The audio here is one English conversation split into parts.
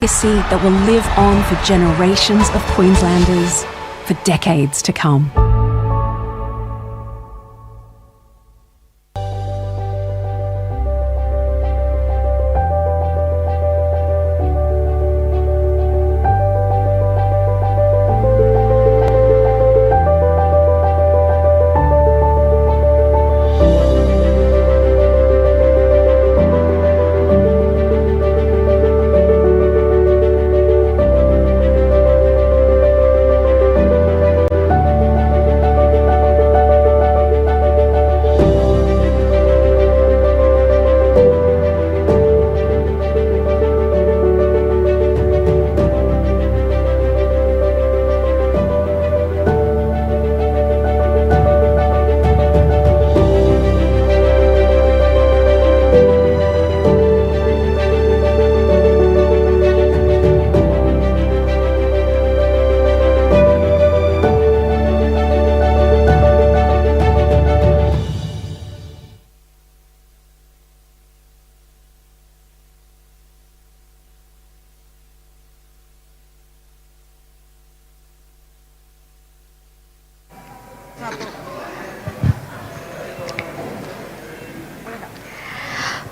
legacy that will live on for generations of Queenslanders for decades to come.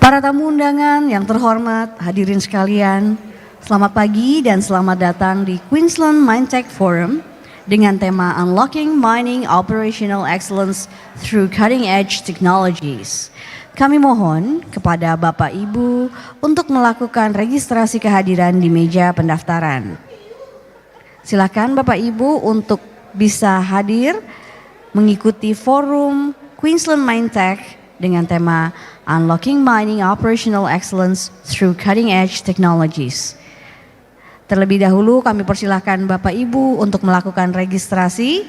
Para tamu undangan yang terhormat, hadirin sekalian, selamat pagi dan selamat datang di Queensland MineTech Forum dengan tema Unlocking Mining Operational Excellence Through Cutting Edge Technologies. Kami mohon kepada Bapak Ibu untuk melakukan registrasi kehadiran di meja pendaftaran. Silakan Bapak Ibu untuk bisa hadir mengikuti forum Queensland MineTech dengan tema Unlocking Mining Operational Excellence Through Cutting Edge Technologies. Terlebih dahulu kami persilahkan Bapak Ibu untuk melakukan registrasi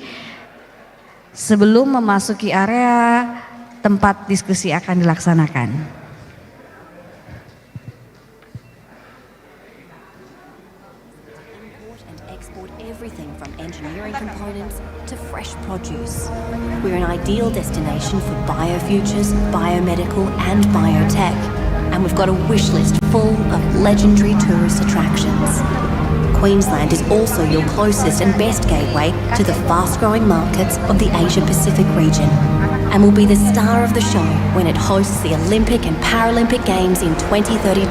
sebelum memasuki area tempat diskusi akan dilaksanakan. Everything from engineering components to fresh produce. We're an ideal destination for biofutures, biomedical and biotech, and we've got a wish list full of legendary tourist attractions. Queensland is also your closest and best gateway to the fast-growing markets of the Asia-Pacific region, and will be the star of the show when it hosts the Olympic and Paralympic Games in 2032.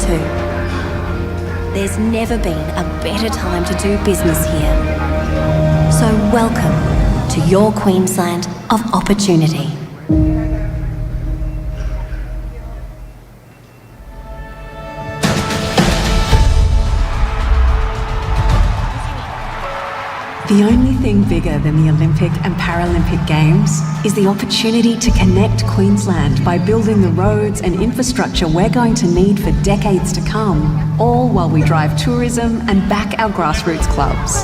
There's never been a better time to do business here. So welcome to your Queensland of opportunity. The only thing bigger than the Olympic and Paralympic Games is the opportunity to connect Queensland by building the roads and infrastructure we're going to need for decades to come, all while we drive tourism and back our grassroots clubs.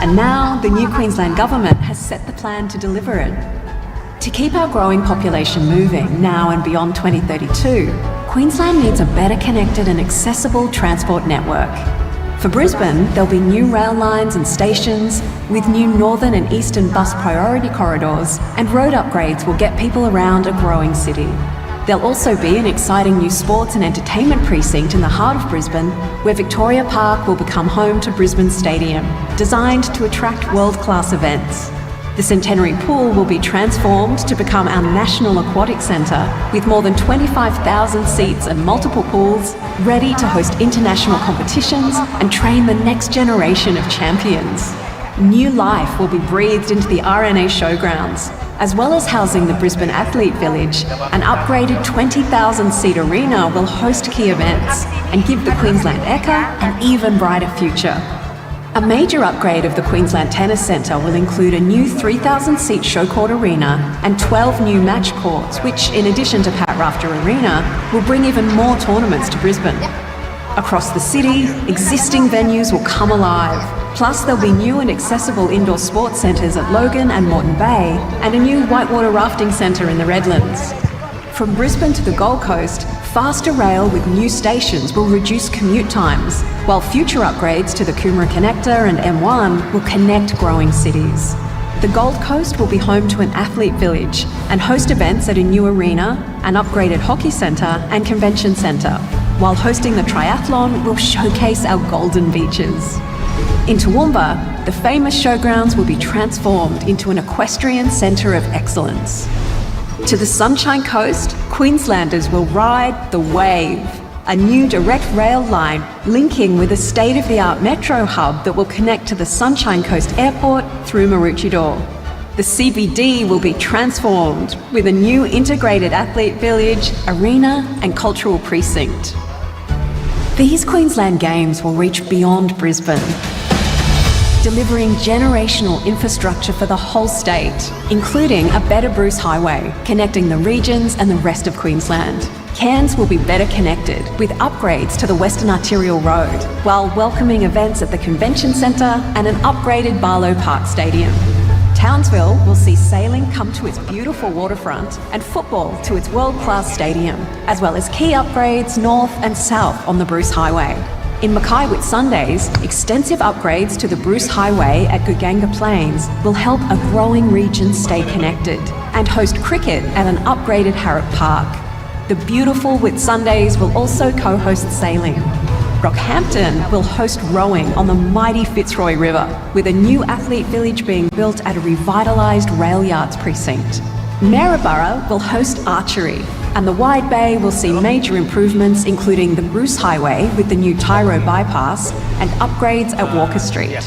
And now the new Queensland government has set the plan to deliver it. To keep our growing population moving now and beyond 2032, Queensland needs a better connected and accessible transport network. For Brisbane, there'll be new rail lines and stations with new northern and eastern bus priority corridors, and road upgrades will get people around a growing city. There'll also be an exciting new sports and entertainment precinct in the heart of Brisbane, where Victoria Park will become home to Brisbane Stadium, designed to attract world-class events. The Centenary Pool will be transformed to become our national aquatic centre with more than 25,000 seats and multiple pools, ready to host international competitions and train the next generation of champions. New life will be breathed into the RNA Showgrounds, as well as housing the Brisbane Athlete Village. An upgraded 20,000-seat arena will host key events and give the Queensland Ekka an even brighter future. A major upgrade of the Queensland Tennis Centre will include a new 3,000-seat show court arena and 12 new match courts, which, in addition to Pat Rafter Arena, will bring even more tournaments to Brisbane. Across the city, existing venues will come alive. Plus, there'll be new and accessible indoor sports centres at Logan and Moreton Bay, and a new whitewater rafting centre in the Redlands. From Brisbane to the Gold Coast, faster rail with new stations will reduce commute times, while future upgrades to the Coomera Connector and M1 will connect growing cities. The Gold Coast will be home to an athlete village and host events at a new arena, an upgraded hockey centre and convention centre. while hosting the triathlon will showcase our golden beaches. In Toowoomba, the famous showgrounds will be transformed into an equestrian centre of excellence. To the Sunshine Coast, Queenslanders will ride the wave, a new direct rail line linking with a state-of-the-art metro hub that will connect to the Sunshine Coast Airport through Maroochydore. The CBD will be transformed with a new integrated athlete village, arena and cultural precinct. These Queensland Games will reach beyond Brisbane, delivering generational infrastructure for the whole state, including a better Bruce Highway connecting the regions and the rest of Queensland. Cairns will be better connected with upgrades to the Western Arterial Road, while welcoming events at the Convention Centre and an upgraded Barlow Park Stadium. Townsville will see sailing come to its beautiful waterfront and football to its world-class stadium, as well as key upgrades north and south on the Bruce Highway. In Mackay Whitsundays, extensive upgrades to the Bruce Highway at Guganga Plains will help a growing region stay connected and host cricket at an upgraded Harrop Park. The beautiful Whitsundays will also co-host sailing. Rockhampton will host rowing on the mighty Fitzroy River, with a new athlete village being built at a revitalised rail yards precinct. Maryborough will host archery, and the Wide Bay will see major improvements including the Bruce Highway with the new Tyro bypass and upgrades at Walker Street.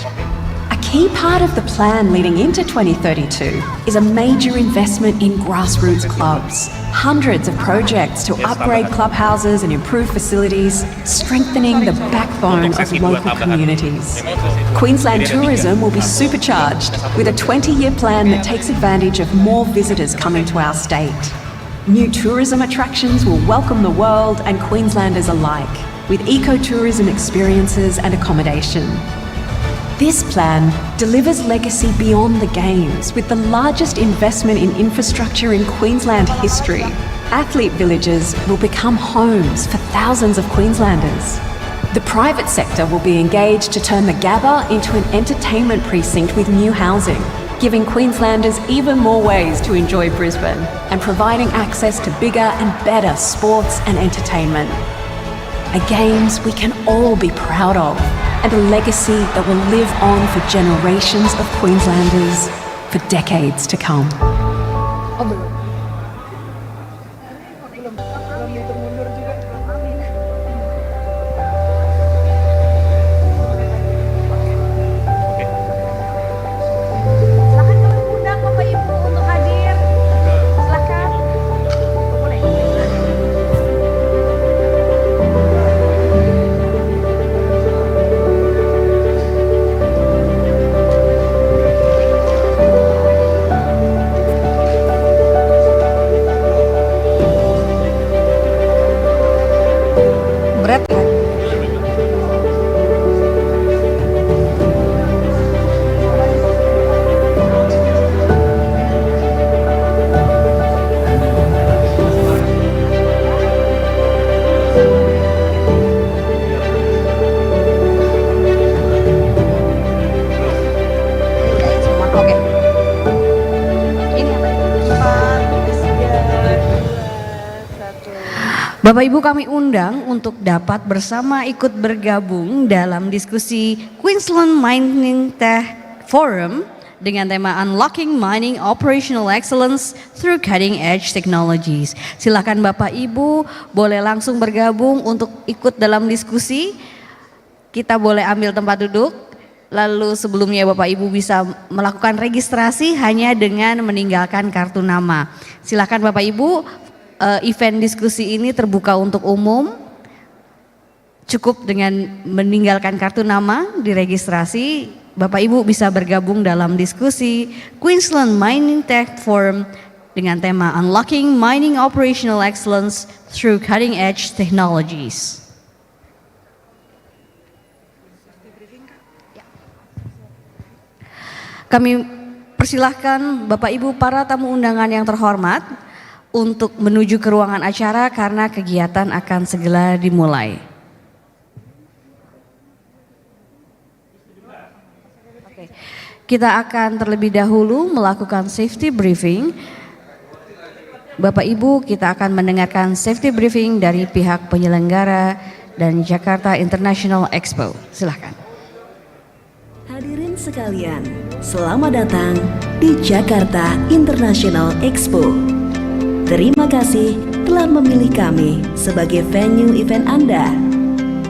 A key part of the plan leading into 2032 is a major investment in grassroots clubs. Hundreds of projects to upgrade clubhouses and improve facilities, strengthening the backbone of local communities. Queensland tourism will be supercharged with a 20-year plan that takes advantage of more visitors coming to our state. New tourism attractions will welcome the world and Queenslanders alike, with ecotourism experiences and accommodation. This plan delivers legacy beyond the Games with the largest investment in infrastructure in Queensland history. Athlete villages will become homes for thousands of Queenslanders. The private sector will be engaged to turn the Gabba into an entertainment precinct with new housing, giving Queenslanders even more ways to enjoy Brisbane and providing access to bigger and better sports and entertainment. A Games we can all be proud of, and a legacy that will live on for generations of Queenslanders for decades to come. Bapak Ibu kami undang untuk dapat bersama ikut bergabung dalam diskusi Queensland MineTech Forum dengan tema Unlocking Mining Operational Excellence Through Cutting Edge Technologies. Silakan Bapak Ibu boleh langsung bergabung untuk ikut dalam diskusi. Kita boleh ambil tempat duduk. Lalu sebelumnya Bapak Ibu bisa melakukan registrasi hanya dengan meninggalkan kartu nama. Silakan Bapak Ibu. Event diskusi ini terbuka untuk umum, cukup dengan meninggalkan kartu nama, diregistrasi, Bapak Ibu bisa bergabung dalam diskusi Queensland MineTech Forum dengan tema Unlocking Mining Operational Excellence Through Cutting Edge Technologies. Kami persilahkan Bapak Ibu para tamu undangan yang terhormat untuk menuju ke ruangan acara karena kegiatan akan segera dimulai. Kita akan terlebih dahulu melakukan safety briefing. Bapak Ibu, kita akan mendengarkan safety briefing dari pihak penyelenggara dan Jakarta International Expo. Silahkan. Hadirin sekalian, selamat datang di Jakarta International Expo. Terima kasih telah memilih kami sebagai venue event Anda.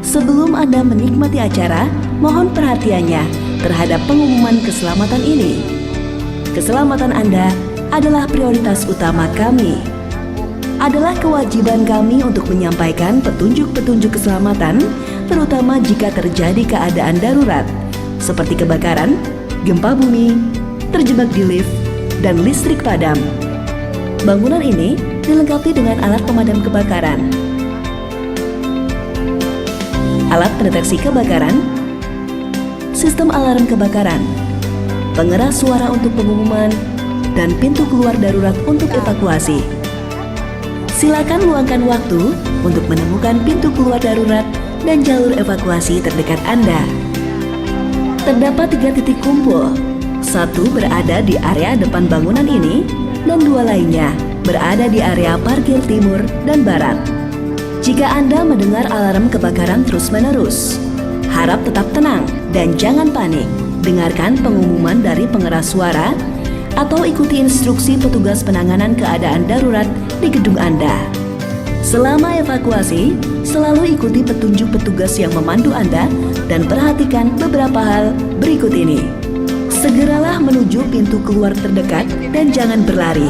Sebelum Anda menikmati acara, mohon perhatiannya terhadap pengumuman keselamatan ini. Keselamatan Anda adalah prioritas utama kami. Adalah kewajiban kami untuk menyampaikan petunjuk-petunjuk keselamatan, terutama jika terjadi keadaan darurat, seperti kebakaran, gempa bumi, terjebak di lift, dan listrik padam. Bangunan ini dilengkapi dengan alat pemadam kebakaran, alat pendeteksi kebakaran, sistem alarm kebakaran, pengeras suara untuk pengumuman, dan pintu keluar darurat untuk evakuasi. Silakan luangkan waktu untuk menemukan pintu keluar darurat dan jalur evakuasi terdekat Anda. Terdapat 3 titik kumpul, 1 berada di area depan bangunan ini, dan 2 lainnya berada di area parkir timur dan barat. Jika Anda mendengar alarm kebakaran terus-menerus, harap tetap tenang dan jangan panik. Dengarkan pengumuman dari pengeras suara atau ikuti instruksi petugas penanganan keadaan darurat di gedung Anda. Selama evakuasi, selalu ikuti petunjuk petugas yang memandu Anda dan perhatikan beberapa hal berikut ini. Segeralah menuju pintu keluar terdekat dan jangan berlari.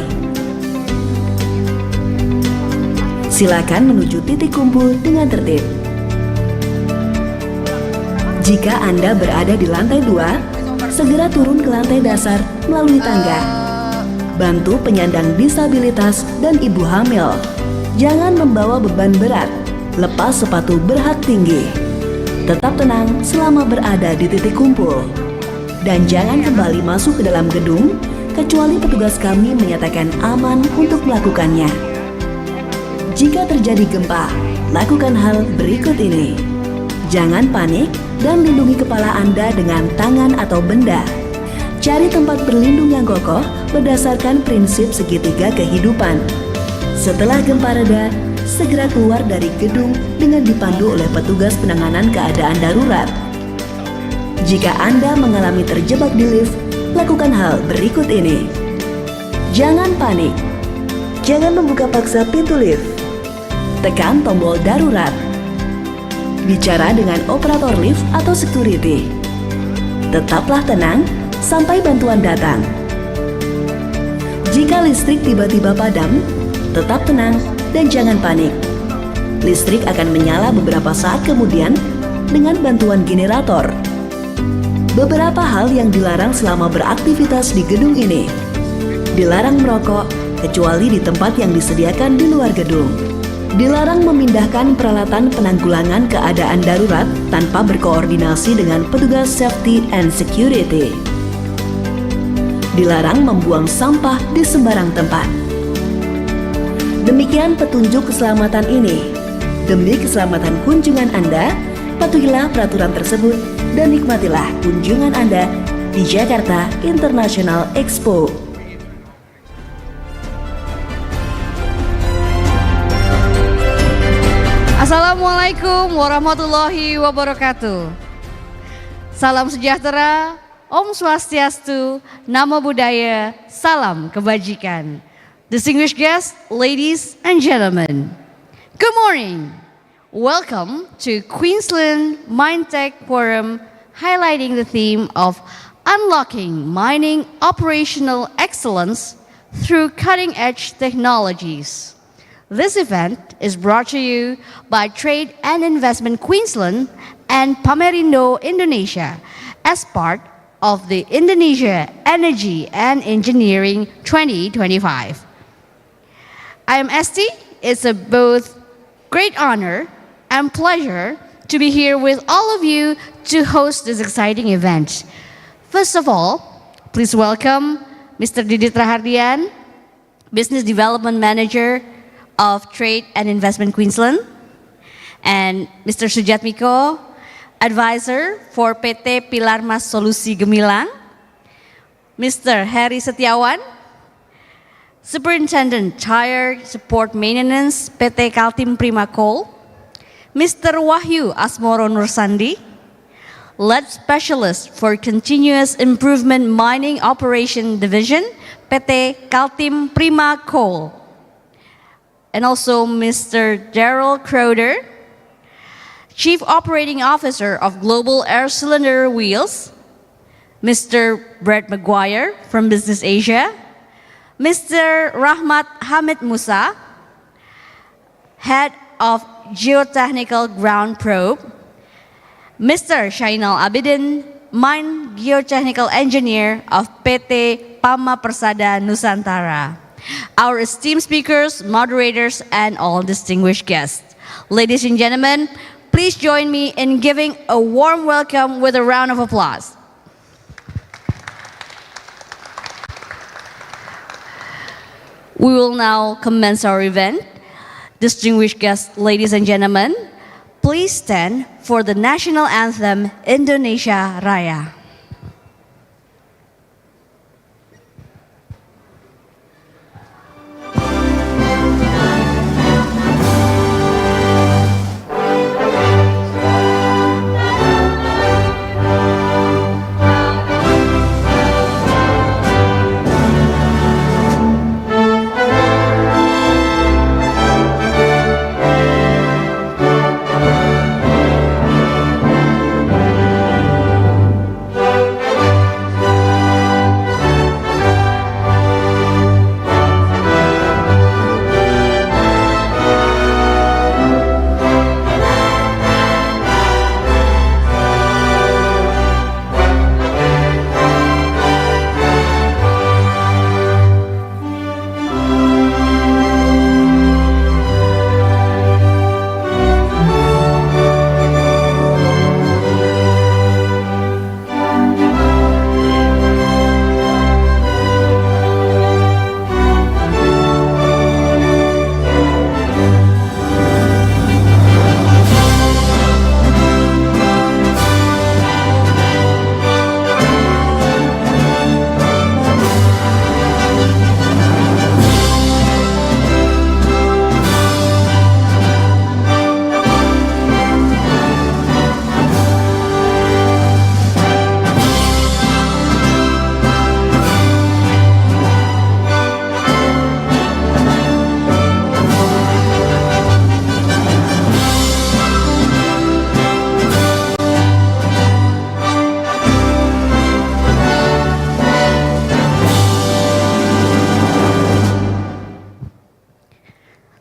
Silakan menuju titik kumpul dengan tertib. Jika Anda berada di lantai 2, segera turun ke lantai dasar melalui tangga. Bantu penyandang disabilitas dan ibu hamil. Jangan membawa beban berat. Lepas sepatu berhak tinggi. Tetap tenang selama berada di titik kumpul. Dan jangan kembali masuk ke dalam gedung kecuali petugas kami menyatakan aman untuk melakukannya. Jika terjadi gempa, lakukan hal berikut ini. Jangan panik dan lindungi kepala Anda dengan tangan atau benda. Cari tempat berlindung yang kokoh berdasarkan prinsip segitiga kehidupan. Setelah gempa reda, segera keluar dari gedung dengan dipandu oleh petugas penanganan keadaan darurat. Jika Anda mengalami terjebak di lift, lakukan hal berikut ini. Jangan panik. Jangan membuka paksa pintu lift. Tekan tombol darurat. Bicara dengan operator lift atau security. Tetaplah tenang sampai bantuan datang. Jika listrik tiba-tiba padam, tetap tenang dan jangan panik. Listrik akan menyala beberapa saat kemudian dengan bantuan generator. Beberapa hal yang dilarang selama beraktivitas di gedung ini. Dilarang merokok, kecuali di tempat yang disediakan di luar gedung. Dilarang memindahkan peralatan penanggulangan keadaan darurat tanpa berkoordinasi dengan petugas safety and security. Dilarang membuang sampah di sembarang tempat. Demikian petunjuk keselamatan ini. Demi keselamatan kunjungan Anda, patuhilah peraturan tersebut dan nikmatilah kunjungan Anda di Jakarta International Expo. Assalamualaikum warahmatullahi wabarakatuh. Salam sejahtera, Om Swastiastu, Namo Buddhaya, Salam Kebajikan. Distinguished guests, ladies and gentlemen, good morning. Welcome to Queensland MineTech Forum, highlighting the theme of unlocking mining operational excellence through cutting-edge technologies. This event is brought to you by Trade and Investment Queensland and Pamerindo Indonesia as part of the Indonesia Energy and Engineering 2025. I am Esti. It's a both great honor and pleasure to be here with all of you to host this exciting event. First of all, please welcome Mr. Didit Rahardian, Business Development Manager of Trade and Investment Queensland, and Mr. Sujatmiko, Advisor for PT Pilar Mas Solusi Gemilang, Mr. Heri Setiawan, Superintendent Tire Support Maintenance PT Kaltim Prima Coal, Mr. Wahyu Asmoro Nursandi, Lead Specialist for Continuous Improvement Mining Operation Division PT Kaltim Prima Coal, and also Mr. Daryl Crowder, Chief Operating Officer of Global Air Cylinder Wheels, Mr. Brett McGuire from Business Asia, Mr. Rahmat Hamid Musa, Head of Geotechnical Ground Probe, Mr. Shainal Abidin, Mine Geotechnical Engineer of PT Pama Persada Nusantara, our esteemed speakers, moderators, and all distinguished guests. Ladies and gentlemen, please join me in giving a warm welcome with a round of applause. We will now commence our event. Distinguished guests, ladies and gentlemen, please stand for the national anthem, Indonesia Raya.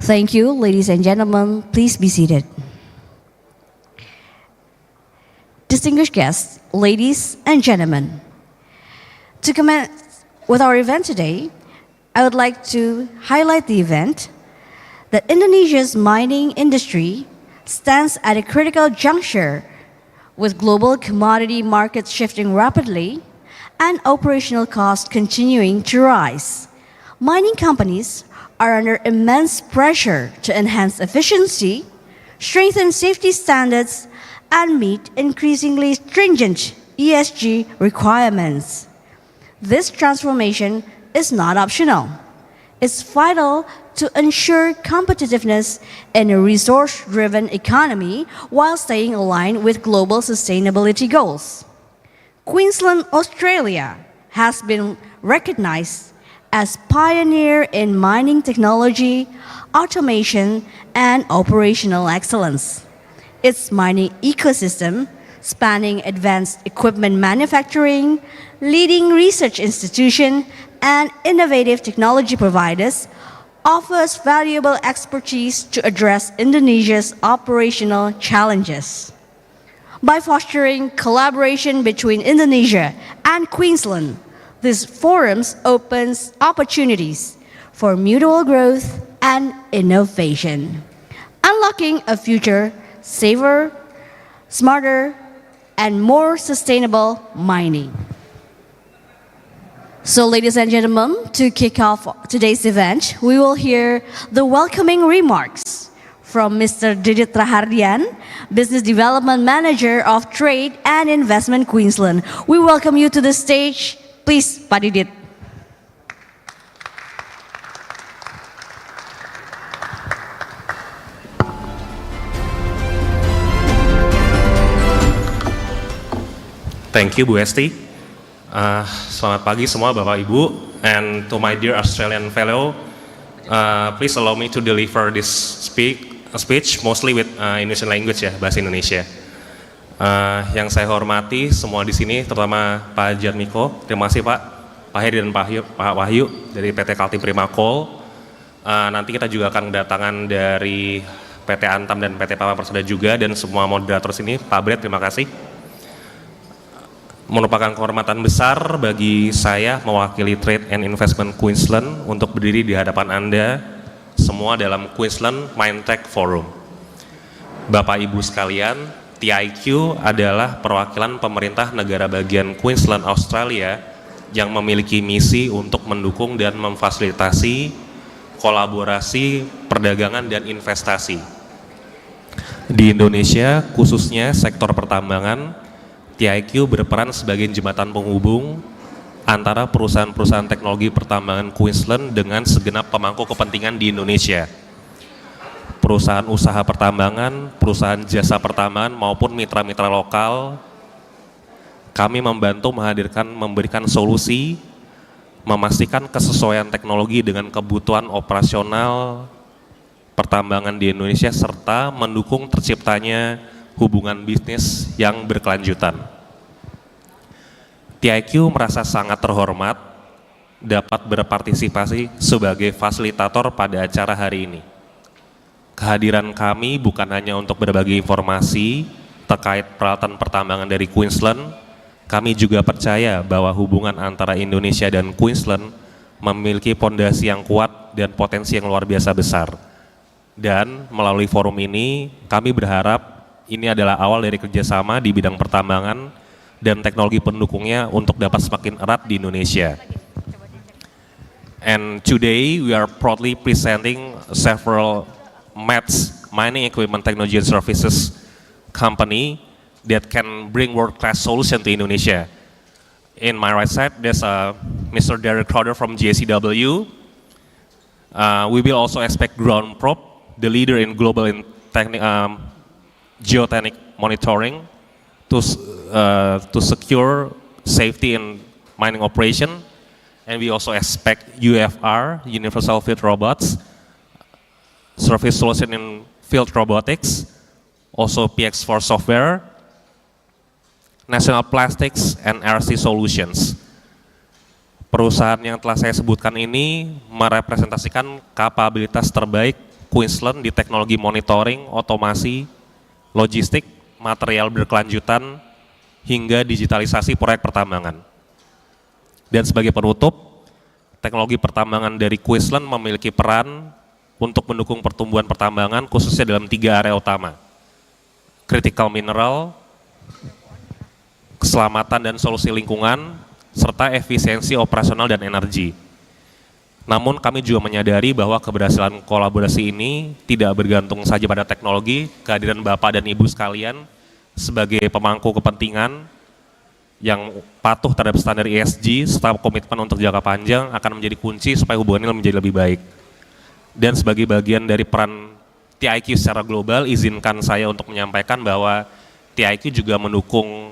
Thank you, ladies and gentlemen. Please be seated. Distinguished guests, ladies and gentlemen, to commence with our event today, I would like to highlight the event that Indonesia's mining industry stands at a critical juncture with global commodity markets shifting rapidly and operational costs continuing to rise. Mining companies are under immense pressure to enhance efficiency, strengthen safety standards, and meet increasingly stringent ESG requirements. This transformation is not optional. It's vital to ensure competitiveness in a resource-driven economy while staying aligned with global sustainability goals. Queensland, Australia has been recognized as pioneer in mining technology, automation, and operational excellence. Its mining ecosystem, spanning advanced equipment manufacturing, leading research institution, and innovative technology providers, offers valuable expertise to address Indonesia's operational challenges. By fostering collaboration between Indonesia and Queensland, this forum opens opportunities for mutual growth and innovation, unlocking a future safer, smarter, and more sustainable mining. So, ladies and gentlemen, to kick off today's event, we will hear the welcoming remarks from Mr. Didit Rahardian, Business Development Manager of Trade and Investment Queensland. We welcome you to the stage. Please, Pak Didit. Thank you, Bu Esti. Selamat pagi semua Bapak Ibu, and to my dear Australian fellow, please allow me to deliver this speech mostly with Indonesian language ya, bahasa Indonesia. Yang saya hormati semua di sini, terutama Pak Jarmiko, terima kasih Pak Heri dan Pak Wahyu dari PT Kaltim Primakol. Nanti kita juga akan kedatangan dari PT Antam dan PT Pama Persada juga, dan semua moderator sini. Pak Bret, terima kasih. Merupakan kehormatan besar bagi saya mewakili Trade and Investment Queensland untuk berdiri di hadapan Anda semua dalam Queensland MineTech Forum. Bapak Ibu sekalian, TIQ adalah perwakilan pemerintah negara bagian Queensland, Australia yang memiliki misi untuk mendukung dan memfasilitasi kolaborasi, perdagangan, dan investasi. Di Indonesia, khususnya sektor pertambangan, TIQ berperan sebagai jembatan penghubung antara perusahaan-perusahaan teknologi pertambangan Queensland dengan segenap pemangku kepentingan di Indonesia. Perusahaan usaha pertambangan, perusahaan jasa pertambangan maupun mitra-mitra lokal, kami membantu memberikan solusi, memastikan kesesuaian teknologi dengan kebutuhan operasional pertambangan di Indonesia, serta mendukung terciptanya hubungan bisnis yang berkelanjutan. TIQ merasa sangat terhormat dapat berpartisipasi sebagai fasilitator pada acara hari ini. Kehadiran kami bukan hanya untuk berbagi informasi terkait peralatan pertambangan dari Queensland, kami juga percaya bahwa hubungan antara Indonesia dan Queensland memiliki fondasi yang kuat dan potensi yang luar biasa besar. Dan melalui forum ini, kami berharap ini adalah awal dari kerjasama di bidang pertambangan dan teknologi pendukungnya untuk dapat semakin erat di Indonesia. And today we are proudly presenting several MATS, Mining Equipment Technology and Services company that can bring world-class solution to Indonesia. In my right side, there's Mr. Derek Crowder from JCW. We will also expect Ground Probe, the leader in global geotechnic monitoring to secure safety in mining operation, and we also expect UFR, Universal Field Robots, service solution in field robotics, also PX4 software, National Plastics, and RC Solutions. Perusahaan yang telah saya sebutkan ini merepresentasikan kapabilitas terbaik Queensland di teknologi monitoring, otomasi, logistik, material berkelanjutan, hingga digitalisasi proyek pertambangan. Dan sebagai penutup, teknologi pertambangan dari Queensland memiliki peran untuk mendukung pertumbuhan pertambangan khususnya dalam 3 area utama: critical mineral, keselamatan dan solusi lingkungan, serta efisiensi operasional dan energi. Namun kami juga menyadari bahwa keberhasilan kolaborasi ini tidak bergantung saja pada teknologi. Kehadiran Bapak dan Ibu sekalian sebagai pemangku kepentingan yang patuh terhadap standar ESG serta komitmen untuk jangka panjang akan menjadi kunci supaya hubungan ini menjadi lebih baik. Dan sebagai bagian dari peran TIQ secara global, izinkan saya untuk menyampaikan bahwa TIQ juga mendukung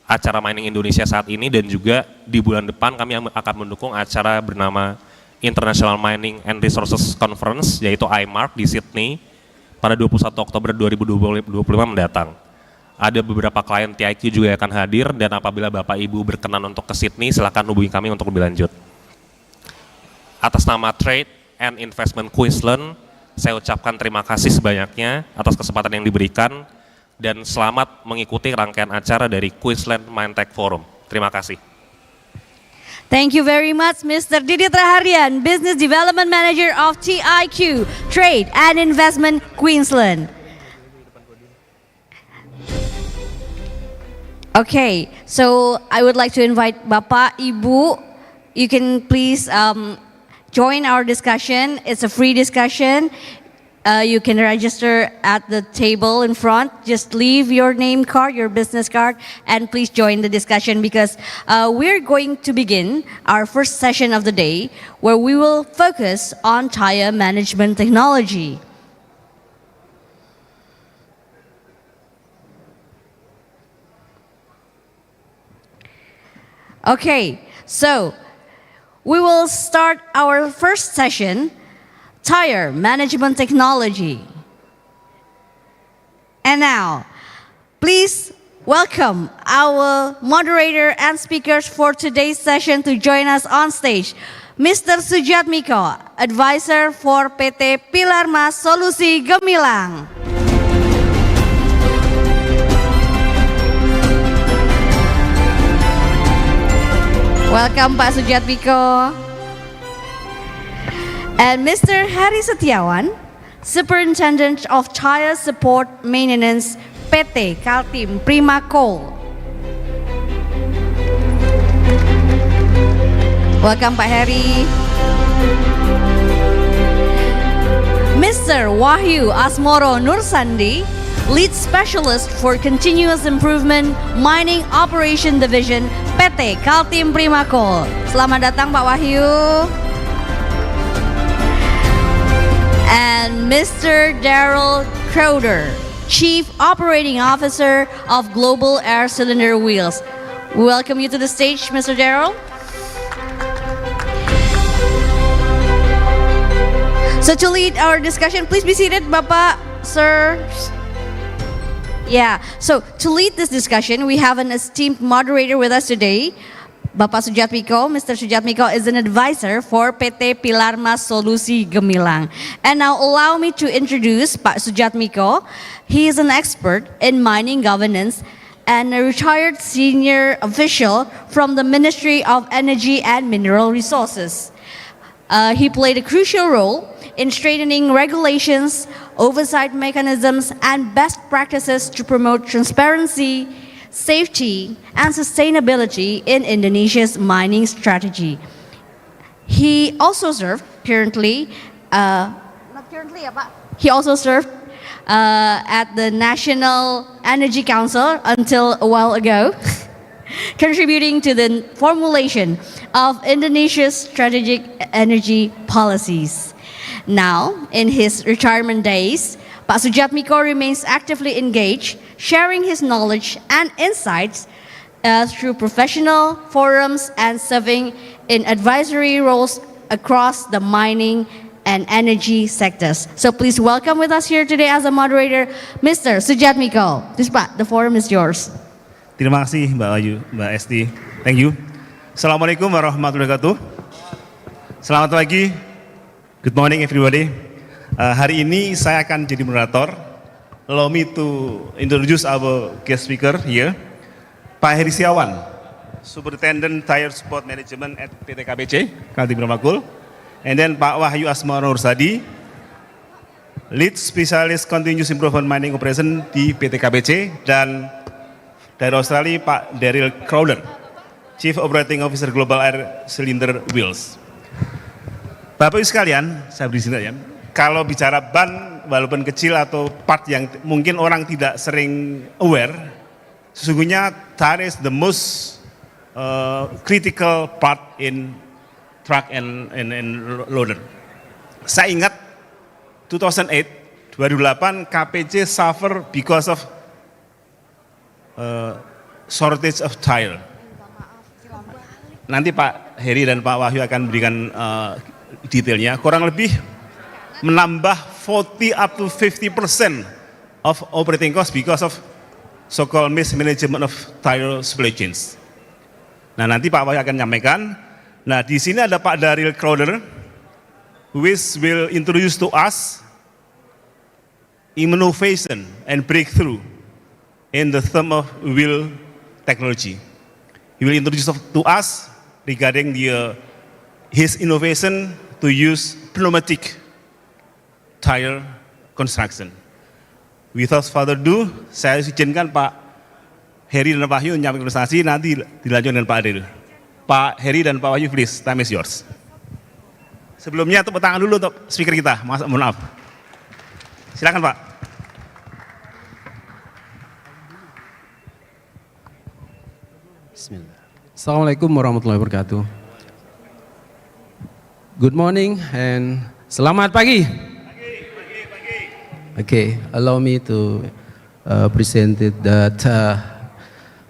acara Mining Indonesia saat ini, dan juga di bulan depan kami akan mendukung acara bernama International Mining and Resources Conference, yaitu IMARC di Sydney pada 21 Oktober 2025 mendatang. Ada beberapa klien TIQ juga yang akan hadir, dan apabila Bapak Ibu berkenan untuk ke Sydney, silakan hubungi kami untuk lebih lanjut. Atas nama Trade and Investment Queensland, saya ucapkan terima kasih sebanyaknya atas kesempatan yang diberikan, dan selamat mengikuti rangkaian acara dari Queensland MineTech Forum. Terima kasih. Thank you very much, Mr. Didit Raharian, Business Development Manager of TIQ, Trade and Investment Queensland. Okay, so I would like to invite Bapak, Ibu, you can please join our discussion. It's a free discussion. You can register at the table in front. Just leave your name card, your business card, and please join the discussion, because we're going to begin our first session of the day, where we will focus on tire management technology. Okay, so we will start our first session, Tire Management Technology. And now, please welcome our moderator and speakers for today's session to join us on stage. Mr. Sujatmiko, Advisor for PT Pilar Mas Solusi Gemilang. Welcome Pak Sujatmiko. And Mr. Hari Setiawan, Superintendent of Tire Support Maintenance PT Kaltim Prima Coal. Welcome Pak Heri. Mr. Wahyu Asmoro Nursandi, Lead Specialist for Continuous Improvement Mining Operation Division PT Kaltim Prima Coal. Selamat datang Pak Wahyu. And Mr. Daryl Crowder, Chief Operating Officer of Global Air Cylinder Wheels. We welcome you to the stage, Mr. Daryl. So to lead our discussion, please be seated, Bapak, sir. Yeah, so to lead this discussion, we have an esteemed moderator with us today. Bapak Sujatmiko, Mr. Sujatmiko is an advisor for PT Pilar Mas Solusi Gemilang. And now allow me to introduce Pak Sujatmiko. He is an expert in mining governance and a retired senior official from the Ministry of Energy and Mineral Resources. He played a crucial role in strengthening regulations, oversight mechanisms, and best practices to promote transparency, safety, and sustainability in Indonesia's mining strategy. He also served He also served at the National Energy Council until a while ago, contributing to the formulation of Indonesia's strategic energy policies. Now, in his retirement days, Pak Sujatmiko remains actively engaged, sharing his knowledge and insights through professional forums and serving in advisory roles across the mining and energy sectors. So please welcome with us here today as a moderator, Mr. Sujatmiko. This Pak, the forum is yours. Terima kasih Mbak Ayu, Mbak Esti. Thank you. Assalamualaikum warahmatullahi wabarakatuh. Selamat pagi. Good morning everybody. Hari ini saya akan jadi moderator. Allow me to introduce our guest speaker here, Pak Heri Setiawan, Superintendent Tire Support Management at PT KBC, Kaltim Prima Coal. And then Pak Wahyu Asmoro Nursadi, Lead Specialist Continuous Improvement Mining Operation di PT KBC. Dan dari Australia Pak Daryl Crowder, Chief Operating Officer Global Air Cylinder Wheels. Bapak Ibu sekalian, saya beri sini ya. Kalau bicara ban, walaupun kecil atau part yang mungkin orang tidak sering aware, sesungguhnya tire is the most critical part in truck and loader. Saya ingat 2008 KPC suffer because of shortage of tire. Nanti Pak Heri dan Pak Wahyu akan memberikan detailnya. Kurang lebih menambah 40 up to 50% of operating cost because of so-called mismanagement of tire supply chains. Nah nanti Pak Wahyu akan nyampaikan. Nah di sini ada Pak Daryl Crowder, which will introduce to us innovation and breakthrough in the term of wheel technology. He will introduce to us regarding his innovation to use pneumatic tire construction. Without further ado, saya izinkan Pak Heri dan Pak Wahyu menyampaikan presentasi, nanti dilanjutkan dengan Pak Daryl. Pak Heri dan Pak Wahyu, please, time is yours. Sebelumnya tepuk tangan dulu untuk speaker kita, mohon maaf. Silakan Pak. Bismillah. Assalamualaikum warahmatullahi wabarakatuh. Good morning and selamat pagi. Okay, allow me to present the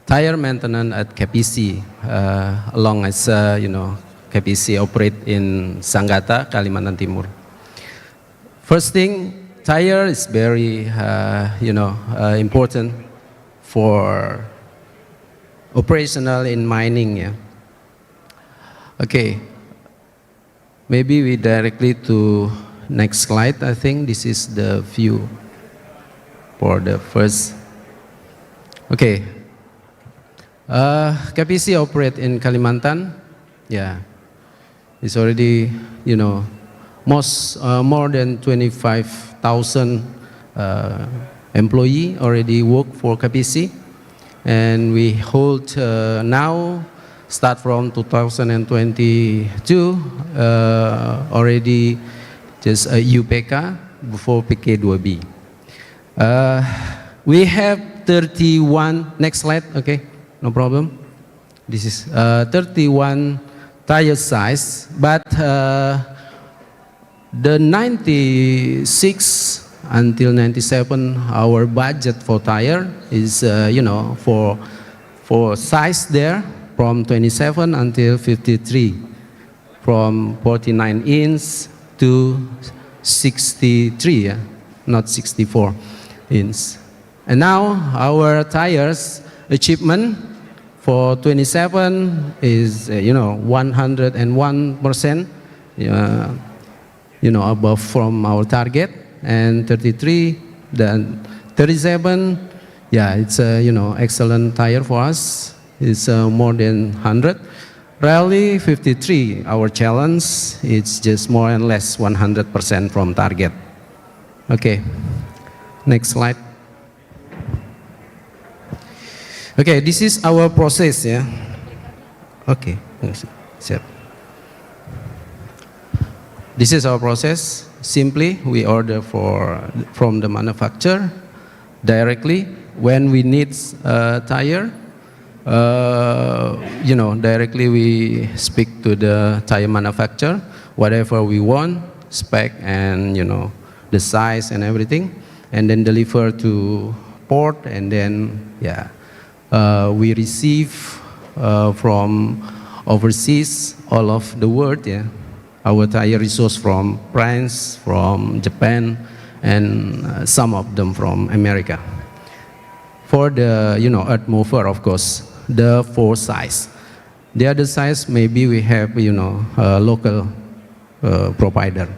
tire maintenance at KPC along as KPC operate in Sangatta, Kalimantan Timur. First thing, tire is very important for operational in mining. Yeah. Okay, maybe we directly to next slide. I think this is the view for the first. Okay, KPC operate in Kalimantan. Yeah, it's already more than 25,000 employee already work for KPC, and we hold now start from 2022 already just a UPK before PK2B. We have 31, next slide, okay, no problem. This is 31 tire size, but the 96 until 97, our budget for tire is, for size there, from 27 until 53, from 49 inch to 63, yeah? Not 64 inch. And now our tires achievement for 27 is 101%, above from our target, and 33, then 37, yeah, it's a excellent tire for us. It's more than 100. Rally 53, our challenge, it's just more and less 100% from target. Okay, next slide. Okay, this is our process, yeah. Okay, set. This is our process. Simply, we order from the manufacturer directly. When we need a tire, directly we speak to the tire manufacturer, whatever we want, spec and the size and everything, and then deliver to port, and then we receive from overseas all of the world, yeah. Our tire resource from France, from Japan, and some of them from America. For the earth mover, of course, the 4 size. The other size, maybe we have a local provider.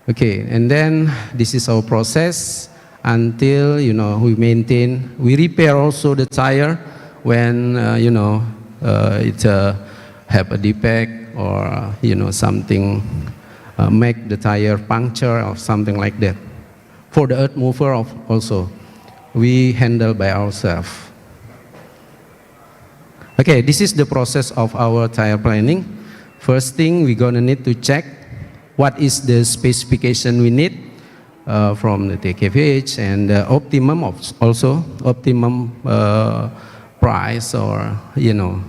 Okay, and then this is our process until we maintain. We repair also the tire when it have a defect or something make the tire puncture or something like that. For the earth mover also, we handle by ourselves. Okay, this is the process of our tire planning. First thing, we're gonna need to check what is the specification we need from the TKVH, and optimum price, or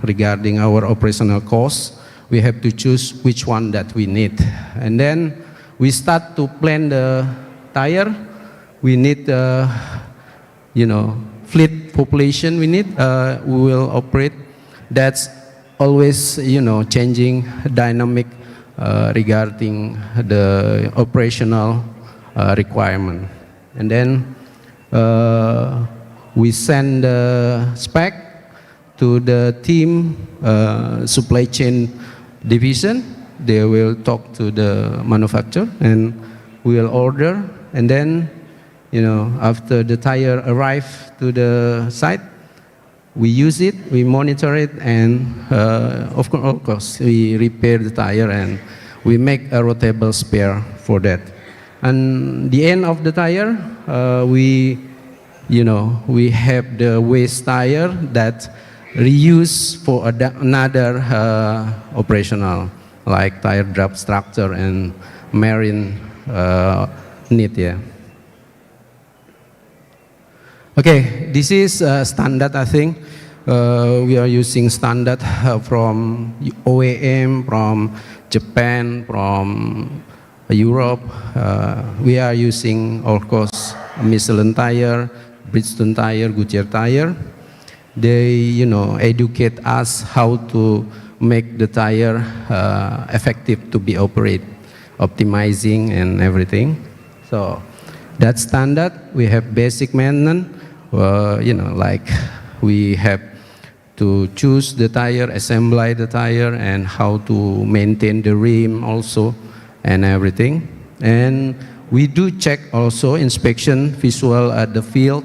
regarding our operational costs. We have to choose which one that we need, and then we start to plan the tire. We need fleet population. We need we will operate. That's always changing dynamic regarding the operational requirement, and then we send the spec to the team supply chain division. They will talk to the manufacturer and we'll order, and then after the tire arrive to the site, we use it, we monitor it, and of course we repair the tire and we make a rotatable spare for that. And the end of the tire, we have the waste tire that reuse for another operational, like tire drop structure and marine need. Yeah. Okay, this is standard. I think we are using standard from OEM, from Japan, from Europe. We are using, of course, Michelin tire, Bridgestone tire, Goodyear tire. They, educate us how to make the tire effective to be operated, optimizing and everything. So that's standard. We have basic maintenance, like we have to choose the tire, assemble the tire, and how to maintain the rim also, and everything. And we do check also inspection visual at the field,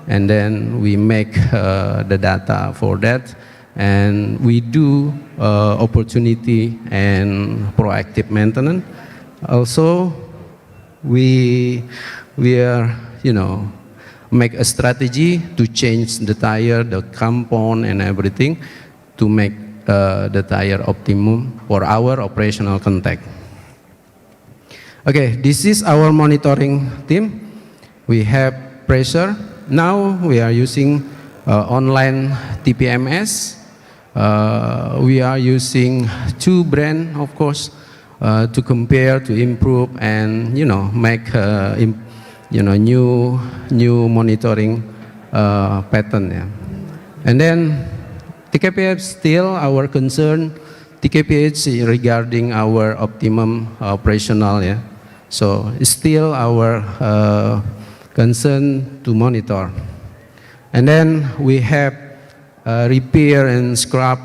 and then we make the data for that. And we do opportunity and proactive maintenance. Also, we are, make a strategy to change the tire, the compound and everything to make the tire optimum for our operational contact. Okay, this is our monitoring team. We have pressure. Now we are using online TPMS. We are using 2 brands, of course, to compare, to improve, and make new monitoring pattern. Yeah. And then TKPH still our concern. TKPH regarding our optimum operational. Yeah. So it's still our concern to monitor. And then we have repair and scrap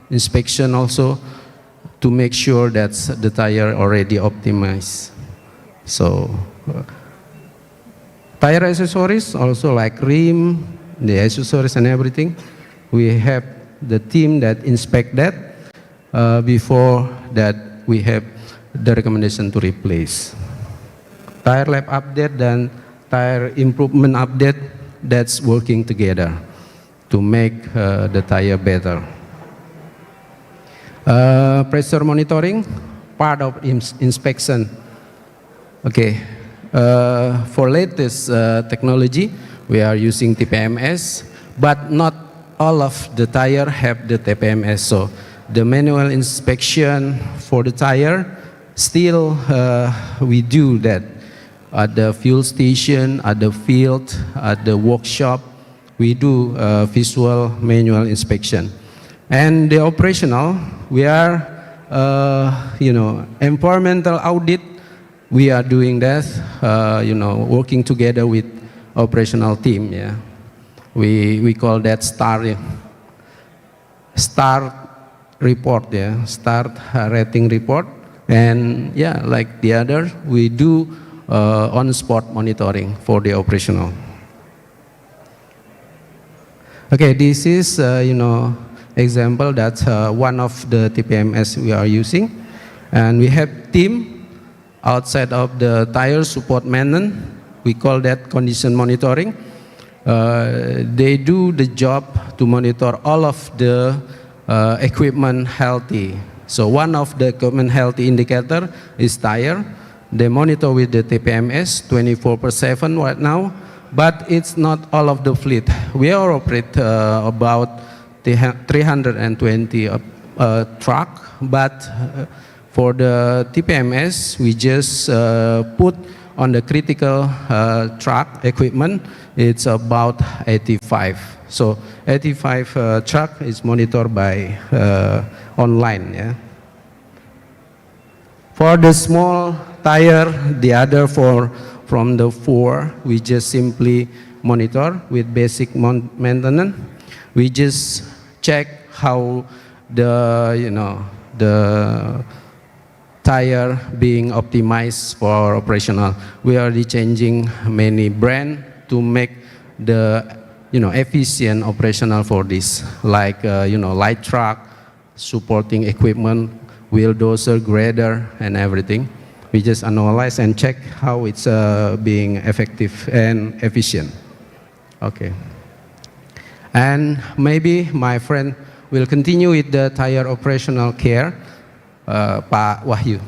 inspection also to make sure that the tire already optimized. So tire accessories also like rim, the accessories and everything. We have the team that inspect that. Before that we have the recommendation to replace. Tire lab update dan tire improvement update, that's working together to make the tire better. Pressure monitoring, part of inspection. Okay, for latest technology, we are using TPMS, but not all of the tire have the TPMS. So the manual inspection for the tire, still we do that at the fuel station, at the field, at the workshop. We do visual manual inspection. And the operational, we are, environmental audit. We are doing that, working together with operational team. Yeah, we call that STAR report. Yeah, STAR rating report. And yeah, like the other, we do on-spot monitoring for the operational. Okay, this is example that one of the TPMS we are using, and we have team outside of the tire support maintenance. We call that condition monitoring. They do the job to monitor all of the equipment healthy. So one of the equipment healthy indicator is tire. They monitor with the TPMS 24/7 right now, but it's not all of the fleet. We operate about 320 truck, but for the TPMS, we just put on the critical truck equipment, it's about 85. So 85 truck is monitored by online. Yeah. For the small tire, the other from the 4, we just simply monitor with basic maintenance. We just check how the tire being optimized for operational. We are changing many brand to make the efficient operational for this, like light truck, supporting equipment, wheel dozer, grader, and everything. We just analyze and check how it's being effective and efficient. Okay. And maybe my friend will continue with the tire operational care, Pak Wahyu.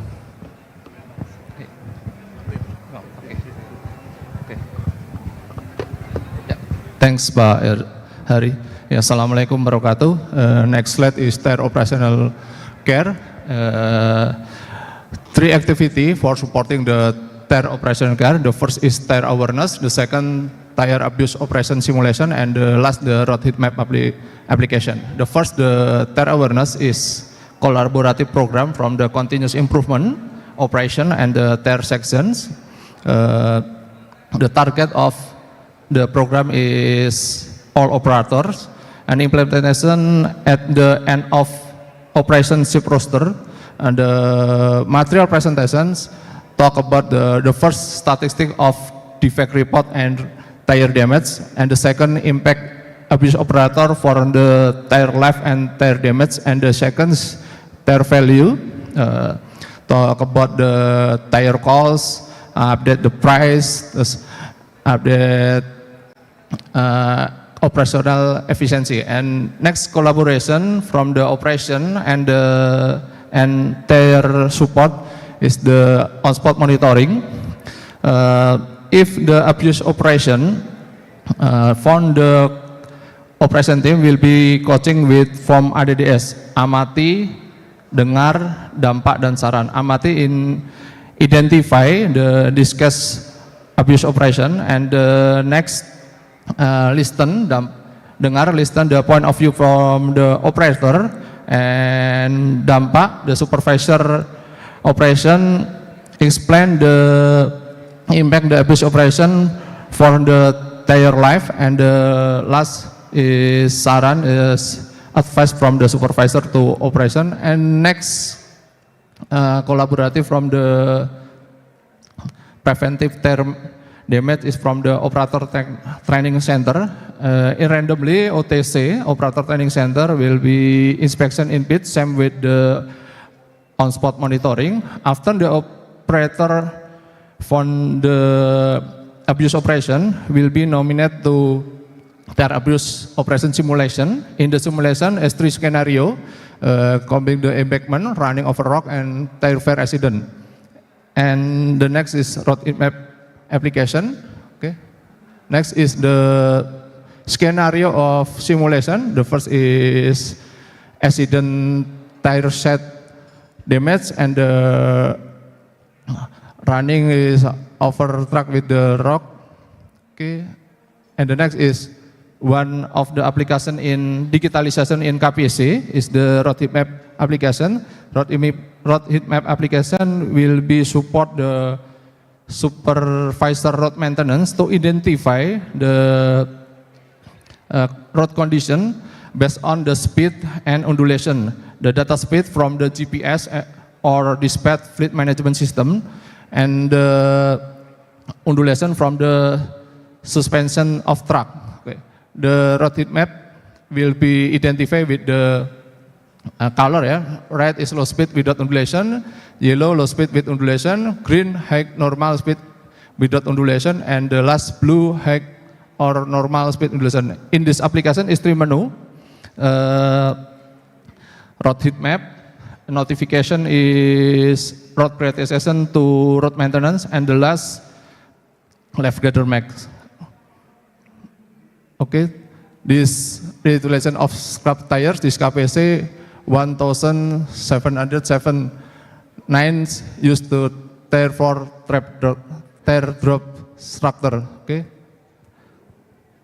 Thanks, Pak Hari. Ya, Assalamualaikum warahmatullahi wabarakatuh. Next slide is tire operational care. 3 activity for supporting the tire operation care. The first is tire awareness, the second tire abuse operation simulation, and the last the road heat map application. The first, the tire awareness, is collaborative program from the continuous improvement operation and the tire sections. The target of the program is all operators, and implementation at the end of operation ship roster. And the material presentations talk about the first statistic of defect report and tire damage, and the second impact abuse operator for the tire life and tire damage, and the second tire value. Talk about the tire cost, update the price, update operational efficiency. And next, collaboration from the operation and tire support is the on-spot monitoring. If the abuse operation found, the operation team will be coaching with from ADDS, amati, dengar, dampak, dan saran. Amati identify the discuss abuse operation, and the next listen, dengar, listen the point of view from the operator, and dampak, the supervisor operation, explain the impact the abuse operation for the tire life, and the last is saran, is advice from the supervisor to operation. And next, collaborative from the preventive tire damage is from the operator training center. Randomly, OTC, operator training center, will be inspection in pit, same with the on-spot monitoring. After the operator found the abuse operation, will be nominated to tire abuse operation simulation. In the simulation, is 3 scenario, combining the embankment, running over rock, and tire fire accident. And the next is road heat map application. Okay. Next is the scenario of simulation. The first is accident, tire set damage, and the running is over track with the rock. Okay. And the next is one of the application in digitalization in KPC is the road heat map application. Road heat map application will be support the supervisor road maintenance to identify the road condition based on the speed and undulation, the data speed from the GPS or dispatch fleet management system, and the undulation from the suspension of truck. Okay. The road heat map will be identified with the color, yeah. Red is low speed without undulation, yellow low speed with undulation, green high normal speed without undulation, and the last blue high or normal speed undulation. In this application is 3 menu. Road heat map, notification is road prioritization to road maintenance, and the last left gather max. Okay, this utilization of scrap tires, this KPC 1,779 used to tire for tire drop structure. Okay,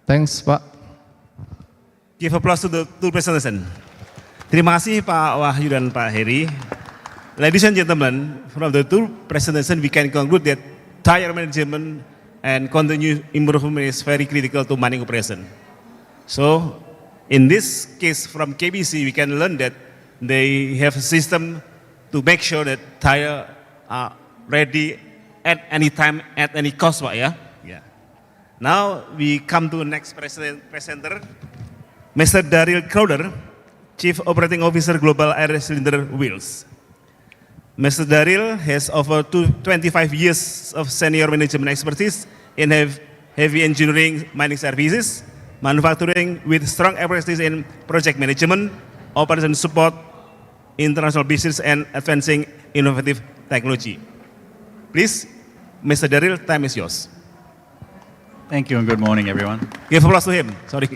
thanks Pak. Give applause to the two presentation. Terima kasih Pak Wahyu dan Pak Heri. Ladies and gentlemen, from the two presentation we can conclude that tire management and continuous improvement is very critical to mining operation. So, in this case from KBC, we can learn that they have a system to make sure that tire are ready at any time, at any cost, Pak, ya? Yeah. Now we come to the next presenter, Mr. Daryl Crowder, Chief Operating Officer Global Air Cylinder Wheels. Mr. Daryl has over 25 years of senior management expertise in heavy engineering, mining services, manufacturing, with strong expertise in project management, operation support, international business, and advancing innovative technology. Please, Mr. Daryl, time is yours. Thank you and good morning, everyone. Give applause to him. Sorry.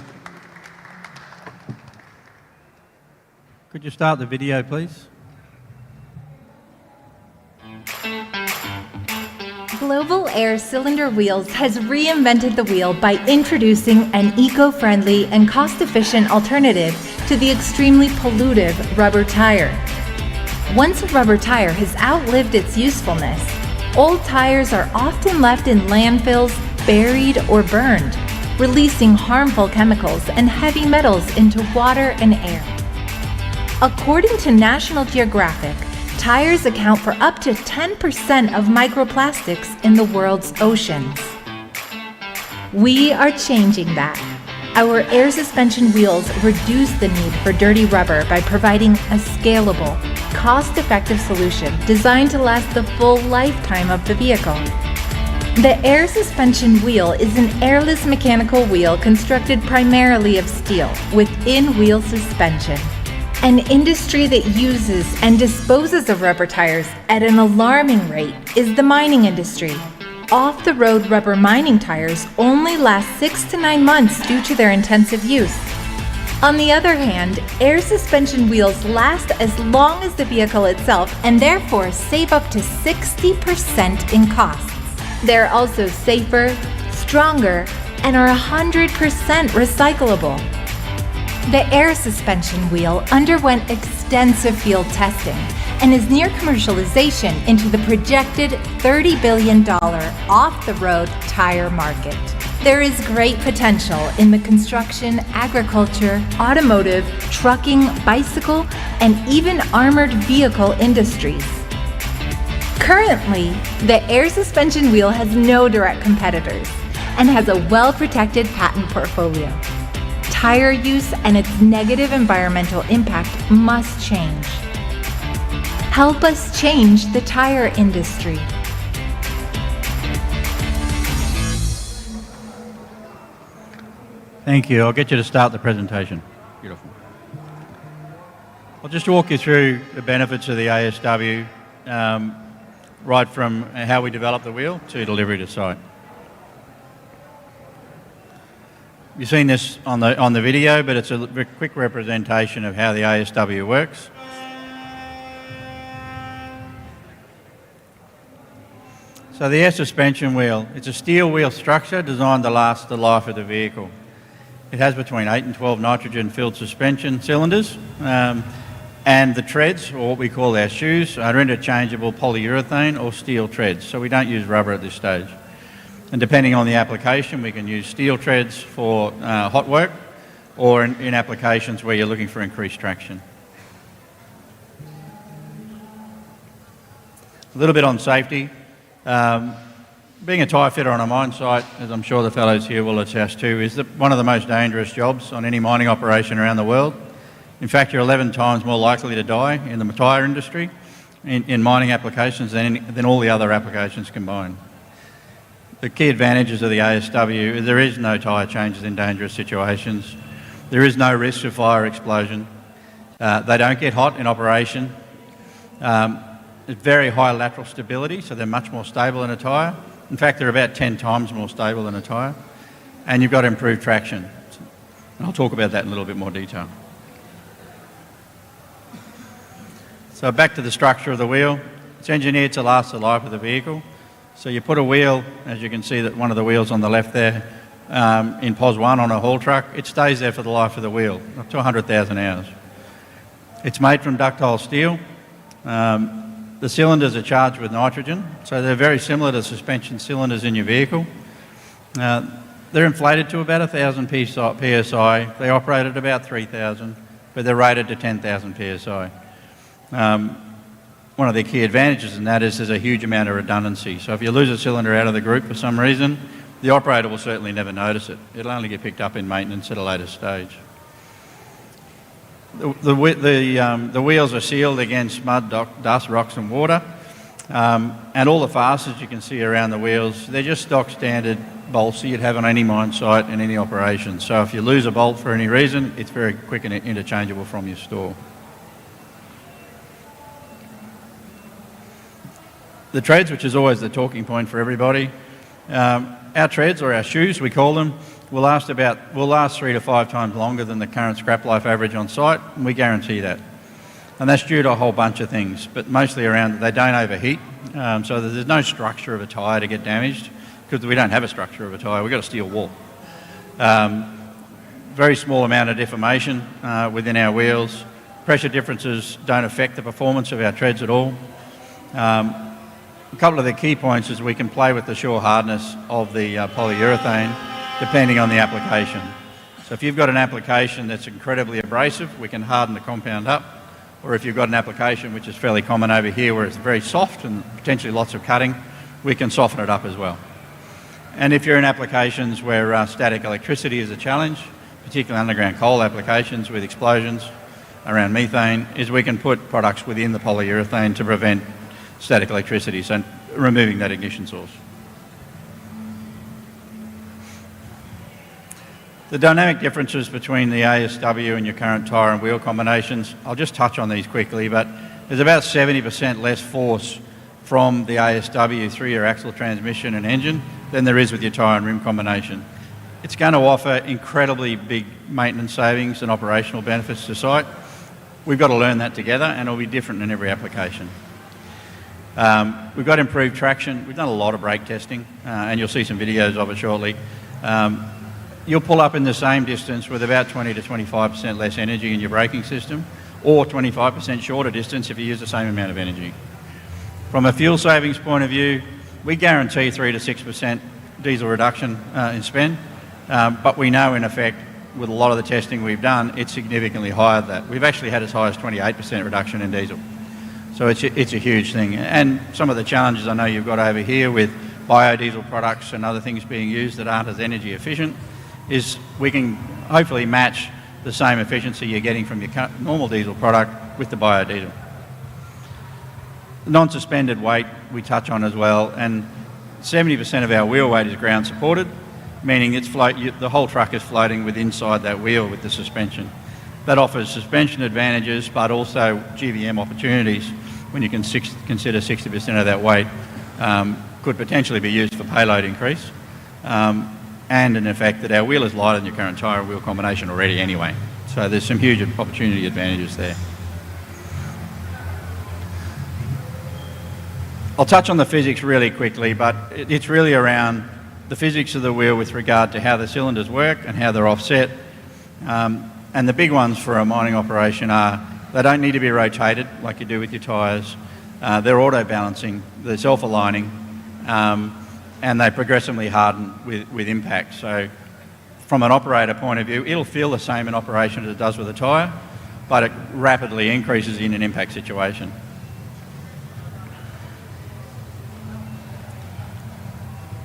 Could you start the video, please? Global Air cylinder wheels has reinvented the wheel by introducing an eco-friendly and cost-efficient alternative to the extremely pollutive rubber tire. Once a rubber tire has outlived its usefulness, old tires are often left in landfills, buried or burned, releasing harmful chemicals and heavy metals into water and air. According to National Geographic, tires account for up to 10% of microplastics in the world's oceans. We are changing that. Our air suspension wheels reduce the need for dirty rubber by providing a scalable, cost-effective solution designed to last the full lifetime of the vehicle. The air suspension wheel is an airless mechanical wheel constructed primarily of steel with in-wheel suspension. An industry that uses and disposes of rubber tires at an alarming rate is the mining industry. Off-the-road rubber mining tires only last 6 to 9 months due to their intensive use. On the other hand, air suspension wheels last as long as the vehicle itself and therefore save up to 60% in costs. They're also safer, stronger, and are 100% recyclable. The air suspension wheel underwent extensive field testing and is near commercialization into the projected $30 billion off-the-road tire market. There is great potential in the construction, agriculture, automotive, trucking, bicycle, and even armored vehicle industries. Currently, the air suspension wheel has no direct competitors and has a well-protected patent portfolio. Tire use and its negative environmental impact must change. Help us change the tire industry. Thank you. I'll get you to start the presentation. Beautiful. I'll just walk you through the benefits of the ASW, right from how we develop the wheel to delivery to site. You've seen this on the video, but it's a quick representation of how the ASW works. So the air suspension wheel, it's a steel wheel structure designed to last the life of the vehicle. It has between 8 and 12 nitrogen-filled suspension cylinders, and the treads, or what we call our shoes, are interchangeable polyurethane or steel treads, so we don't use rubber at this stage. And depending on the application, we can use steel treads for hot work, or in applications where you're looking for increased traction. A little bit on safety. Being a tyre fitter on a mine site, as I'm sure the fellows here will attest to, is one of the most dangerous jobs on any mining operation around the world. In fact, you're 11 times more likely to die in the tyre industry in mining applications than all the other applications combined. The key advantages of the ASW is there is no tyre changes in dangerous situations. There is no risk of fire explosion. They don't get hot in operation. It's very high lateral stability, so they're much more stable than a tyre. In fact, they're about 10 times more stable than a tyre. And you've got improved traction. And I'll talk about that in a little bit more detail. So back to the structure of the wheel. It's engineered to last the life of the vehicle. So you put a wheel, as you can see that one of the wheels on the left there, in POS 1 on a haul truck, it stays there for the life of the wheel, up to 100,000 hours. It's made from ductile steel. The cylinders are charged with nitrogen, so they're very similar to suspension cylinders in your vehicle. They're inflated to about 1,000 psi. They operate at about 3,000, but they're rated to 10,000 psi. One of the key advantages in that is there's a huge amount of redundancy. So if you lose a cylinder out of the group for some reason, the operator will certainly never notice it. It'll only get picked up in maintenance at a later stage. The wheels are sealed against mud, dust, rocks and water. And all the fasteners you can see around the wheels, they're just stock standard bolts that you'd have on any mine site and any operation. So if you lose a bolt for any reason, it's very quick and interchangeable from your store. The treads, which is always the talking point for everybody. Our treads, or our shoes we call them, will last 3 to 5 times longer than the current scrap life average on site, and we guarantee that. And that's due to a whole bunch of things, but mostly around that they don't overheat. So there's no structure of a tyre to get damaged, because we don't have a structure of a tyre, we've got a steel wall. Very small amount of deformation within our wheels. Pressure differences don't affect the performance of our treads at all. A couple of the key points is we can play with the shore hardness of the polyurethane depending on the application. So if you've got an application that's incredibly abrasive, we can harden the compound up. Or if you've got an application which is fairly common over here where it's very soft and potentially lots of cutting, we can soften it up as well. And if you're in applications where static electricity is a challenge, particularly underground coal applications with explosions around methane, is we can put products within the polyurethane to prevent static electricity, so removing that ignition source. The dynamic differences between the ASW and your current tyre and wheel combinations, I'll just touch on these quickly, but there's about 70% less force from the ASW through your axle transmission and engine than there is with your tyre and rim combination. It's going to offer incredibly big maintenance savings and operational benefits to site. We've got to learn that together, and it'll be different in every application. We've got improved traction. We've done a lot of brake testing, and you'll see some videos of it shortly. You'll pull up in the same distance with about 20 to 25% less energy in your braking system, or 25% shorter distance if you use the same amount of energy. From a fuel savings point of view, we guarantee 3 to 6% diesel reduction in spend, but we know in effect with a lot of the testing we've done, it's significantly higher than that. We've actually had as high as 28% reduction in diesel. So it's a huge thing. And some of the challenges I know you've got over here with biodiesel products and other things being used that aren't as energy efficient is we can hopefully match the same efficiency you're getting from your normal diesel product with the biodiesel. Non-suspended weight we touch on as well, and 70% of our wheel weight is ground supported, meaning the whole truck is floating inside that wheel with the suspension. That offers suspension advantages, but also GVM opportunities when you can consider 60% of that weight could potentially be used for payload increase. And in effect that our wheel is lighter than your current tyre and wheel combination already anyway. So there's some huge opportunity advantages there. I'll touch on the physics really quickly, but it's really around the physics of the wheel with regard to how the cylinders work and how they're offset. And the big ones for a mining operation are they don't need to be rotated like you do with your tyres. They're auto-balancing, they're self-aligning, and they progressively harden with impact. So from an operator point of view, it'll feel the same in operation as it does with a tyre, but it rapidly increases in an impact situation.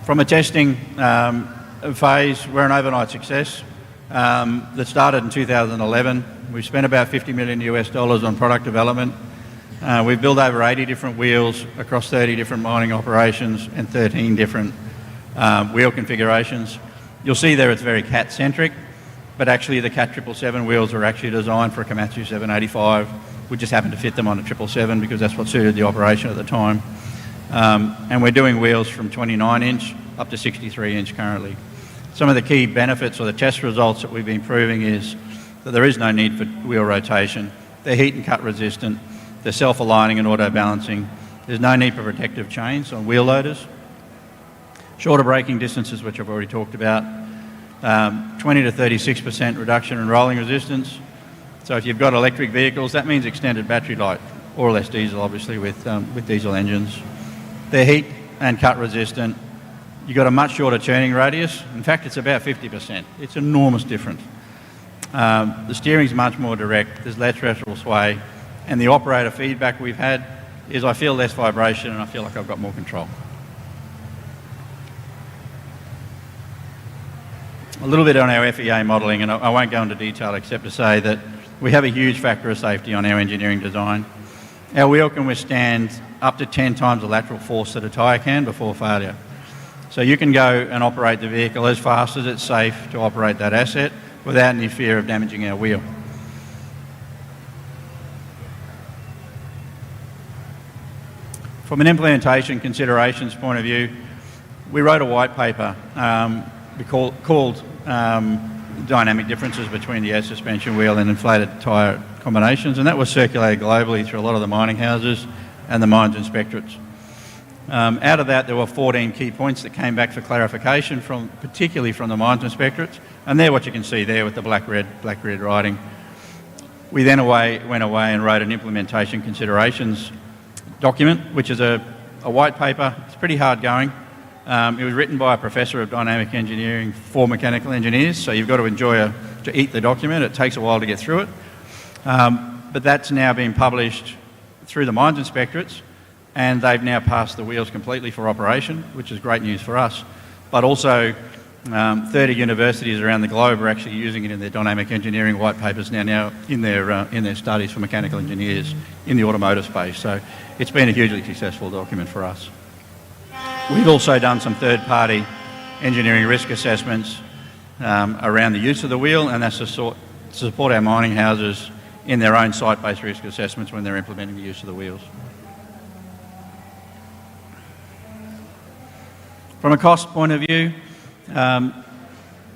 From a testing phase, we're an overnight success that started in 2011. We've spent about $50 million on product development. We've built over 80 different wheels across 30 different mining operations and 13 different wheel configurations. You'll see there it's very CAT-centric, but actually the CAT 777 wheels are actually designed for a Komatsu 785. We just happened to fit them on a 777 because that's what suited the operation at the time. And we're doing wheels from 29-inch up to 63-inch currently. Some of the key benefits or the test results that we've been proving is that there is no need for wheel rotation. They're heat and cut resistant. They're self-aligning and auto-balancing. There's no need for protective chains on wheel loaders. Shorter braking distances, which I've already talked about. 20 to 36% reduction in rolling resistance. So if you've got electric vehicles, that means extended battery life, or less diesel, obviously, with diesel engines. They're heat and cut resistant. You've got a much shorter turning radius. In fact, it's about 50%. It's an enormous difference. The steering's much more direct. There's less lateral sway. And the operator feedback we've had is I feel less vibration and I feel like I've got more control. A little bit on our FEA modelling, and I won't go into detail except to say that we have a huge factor of safety on our engineering design. Our wheel can withstand up to 10 times the lateral force that a tyre can before failure. So you can go and operate the vehicle as fast as it's safe to operate that asset without any fear of damaging our wheel. From an implementation considerations point of view, we wrote a white paper called Dynamic Differences Between the Air Suspension Wheel and Inflated Tyre combinations, and that was circulated globally through a lot of the mining houses and the mines inspectorates. Out of that, there were 14 key points that came back for clarification, particularly from the mines inspectorates, and they're what you can see there with the black-red writing. We then went away and wrote an implementation considerations document, which is a white paper. It's pretty hard going. It was written by a professor of dynamic engineering for mechanical engineers, so you've got to eat the document. It takes a while to get through it. But that's now been published through the mines inspectorates, and they've now passed the wheels completely for operation, which is great news for us. But also, 30 universities around the globe are actually using it in their dynamic engineering white papers now in their studies for mechanical engineers in the automotive space. So it's been a hugely successful document for us. We've also done some third-party engineering risk assessments around the use of the wheel, and that's to support our mining houses in their own site-based risk assessments when they're implementing the use of the wheels. From a cost point of view,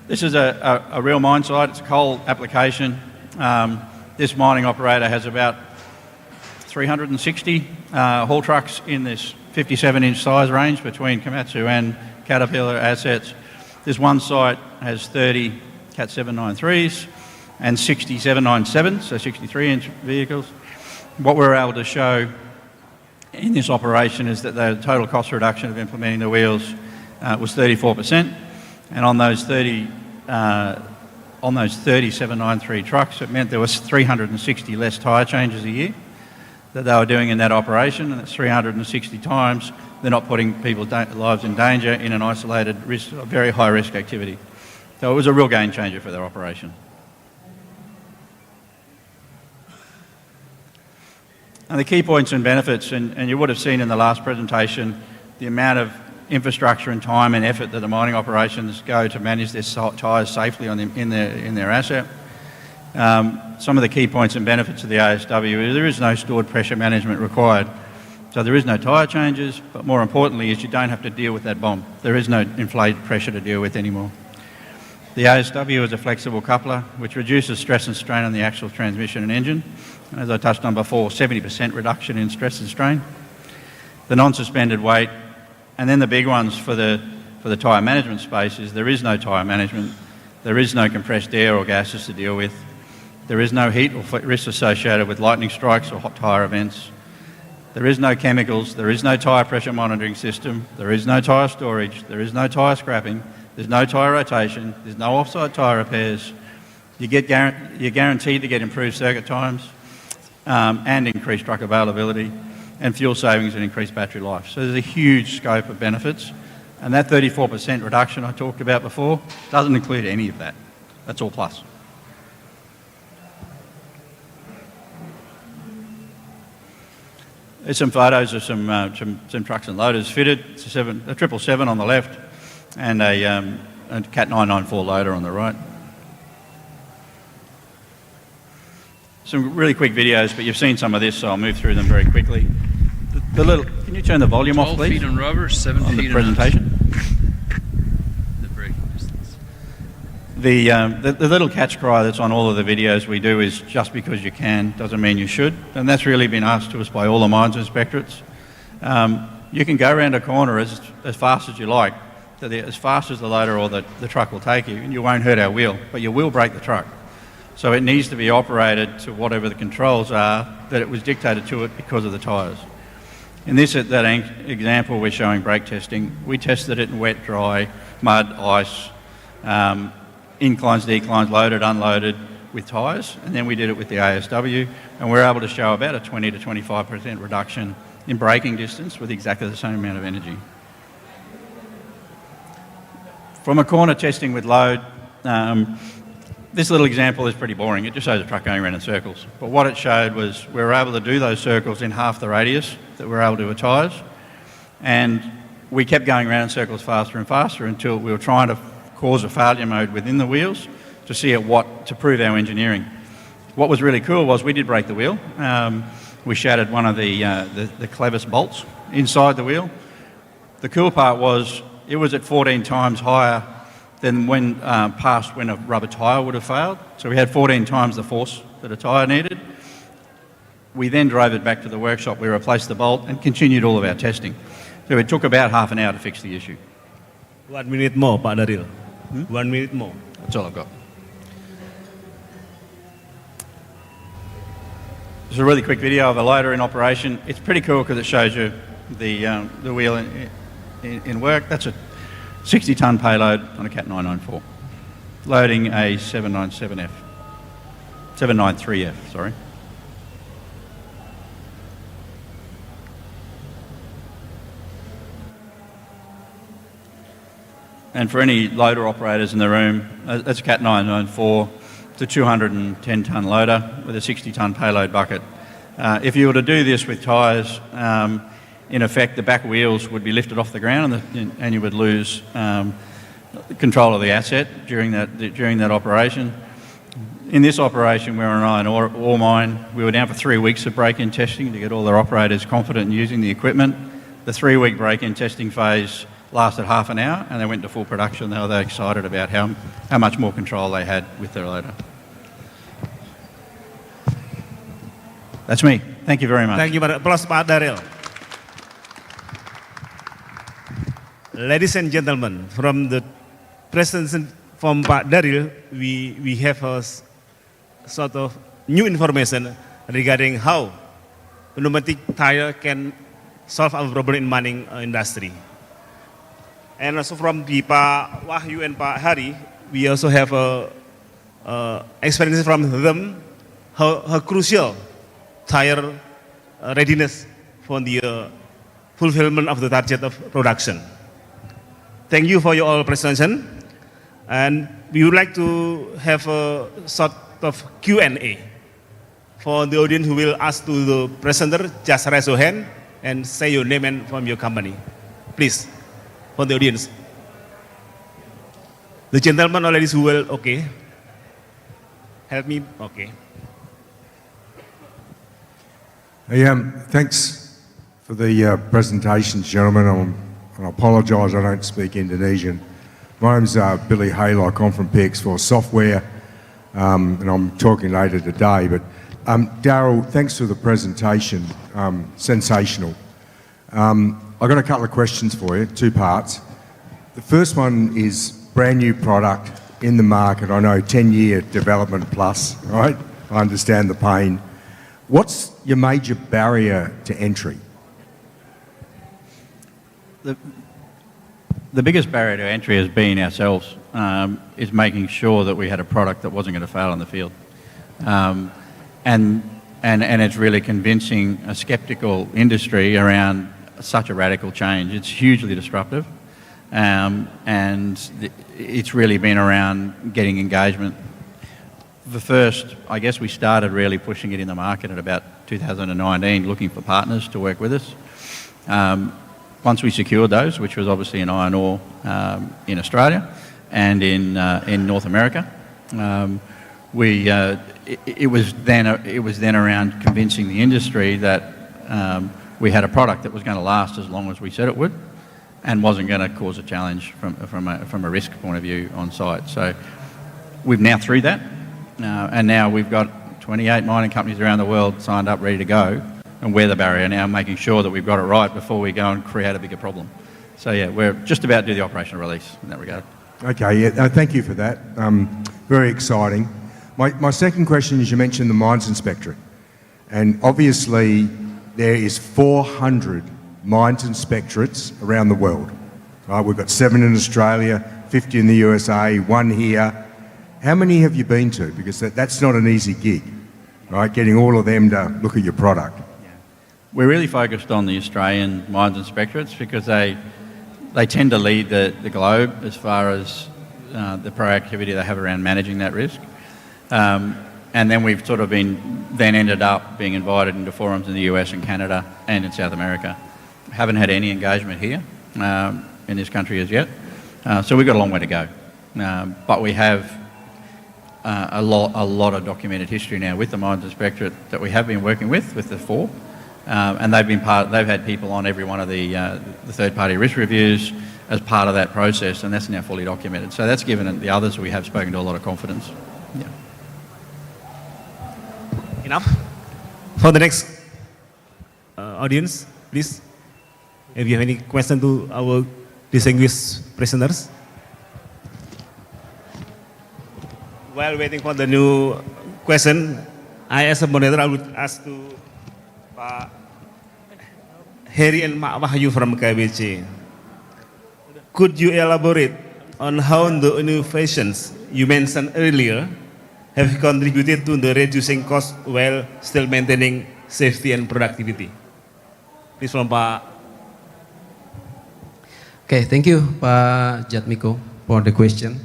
this is a real mine site. It's a coal application. This mining operator has about 360 haul trucks in this 57-inch size range between Komatsu and Caterpillar assets. This one site has 30 Cat 793s and 60 797s, so 63-inch vehicles. What we're able to show in this operation is that the total cost reduction of implementing the wheels was 34%, and on those 30 793 trucks, it meant there was 360 less tyre changes a year that they were doing in that operation, and it's 360 times they're not putting people's lives in danger in an isolated, very high-risk activity. So it was a real game changer for their operation. And the key points and benefits, and you would have seen in the last presentation, the amount of infrastructure and time and effort that the mining operations go to manage their tyres safely in their asset. Some of the key points and benefits of the ASW is there is no stored pressure management required. So there is no tyre changes, but more importantly is you don't have to deal with that bomb. There is no inflated pressure to deal with anymore. The ASW is a flexible coupler which reduces stress and strain on the axle, transmission and engine. As I touched on before, 70% reduction in stress and strain. The non-suspended weight, and then the big ones for the tyre management space is there is no tyre management, there is no compressed air or gases to deal with, there is no heat or risk associated with lightning strikes or hot tyre events, there is no chemicals, there is no tyre pressure monitoring system, there is no tyre storage, there is no tyre scrapping, there's no tyre rotation, there's no off-site tyre repairs. You're guaranteed to get improved circuit times and increased truck availability and fuel savings and increased battery life. So there's a huge scope of benefits, and that 34% reduction I talked about before doesn't include any of that. That's all plus. There's some photos of some trucks and loaders fitted. It's a 777 on the left and a Cat 994 loader on the right. Some really quick videos, but you've seen some of this, so I'll move through them very quickly. Can you turn the volume off, please? 12 feet on rubber, 7 on feet the presentation. The braking distance. The little catch cry that's on all of the videos we do is just because you can doesn't mean you should, and that's really been asked to us by all the mines inspectorates. You can go around a corner as fast as you like, as fast as the loader or the truck will take you, and you won't hurt our wheel, but you will break the truck. So it needs to be operated to whatever the controls are that it was dictated to it because of the tyres. In that example, we're showing brake testing. We tested it in wet, dry, mud, ice, inclines, declines, loaded, unloaded with tyres, and then we did it with the ASW, and we're able to show about a 20 to 25% reduction in braking distance with exactly the same amount of energy. From a corner testing with load, this little example is pretty boring. It just shows a truck going around in circles. But what it showed was we were able to do those circles in half the radius that we were able to do with tyres. And we kept going around in circles faster and faster until we were trying to cause a failure mode within the wheels to see to prove our engineering. What was really cool was we did break the wheel. We shattered one of the clevis bolts inside the wheel. The cool part was it was at 14 times higher than when a rubber tyre would have failed. So we had 14 times the force that a tyre needed. We then drove it back to the workshop, we replaced the bolt and continued all of our testing. So it took about half an hour to fix the issue. 1 minute more, Pak Daryl. 1 minute more. That's all I've got. This is a really quick video of a loader in operation. It's pretty cool because it shows you the wheel in work. That's a 60-tonne payload on a Cat 994, loading a 793F, sorry. And for any loader operators in the room, that's a Cat 994. It's a 210-tonne loader with a 60-tonne payload bucket. If you were to do this with tyres, in effect, the back wheels would be lifted off the ground and you would lose control of the asset during that operation. In this operation, we're on an iron ore mine. We were down for 3 weeks of break-in testing to get all their operators confident in using the equipment. The 3-week break-in testing phase lasted half an hour and they went to full production. They were that excited about how much more control they had with their loader. That's me. Thank you very much. Thank you, plus Pak Daryl. Ladies and gentlemen, from the presentation from Pak Daryl, we have a sort of new information regarding how pneumatic tire can solve our problem in mining industry. And also from the Pak Wahyu and Pak Hari, we also have experience from them how crucial tire readiness for the fulfillment of the target of production. Thank you for your all presentation, and we would like to have a sort of Q&A for the audience who will ask to the presenter. Just raise your hand and say your name and from your company, please. For the audience, the gentleman or ladies who will, okay, help me, okay. Hey, thanks for the presentations, gentlemen. I apologise, I don't speak Indonesian. My name's Billy Haylock, I'm from PX4 Software, and I'm talking later today. But Daryl, thanks for the presentation, sensational. I've got a couple of questions for you, 2 parts. The first one is brand new product in the market. I know 10-year development plus, right? I understand the pain. What's your major barrier to entry? The biggest barrier to entry has been ourselves, is making sure that we had a product that wasn't going to fail in the field. And it's really convincing a sceptical industry around such a radical change. It's hugely disruptive, and it's really been around getting engagement. The first, I guess we started really pushing it in the market at about 2019, looking for partners to work with us. Once we secured those, which was obviously in iron ore in Australia and in North America, it was then around convincing the industry that we had a product that was going to last as long as we said it would, and wasn't going to cause a challenge from a risk point of view on site. So we've now through that, and now we've got 28 mining companies around the world signed up, ready to go, and we're the barrier now, making sure that we've got it right before we go and create a bigger problem. So yeah, we're just about to do the operational release in that regard. Okay, yeah, thank you for that. Very exciting. My second question is, you mentioned the Mines Inspectorate, and obviously there is 400 mines inspectorates around the world. Right? We've got 7 in Australia, 50 in the USA, 1 here. How many have you been to? Because that's not an easy gig, right? Getting all of them to look at your product. Yeah. We're really focused on the Australian mines inspectorates because they tend to lead the globe as far as the proactivity they have around managing that risk. And then we've sort of ended up being invited into forums in the US and Canada and in South America. Haven't had any engagement here in this country as yet, so we've got a long way to go. But we have a lot of documented history now with the Mines Inspectorate that we have been working with the 4, and they've had people on every one of the third-party risk reviews as part of that process, and that's now fully documented. So that's given the others we have spoken to a lot of confidence. Yeah. Enough? For the next audience, please, if you have any question to our distinguished presenters. While waiting for the new question, I as a moderator, I would ask to Pak Heri and Mak Wahyu from KBC. Could you elaborate on how the innovations you mentioned earlier have contributed to the reducing cost while still maintaining safety and productivity? Please from Pak. Okay, thank you, Pak Jatmiko, for the question.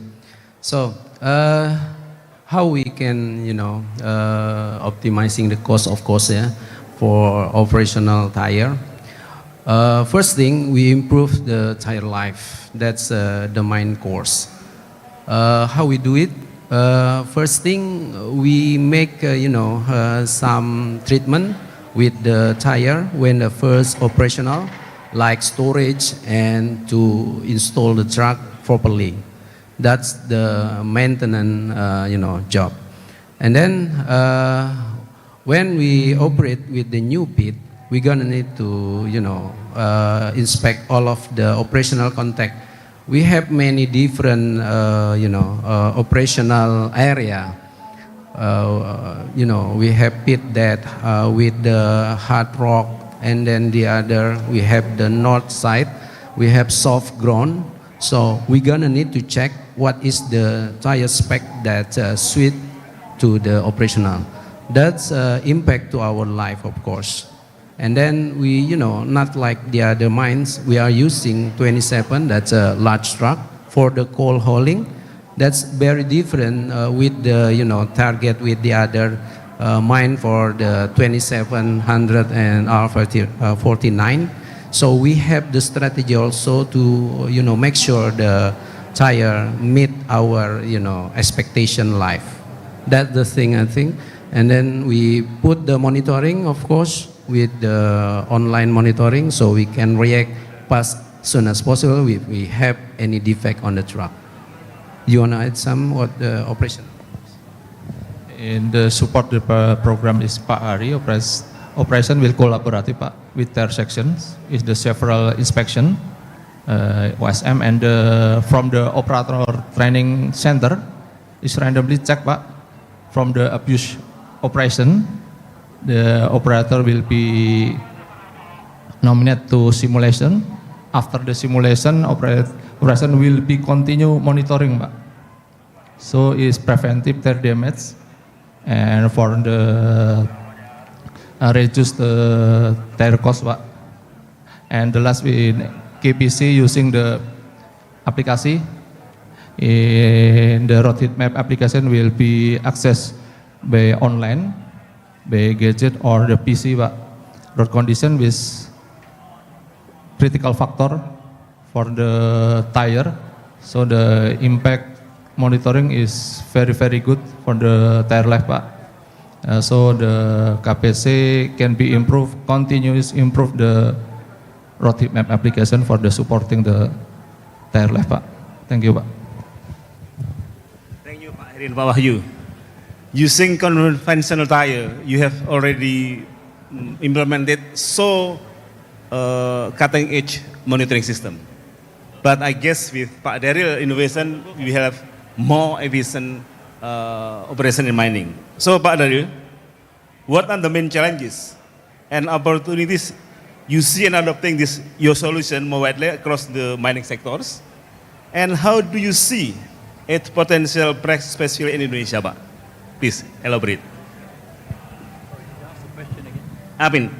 So, how we can, optimizing the cost, of course, for operational tire. First thing, we improve the tire life. That's the main course. How we do it? First thing, we make, some treatment with the tire when the first operational, like storage and to install the truck properly. That's the maintenance, job. And then when we operate with the new pit, we're gonna need to, inspect all of the operational contact. We have many different, operational area. We have pit that with the hard rock, and then the other, we have the north side, we have soft ground. So we're gonna need to check what is the tire spec that suit to the operational. That's impact to our life, of course. And then we, not like the other mines, we are using 27, that's a large truck for the coal hauling. That's very different with the, target with the other mine for the 2700 and R49. So we have the strategy also to, make sure the tire meet our, expectation life. That's the thing, I think. And then we put the monitoring, of course, with the online monitoring, so we can react as soon as possible if we have any defect on the truck. You want to add some what the operation? In the support the program is Pak Ari, operation will collaborate Pak with their sections, is the several inspection, OSM, and from the operator training center is randomly checked Pak from the abuse operation. The operator will be nominated to simulation. After the simulation, operation will be continue monitoring, Pak. So it's preventive tire damage, and for the reduce the tire cost, Pak. And the last in KPC using the application, in the road heat map application will be accessed by online, by gadget or the PC, Pak. Road condition with critical factor for the tire, so the impact monitoring is very, very good for the tire life, Pak. So the KPC can be improved, continuous improve the road heat map application for the supporting the tire life, Pak. Thank you, Pak. Thank you, Pak Heri and Pak Wahyu. Using conventional tire, you have already implemented cutting edge monitoring system. But I guess with Pak Daryl innovation, we have more efficient operation in mining. So Pak Daryl, what are the main challenges and opportunities you see in adopting your solution more widely across the mining sectors? And how do you see its potential, especially in Indonesia, Pak? Please elaborate. I mean,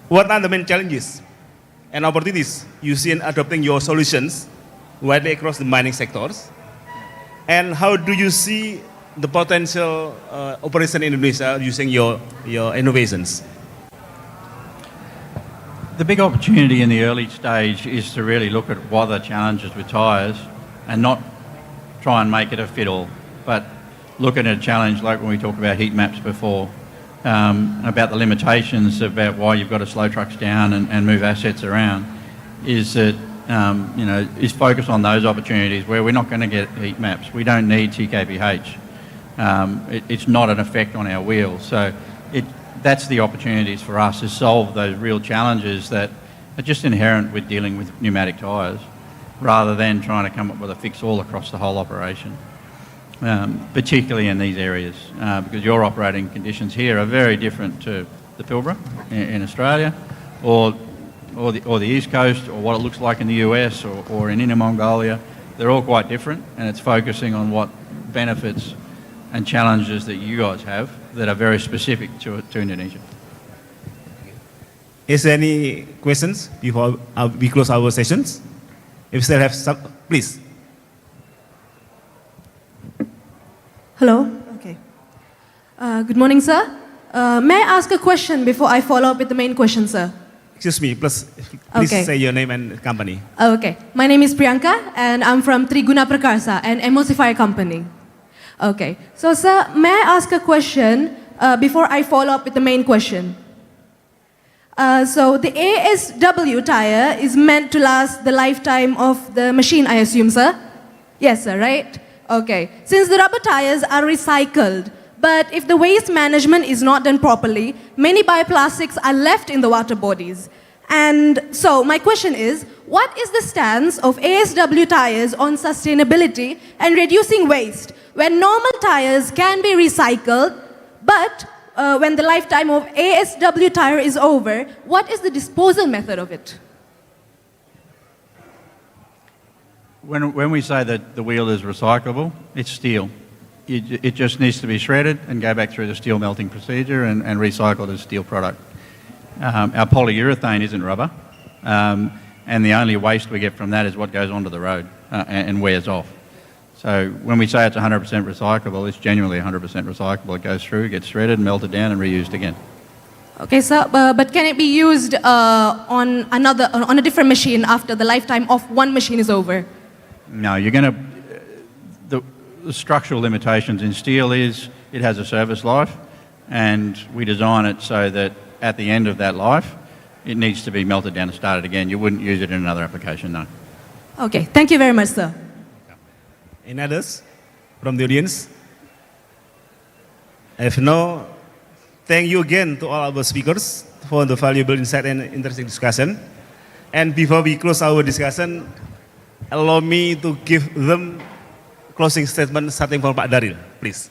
what are the main challenges and opportunities you see in adopting your solutions widely across the mining sectors? And how do you see the potential operation in Indonesia using your innovations? The big opportunity in the early stage is to really look at what are the challenges with tyres and not try and make it a fit-all, but look at a challenge like when we talked about heat maps before, about the limitations about why you've got to slow trucks down and move assets around, is that, is focused on those opportunities where we're not going to get heat maps. We don't need TKPH. It's not an effect on our wheels. So that's the opportunities for us, to solve those real challenges that are just inherent with dealing with pneumatic tyres, rather than trying to come up with a fix all across the whole operation, particularly in these areas, because your operating conditions here are very different to the Pilbara in Australia, or the East Coast, or what it looks like in the US, or in Inner Mongolia. They're all quite different, and it's focusing on what benefits and challenges that you guys have that are very specific to Indonesia. Is there any questions before we close our sessions? If you still have some, please. Hello. Okay. Good morning, sir. May I ask a question before I follow up with the main question, sir? Excuse me, please Okay. say your name and company. Okay. My name is Priyanka, and I'm from Triguna Prakarsa, an emulsifier company. Okay. So, sir, may I ask a question before I follow up with the main question? So, the ASW tire is meant to last the lifetime of the machine, I assume, sir? Yes, sir, right? Okay. Since the rubber tires are recycled, but if the waste management is not done properly, many bioplastics are left in the water bodies. And so my question is, what is the stance of ASW tires on sustainability and reducing waste when normal tires can be recycled, but when the lifetime of ASW tire is over, what is the disposal method of it? When we say that the wheel is recyclable, it's steel. It just needs to be shredded and go back through the steel melting procedure and recycled as steel product. Our polyurethane isn't rubber, and the only waste we get from that is what goes onto the road and wears off. So when we say it's 100% recyclable, it's genuinely 100% recyclable. It goes through, gets shredded, melted down and reused again. Okay, sir, but can it be used on a different machine after the lifetime of one machine is over? No, you're going to... The structural limitations in steel is it has a service life, and we design it so that at the end of that life, it needs to be melted down and started again. You wouldn't use it in another application, no. Okay, thank you very much, sir. Any others from the audience? If no, thank you again to all our speakers for the valuable insight and interesting discussion. And before we close our discussion, allow me to give them closing statement starting from Pak Daril, please.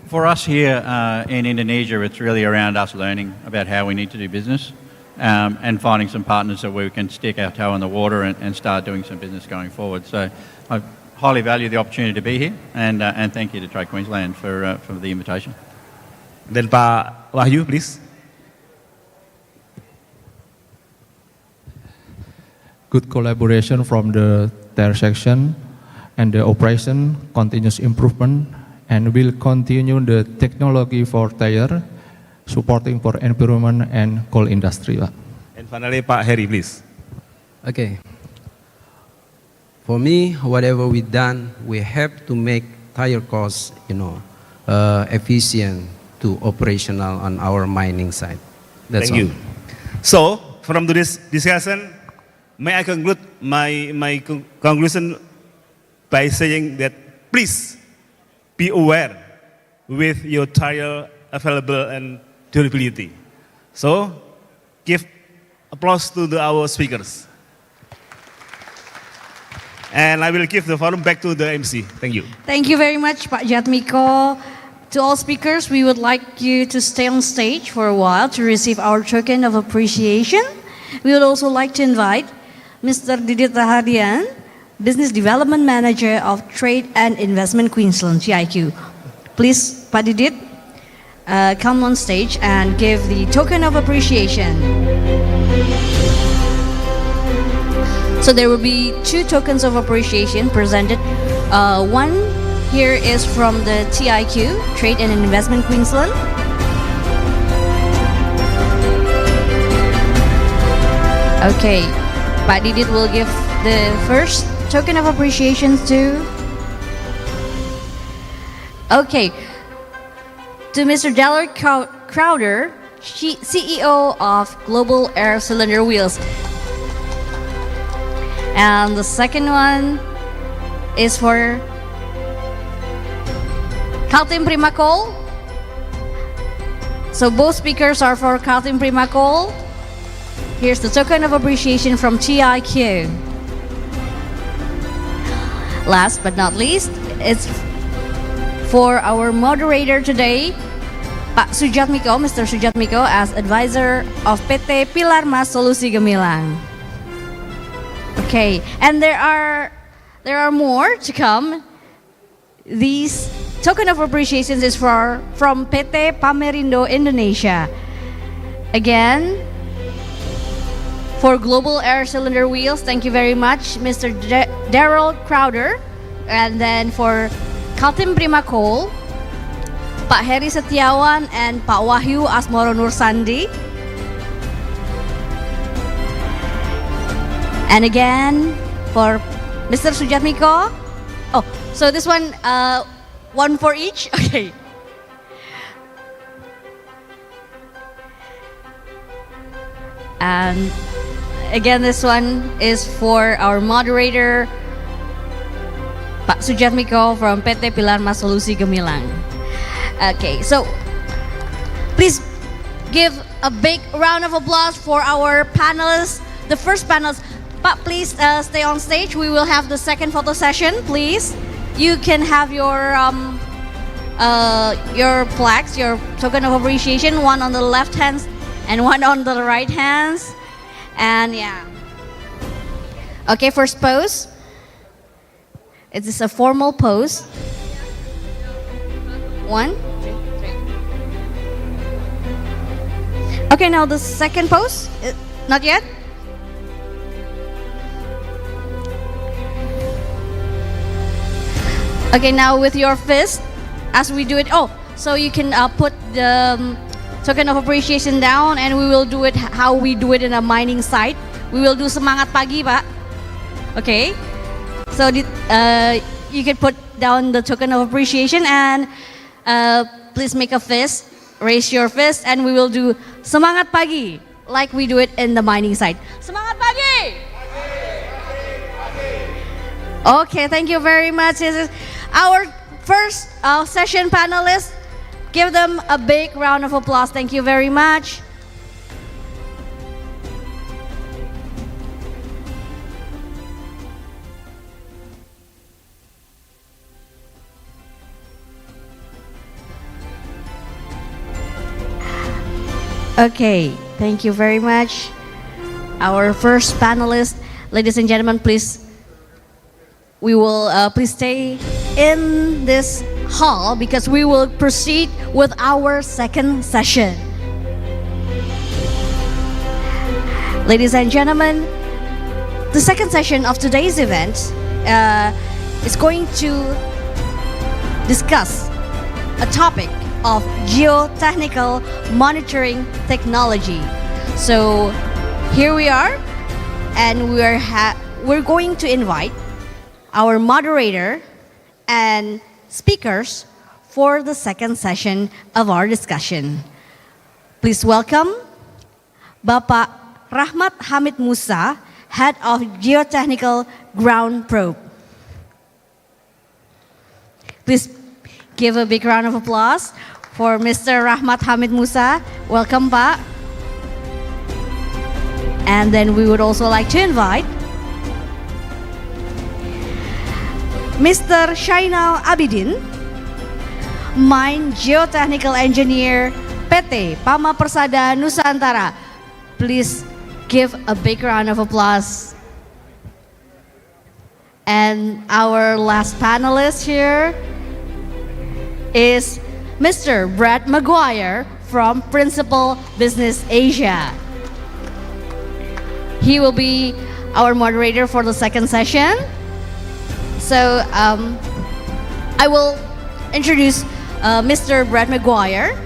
For us here in Indonesia, it's really around us learning about how we need to do business and finding some partners that we can stick our toe in the water and start doing some business going forward. So I highly value the opportunity to be here, and thank you to Trade Queensland for the invitation. Then Pak Wahyu, please. Good collaboration from the tire section and the operation, continuous improvement, and will continue the technology for tire, supporting for environment and coal industry. And finally, Pak Heri, please. Okay. For me, whatever we done, we have to make tire costs, efficient to operational on our mining side. That's Thank all. you. So, from today's discussion, may I conclude my conclusion by saying that please be aware with your tire available and durability. So, give applause to our speakers. And I will give the forum back to the MC. Thank you. Thank you very much, Pak Jatmiko. To all speakers, we would like you to stay on stage for a while to receive our token of appreciation. We would also like to invite Mr. Didit Rahadian, Business Development Manager of Trade and Investment Queensland, TIQ. Please, Pak Didit, come on stage and give the token of appreciation. So there will be 2 tokens of appreciation presented. One here is from the TIQ, Trade and Investment Queensland. Okay, Pak Didit will give the first token of appreciation to... Okay, to Mr. Dallard Crowder, CEO of Global Air Cylinder Wheels. And the second one is for Kaltim Primakol. So both speakers are for Kaltim Primakol. Here's the token of appreciation from TIQ. Last but not least, it's for our moderator today, Pak Sujatmiko, Mr. Sujatmiko, as advisor of PT Pilar Mas Solusi Gemilang. Okay, and there are more to come. These token of appreciation is from PT Pamerindo Indonesia. Again, for Global Air Cylinder Wheels, thank you very much, Mr. Daryl Crowder. And then for Kaltim Primakol, Pak Heri Setiawan and Pak Wahyu Asmoro Nursandi. And again, for Mr. Sujatmiko. Oh, so this one, one for each? Okay. And again, this one is for our moderator, Pak Sujatmiko from PT Pilar Mas Solusi Gemilang. Okay, so please give a big round of applause for our panelists. The first panelist, Pak, please stay on stage. We will have the second photo session, please. You can have your plaques, your token of appreciation, one on the left hand and one on the right hand. And yeah. Okay, first pose. It is a formal pose. 1, 2, 3. Okay, now the second pose. Not yet? Okay, now with your fist, as we do it. Oh, so you can put the token of appreciation down, and we will do it how we do it in a mining site. We will do semangat pagi, Pak. Okay. So you can put down the token of appreciation and please make a fist, raise your fist, and we will do semangat pagi like we do it in the mining site. Semangat pagi! Okay, thank you very much. This is our first session panelists. Give them a big round of applause. Thank you very much. Okay, thank you very much. Our first panelist, ladies and gentlemen, please, please stay in this hall because we will proceed with our second session. Ladies and gentlemen, the second session of today's event is going to discuss a topic of geotechnical monitoring technology. So here we are, and we're going to invite our moderator and speakers for the second session of our discussion. Please welcome Bapak Rahmat Hamid Musa, Head of Geotechnical Ground Probe. Please give a big round of applause for Mr. Rahmat Hamid Musa. Welcome, Pak. And then we would also like to invite Mr. Shainal Abidin, Mine Geotechnical Engineer PT Pama Persada Nusantara. Please give a big round of applause. And our last panelist here is Mr. Brad Maguire from Principal Business Asia. He will be our moderator for the second session. So I will introduce Mr. Brad Maguire.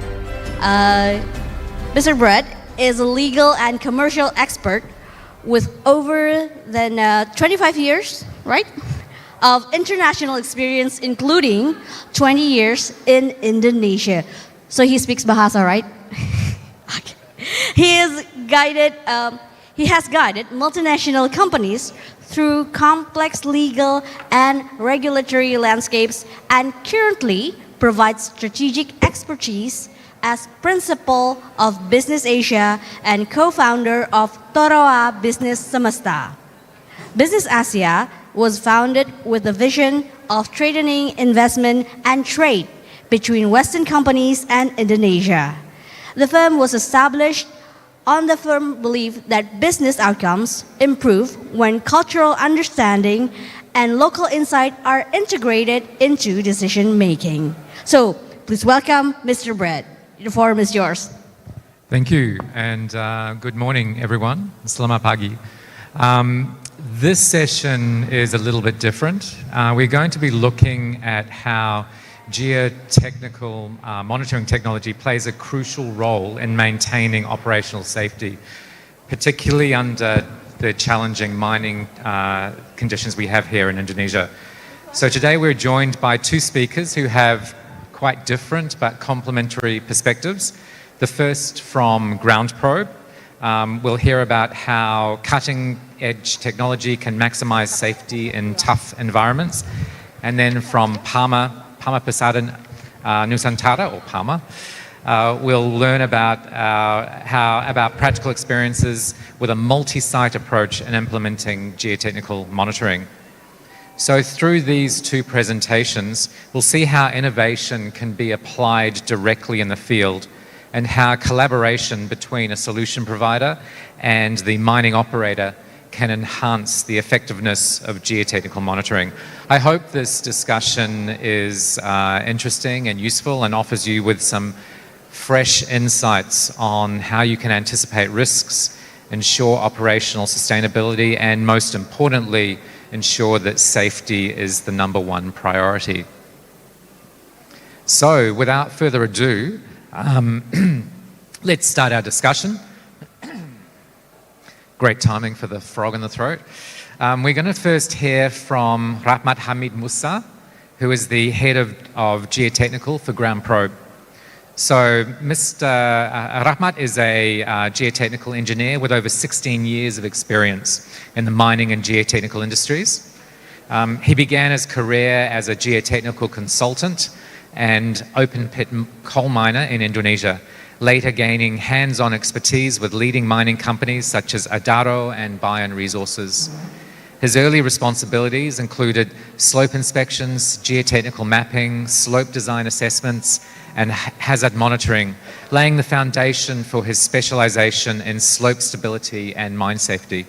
Mr. Brad is a legal and commercial expert with over than 25 years, right, of international experience, including 20 years in Indonesia. So he speaks Bahasa, right? Okay. He has guided multinational companies through complex legal and regulatory landscapes and currently provides strategic expertise as principal of Business Asia and co-founder of Toroa Business Semesta. Business Asia was founded with the vision of strengthening investment and trade between Western companies and Indonesia. The firm was established on the firm belief that business outcomes improve when cultural understanding and local insight are integrated into decision making. So, please welcome Mr. Brett. The forum is yours. Thank you, and good morning, everyone. Selamat pagi. This session is a little bit different. We're going to be looking at how geotechnical monitoring technology plays a crucial role in maintaining operational safety, particularly under the challenging mining conditions we have here in Indonesia. So today we're joined by two speakers who have quite different but complementary perspectives. The first from Ground Probe. We'll hear about how cutting-edge technology can maximize safety in tough environments. And then from Pama Persada Nusantara, or Pama, we'll learn about about practical experiences with a multi-site approach in implementing geotechnical monitoring. So through these two presentations, we'll see how innovation can be applied directly in the field and how collaboration between a solution provider and the mining operator can enhance the effectiveness of geotechnical monitoring. I hope this discussion is interesting and useful and offers you with some fresh insights on how you can anticipate risks, ensure operational sustainability, and most importantly, ensure that safety is the #1 priority. So, without further ado, let's start our discussion. Great timing for the frog in the throat. We're going to first hear from Rahmat Hamid Musa, who is the head of geotechnical for Ground Probe. So Mr. Rahmat is a geotechnical engineer with over 16 years of experience in the mining and geotechnical industries. He began his career as a geotechnical consultant and open pit coal miner in Indonesia, later gaining hands-on expertise with leading mining companies such as Adaro and Bayan Resources. His early responsibilities included slope inspections, geotechnical mapping, slope design assessments, and hazard monitoring, laying the foundation for his specialization in slope stability and mine safety.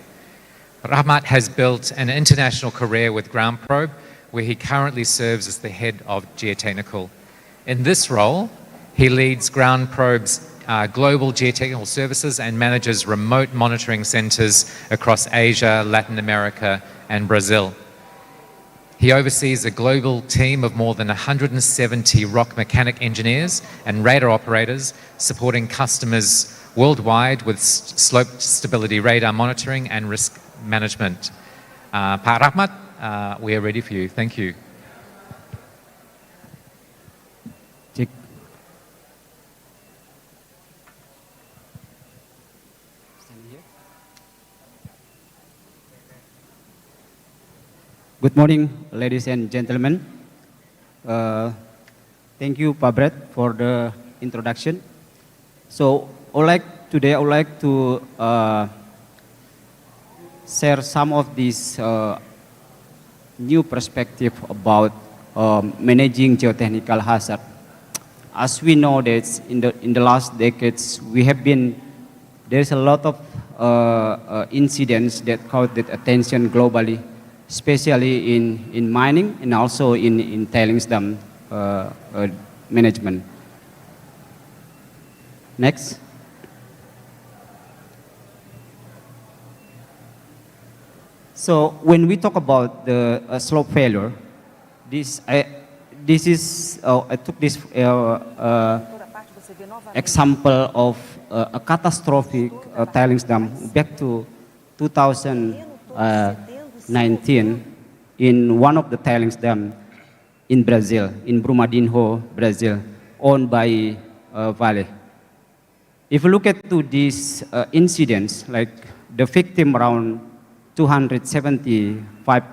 Rahmat has built an international career with Ground Probe, where he currently serves as the head of geotechnical. In this role, he leads Ground Probe's global geotechnical services and manages remote monitoring centers across Asia, Latin America, and Brazil. He oversees a global team of more than 170 rock mechanic engineers and radar operators, supporting customers worldwide with slope stability radar monitoring and risk management. Pak Rahmat, we are ready for you. Thank you. Good morning, ladies and gentlemen. Thank you, Pak Brett, for the introduction. So, today I would like to share some of these new perspective about managing geotechnical hazard. As we know that in the last decades, there's a lot of incidents that caught the attention globally, especially in mining and also in tailings dam management. Next. So when we talk about the slope failure, I took this example of a catastrophic tailings dam back to 2019 in one of the tailings dam in Brazil, in Brumadinho, Brazil, owned by Vale. If you look at these incidents, like the victim around 275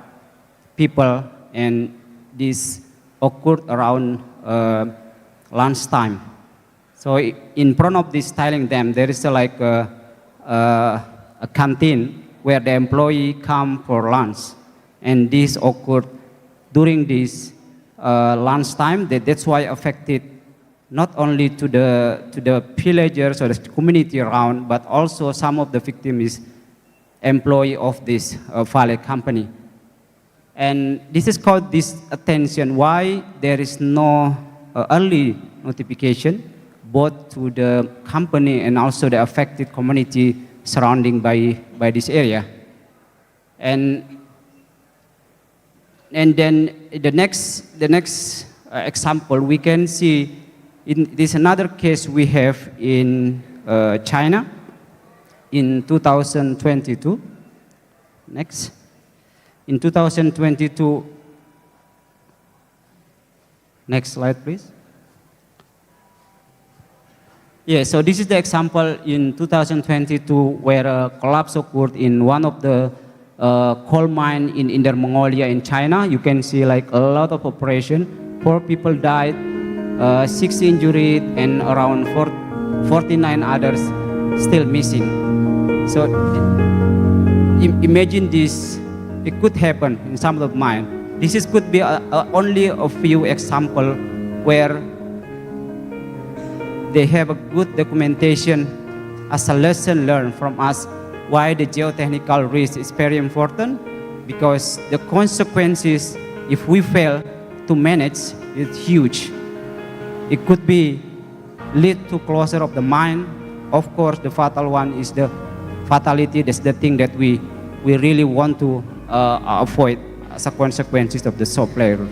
people, and this occurred around lunchtime. So in front of this tiling dam, there is a canteen where the employee come for lunch, and this occurred during this lunchtime. That's why affected not only to the villagers or the community around, but also some of the victims is employee of this Vale company. And this is called this attention, why there is no early notification, both to the company and also the affected community surrounding by this area. And then the next example we can see, this another case we have in China in 2022. Next. In 2022, next slide please. Yeah, so this is the example in 2022 where a collapse occurred in one of the coal mine in Inner Mongolia in China. You can see like a lot of operation. 4 people died, 6 injured, and around 49 others still missing. So imagine this, it could happen in some of the mine. This could be only a few examples where they have a good documentation as a lesson learned from us why the geotechnical risk is very important, because the consequences if we fail to manage is huge. It could be lead to closure of the mine. Of course, the fatal one is the fatality. That's the thing that we really want to avoid as a consequences of the soft layer.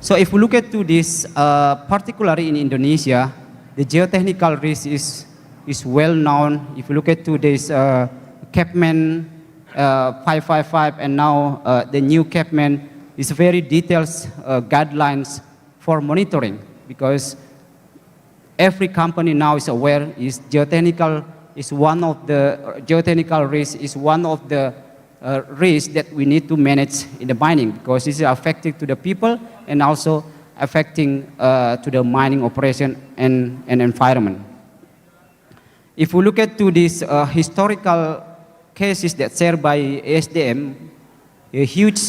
So if we look at to this, particularly in Indonesia, the geotechnical risk is well known. If you look at to this Capman 555 and now the new Capman is very detailed guidelines for monitoring, because every company now is aware is geotechnical risk is one of the risks that we need to manage in the mining, because this is affecting to the people and also affecting to the mining operation and environment. If we look at to these historical cases that shared by ASDM, a huge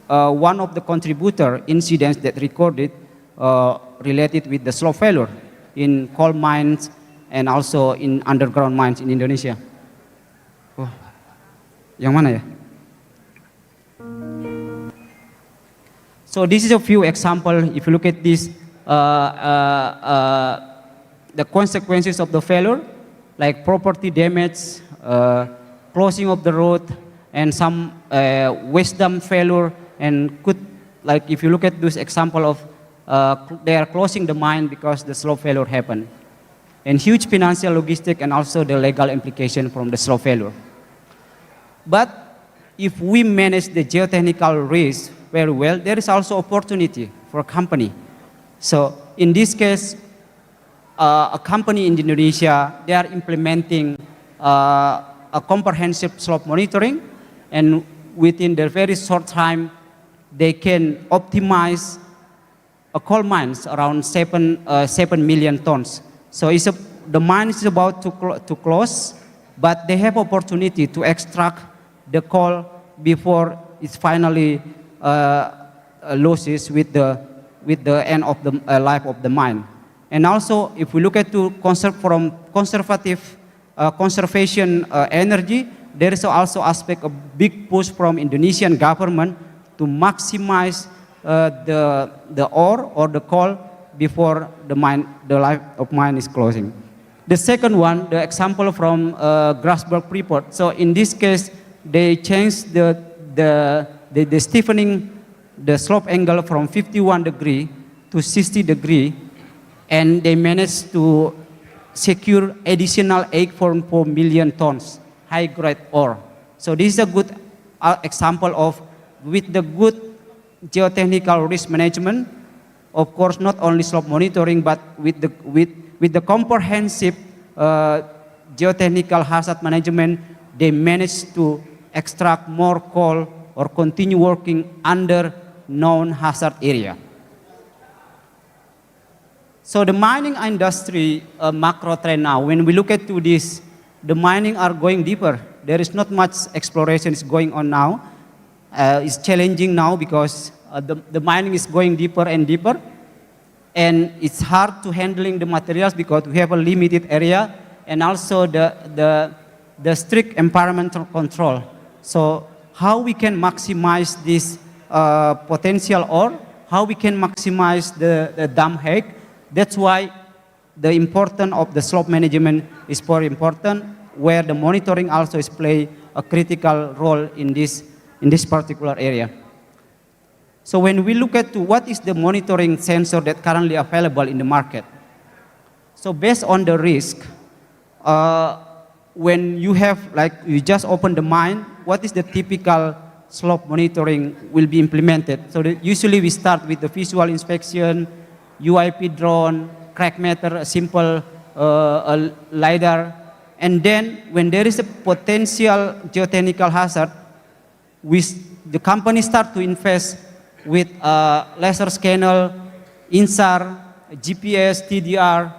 one of the contributor incidents that recorded related with the slope failure in coal mines and also in underground mines in Indonesia. Oh, yang mana ya? So this is a few examples. If you look at this, the consequences of the failure, like property damage, closing of the road, and some wisdom failure, and could, like if you look at this example of they are closing the mine because the slope failure happened, and huge financial, logistic, and also the legal implication from the slope failure. But if we manage the geotechnical risk very well, there is also opportunity for a company. So in this case, a company in Indonesia, they are implementing a comprehensive slope monitoring, and within the very short time, they can optimize coal mines around 7 million tons. So the mine is about to close, but they have opportunity to extract the coal before it's finally loses with the end of the life of the mine. And also, if we look at to conservative conservation energy, there is also aspect of big push from Indonesian government to maximize the ore or the coal before the life of mine is closing. The second one, the example from Grasberg Freeport. So in this case, they changed the stiffening the slope angle from 51 degree to 60 degree, and they managed to secure additional 8.4 million tons high-grade ore. So this is a good example of, with the good geotechnical risk management, of course not only slope monitoring, but with the comprehensive geotechnical hazard management, they managed to extract more coal or continue working under known hazard area. So the mining industry macro trend now, when we look at to this, the mining are going deeper. There is not much exploration is going on now. It's challenging now because the mining is going deeper and deeper. And it's hard to handling the materials because we have a limited area and also the strict environmental control. So how we can maximize this potential ore, how we can maximize the dam height. That's why the importance of the slope management is very important, where the monitoring also is play a critical role in this particular area. So when we look at what is the monitoring sensor that currently available in the market, so based on the risk, when you have, like, you just open the mine, what is the typical slope monitoring will be implemented? So usually we start with the visual inspection, UIP drone, crack meter, a simple LiDAR, and then when there is a potential geotechnical hazard, the company start to invest with laser scanner, INSAR, GPS, TDR,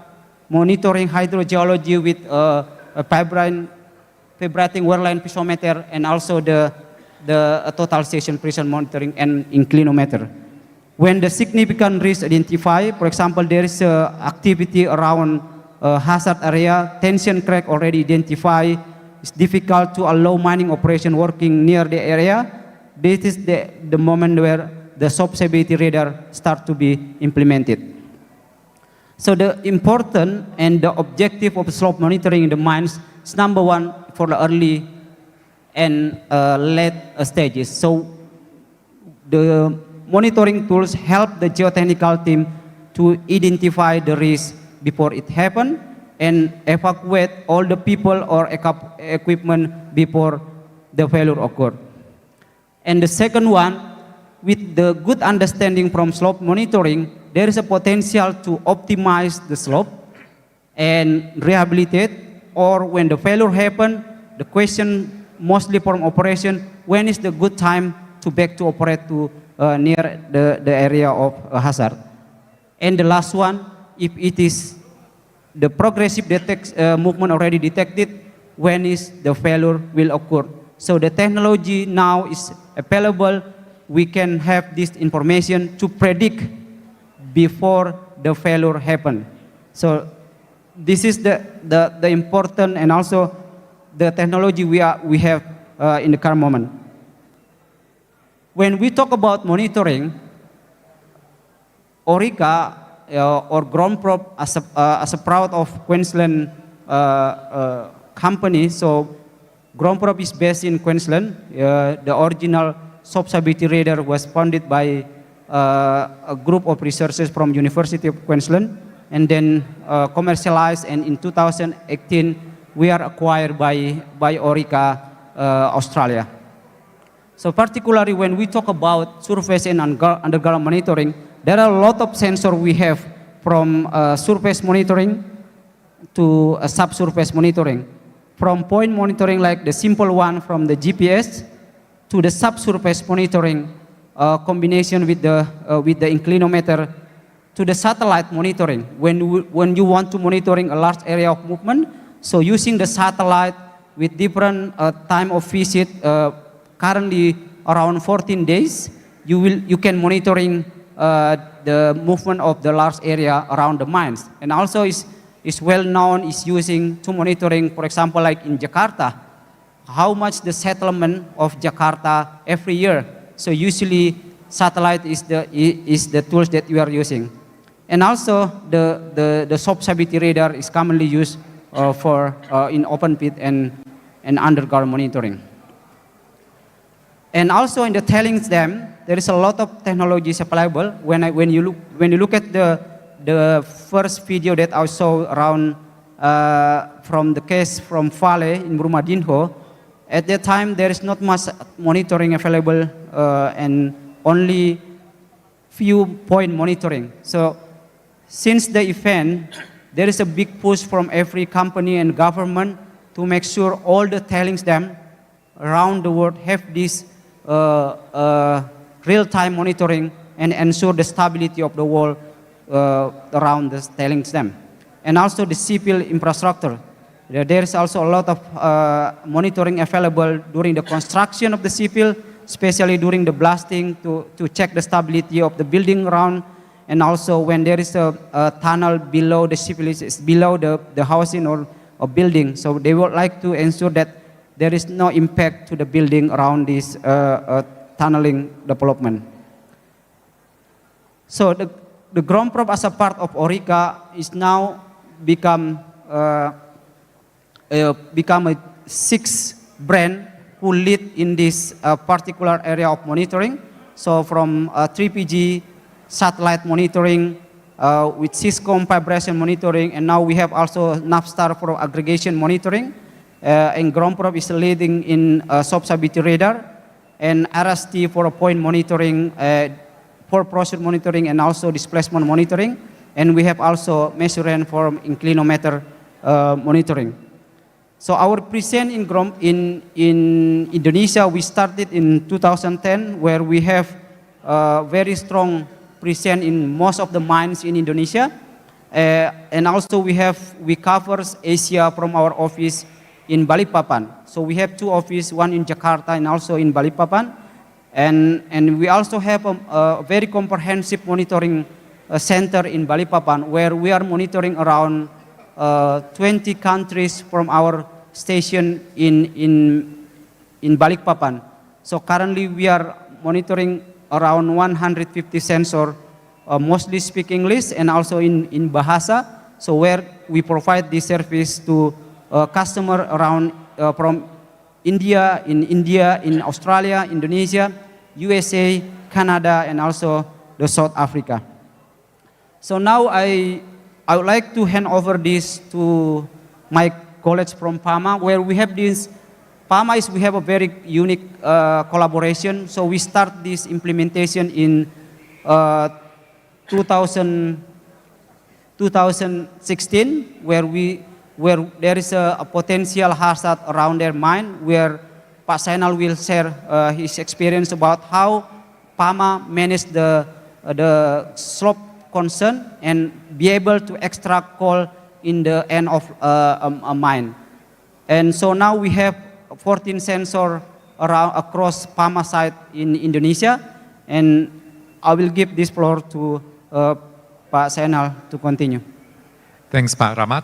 monitoring hydrogeology with vibrating wireline piezometer, and also the total station pressure monitoring and inclinometer. When the significant risk identified, for example, there is activity around hazard area, tension crack already identified, it's difficult to allow mining operation working near the area, this is the moment where the substability radar start to be implemented. So the important and the objective of slope monitoring in the mines is number one for the early and late stages. So the monitoring tools help the geotechnical team to identify the risk before it happens and evacuate all the people or equipment before the failure occurred. And the second one, with the good understanding from slope monitoring, there is a potential to optimize the slope and rehabilitate, or when the failure happens, the question mostly from operation, when is the good time to back to operate to near the area of hazard. And the last one, if it is the progressive movement already detected, when is the failure will occur. So the technology now is available, we can have this information to predict before the failure happen. So this is the important and also the technology we have in the current moment. When we talk about monitoring, Orica or ground probe as a proud of Queensland company, so ground probe is based in Queensland. The original substability radar was founded by a group of researchers from University of Queensland, and then commercialized, and in 2018 we are acquired by Orica Australia. So particularly when we talk about surface and underground monitoring, there are a lot of sensors we have, from surface monitoring to subsurface monitoring. From point monitoring, like the simple one from the GPS, to the subsurface monitoring combination with the inclinometer, to the satellite monitoring. When you want to monitoring a large area of movement, so using the satellite with different time of visit, currently around 14 days, you can monitoring the movement of the large area around the mines. And also is well known, is using to monitoring, for example, like in Jakarta, how much the settlement of Jakarta every year. So usually satellite is the tools that we are using. And also the substability radar is commonly used for in open pit and underground monitoring. And also in the tailings dam, there is a lot of technologies available. When you look at the first video that I saw around from the case from Vale in Brumadinho, at that time there is not much monitoring available and only few point monitoring. So since the event, there is a big push from every company and government to make sure all the tailings dam around the world have this real-time monitoring and ensure the stability of the wall around the tailings dam. And also the civil infrastructure. There is also a lot of monitoring available during the construction of the civil, especially during the blasting to check the stability of the building around, and also when there is a tunnel below the civil, below the housing or a building. So they would like to ensure that there is no impact to the building around this tunneling development. So the ground probe as a part of Orica is now become a sixth brand who lead in this particular area of monitoring. So from 3PG satellite monitoring with Cisco vibration monitoring, and now we have also Napstar for aggregation monitoring. And ground probe is leading in substability radar, and RST for point monitoring, for process monitoring, and also displacement monitoring. And we have also measurement for inclinometer monitoring. So our presence in Indonesia, we started in 2010, where we have very strong presence in most of the mines in Indonesia. And also we cover Asia from our office in Balikpapan. So we have two offices, one in Jakarta and also in Balikpapan. And we also have a very comprehensive monitoring center in Balikpapan, where we are monitoring around 20 countries from our station in Balikpapan. So currently we are monitoring around 150 sensors, mostly speak English and also in Bahasa. So where we provide this service to customer around from India, in Australia, Indonesia, USA, Canada, and also the South Africa. So now I would like to hand over this to my colleagues from PAMA, where we have this. PAMA we have a very unique collaboration. So we start this implementation in 2016, where there is a potential hazard around their mine, where Pak Sainal will share his experience about how PAMA managed the slope concern and be able to extract coal in the end of a mine. And so now we have 14 sensors across PAMA site in Indonesia, and I will give this floor to Pak Sainal to continue. Thanks, Pak Rahmat.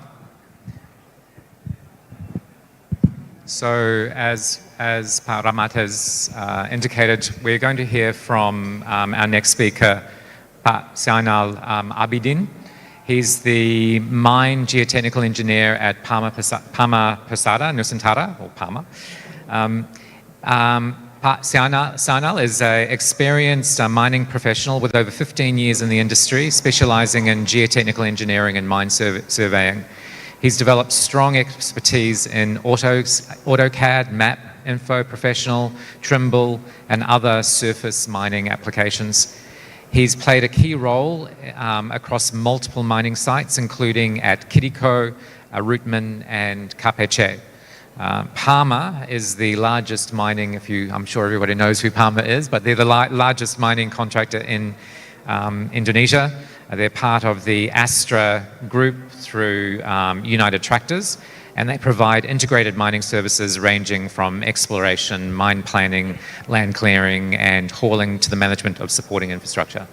So as Pak Rahmat has indicated, we're going to hear from our next speaker, Pak Sainal Abidin. He's the mine geotechnical engineer at PAMA Persada Nusantara, or PAMA. Pak Sainal is an experienced mining professional with over 15 years in the industry, specializing in geotechnical engineering and mine surveying. He's developed strong expertise in AutoCAD, Map, Info, Professional, Trimble, and other surface mining applications. He's played a key role across multiple mining sites, including at Kidiko, Rootman, and Kapeche. PAMA is the largest mining, I'm sure everybody knows who PAMA is, but they're the largest mining contractor in Indonesia. They're part of the Astra group through United Tractors, and they provide integrated mining services ranging from exploration, mine planning, land clearing, and hauling to the management of supporting infrastructure.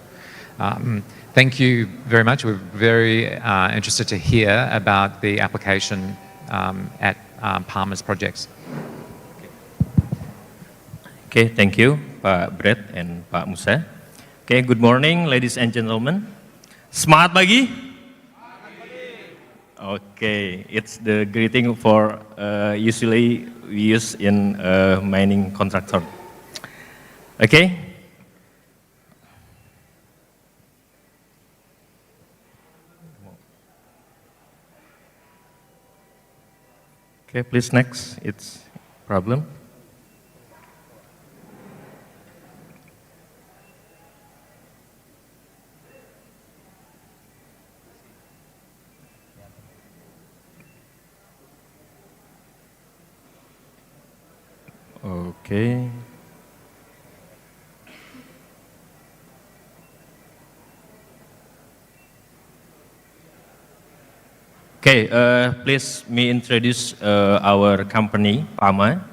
Thank you very much. We're very interested to hear about the application at PAMA's projects. Okay, thank you, Pak Brett and Pak Musa. Okay, good morning, ladies and gentlemen. Semangat pagi. Okay, it's the greeting for usually we use in mining contractor. Okay. Okay, please next. It's problem. Okay. Okay, please me introduce our company, PAMA.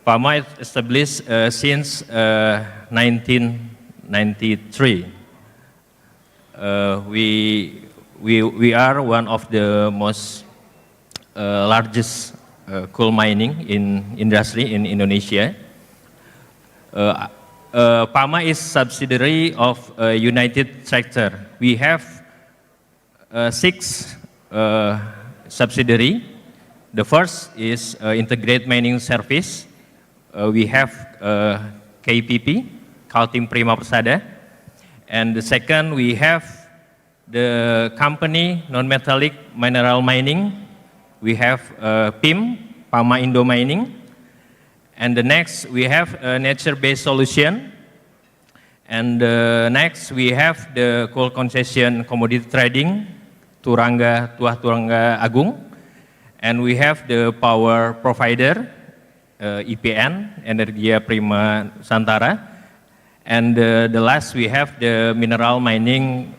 PAMA is established since 1993. We are one of the most largest coal mining industry in Indonesia. PAMA is subsidiary of United Tractor. We have 6 subsidiary. The first is Integrated Mining Service. We have KPP, Kaltim Prima Persada. And the second, we have the company non-metallic mineral mining. We have PIM, PAMA Indo Mining. And the next, we have nature-based solution. And next, we have the coal concession commodity trading, Tuah Turangga Agung. And we have the power provider, IPN, Energia Prima Nusantara. And the last, we have the mineral mining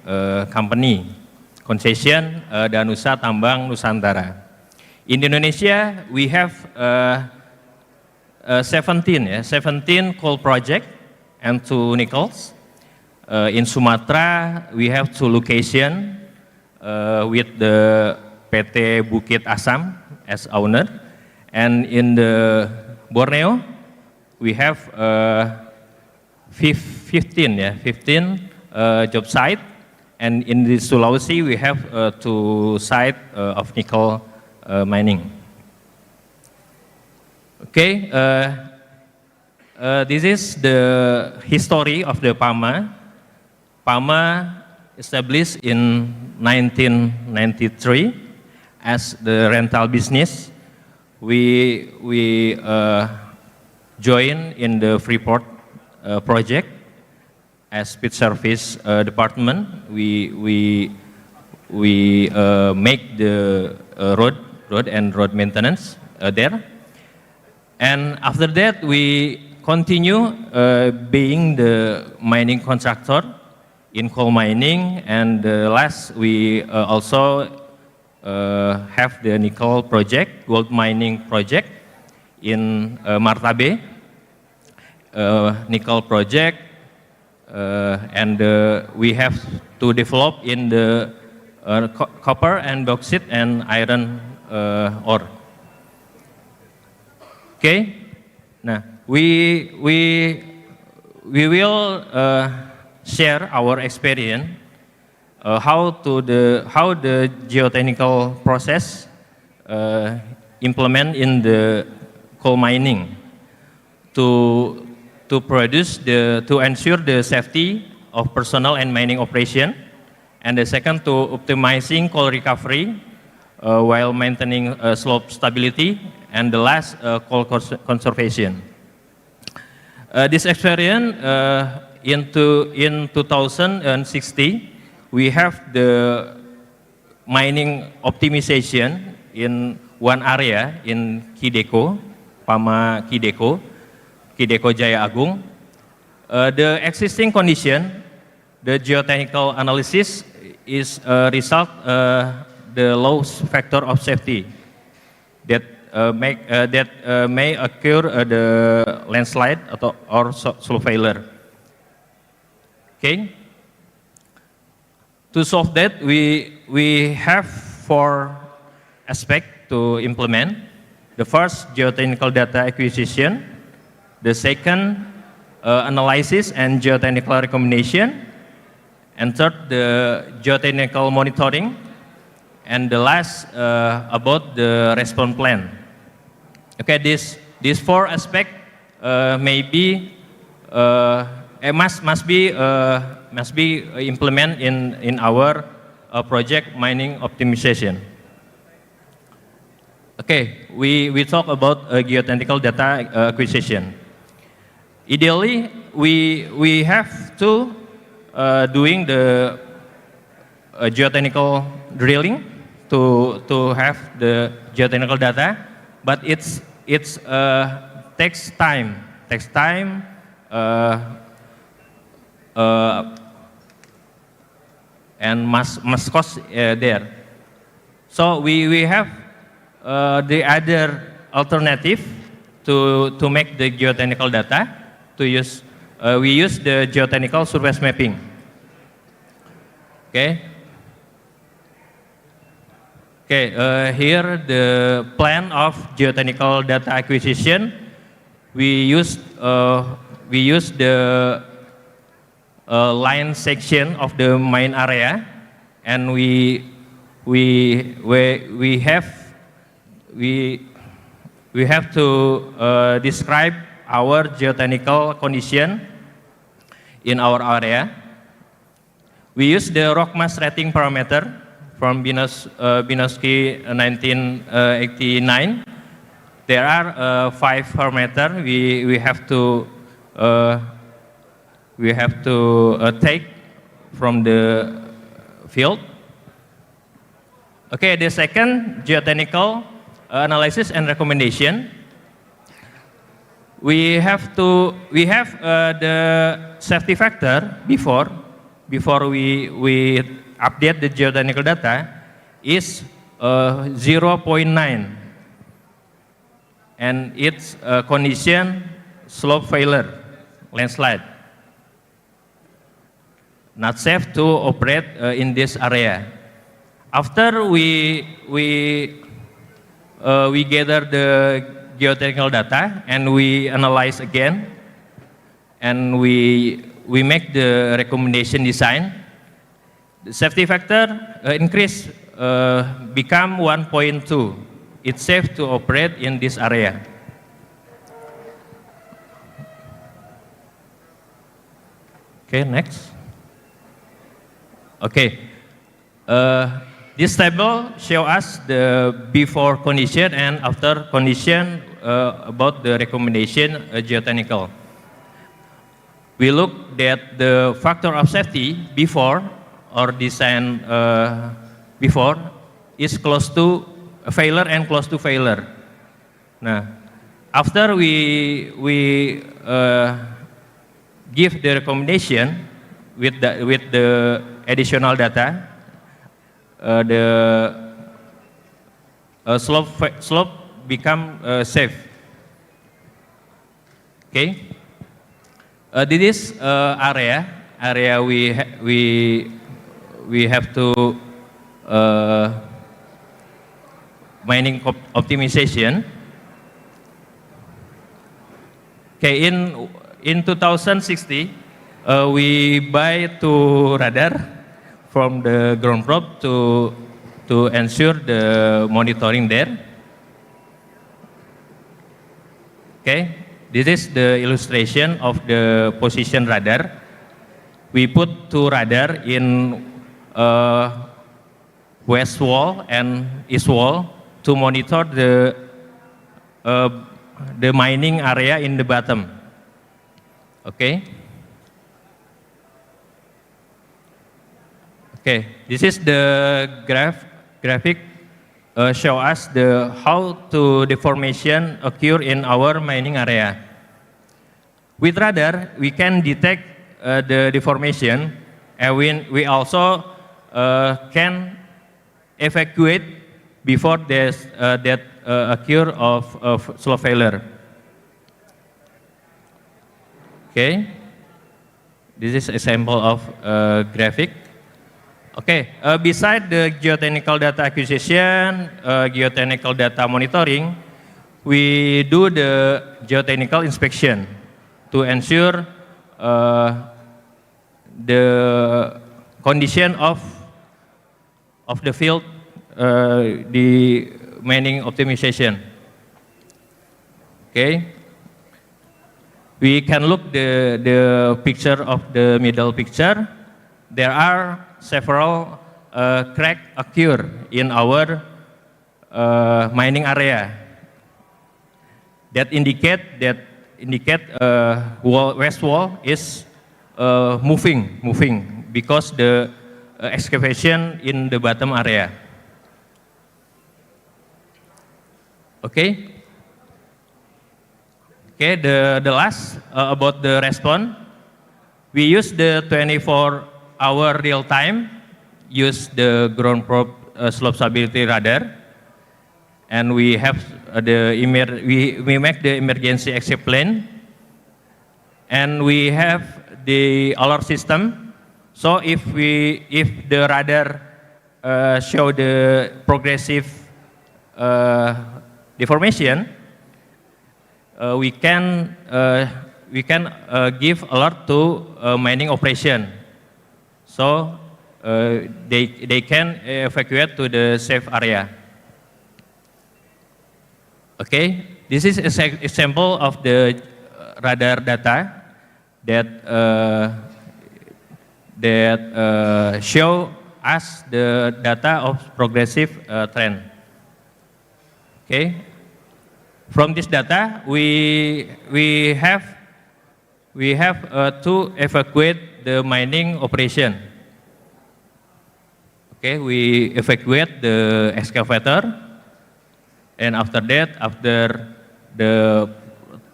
company, concession Danusa Tambang Nusantara. In Indonesia, we have 17 coal project and 2 nickels. In Sumatra, we have 2 locations with the PT Bukit Asam as owner. And in the Borneo, we have 15 job site. And in the Sulawesi, we have 2 sites of nickel mining. Okay, this is the history of the PAMA. PAMA established in 1993 as the rental business. We joined in the Freeport project as pit service department. We make the road and road maintenance there. And after that, we continue being the mining contractor in coal mining. And last, we also have the nickel project, gold mining project in Martabe, nickel project. And we have to develop in the copper and bauxite and iron ore. Okay, now we will share our experience how the geotechnical process implement in the coal mining to ensure the safety of personnel and mining operation, and the second to optimizing coal recovery while maintaining slope stability, and the last, coal conservation. This experience, in 2016, we have the mining optimization in one area in Kideko, PAMA Kideko Jaya Agung. The existing condition, the geotechnical analysis is result the low factor of safety that may occur the landslide or soil failure. Okay. To solve that, we have 4 aspects to implement. The first, geotechnical data acquisition. The second, analysis and geotechnical recommendation. And third, the geotechnical monitoring. And the last, about the response plan. Okay, these 4 aspects must be implemented in our project mining optimization. Okay, we talk about geotechnical data acquisition. Ideally, we have to doing the geotechnical drilling to have the geotechnical data, but it's takes time and must cost there. So we have the other alternative to make the geotechnical data. We use the geotechnical surface mapping. Okay. Here the plan of geotechnical data acquisition. We use the line section of the mine area, and we have to describe our geotechnical condition in our area. We use the rock mass rating parameter from Binoski 1989. There are 5 parameters we have to take from the field. Okay, the second, geotechnical analysis and recommendation. We have the safety factor before we update the geotechnical data is 0.9, and its condition slope failure, landslide. Not safe to operate in this area. After we gather the geotechnical data and we analyze again, and we make the recommendation design. The safety factor increase become 1.2. It's safe to operate in this area. Okay, next. Okay, this table shows us the before condition and after condition about the recommendation geotechnical. We look at the factor of safety before or design before is close to failure and close to failure. Now, after we give the recommendation with the additional data, the slope become safe. Okay, this is area we have to mining optimization. Okay, in 2060, we buy 2 radar from the ground probe to ensure the monitoring there. Okay, this is the illustration of the position radar. We put 2 radar in west wall and east wall to monitor the mining area in the bottom. Okay. Okay, this is the graphic show us how to deformation occur in our mining area. With radar, we can detect the deformation, and we also can evacuate before that occur of slope failure. Okay, this is a sample of graphic. Okay, beside the geotechnical data acquisition, geotechnical data monitoring, we do the geotechnical inspection to ensure the condition of the field, the mining optimization. Okay, we can look the picture of the middle picture. There are several cracks occur in our mining area that indicate west wall is moving because the excavation in the bottom area. Okay. Okay. The last about the response, we use the 24-hour real time, use the ground probe slope stability radar, and we have we make the emergency exit plan, and we have the alert system. So if the radar show the progressive deformation, we can give alert to mining operation. So they can evacuate to the safe area. Okay, this is an example of the radar data that show us the data of progressive trend. Okay, from this data we have to evacuate the mining operation. Okay, we evacuate the excavator, and after that, after the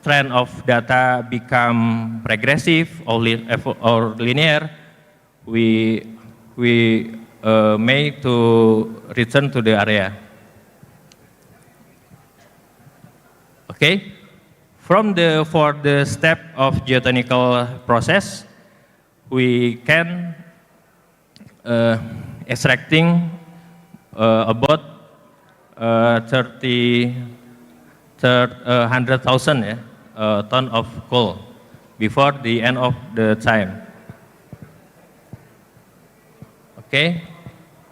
trend of data become regressive or linear, we may to return to the area. Okay, for the step of geotechnical process, we can extracting about 100,000 ton of coal before the end of the time. Okay,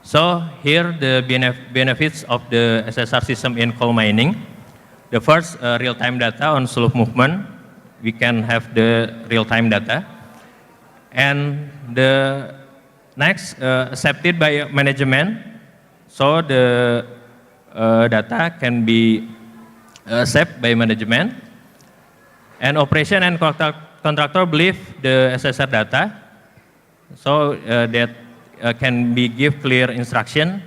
so here the benefits of the SSR system in coal mining. The first, real-time data on slope movement. We can have the real-time data. And the next, accepted by management. So the data can be accepted by management. And operation and contractor believe the SSR data. So that can be give clear instruction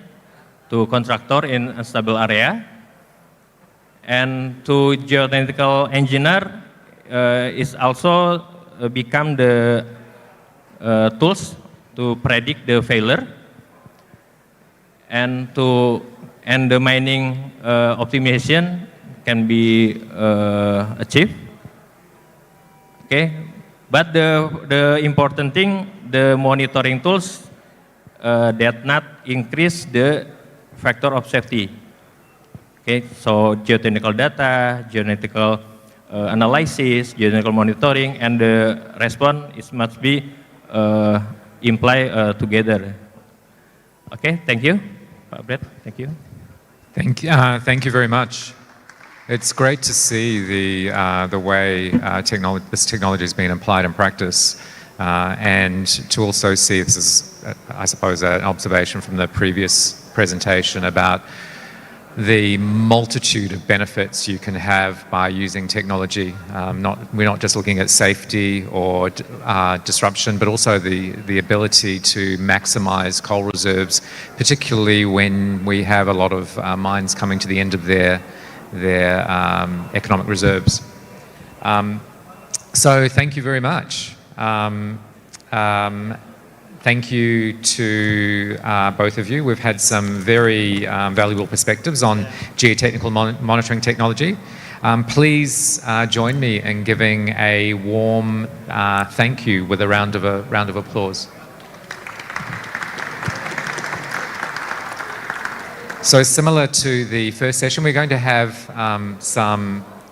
to contractor in unstable area. And to geotechnical engineer is also become the tools to predict the failure, and the mining optimization can be achieved. Okay, but the important thing, the monitoring tools that not increase the factor of safety. Okay, so geotechnical data, geotechnical analysis, geotechnical monitoring, and the response must be imply together. Okay, thank you, Pak Brett. Thank you. Thank you very much. It's great to see the way this technology is being applied in practice, and to also see this is, I suppose, an observation from the previous presentation about the multitude of benefits you can have by using technology. We're not just looking at safety or disruption, but also the ability to maximize coal reserves, particularly when we have a lot of mines coming to the end of their economic reserves. So thank you very much. Thank you to both of you. We've had some very valuable perspectives on geotechnical monitoring technology. Please join me in giving a warm thank you with a round of applause. So similar to the first session, we're going to have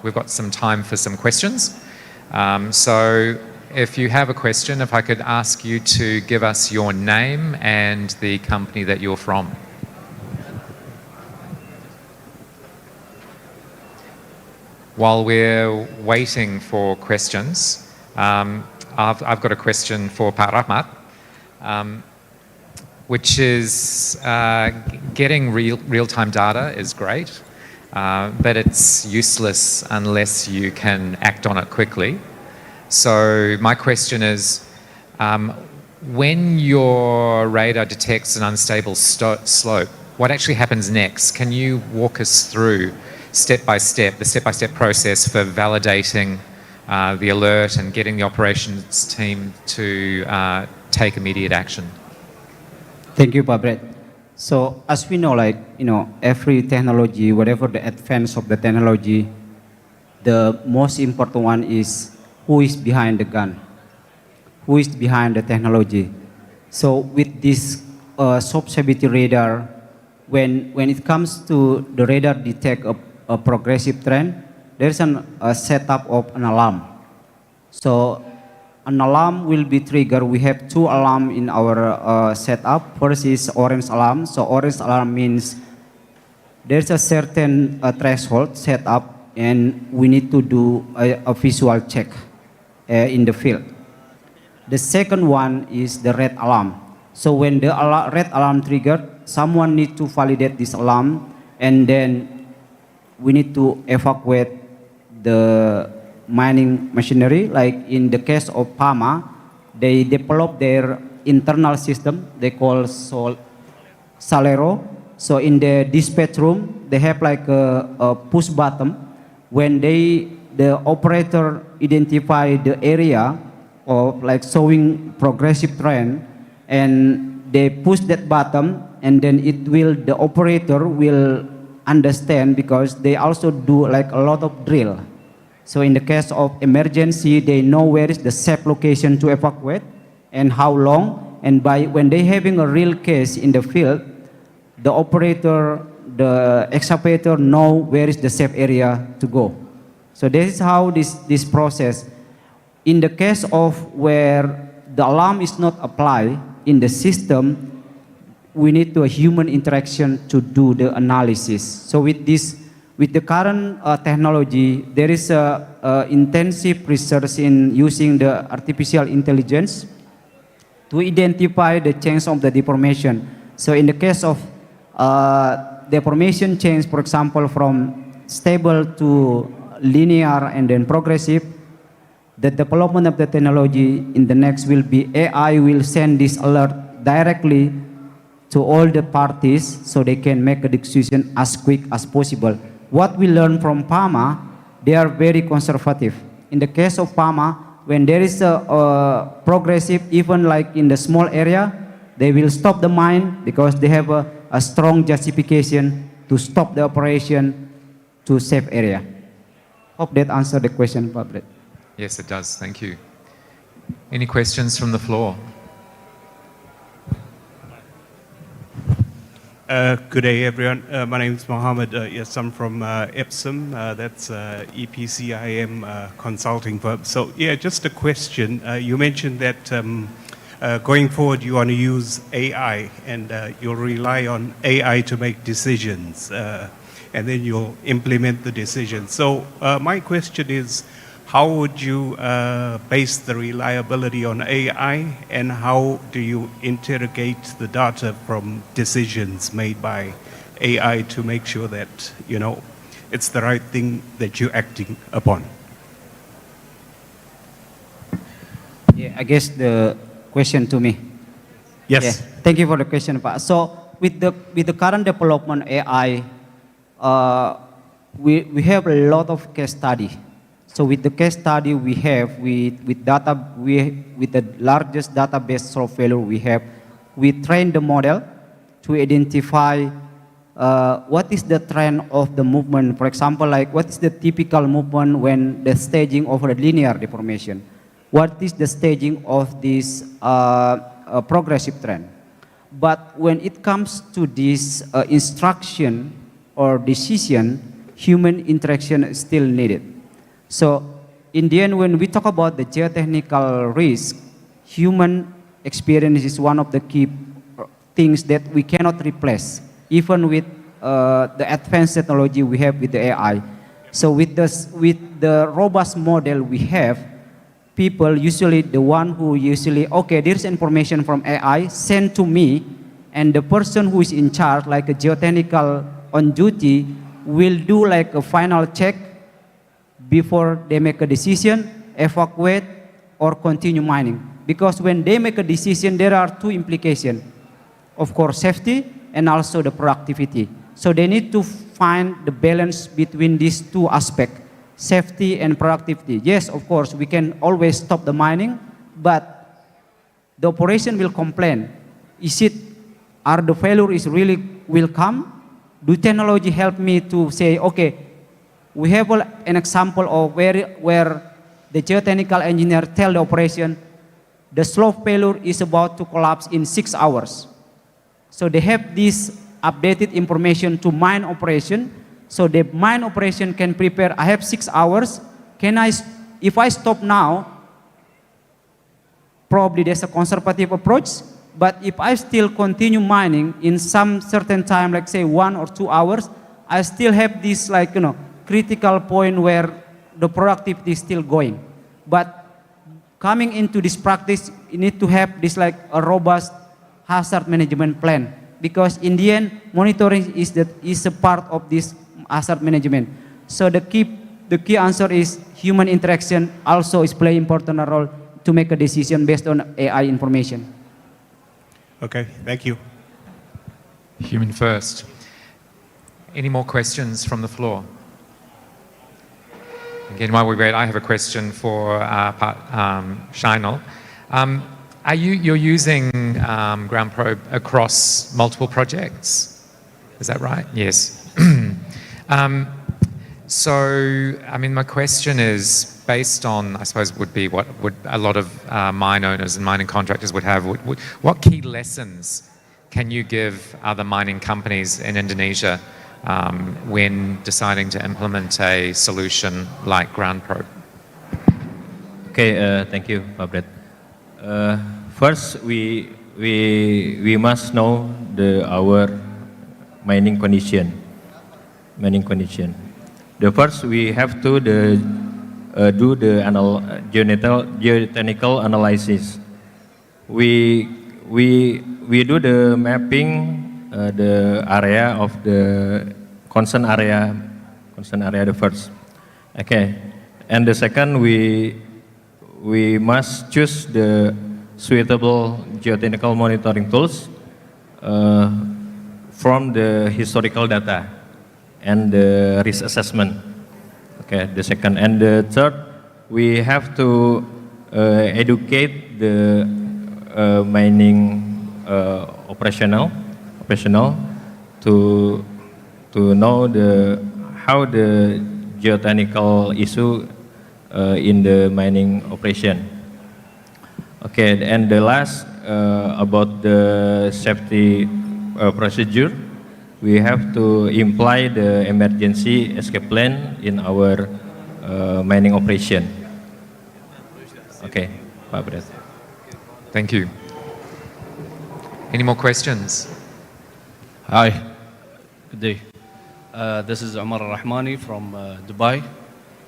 we've got some time for some questions. So if you have a question, if I could ask you to give us your name and the company that you're from. While we're waiting for questions, I've got a question for Pak Rahmat, which is getting real-time data is great, but it's useless unless you can act on it quickly. So my question is, when your radar detects an unstable slope, what actually happens next? Can you walk us through the step-by-step process for validating the alert and getting the operations team to take immediate action? Thank you, Pak Brett. So as we know, like, every technology, whatever the advance of the technology, the most important one is who is behind the gun, who is behind the technology. So with this sub-cavity radar, when it comes to the radar detect a progressive trend, there's a setup of an alarm. So an alarm will be triggered. We have two alarms in our setup. First is orange alarm. So orange alarm means there's a certain threshold set up and we need to do a visual check in the field. The second one is the red alarm. So when the red alarm triggered, someone needs to validate this alarm, and then we need to evacuate the mining machinery. Like in the case of PAMA, they develop their internal system, they call Salero. So in the dispatch room, they have like a push button. When the operator identify the area of like showing progressive trend, and they push that button, and then the operator will understand, because they also do like a lot of drill. So in the case of emergency, they know where is the safe location to evacuate and how long. And when they having a real case in the field, the operator, the excavator know where is the safe area to go. So this is how this process. In the case of where the alarm is not applied in the system, we need a human interaction to do the analysis. So with the current technology, there is intensive research in using the artificial intelligence to identify the change of the deformation. So in the case of deformation change, for example, from stable to linear and then progressive, the development of the technology in the next will be AI will send this alert directly to all the parties so they can make a decision as quick as possible. What we learn from PAMA, they are very conservative. In the case of PAMA, when there is a progressive, even like in the small area, they will stop the mine because they have a strong justification to stop the operation to safe area. Hope that answered the question, Pak. Yes, it does. Thank you. Any questions from the floor? Good day, everyone. My name is Mohammed. Yes, I'm from Epsom. That's EPCIM consulting firm. So, yeah, just a question. You mentioned that going forward, you want to use AI, and you'll rely on AI to make decisions, and then you'll implement the decisions. So, my question is, how would you base the reliability on AI, and how do you interrogate the data from decisions made by AI to make sure that, it's the right thing that you're acting upon? Yeah, I guess the question to me. Yes. Yeah, thank you for the question, Pak. So with the current development AI, we have a lot of case study. So with the case study we have, with the largest database software we train the model to identify what is the trend of the movement. For example, like what is the typical movement when the staging of a linear deformation? What is the staging of this progressive trend? But when it comes to this instruction or decision, human interaction is still needed. So in the end, when we talk about the geotechnical risk, human experience is one of the key things that we cannot replace, even with the advanced technology we have with the AI. So with the robust model we have, people usually, the one who usually, okay, there's information from AI, sent to me, and the person who is in charge, like a geotechnical on duty, will do like a final check before they make a decision, evacuate, or continue mining. Because when they make a decision, there are two implications. Of course, safety and also the productivity. So they need to find the balance between these two aspects, safety and productivity. Yes, of course, we can always stop the mining, but the operation will complain. Is it are the failure is really will come? Do technology help me to say, okay, we have an example of where the geotechnical engineer tell the operation, the slope failure is about to collapse in 6 hours. So they have this updated information to mine operation, so the mine operation can prepare, I have 6 hours, if I stop now, probably there's a conservative approach, but if I still continue mining in some certain time, like say 1 or 2 hours, I still have this critical point where the productivity is still going. But coming into this practice, you need to have this a robust hazard management plan, because in the end, monitoring is a part of this hazard management. So the key answer is human interaction also is playing important role to make a decision based on AI information. Okay, thank you. Human first. Any more questions from the floor? Again, while we wait, I have a question for Shainal. You're using ground probe across multiple projects? Is that right? Yes. My question is based on, I suppose, would be what would a lot of mine owners and mining contractors would have. What key lessons can you give other mining companies in Indonesia when deciding to implement a solution like ground probe? Okay, thank you, Pak Brett. First, we must know our mining condition. The first, we have to do the geotechnical analysis. We do the mapping the area of the concern area the first. Okay, and the second, we must choose the suitable geotechnical monitoring tools from the historical data and the risk assessment. Okay, the second. And the third, we have to educate the mining operational to know how the geotechnical issue in the mining operation. Okay, and the last about the safety procedure, we have to imply the emergency escape plan in our mining operation. Okay, Pak Brett. Thank you. Any more questions? Hi, good day. This is Omar Rahmani from Dubai.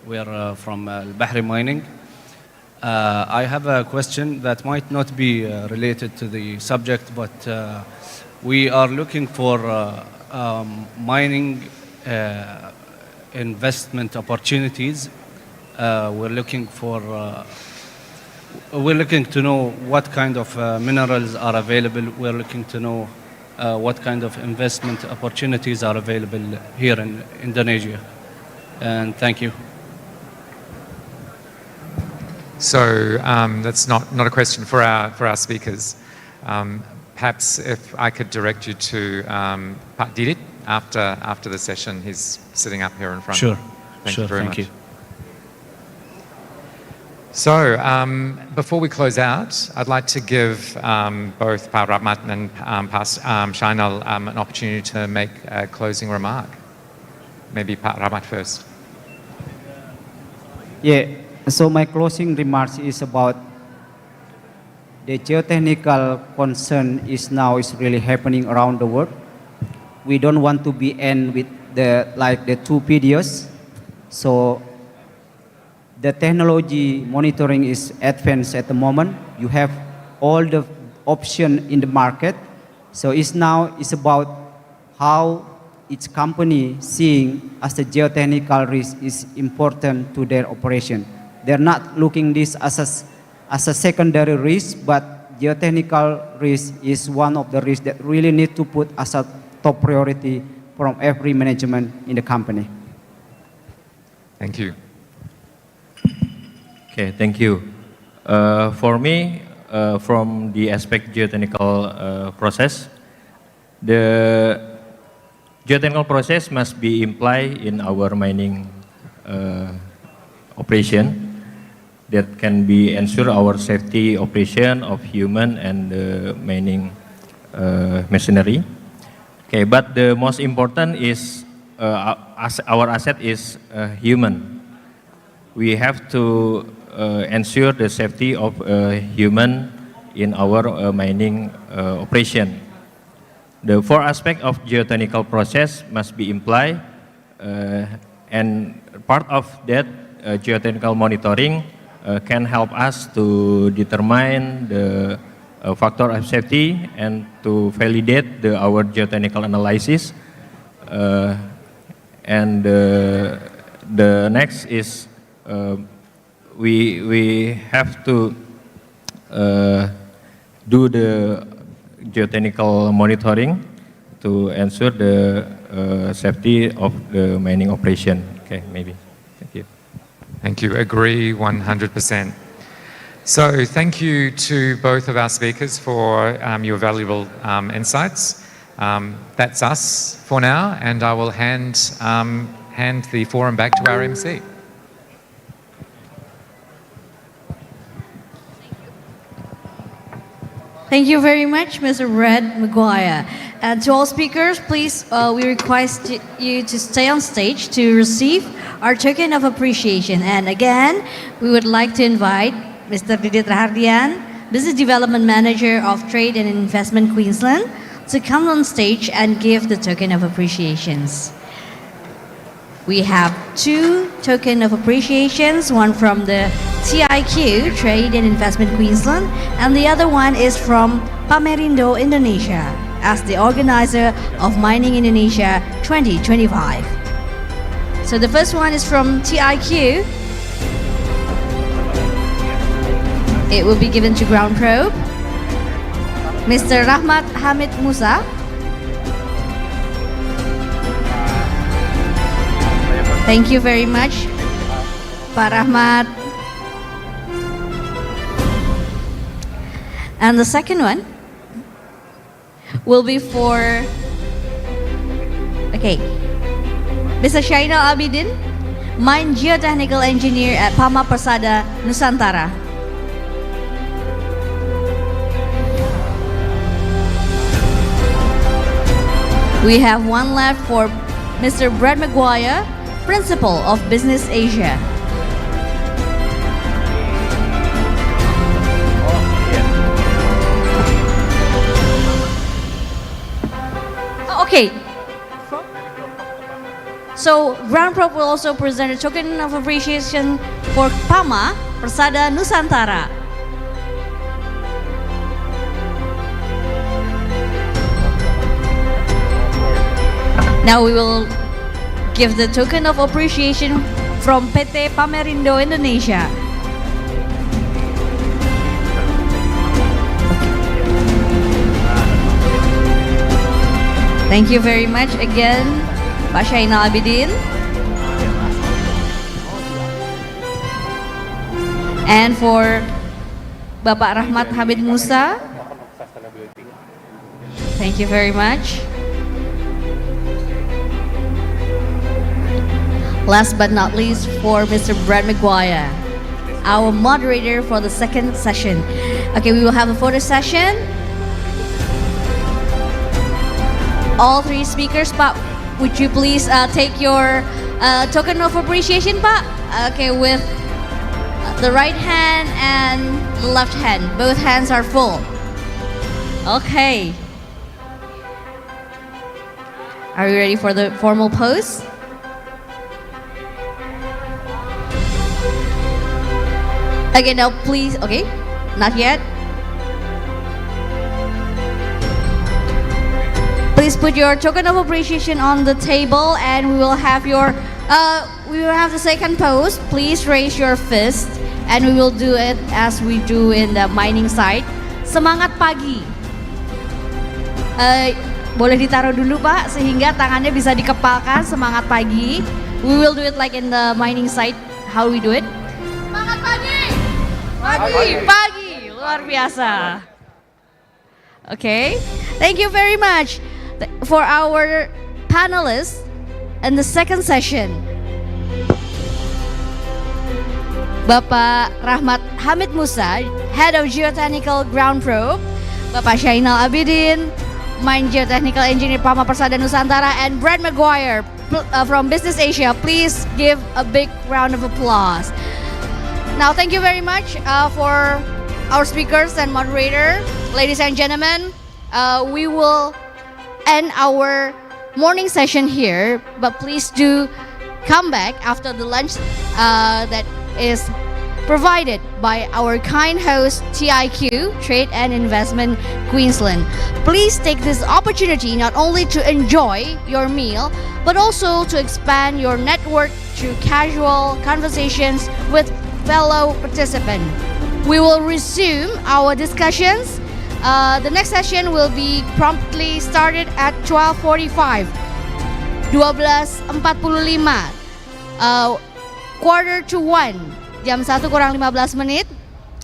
We are from Al-Bahri Mining. I have a question that might not be related to the subject, but we are looking for mining investment opportunities. We're looking to know what kind of minerals are available. We're looking to know what kind of investment opportunities are available here in Indonesia. And thank you. So that's not a question for our speakers. Perhaps if I could direct you to Pak Didit after the session. He's sitting up here in front. Sure. Thank you very much. So before we close out, I'd like to give both Pak Rahmat and Pak Shainal an opportunity to make a closing remark. Maybe Pak Rahmat first. Yeah, so my closing remarks is about the geotechnical concern is really happening around the world. We don't want to be end with the two videos. So the technology monitoring is advanced at the moment. You have all the option in the market. So it's about how each company seeing as the geotechnical risk is important to their operation. They're not looking this as a secondary risk, but geotechnical risk is one of the risks that really need to put as a top priority from every management in the company. Thank you. Okay, thank you. For me, from the aspect geotechnical process, The geotechnical process must be implied in our mining operation that can be ensure our safety operation of human and mining machinery. Okay, but the most important is our asset is human. We have to ensure the safety of human in our mining operation. The four aspects of geotechnical process must be implied, and part of that geotechnical monitoring can help us to determine the factor of safety and to validate our geotechnical analysis. And the next is we have to do the geotechnical monitoring to ensure the safety of the mining operation. Okay, maybe. Thank you. Thank you. Agree 100%. So thank you to both of our speakers for your valuable insights. That's us for now, and I will hand the forum back to our MC. Thank you very much, Mr. Brad Maguire. And to all speakers, please, we request you to stay on stage to receive our token of appreciation. And again, we would like to invite Mr. Didit Rahardian, Business Development Manager of Trade and Investment Queensland, to come on stage and give the token of appreciations. We have two token of appreciations, one from the TIQ, Trade and Investment Queensland, and the other one is from Pamerindo Indonesia, as the organizer of Mining Indonesia 2025. So the first one is from TIQ. It will be given to Ground Probe. Mr. Rahmat Hamid Musa. Thank you very much, Pak Rahmat. And the second one will be for, Mr. Shainal Abidin, Mine Geotechnical Engineer at Pama Persada, Nusantara. We have one left for Mr. Brad Maguire, Principal of Business Asia. Okay. So Ground Probe will also present a token of appreciation for Pama Persada Nusantara. Now we will give the token of appreciation from PT Pamerindo Indonesia. Thank you very much again, Pak Shainal Abidin. And for Bapak Rahmat Hamid Musa, thank you very much. Last but not least, for Mr. Brad Maguire, our moderator for the second session. Okay, we will have a photo session. All three speakers, Pak, would you please take your token of appreciation, Pak? Okay, with the right hand and the left hand. Both hands are full. Okay. Are you ready for the formal pose? Okay, now please, okay, not yet. Please put your token of appreciation on the table and we will have the second pose. Please raise your fist and we will do it as we do in the mining site. Semangat pagi. Boleh ditaruh dulu Pak, sehingga tangannya bisa dikepalkan, semangat pagi. We will do it like in the mining site, how we do it. Semangat pagi! Pagi, luar biasa. Okay, thank you very much. For our panelists in the second session, Bapak Rahmat Hamid Musa, Head of Geotechnical Ground Probe, Bapak Syainal Abidin, Mine Geotechnical Engineer Pama Persada Nusantara, and Brad Maguire from Business Asia. Please give a big round of applause. Now, thank you very much for our speakers and moderator. Ladies and gentlemen, we will end our morning session here, but please do come back after the lunch that is provided by our kind host TIQ, Trade and Investment Queensland. Please take this opportunity not only to enjoy your meal, but also to expand your network through casual conversations with fellow participants. We will resume our discussions. The next session will be promptly started at 12:45, 12:45, quarter to 1, jam 1 kurang 15 menit.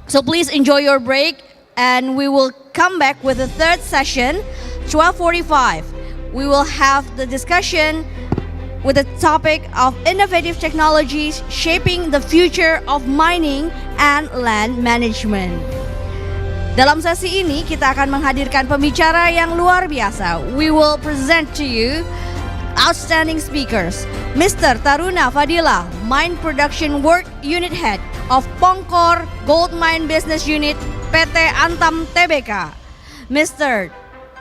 So please enjoy your break, and we will come back with the third session, 12:45. We will have the discussion with the topic of innovative technologies shaping the future of mining and land management. Dalam sesi ini kita akan menghadirkan pembicara yang luar biasa. We will present to you outstanding speakers. Mr. Taruna Fadila, Mine Production Work Unit Head of Pongkor Gold Mine Business Unit PT Antam Tbk. Mr.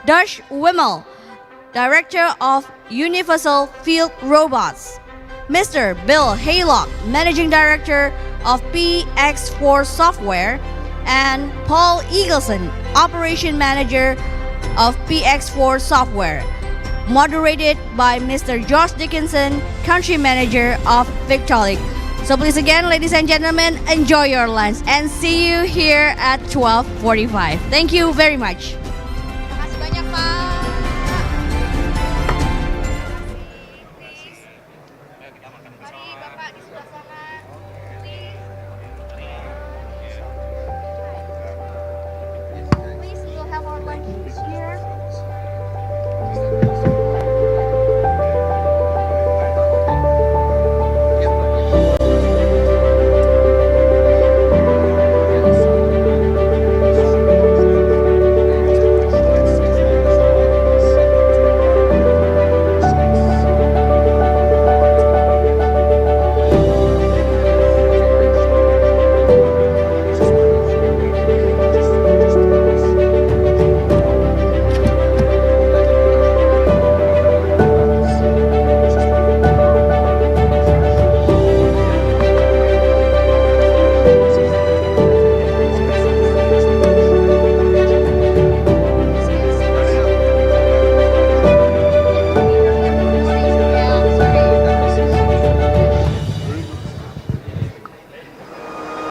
Dash Wimmel, Director of Universal Field Robots. Mr. Bill Haylock, Managing Director of PX4 Software, and Paul Eagleson, Operation Manager of PX4 Software. Moderated by Mr. Josh Dickinson, Country Manager of Victolic. So please again, ladies and gentlemen, enjoy your lunch and see you here at 12:45. Thank you very much. Terima kasih banyak, Pak.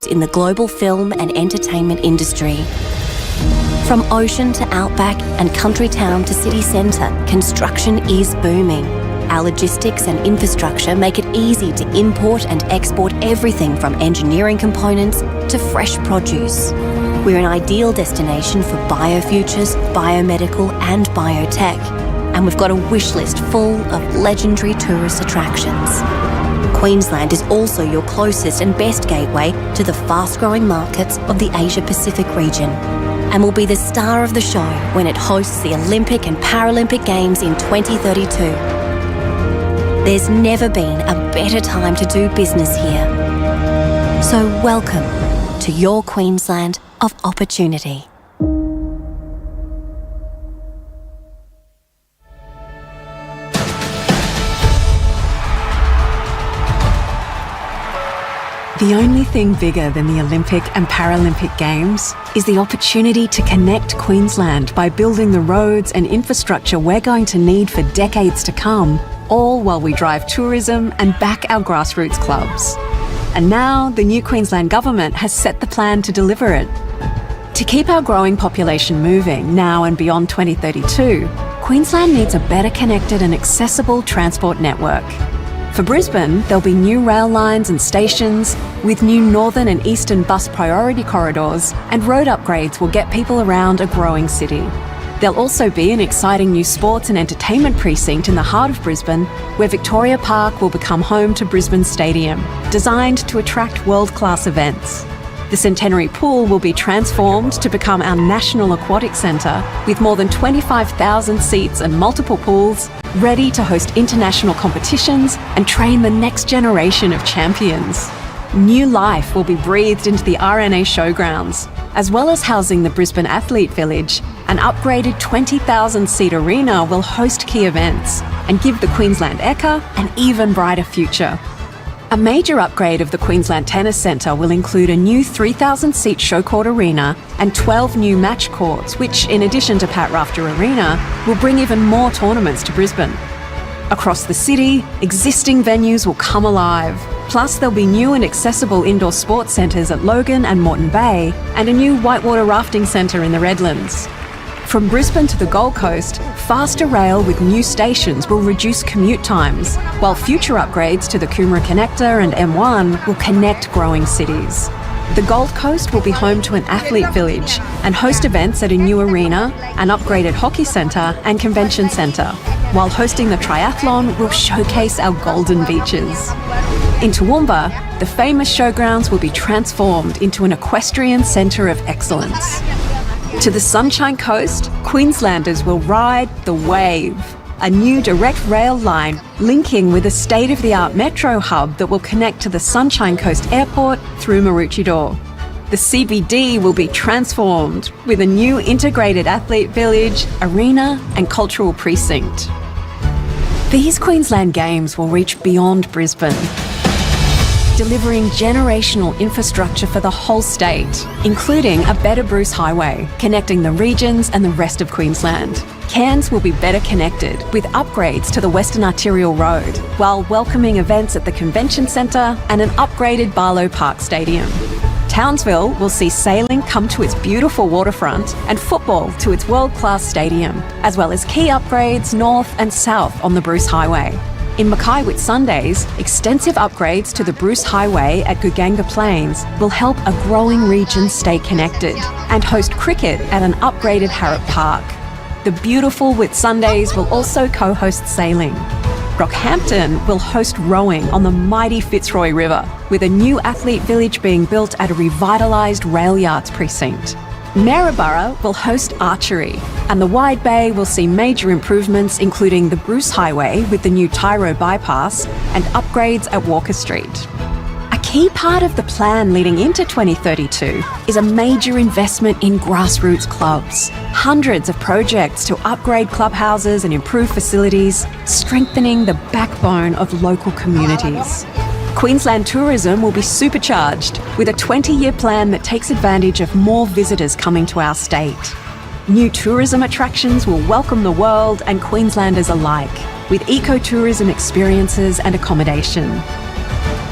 In the global film and entertainment industry. From ocean to outback and country town to city centre, construction is booming. Our logistics and infrastructure make it easy to import and export everything from engineering components to fresh produce. We're an ideal destination for biofutures, biomedical and biotech, and we've got a wish list full of legendary tourist attractions. Queensland is also your closest and best gateway to the fast-growing markets of the Asia-Pacific region, and will be the star of the show when it hosts the Olympic and Paralympic Games in 2032. There's never been a better time to do business here. So welcome to your Queensland of opportunity. The only thing bigger than the Olympic and Paralympic Games is the opportunity to connect Queensland by building the roads and infrastructure we're going to need for decades to come, all while we drive tourism and back our grassroots clubs. And now the new Queensland government has set the plan to deliver it. To keep our growing population moving now and beyond 2032, Queensland needs a better connected and accessible transport network. For Brisbane, there'll be new rail lines and stations, with new northern and eastern bus priority corridors, and road upgrades will get people around a growing city. There'll also be an exciting new sports and entertainment precinct in the heart of Brisbane, where Victoria Park will become home to Brisbane Stadium, designed to attract world-class events. The Centenary Pool will be transformed to become our national aquatic centre, with more than 25,000 seats and multiple pools, ready to host international competitions and train the next generation of champions. New life will be breathed into the RNA Showgrounds, as well as housing the Brisbane Athlete Village. An upgraded 20,000-seat arena will host key events and give the Queensland Ekka an even brighter future. A major upgrade of the Queensland Tennis Centre will include a new 3,000-seat show court arena and 12 new match courts, which, in addition to Pat Rafter Arena, will bring even more tournaments to Brisbane. Across the city, existing venues will come alive. Plus, there'll be new and accessible indoor sports centres at Logan and Moreton Bay, and a new whitewater rafting centre in the Redlands. From Brisbane to the Gold Coast, faster rail with new stations will reduce commute times, while future upgrades to the Coomera Connector and M1 will connect growing cities. The Gold Coast will be home to an athlete village and host events at a new arena, an upgraded hockey centre and convention centre, while hosting the triathlon will showcase our golden beaches. In Toowoomba, the famous showgrounds will be transformed into an equestrian centre of excellence. To the Sunshine Coast, Queenslanders will ride the wave, a new direct rail line linking with a state-of-the-art metro hub that will connect to the Sunshine Coast Airport through Maroochydore. The CBD will be transformed with a new integrated athlete village, arena and cultural precinct. These Queensland Games will reach beyond Brisbane, delivering generational infrastructure for the whole state, including a better Bruce Highway, connecting the regions and the rest of Queensland. Cairns will be better connected with upgrades to the Western Arterial Road, while welcoming events at the Convention Centre and an upgraded Barlow Park Stadium. Townsville will see sailing come to its beautiful waterfront and football to its world-class stadium, as well as key upgrades north and south on the Bruce Highway. In Mackay Whitsundays, extensive upgrades to the Bruce Highway at Guganga Plains will help a growing region stay connected and host cricket at an upgraded Harrop Park. The beautiful Whitsundays will also co-host sailing. Rockhampton will host rowing on the mighty Fitzroy River, with a new athlete village being built at a revitalised rail yards precinct. Maryborough will host archery, and the Wide Bay will see major improvements, including the Bruce Highway with the new Tyro bypass and upgrades at Walker Street. A key part of the plan leading into 2032 is a major investment in grassroots clubs. Hundreds of projects to upgrade clubhouses and improve facilities, strengthening the backbone of local communities. Queensland tourism will be supercharged with a 20-year plan that takes advantage of more visitors coming to our state. New tourism attractions will welcome the world and Queenslanders alike, with ecotourism experiences and accommodation.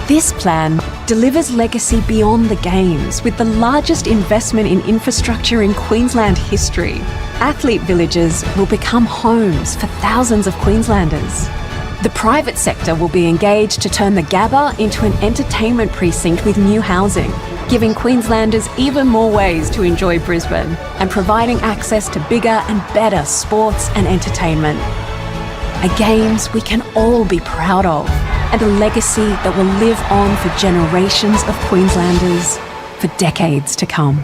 This plan delivers legacy beyond the Games with the largest investment in infrastructure in Queensland history. Athlete villages will become homes for thousands of Queenslanders. The private sector will be engaged to turn the Gabba into an entertainment precinct with new housing, giving Queenslanders even more ways to enjoy Brisbane and providing access to bigger and better sports and entertainment. A Games we can all be proud of, and a legacy that will live on for generations of Queenslanders for decades to come.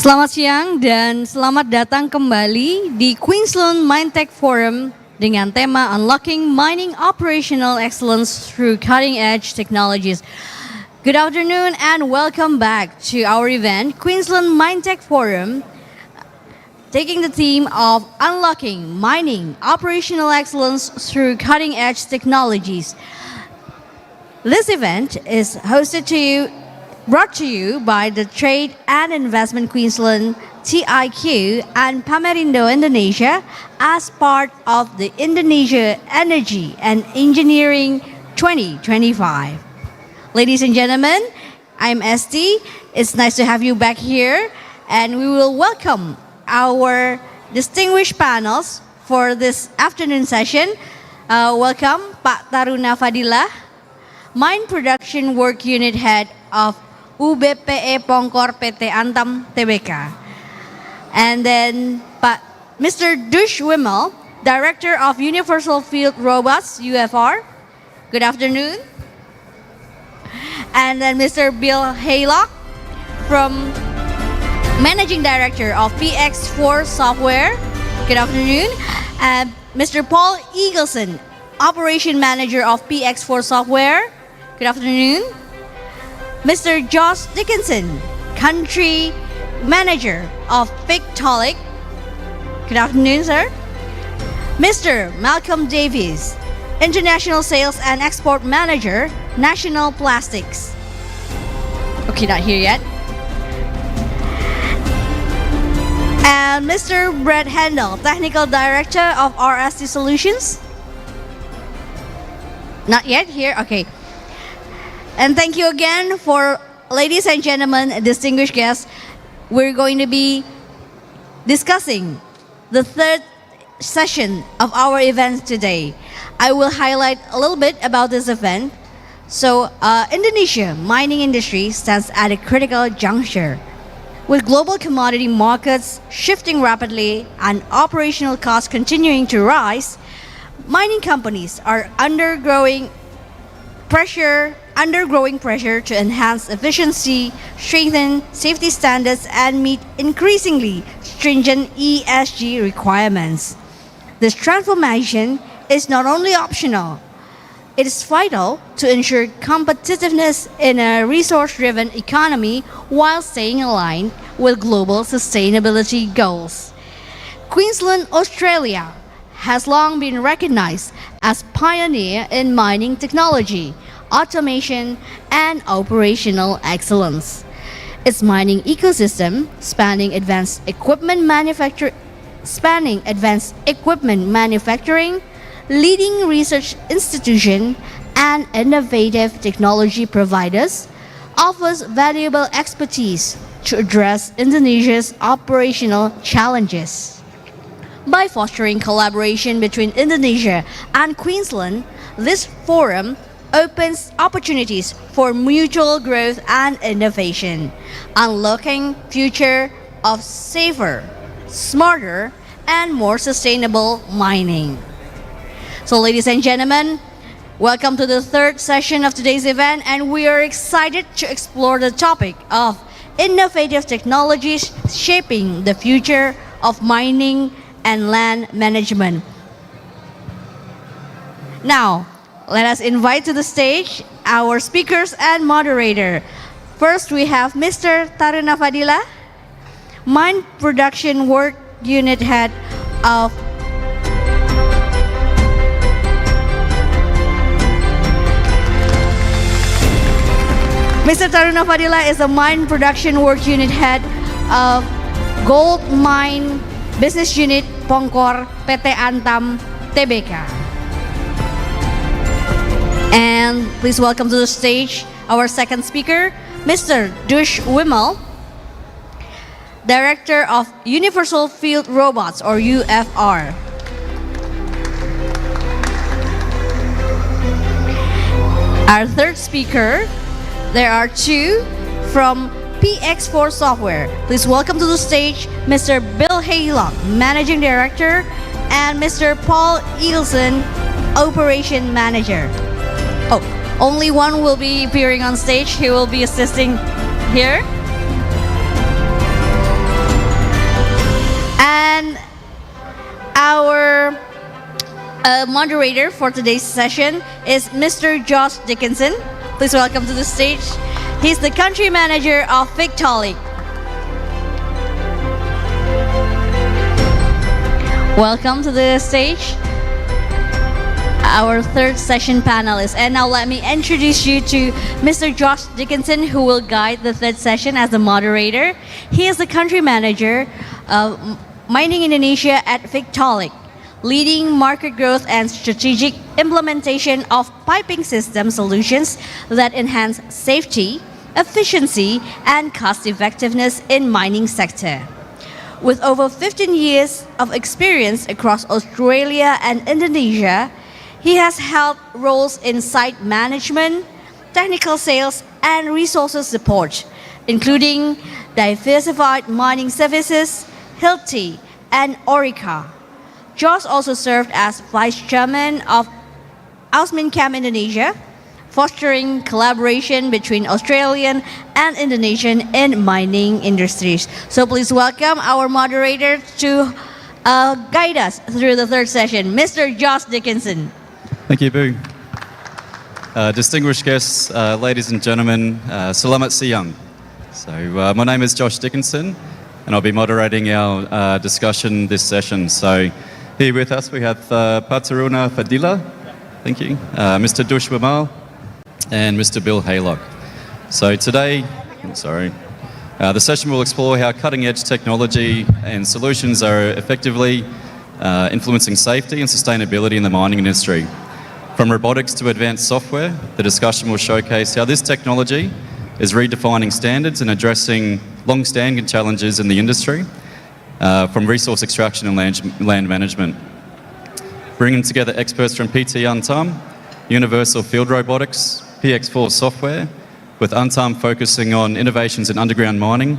Selamat siang dan selamat datang kembali di Queensland MineTech Forum dengan tema Unlocking Mining Operational Excellence Through Cutting Edge Technologies. Good afternoon and welcome back to our event, Queensland MineTech Forum, taking the theme of Unlocking Mining Operational Excellence Through Cutting Edge Technologies. This event is brought to you by the Trade and Investment Queensland, TIQ, and Pamerindo Indonesia as part of the Indonesia Energy and Engineering 2025. Ladies and gentlemen, I'm Esti. It's nice to have you back here, and we will welcome our distinguished panels for this afternoon session. Welcome Pak Taruna Fadila, Mine Production Work Unit Head of UBPE Pongkor PT Antam Tbk. And then Mr. Dush Wimmel, Director of Universal Field Robots, UFR. Good afternoon. And then Mr. Bill Haylock, from Managing Director of PX4 Software. Good afternoon. And Mr. Paul Eagleson, Operation Manager of PX4 Software. Good afternoon. Mr. Josh Dickinson, Country Manager of Pictolic. Good afternoon, sir. Mr. Malcolm Davies, International Sales and Export Manager, National Plastics. Okay, not here yet. And Mr. Brett Handel, Technical Director of RST Solutions. Not yet here, okay. And thank you again for, ladies and gentlemen, distinguished guests. We're going to be discussing the third session of our event today. I will highlight a little bit about this event. So, Indonesia mining industry stands at a critical juncture. With global commodity markets shifting rapidly and operational costs continuing to rise, mining companies are undergoing pressure to enhance efficiency, strengthen safety standards, and meet increasingly stringent ESG requirements. This transformation is not only optional, it is vital to ensure competitiveness in a resource-driven economy while staying aligned with global sustainability goals. Queensland, Australia has long been recognized as pioneer in mining technology, automation, and operational excellence. Its mining ecosystem, spanning advanced equipment manufacturing, leading research institution, and innovative technology providers, offers valuable expertise to address Indonesia's operational challenges. By fostering collaboration between Indonesia and Queensland, this forum opens opportunities for mutual growth and innovation, unlocking future of safer, smarter, and more sustainable mining. So, ladies and gentlemen, welcome to the third session of today's event, and we are excited to explore the topic of innovative technologies shaping the future of mining and land management. Now, let us invite to the stage our speakers and moderator. First, we have Mr. Taruna Fadila, Mine Production Work Unit Head of Mr. Taruna Fadila is the Mine Production Work Unit Head of Gold Mine Business Unit Pongkor PT Antam Tbk. And please welcome to the stage our second speaker, Mr. Dush Wimmel, Director of Universal Field Robots, or UFR. Our third speaker, there are two from PX4 Software. Please welcome to the stage Mr. Bill Haylock, Managing Director, and Mr. Paul Eagleson, Operation Manager. Oh, only one will be appearing on stage. He will be assisting here. Moderator for today's session is Mr. Josh Dickinson. Please welcome to the stage. He's the country manager of Victolic. Welcome to the stage, our third session panelist. And now let me introduce you to Mr. Josh Dickinson, who will guide the third session as the moderator. He is the country manager of Mining Indonesia at Victolic, leading market growth and strategic implementation of piping system solutions that enhance safety, efficiency, and cost effectiveness in mining sector. With over 15 years of experience across Australia and Indonesia, he has held roles in site management, technical sales, and resources support, including diversified mining services, Hilti, and Orica. Josh also served as vice chairman of Ausmincam Indonesia, fostering collaboration between Australian and Indonesian in mining industries. So please welcome our moderator to guide us through the third session, Mr. Josh Dickinson. Thank you, Boo. Distinguished guests, ladies and gentlemen, Selamat Siang. So my name is Josh Dickinson, and I'll be moderating our discussion this session. So here with us we have Pak Taruna Fadila, thank you, Mr. Dush Wamal, and Mr. Bill Haylock. So today, the session will explore how cutting-edge technology and solutions are effectively influencing safety and sustainability in the mining industry. From robotics to advanced software, the discussion will showcase how this technology is redefining standards and addressing long-standing challenges in the industry, from resource extraction and land management. Bringing together experts from PT Antam, Universal Field Robotics, PX4 software, with Antam focusing on innovations in underground mining,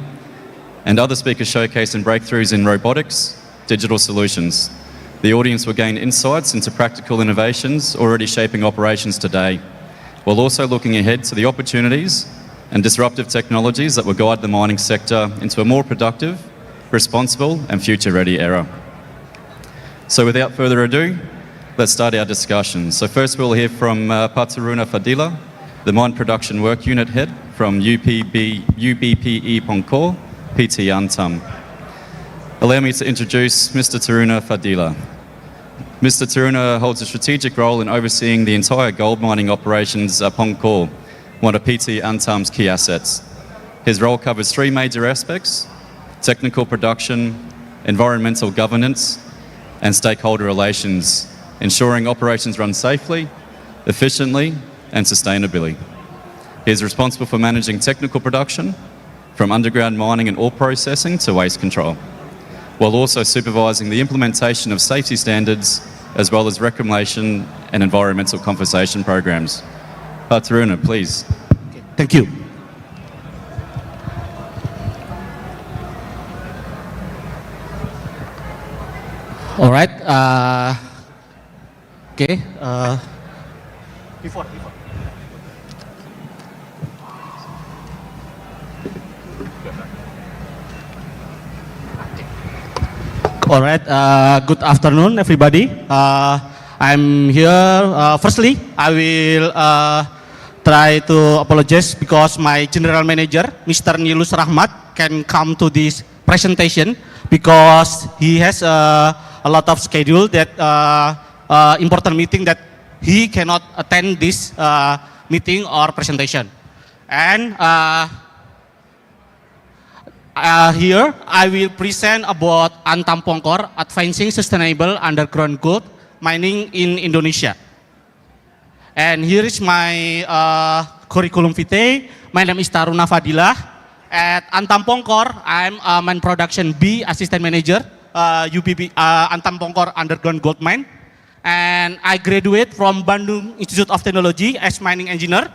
and other speakers showcasing breakthroughs in robotics, digital solutions. The audience will gain insights into practical innovations already shaping operations today, while also looking ahead to the opportunities and disruptive technologies that will guide the mining sector into a more productive, responsible, and future-ready era. So without further ado, let's start our discussion. So first we'll hear from Pak Taruna Fadila, the Mine Production Work Unit Head from UBPE Pongkor, PT Antam. Allow me to introduce Mr. Taruna Fadila. Mr. Taruna holds a strategic role in overseeing the entire gold mining operations at Pongkor, one of PT Antam's key assets. His role covers three major aspects: technical production, environmental governance, and stakeholder relations, ensuring operations run safely, efficiently, and sustainably. He is responsible for managing technical production, from underground mining and ore processing to waste control, while also supervising the implementation of safety standards, as well as reclamation and environmental compensation programs. Pak Taruna, please. Thank you. All right. Okay. Before. All right. Good afternoon, everybody. I'm here. Firstly, I will try to apologize because my general manager, Mr. Nilus Rahmat, can come to this presentation because he has a lot of schedule that important meeting that he cannot attend this meeting or presentation. And here I will present about Antam Pongkor advancing sustainable underground gold mining in Indonesia. And here is my curriculum vitae. My name is Taruna Fadila. At Antam Pongkor, I'm a mine production B assistant manager, UBP Antam Pongkor underground gold mine. And I graduate from Bandung Institute of Technology as mining engineer.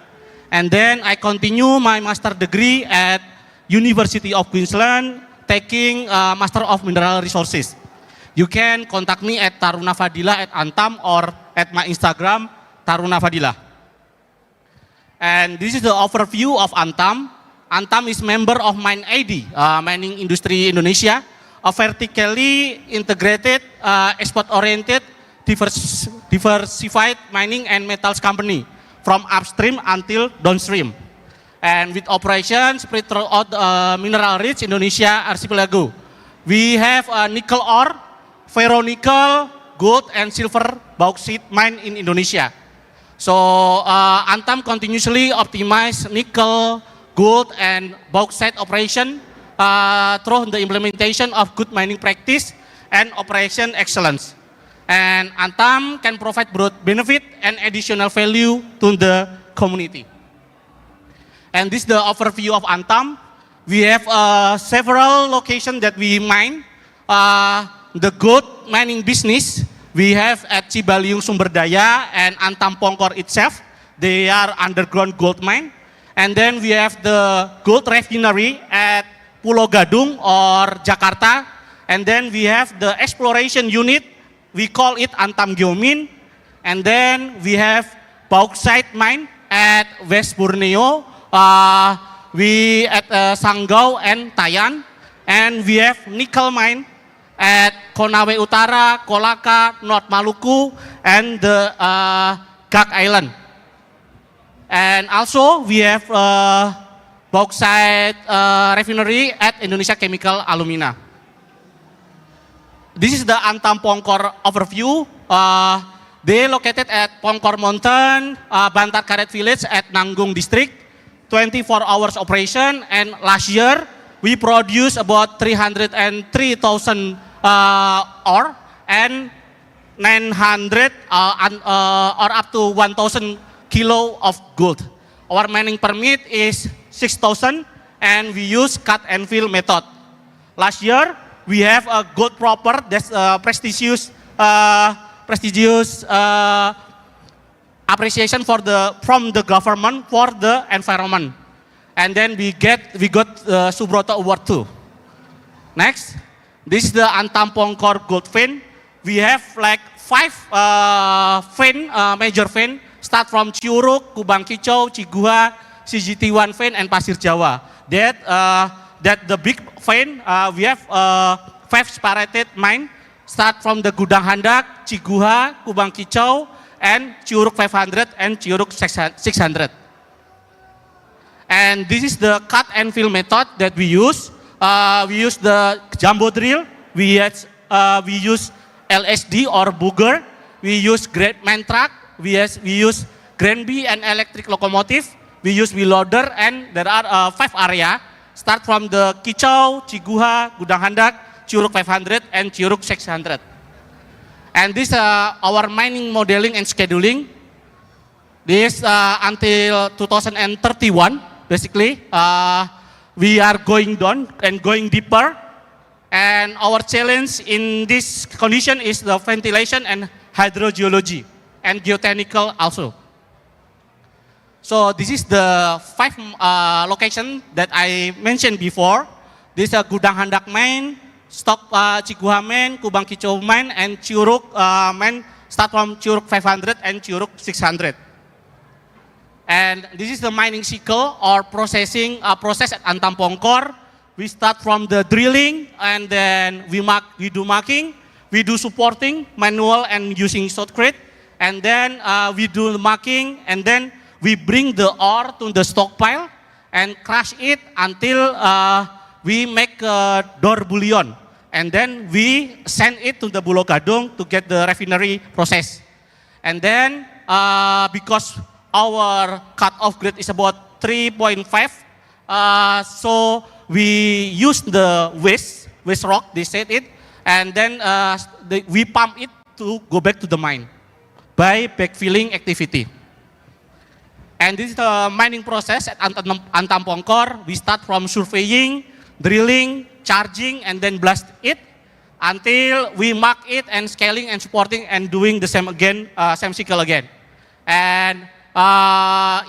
And then I continue my master degree at University of Queensland, taking Master of Mineral Resources. You can contact me at Taruna Fadila at Antam or at my Instagram, Taruna Fadila. And this is the overview of Antam. Antam is member of MineID, Mining Industry Indonesia, a vertically integrated, export-oriented, diversified mining and metals company from upstream until downstream. And with operations spread throughout mineral-rich Indonesia archipelago. We have a nickel ore, ferronickel, gold and silver bauxite mine in Indonesia. So Antam continuously optimize nickel, gold and bauxite operation through the implementation of good mining practice and operation excellence. And Antam can provide broad benefit and additional value to the community. And this is the overview of Antam. We have several locations that we mine. The gold mining business, we have at Cibaliung Sumberdaya and Antam Pongkor itself. They are underground gold mine. And then we have the gold refinery at Pulau Gadung or Jakarta. And then we have the exploration unit. We call it Antam Geomin. And then we have bauxite mine at West Borneo. We at Sanggau and Tayan. And we have nickel mine at Konawe Utara, Kolaka, North Maluku, and the Gag Island. And also we have bauxite refinery at Indonesia Chemical Alumina. This is the Antam Pongkor overview. They located at Pongkor Mountain, Bantar Karet Village at Nanggung District, 24 hours operation. And last year we produced about 303,000 ore and 900 or up to 1,000 kilo of gold. Our mining permit is 6,000 and we use cut and fill method. Last year we have a gold proper, that's prestigious appreciation from the government for the environment. And then we got Subroto Award too. Next, this is the Antam Pongkor gold vein. We have like 5 vein, major vein, start from Ciuruk, Kubang Kicau, Ciguha, CGT1 vein, and Pasir Jawa. That the big vein, we have 5 separated mine, start from the Gudang Handak, Ciguha, Kubang Kicau, and Ciuruk 500 and Ciuruk 600. And this is the cut and fill method that we use. We use the jumbo drill. We use LSD or booger. We use great man truck. We use Granby and electric locomotive. We use wheel loader, and there are 5 area. Start from the Kicau, Ciguha, Gudang Handak, Ciuruk 500, and Ciuruk 600. And this our mining modeling and scheduling. This until 2031, basically. We are going down and going deeper. And our challenge in this condition is the ventilation and hydrogeology and geotechnical also. So this is the 5 location that I mentioned before. This is Gudang Handak mine, Stok Ciguha mine, Kubang Kicau mine, and Ciuruk mine, start from Ciuruk 500 and Ciuruk 600. And this is the mining cycle or process at Antam Pongkor. We start from the drilling, and then we do marking, we do supporting, manual and using shotcrete, and then we do marking, and then we bring the ore to the stockpile and crush it until we make door bullion, and then we send it to the Pulau Gadung to get the refinery process. And then because our cut-off grade is about 3.5, so we use the waste rock, they said it, and then we pump it to go back to the mine by backfilling activity. And this is the mining process at Antam Pongkor. We start from surveying, drilling, charging, and then blast it until we mark it and scaling and supporting and doing the same again, same cycle again. And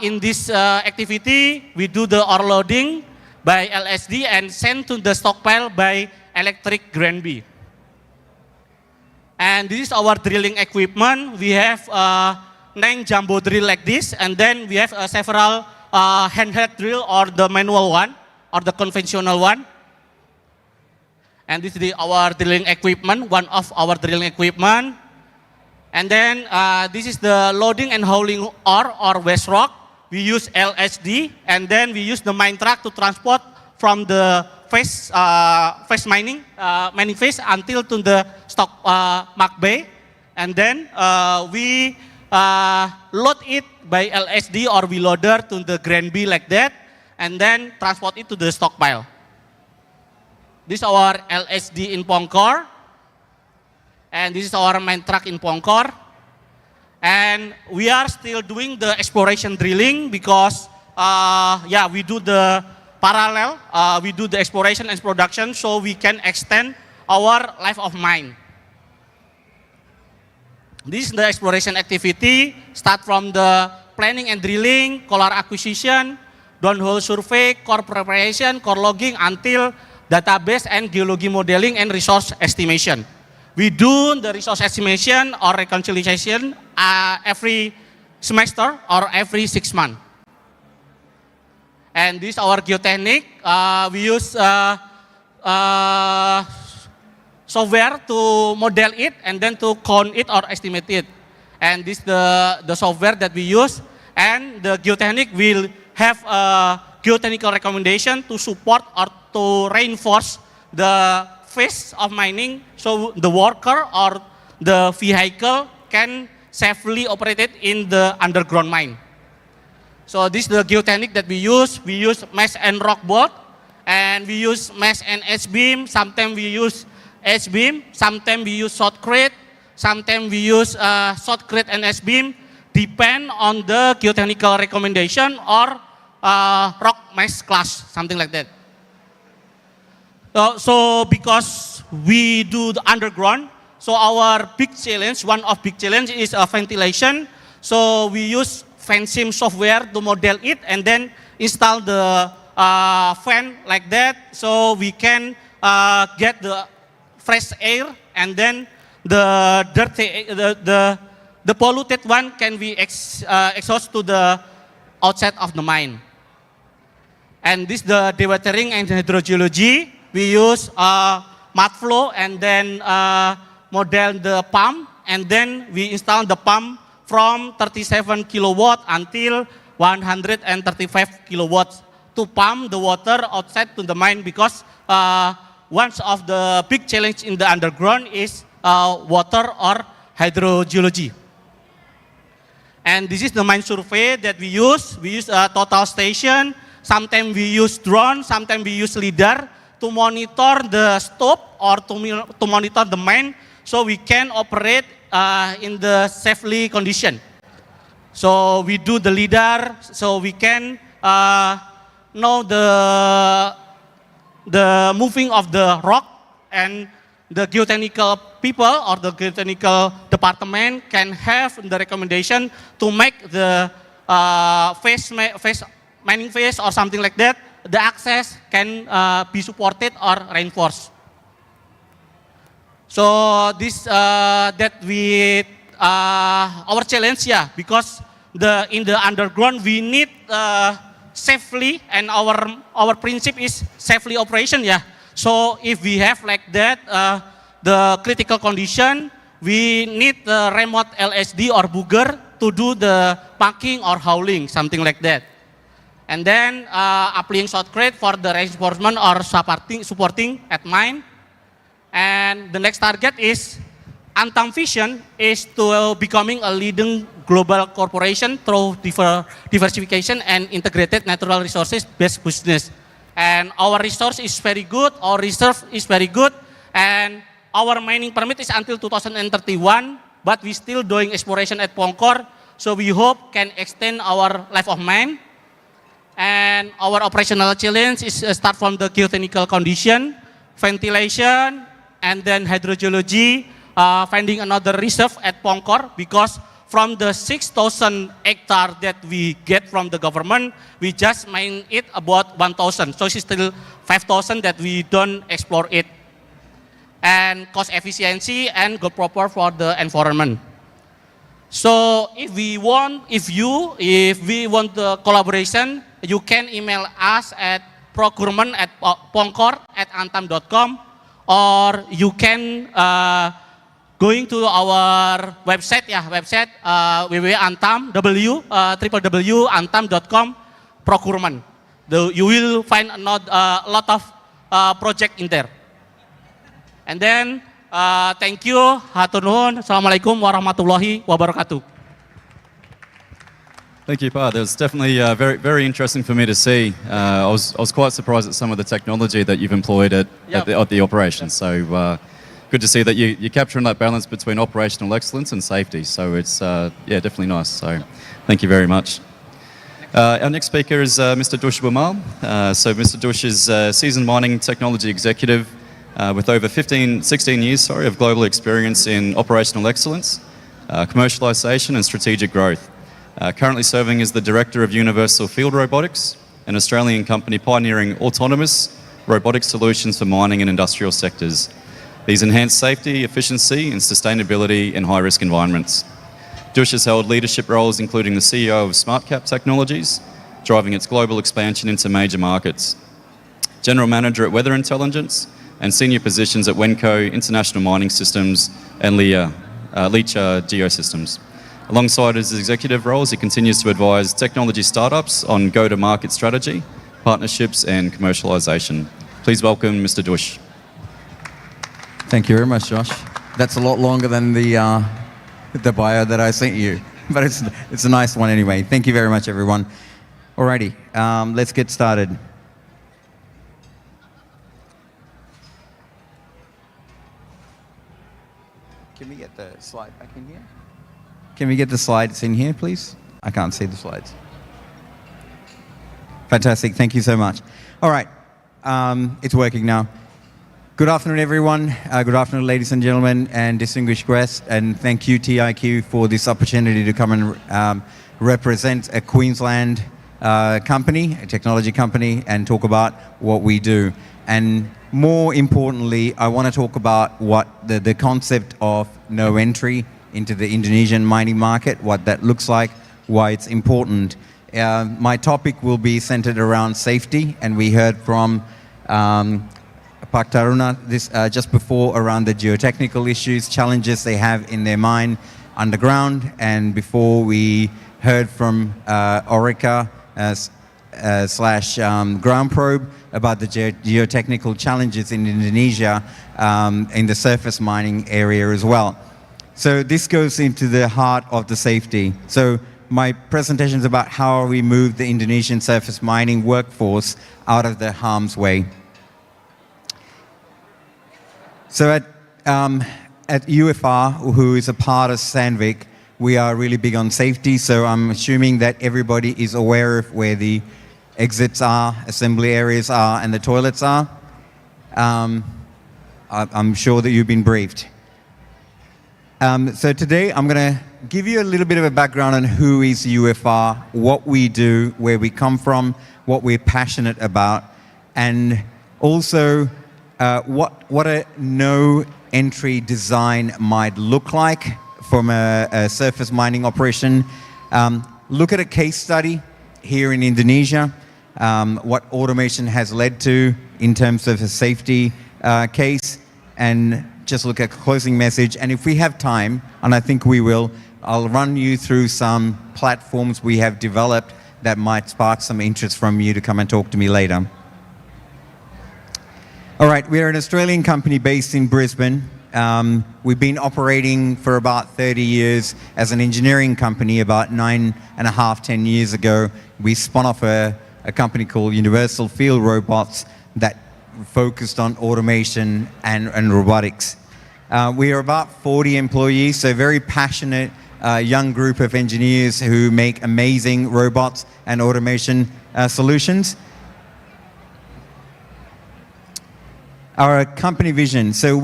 in this activity, we do the ore loading by LSD and send to the stockpile by electric Granby. And this is our drilling equipment. We have 9 jumbo drill like this, and then we have several handheld drill or the manual one or the conventional one. And this is our drilling equipment, one of our drilling equipment. And then this is the loading and hauling ore or waste rock. We use LSD, and then we use the mine truck to transport from the phase mining phase until to the stock mark bay. And then we load it by LSD or we loader to the grain B like that, and then transport it to the stockpile. This is our LSD in Pongkor, and this is our mine truck in Pongkor. And we are still doing the exploration drilling because, yeah, we do the parallel, we do the exploration and production so we can extend our life of mine. This is the exploration activity, start from the planning and drilling, collar acquisition, downhole survey, core preparation, core logging, until database and geology modeling and resource estimation. We do the resource estimation or reconciliation every semester or every 6 months. And this is our geotechnic. We use software to model it and then to count it or estimate it. And this is the software that we use. And the geotechnic will have a geotechnical recommendation to support or to reinforce the phase of mining so the worker or the vehicle can safely operate it in the underground mine. So this is the geotechnic that we use. We use mesh and rock bolt, and we use mesh and H-beam. Sometimes we use H-beam, sometimes we use shotcrete, sometimes we use shotcrete and H-beam, depend on the geotechnical recommendation or rock mesh class, something like that. So because we do the underground, so our big challenge, one of big challenge is ventilation. So we use FanSim software to model it and then install the fan like that, so we can get the fresh air, and then the dirty, the polluted one can be exhaust to the outside of the mine. And this the dewatering and hydrogeology. We use mud flow and then model the pump, and then we install the pump from 37 kilowatt until 135 kilowatts to pump the water outside to the mine, because one of the big challenge in the underground is water or hydrogeology. And this is the mine survey that we use. We use a total station. Sometimes we use drone, sometimes we use LiDAR to monitor the stope or to monitor the mine so we can operate in the safely condition. So we do the LiDAR so we can know the moving of the rock, and the geotechnical people or the geotechnical department can have the recommendation to make the mining phase or something like that, the access can be supported or reinforced. So this that we our challenge, yeah, because in the underground we need safely, and our principle is safely operation, yeah. So if we have like that the critical condition, we need the remote LSD or booger to do the packing or hauling, something like that. And then applying shotcrete for the reinforcement or supporting at mine. And the next target is Antam vision is to becoming a leading global corporation through diversification and integrated natural resources based business. And our resource is very good, our reserve is very good, and our mining permit is until 2031, but we still doing exploration at Pongkor, so we hope can extend our life of mine. And our operational challenge is start from the geotechnical condition, ventilation, and then hydrogeology, finding another reserve at Pongkor, because from the 6,000 hectares that we get from the government, we just mine it about 1,000. So it's still 5,000 that we don't explore it. And cost efficiency and good proper for the environment. So if we want the collaboration, you can email us at procurement@pongkor@antam.com, or you can going to our website, www.antam.com procurement. You will find a lot of project in there. And then, thank you, hatur nuhun, assalamualaikum warahmatullahi wabarakatuh. Thank you, Pa. That was definitely very, very interesting for me to see. I was quite surprised at some of the technology that you've employed at the operation. So good to see that you're capturing that balance between operational excellence and safety. So it's definitely nice. So thank you very much. Our next speaker is Mr. Dush Wamal. So Mr. Dush is a seasoned mining technology executive with over 16 years of global experience in operational excellence, commercialization and strategic growth. Currently serving as the Director of Universal Field Robotics, an Australian company pioneering autonomous robotic solutions for mining and industrial sectors. These enhance safety, efficiency and sustainability in high-risk environments. Dush has held leadership roles including the CEO of SmartCap Technologies, driving its global expansion into major markets, General Manager at Weather Intelligence, and senior positions at Wenco International Mining Systems and Leach Geosystems. Alongside his executive roles, he continues to advise technology startups on go-to-market strategy, partnerships and commercialization. Please welcome Mr. Dush. Thank you very much, Josh. That's a lot longer than the bio that I sent you, but it's a nice one anyway. Thank you very much, everyone. Alrighty, let's get started. Can we get the slide back in here? Can we get the slides in here, please? I can't see the slides. Fantastic, thank you so much. All right, it's working now. Good afternoon, everyone. Good afternoon, ladies and gentlemen, and distinguished guests. And thank you, TIQ, for this opportunity to come and represent a Queensland company, a technology company, and talk about what we do. And more importantly, I want to talk about what the concept of no entry into the Indonesian mining market, what that looks like, why it's important. My topic will be centered around safety, and we heard from Pak Taruna just before around the geotechnical issues, challenges they have in their mine underground, and before we heard from Orica slash ground probe about the geotechnical challenges in Indonesia in the surface mining area as well. So this goes into the heart of the safety. So my presentation is about how we move the Indonesian surface mining workforce out of the harm's way. So at UFR, who is a part of Sandvik, we are really big on safety. So I'm assuming that everybody is aware of where the exits are, assembly areas are, and the toilets are. I'm sure that you've been briefed. So today I'm going to give you a little bit of a background on who is UFR, what we do, where we come from, what we're passionate about, and also what a no-entry design might look like from a surface mining operation. Look at a case study here in Indonesia, what automation has led to in terms of a safety case, and just look at closing message. And if we have time, and I think we will, I'll run you through some platforms we have developed that might spark some interest from you to come and talk to me later. All right, we're an Australian company based in Brisbane. We've been operating for about 30 years as an engineering company. About 10 years ago, we spun off a company called Universal Field Robots that focused on automation and robotics. We are about 40 employees, so a very passionate young group of engineers who make amazing robots and automation solutions. Our company vision. So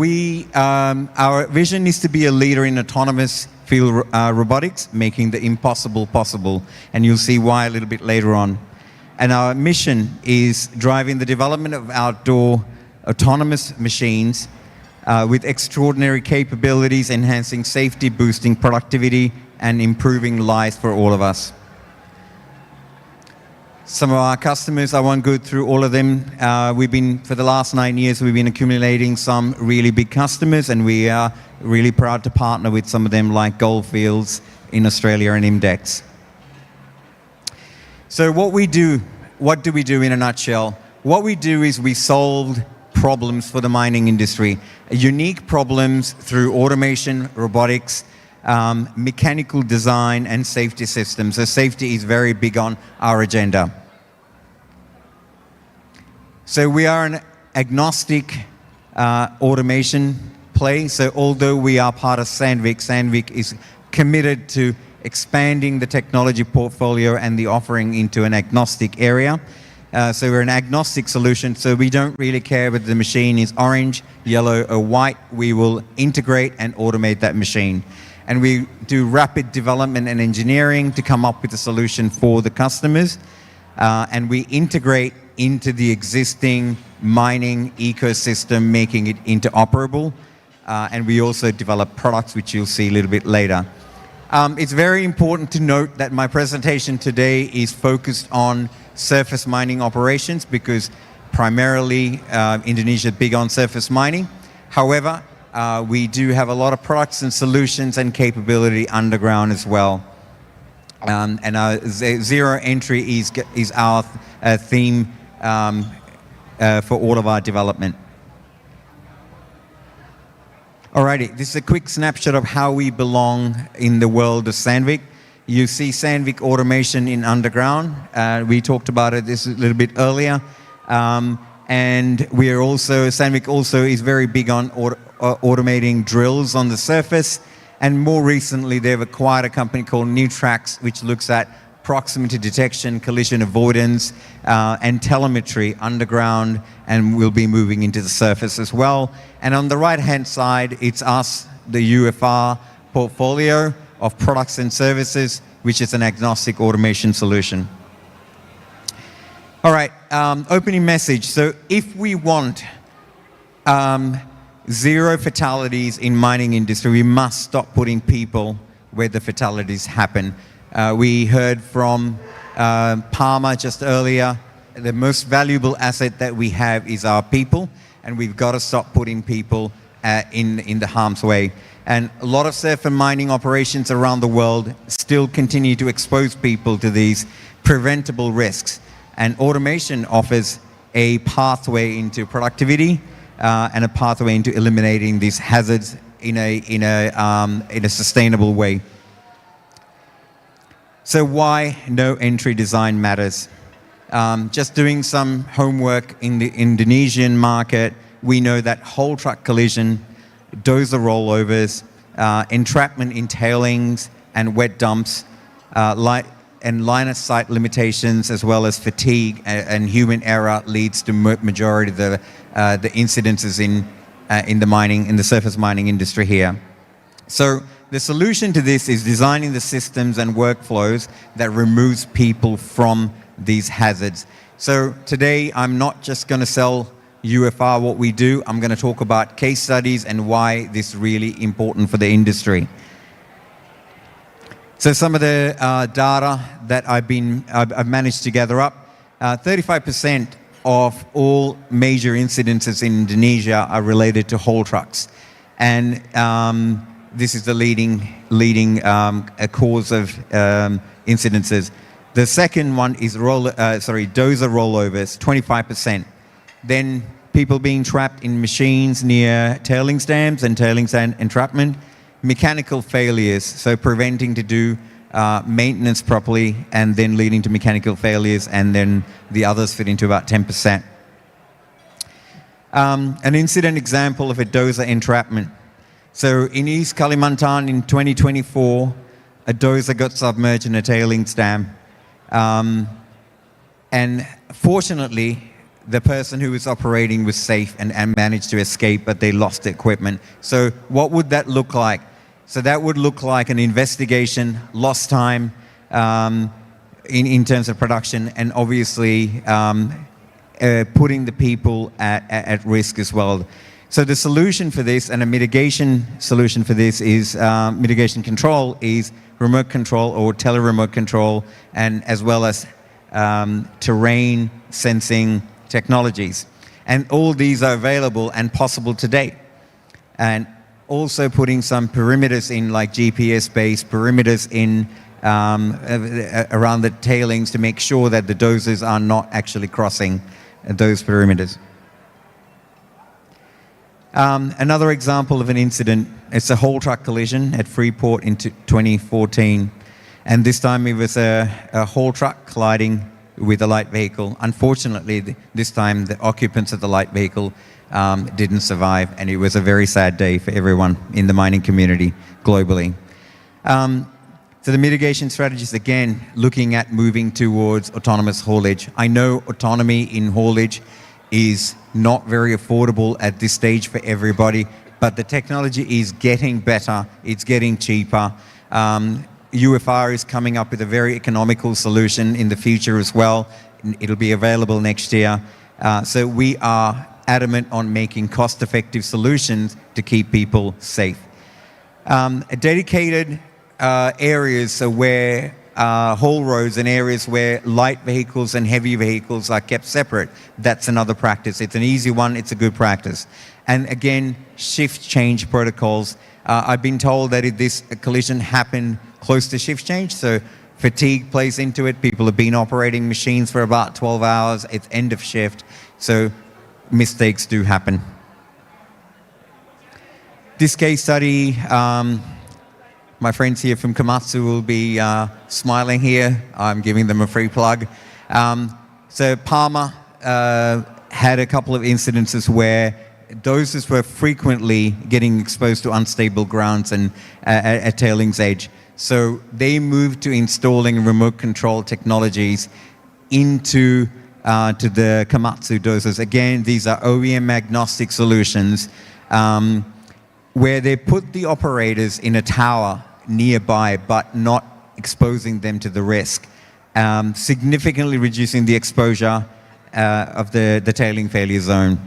our vision is to be a leader in autonomous field robotics, making the impossible possible. And you'll see why a little bit later on. And our mission is driving the development of outdoor autonomous machines with extraordinary capabilities, enhancing safety, boosting productivity, and improving lives for all of us. Some of our customers, I won't go through all of them. For the last 9 years, we've been accumulating some really big customers, and we are really proud to partner with some of them like Goldfields in Australia and Imdex. So what do we do in a nutshell? What we do is we solve problems for the mining industry, unique problems through automation, robotics, mechanical design and safety systems. So safety is very big on our agenda. So we are an agnostic automation play. So although we are part of Sandvik, Sandvik is committed to expanding the technology portfolio and the offering into an agnostic area. So we're an agnostic solution, so we don't really care whether the machine is orange, yellow or white. We will integrate and automate that machine. And we do rapid development and engineering to come up with a solution for the customers. And we integrate into the existing mining ecosystem, making it interoperable. And we also develop products, which you'll see a little bit later. It's very important to note that my presentation today is focused on surface mining operations because primarily Indonesia is big on surface mining. However, we do have a lot of products and solutions and capability underground as well. And our zero entry is our theme for all of our development. Alrighty, this is a quick snapshot of how we belong in the world of Sandvik. You see Sandvik automation in underground. We talked about it this a little bit earlier. And we are also, Sandvik also is very big on automating drills on the surface. And more recently, they've acquired a company called Newtrax, which looks at proximity detection, collision avoidance, and telemetry underground, and we'll be moving into the surface as well. And on the right-hand side, it's us, the UFR portfolio of products and services, which is an agnostic automation solution. All right, opening message. So if we want zero fatalities in mining industry, we must stop putting people where the fatalities happen. We heard from Palmer just earlier, the most valuable asset that we have is our people, and we've got to stop putting people in the harm's way. And a lot of surface mining operations around the world still continue to expose people to these preventable risks. And automation offers a pathway into productivity and a pathway into eliminating these hazards in a sustainable way. So why no entry design matters? Just doing some homework in the Indonesian market, we know that whole truck collision, dozer rollovers, entrapment in tailings and wet dumps, and line of sight limitations, as well as fatigue and human error leads to majority of the incidences in the surface mining industry here. So the solution to this is designing the systems and workflows that removes people from these hazards. So today I'm not just going to sell UFR what we do. I'm going to talk about case studies and why this is really important for the industry. So some of the data that I've managed to gather up, 35% of all major incidences in Indonesia are related to haul trucks. And this is the leading cause of incidences. The second one is dozer rollovers, 25%. Then people being trapped in machines near tailings dams and tailings entrapment. Mechanical failures, so preventing to do maintenance properly and then leading to mechanical failures, and then the others fit into about 10%. An incident example of a dozer entrapment. So in East Kalimantan in 2024, a dozer got submerged in a tailings dam. And fortunately, the person who was operating was safe and managed to escape, but they lost the equipment. So what would that look like? So that would look like an investigation, lost time in terms of production, and obviously putting the people at risk as well. So the solution for this, and a mitigation solution for this, is mitigation control is remote control or tele-remote control, and as well as terrain sensing technologies. And all these are available and possible today. And also putting some perimeters in, like GPS-based perimeters in around the tailings to make sure that the dozers are not actually crossing those perimeters. Another example of an incident, it's a haul truck collision at Freeport in 2014. And this time it was a haul truck colliding with a light vehicle. Unfortunately, this time the occupants of the light vehicle didn't survive, and it was a very sad day for everyone in the mining community globally. So the mitigation strategies, again, looking at moving towards autonomous haulage. I know autonomy in haulage is not very affordable at this stage for everybody, but the technology is getting better, it's getting cheaper. UFR is coming up with a very economical solution in the future as well. It'll be available next year. So we are adamant on making cost-effective solutions to keep people safe. Dedicated areas where haul roads and areas where light vehicles and heavy vehicles are kept separate, that's another practice. It's an easy one, it's a good practice. And again, shift change protocols. I've been told that this collision happened close to shift change, so fatigue plays into it. People have been operating machines for about 12 hours, it's end of shift, so mistakes do happen. This case study, my friends here from Komatsu will be smiling here. I'm giving them a free plug. So Palmer had a couple of incidences where dozers were frequently getting exposed to unstable grounds and at tailings edge. So they moved to installing remote control technologies into to the Komatsu dozers. Again, these are OEM agnostic solutions where they put the operators in a tower nearby but not exposing them to the risk, significantly reducing the exposure of the tailing failure zone.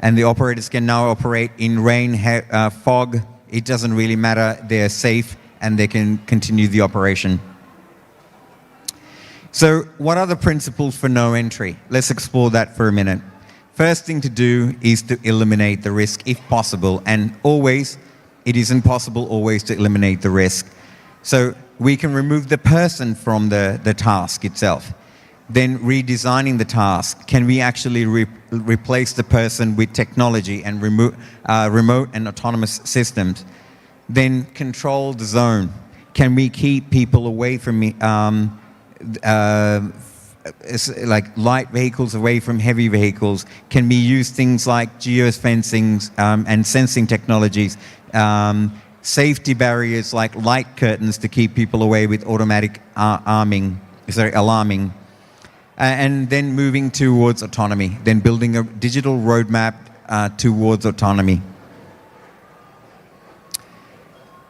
And the operators can now operate in rain, fog. It doesn't really matter. They're safe and they can continue the operation. So what are the principles for no entry? Let's explore that for a minute. First thing to do is to eliminate the risk if possible, and always, it isn't possible always to eliminate the risk. So we can remove the person from the task itself. Then redesigning the task, can we actually replace the person with technology and remote and autonomous systems? Then control the zone. Can we keep people away from like light vehicles away from heavy vehicles? Can we use things like geofencing and sensing technologies? Safety barriers like light curtains to keep people away with automatic alarming. And then moving towards autonomy, then building a digital roadmap towards autonomy.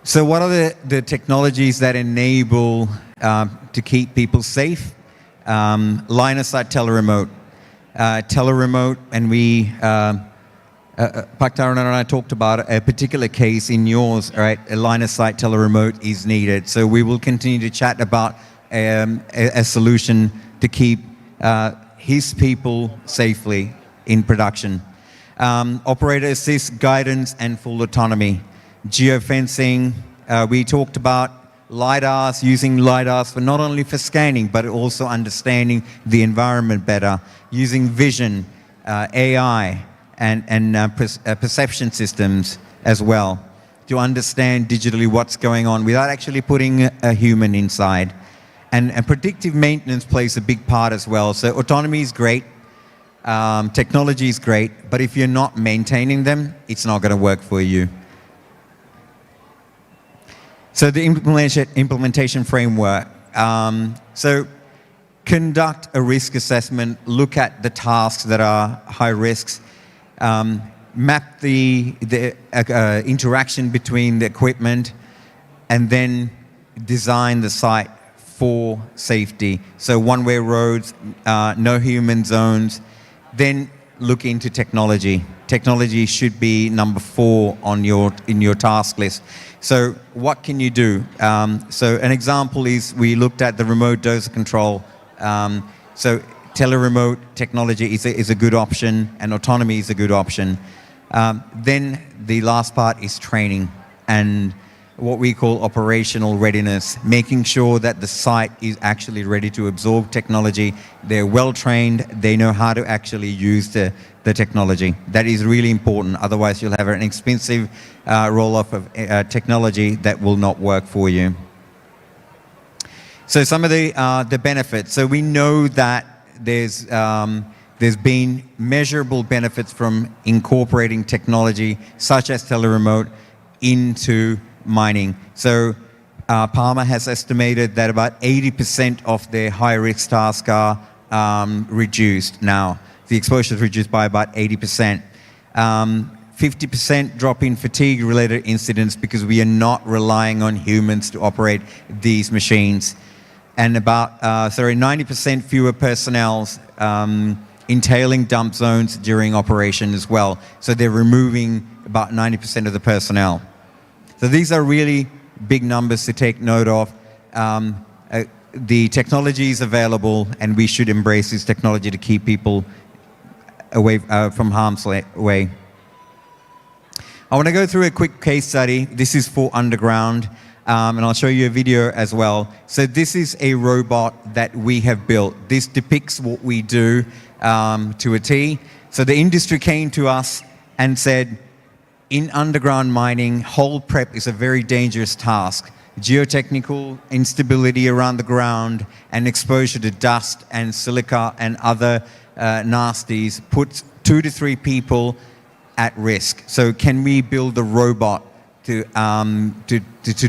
So what are the technologies that enable to keep people safe? Line of sight teleremote. Teleremote, and we, Paktaran and I talked about a particular case in yours, right? A line of sight teleremote is needed. So we will continue to chat about a solution to keep his people safely in production. Operator assist, guidance, and full autonomy. Geofencing, we talked about LiDARs, using LiDARs for not only for scanning, but also understanding the environment better, using vision, AI, and perception systems as well to understand digitally what's going on without actually putting a human inside. And predictive maintenance plays a big part as well. So autonomy is great, technology is great, but if you're not maintaining them, it's not going to work for you. So the implementation framework. So conduct a risk assessment, look at the tasks that are high risks, map the interaction between the equipment, and then design the site for safety. So one-way roads, no human zones. Then look into technology. Technology should be number 4 on in your task list. So what can you do? So an example is we looked at the remote dozer control. So teleremote technology is a good option, and autonomy is a good option. Then the last part is training and what we call operational readiness, making sure that the site is actually ready to absorb technology. They're well trained, they know how to actually use the technology. That is really important, otherwise you'll have an expensive roll-off of technology that will not work for you. So some of the benefits. So we know that there's been measurable benefits from incorporating technology such as teleremote into mining. So Palmer has estimated that about 80% of their high-risk tasks are reduced now. The exposure is reduced by about 80%. 50% drop in fatigue-related incidents because we are not relying on humans to operate these machines. And about 90% fewer personnel entailing dump zones during operation as well. So they're removing about 90% of the personnel. So these are really big numbers to take note of. The technology is available, and we should embrace this technology to keep people away from harm's way. I want to go through a quick case study. This is for underground, and I'll show you a video as well. So this is a robot that we have built. This depicts what we do to a T. So the industry came to us and said, in underground mining, hole prep is a very dangerous task. Geotechnical instability around the ground and exposure to dust and silica and other nasties puts 2 to 3 people at risk. So can we build a robot to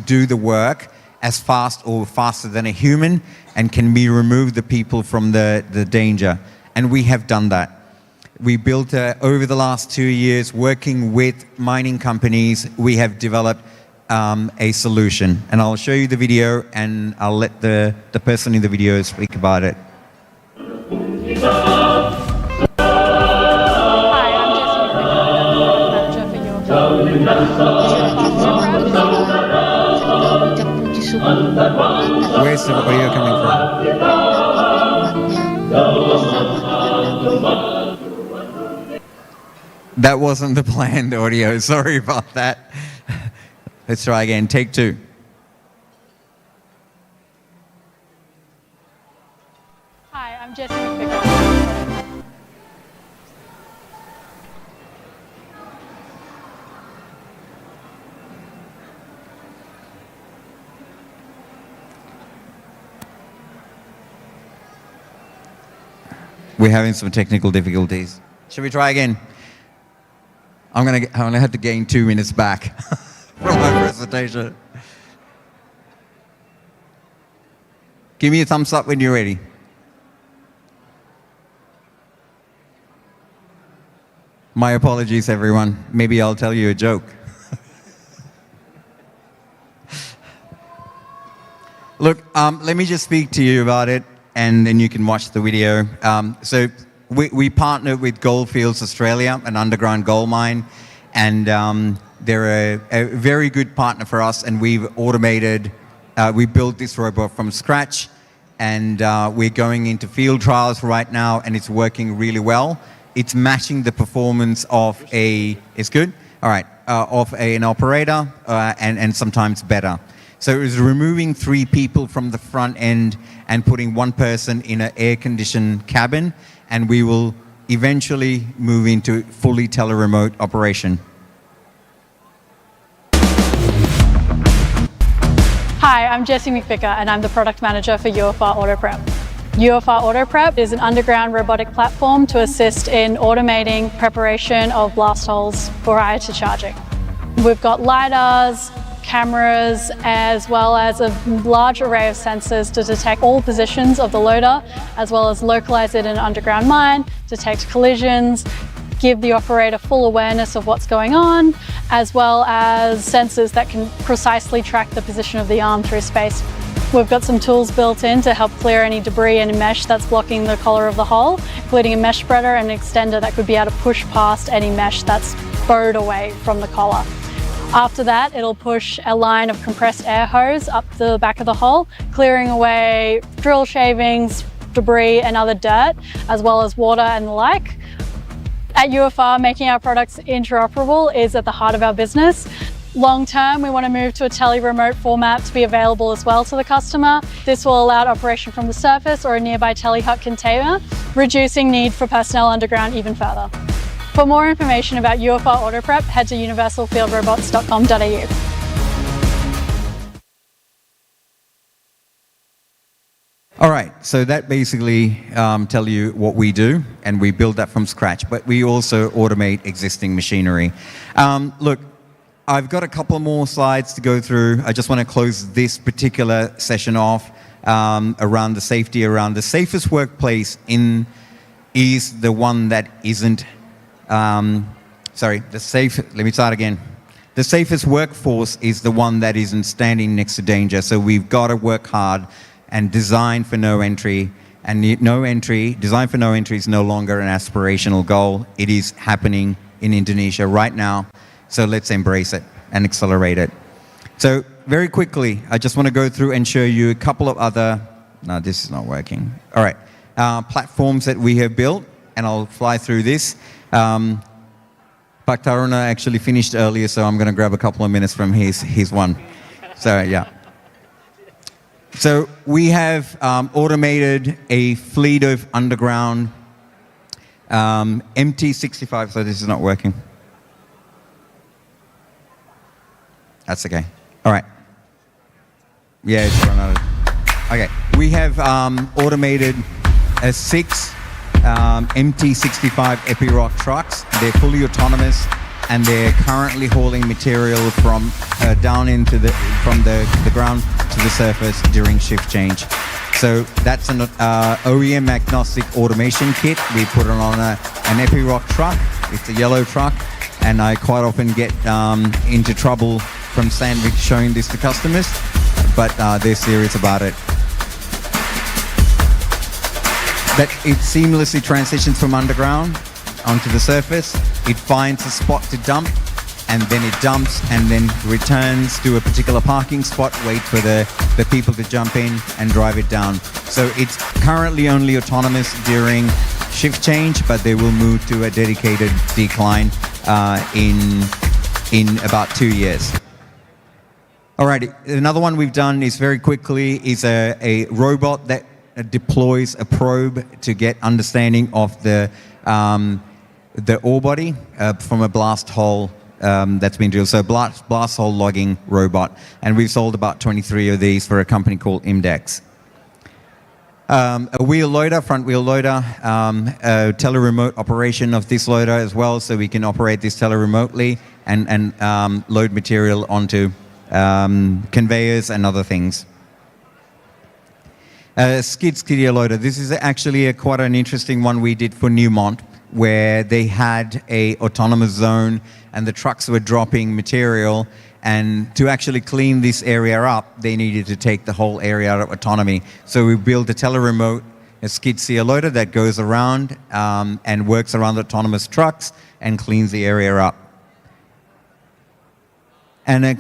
do the work as fast or faster than a human, and can we remove the people from the danger? And we have done that. We built, over the last 2 years, working with mining companies, we have developed a solution. And I'll show you the video, and I'll let the person in the video speak about it. Where's the audio coming from? That wasn't the planned audio. Sorry about that. Let's try again. Take 2. Hi, I'm Jessie McVicker. We're having some technical difficulties. Should we try again? I'm gonna have to gain 2 minutes back from my presentation. Give me a thumbs up when you're ready. My apologies, everyone. Maybe I'll tell you a joke. Look, let me just speak to you about it, and then you can watch the video. So we partnered with Goldfields Australia, an underground gold mine, and they're a very good partner for us, and we've automated, we built this robot from scratch, and we're going into field trials right now, and it's working really well. It's matching the performance of it's good? All right, of an operator, and sometimes better. So it was removing 3 people from the front end and putting 1 person in an air-conditioned cabin, and we will eventually move into fully teleremote operation. Hi, I'm Jessie McVicker, and I'm the product manager for UFR Auto Prep. UFR Auto Prep is an underground robotic platform to assist in automating preparation of blast holes prior to charging. We've got LiDARs, cameras, as well as a large array of sensors to detect all positions of the loader, as well as localize it in an underground mine, detect collisions, give the operator full awareness of what's going on, as well as sensors that can precisely track the position of the arm through space. We've got some tools built in to help clear any debris and mesh that's blocking the collar of the hole, including a mesh spreader and an extender that could be able to push past any mesh that's bowed away from the collar. After that, it'll push a line of compressed air hose up the back of the hole, clearing away drill shavings, debris and other dirt, as well as water and the like. At UFR, making our products interoperable is at the heart of our business. Long term, we want to move to a tele-remote format to be available as well to the customer. This will allow operation from the surface or a nearby tele-hut container, reducing need for personnel underground even further. For more information about UFR Auto Prep, head to universalfieldrobots.com.au. All right, so that basically tell you what we do, and we build that from scratch, but we also automate existing machinery. Look, I've got a couple more slides to go through. I just want to close this particular session off around the safety. Around the safest workplace is the one that isn't, let me start again. The safest workforce is the one that isn't standing next to danger. So we've got to work hard and design for no entry. And design for no entry is no longer an aspirational goal. It is happening in Indonesia right now. So let's embrace it and accelerate it. So very quickly, I just want to go through and show you a couple of other, no, this is not working. All right, platforms that we have built, and I'll fly through this. Pak Taruna actually finished earlier, so I'm going to grab a couple of minutes from his one. So yeah. So we have automated a fleet of underground MT65, so this is not working. That's okay. All right. Yeah, it's run out of... Okay. We have automated 6 MT65 Epiroc trucks. They're fully autonomous, and they're currently hauling material from down into from the ground to the surface during shift change. So that's an OEM agnostic automation kit. We put it on an Epiroc truck. It's a yellow truck, and I quite often get into trouble from Sandvik showing this to customers, but they're serious about it. That it seamlessly transitions from underground onto the surface. It finds a spot to dump, and then it dumps and then returns to a particular parking spot, wait for the people to jump in and drive it down. So it's currently only autonomous during shift change, but they will move to a dedicated decline in about 2 years. Alrighty, another one we've done is very quickly is a robot that deploys a probe to get understanding of the ore body from a blast hole that's been drilled. So blast hole logging robot, and we've sold about 23 of these for a company called Imdex. A wheel loader, front wheel loader, a tele-remote operation of this loader as well, so we can operate this tele-remotely and load material onto conveyors and other things. Skid steer loader. This is actually quite an interesting one we did for Newmont, where they had a autonomous zone and the trucks were dropping material, and to actually clean this area up, they needed to take the whole area out of autonomy. So we built a tele-remote, a skid steer loader that goes around and works around the autonomous trucks and cleans the area up. And a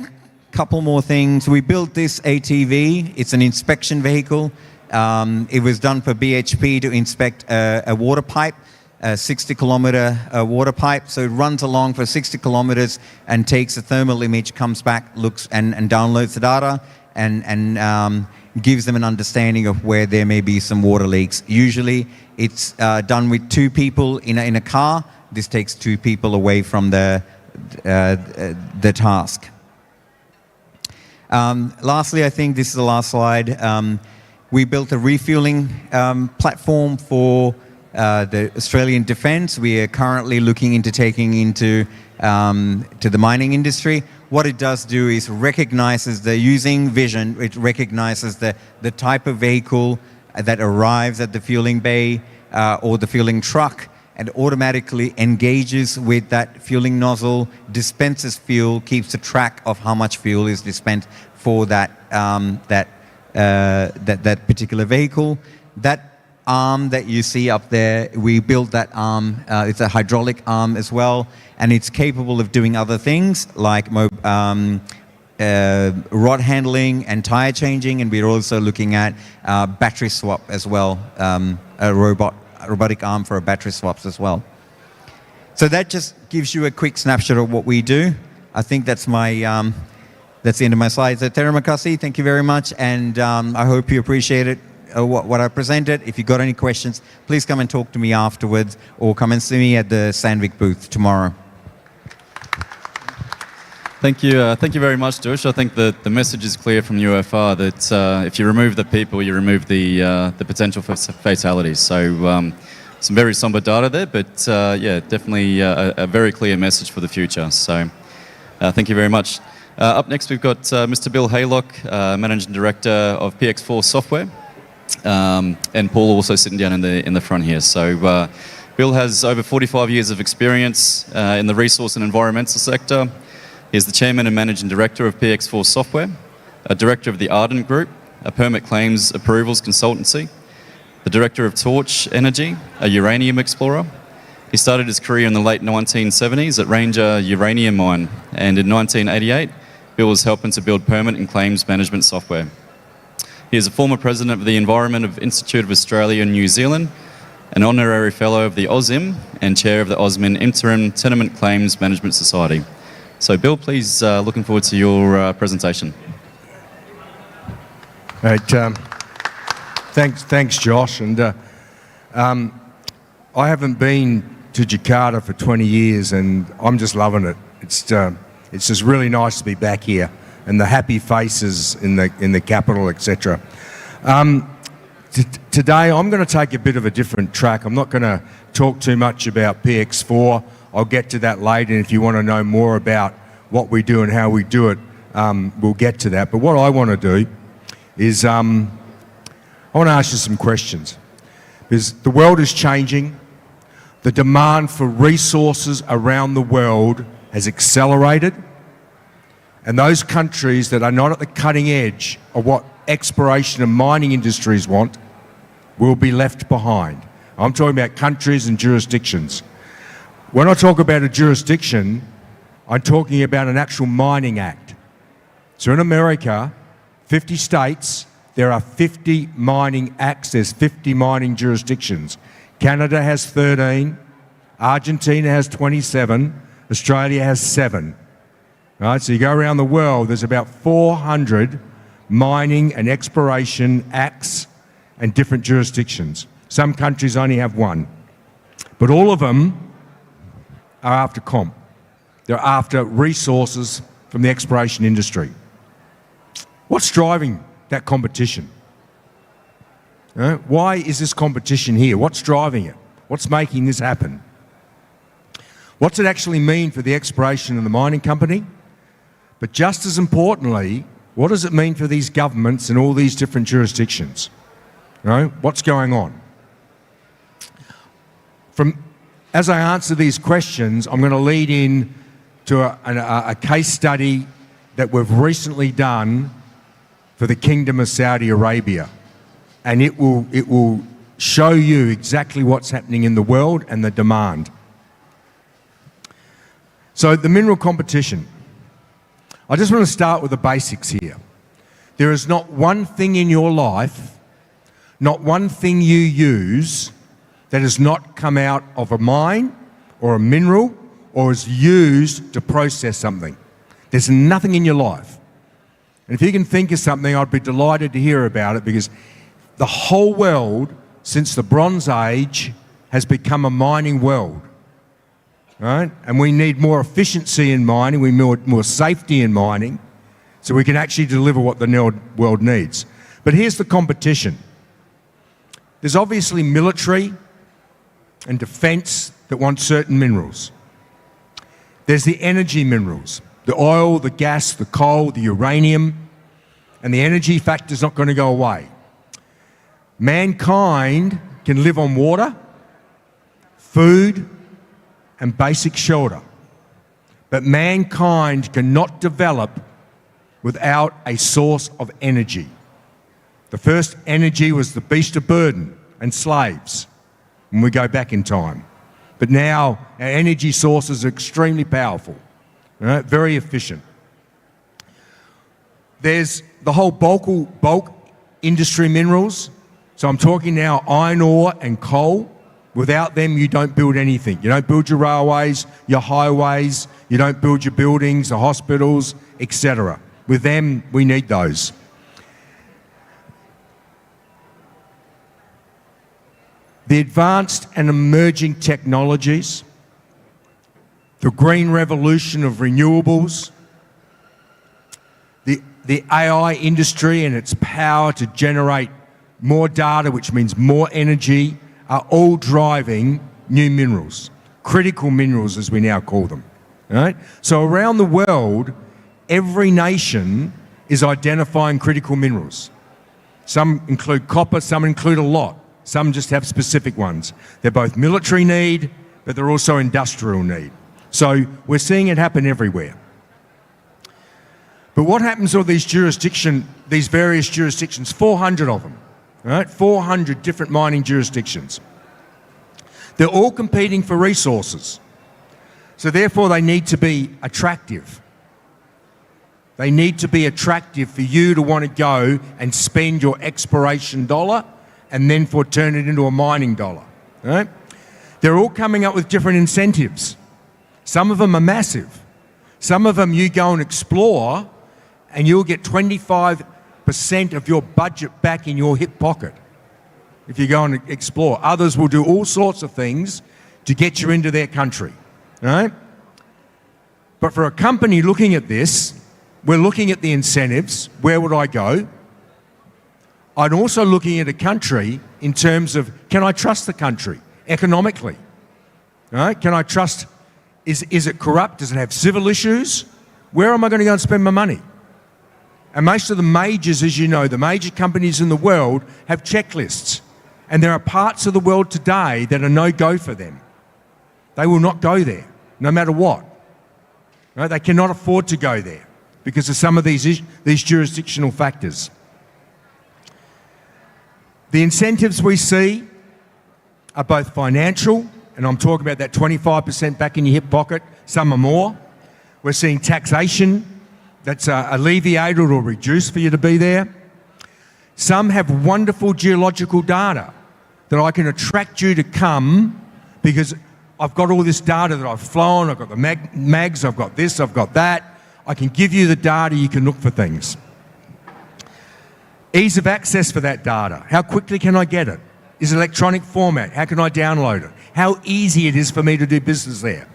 couple more things. We built this ATV. It's an inspection vehicle. It was done for BHP to inspect a water pipe, a 60-kilometer water pipe. So it runs along for 60 kilometers and takes a thermal image, comes back, looks and downloads the data and gives them an understanding of where there may be some water leaks. Usually it's done with 2 people in a car. This takes 2 people away from the task. Lastly, I think this is the last slide. We built a refueling platform for the Australian Defence. We are currently looking into taking into to the mining industry. What it does do is recognizes using vision, it recognizes the type of vehicle that arrives at the fueling bay or the fueling truck, and automatically engages with that fueling nozzle, dispenses fuel, keeps a track of how much fuel is dispensed for that particular vehicle. That arm that you see up there, we built that arm. It's a hydraulic arm as well, and it's capable of doing other things like rod handling and tire changing, and we're also looking at battery swap as well, a robotic arm for battery swaps as well. So that just gives you a quick snapshot of what we do. I think that's my that's the end of my slides. So terima kasih, thank you very much, and I hope you appreciate it. What I presented. If you've got any questions, please come and talk to me afterwards, or come and see me at the Sandvik booth tomorrow. Thank you very much, Josh. I think that the message is clear from UFR that if you remove the people, you remove the potential for fatalities. So some very somber data there, but yeah, definitely a very clear message for the future. So thank you very much. Up next, we've got Mr. Bill Haylock, Managing Director of PX4 Software, and Paul also sitting down in the front here. So Bill has over 45 years of experience in the resource and environmental sector. He is the Chairman and Managing Director of PX4 Software, a Director of the Ardent Group, a permit claims approvals consultancy, the Director of Torch Energy, a uranium explorer. He started his career in the late 1970s at Ranger Uranium Mine, and in 1988, Bill was helping to build permit and claims management software. He is a former President of the Environment Institute of Australia and New Zealand, an Honorary Fellow of the AUSIM, and Chair of the AUSMIN Interim Tenement Claims Management Society. So Bill, please, looking forward to your presentation. Right, thanks, Josh. And I haven't been to Jakarta for 20 years, and I'm just loving it. It's just really nice to be back here, and the happy faces in the capital, etc. Today, I'm going to take a bit of a different track. I'm not going to talk too much about PX4. I'll get to that later, and if you want to know more about what we do and how we do it, we'll get to that. But what I want to do is I want to ask you some questions. Because the world is changing. The demand for resources around the world has accelerated. And those countries that are not at the cutting edge of what exploration and mining industries want will be left behind. I'm talking about countries and jurisdictions. When I talk about a jurisdiction, I'm talking about an actual mining act. So in America, 50 states, there are 50 mining acts, there's 50 mining jurisdictions. Canada has 13, Argentina has 27, Australia has 7. Right, so you go around the world, there's about 400 mining and exploration acts and different jurisdictions. Some countries only have one. But all of them are after comp. They're after resources from the exploration industry. What's driving that competition? Why is this competition here? What's driving it? What's making this happen? What's it actually mean for the exploration and the mining company? But just as importantly, what does it mean for these governments in all these different jurisdictions? What's going on? As I answer these questions, I'm going to lead in to a case study that we've recently done for the Kingdom of Saudi Arabia. And it will show you exactly what's happening in the world and the demand. So the mineral competition. I just want to start with the basics here. There is not one thing in your life, not one thing you use that has not come out of a mine or a mineral or is used to process something. There's nothing in your life. And if you can think of something, I'd be delighted to hear about it, because the whole world, since the Bronze Age, has become a mining world. Right? And we need more efficiency in mining, we need more safety in mining, so we can actually deliver what the world needs. But here's the competition. There's obviously military and defence that want certain minerals. There's the energy minerals, the oil, the gas, the coal, the uranium, and the energy factor's not going to go away. Mankind can live on water, food, and basic shelter. But mankind cannot develop without a source of energy. The first energy was the beast of burden and slaves, when we go back in time. But now our energy sources are extremely powerful, right? Very efficient. There's the whole bulk industry minerals. So I'm talking now iron ore and coal. Without them, you don't build anything. You don't build your railways, your highways, you don't build your buildings, the hospitals, etc. With them, we need those. The advanced and emerging technologies, the green revolution of renewables, the AI industry and its power to generate more data, which means more energy, are all driving new minerals, critical minerals as we now call them. Right? So around the world, every nation is identifying critical minerals. Some include copper, some include a lot. Some just have specific ones. They're both military need, but they're also industrial need. So we're seeing it happen everywhere. But what happens to these various jurisdictions, 400 of them, right? 400 different mining jurisdictions. They're all competing for resources. So therefore they need to be attractive. They need to be attractive for you to want to go and spend your exploration dollar and then turn it into a mining dollar. Right? They're all coming up with different incentives. Some of them are massive. Some of them you go and explore and you'll get 25% of your budget back in your hip pocket if you go and explore. Others will do all sorts of things to get you into their country. Right? But for a company looking at this, we're looking at the incentives. Where would I go? I'm also looking at a country in terms of, can I trust the country economically? Right? Can I trust, is it corrupt? Does it have civil issues? Where am I going to go and spend my money? And most of the majors, as you know, the major companies in the world have checklists. And there are parts of the world today that are no-go for them. They will not go there, no matter what. Right? They cannot afford to go there because of some of these jurisdictional factors. The incentives we see are both financial, and I'm talking about that 25% back in your hip pocket, some are more. We're seeing taxation that's alleviated or reduced for you to be there. Some have wonderful geological data that I can attract you to come because I've got all this data that I've flown, I've got the mags, I've got this, I've got that. I can give you the data, you can look for things. Ease of access for that data. How quickly can I get it? Is it electronic format? How can I download it? How easy it is for me to do business there?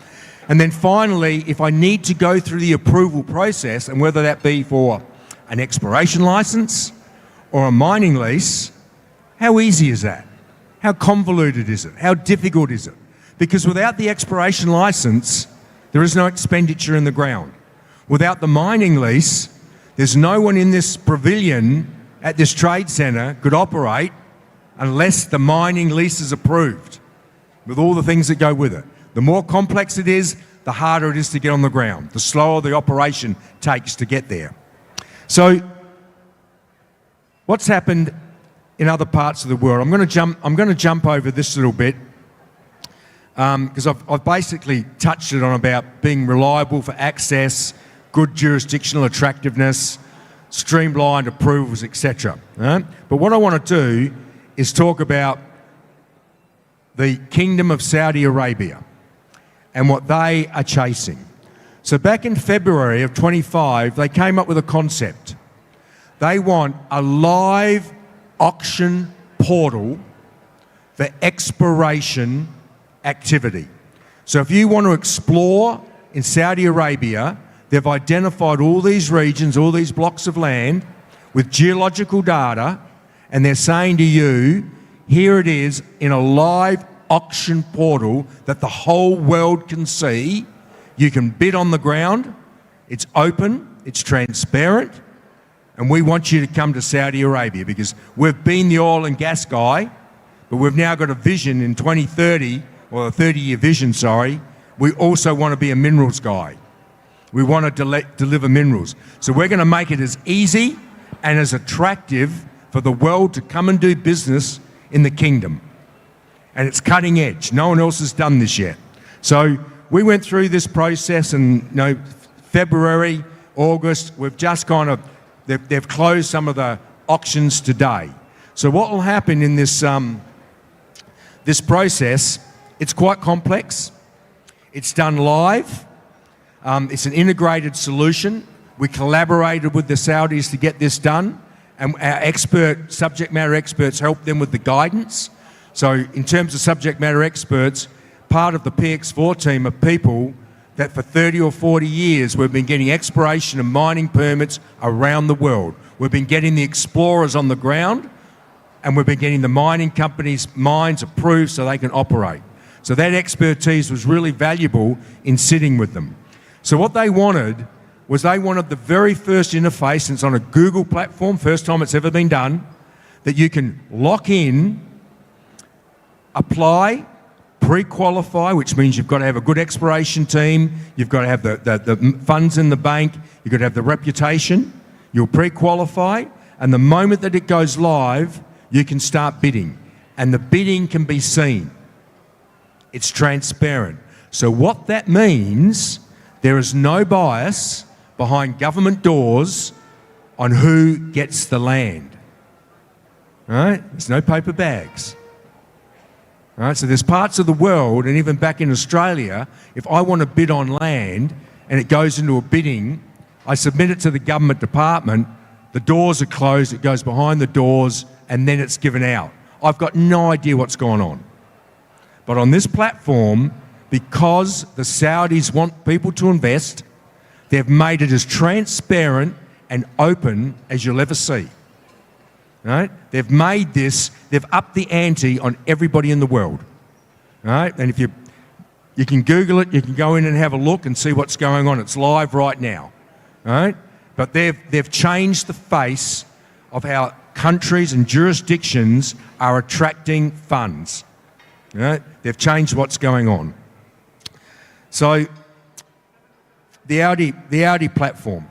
And then finally, if I need to go through the approval process, and whether that be for an exploration license or a mining lease, how easy is that? How convoluted is it? How difficult is it? Because without the exploration license, there is no expenditure in the ground. Without the mining lease, there's no one in this pavilion at this trade centre could operate unless the mining lease is approved with all the things that go with it. The more complex it is, the harder it is to get on the ground, the slower the operation takes to get there. So what's happened in other parts of the world? I'm going to jump over this little bit because I've basically touched it on about being reliable for access, good jurisdictional attractiveness, streamlined approvals, etc. Right? But what I want to do is talk about the Kingdom of Saudi Arabia and what they are chasing. So back in February of 25, they came up with a concept. They want a live auction portal for exploration activity. So if you want to explore in Saudi Arabia, they've identified all these regions, all these blocks of land with geological data, and they're saying to you, here it is in a live auction portal that the whole world can see. You can bid on the ground, it's open, it's transparent, and we want you to come to Saudi Arabia because we've been the oil and gas guy, but we've now got a vision in 2030, or a 30-year vision, sorry. We also want to be a minerals guy. We want to deliver minerals. So we're going to make it as easy and as attractive for the world to come and do business in the kingdom. And it's cutting edge. No one else has done this yet. So we went through this process in February, August. We've just kind of they've closed some of the auctions today. So what will happen in this, this process, it's quite complex. It's done live. It's an integrated solution. We collaborated with the Saudis to get this done, and our subject matter experts helped them with the guidance. So in terms of subject matter experts, part of the PX4 team are people that for 30 or 40 years we've been getting exploration and mining permits around the world. We've been getting the explorers on the ground, and we've been getting the mining companies' mines approved so they can operate. So that expertise was really valuable in sitting with them. So what they wanted was they wanted the very first interface, and it's on a Google platform, first time it's ever been done, that you can lock in, apply, pre-qualify, which means you've got to have a good exploration team, you've got to have the funds in the bank, you've got to have the reputation, you'll pre-qualify, and the moment that it goes live, you can start bidding. And the bidding can be seen. It's transparent. So what that means, there is no bias behind government doors on who gets the land. All right? There's no paper bags. All right? So there's parts of the world, and even back in Australia, if I want to bid on land and it goes into a bidding, I submit it to the government department, the doors are closed, it goes behind the doors, and then it's given out. I've got no idea what's going on. But on this platform, because the Saudis want people to invest, they've made it as transparent and open as you'll ever see. Right? They've made this, they've upped the ante on everybody in the world. Right? And if you can Google it, you can go in and have a look and see what's going on. It's live right now. Right? But they've changed the face of how countries and jurisdictions are attracting funds. Right? They've changed what's going on. So the Audi platform.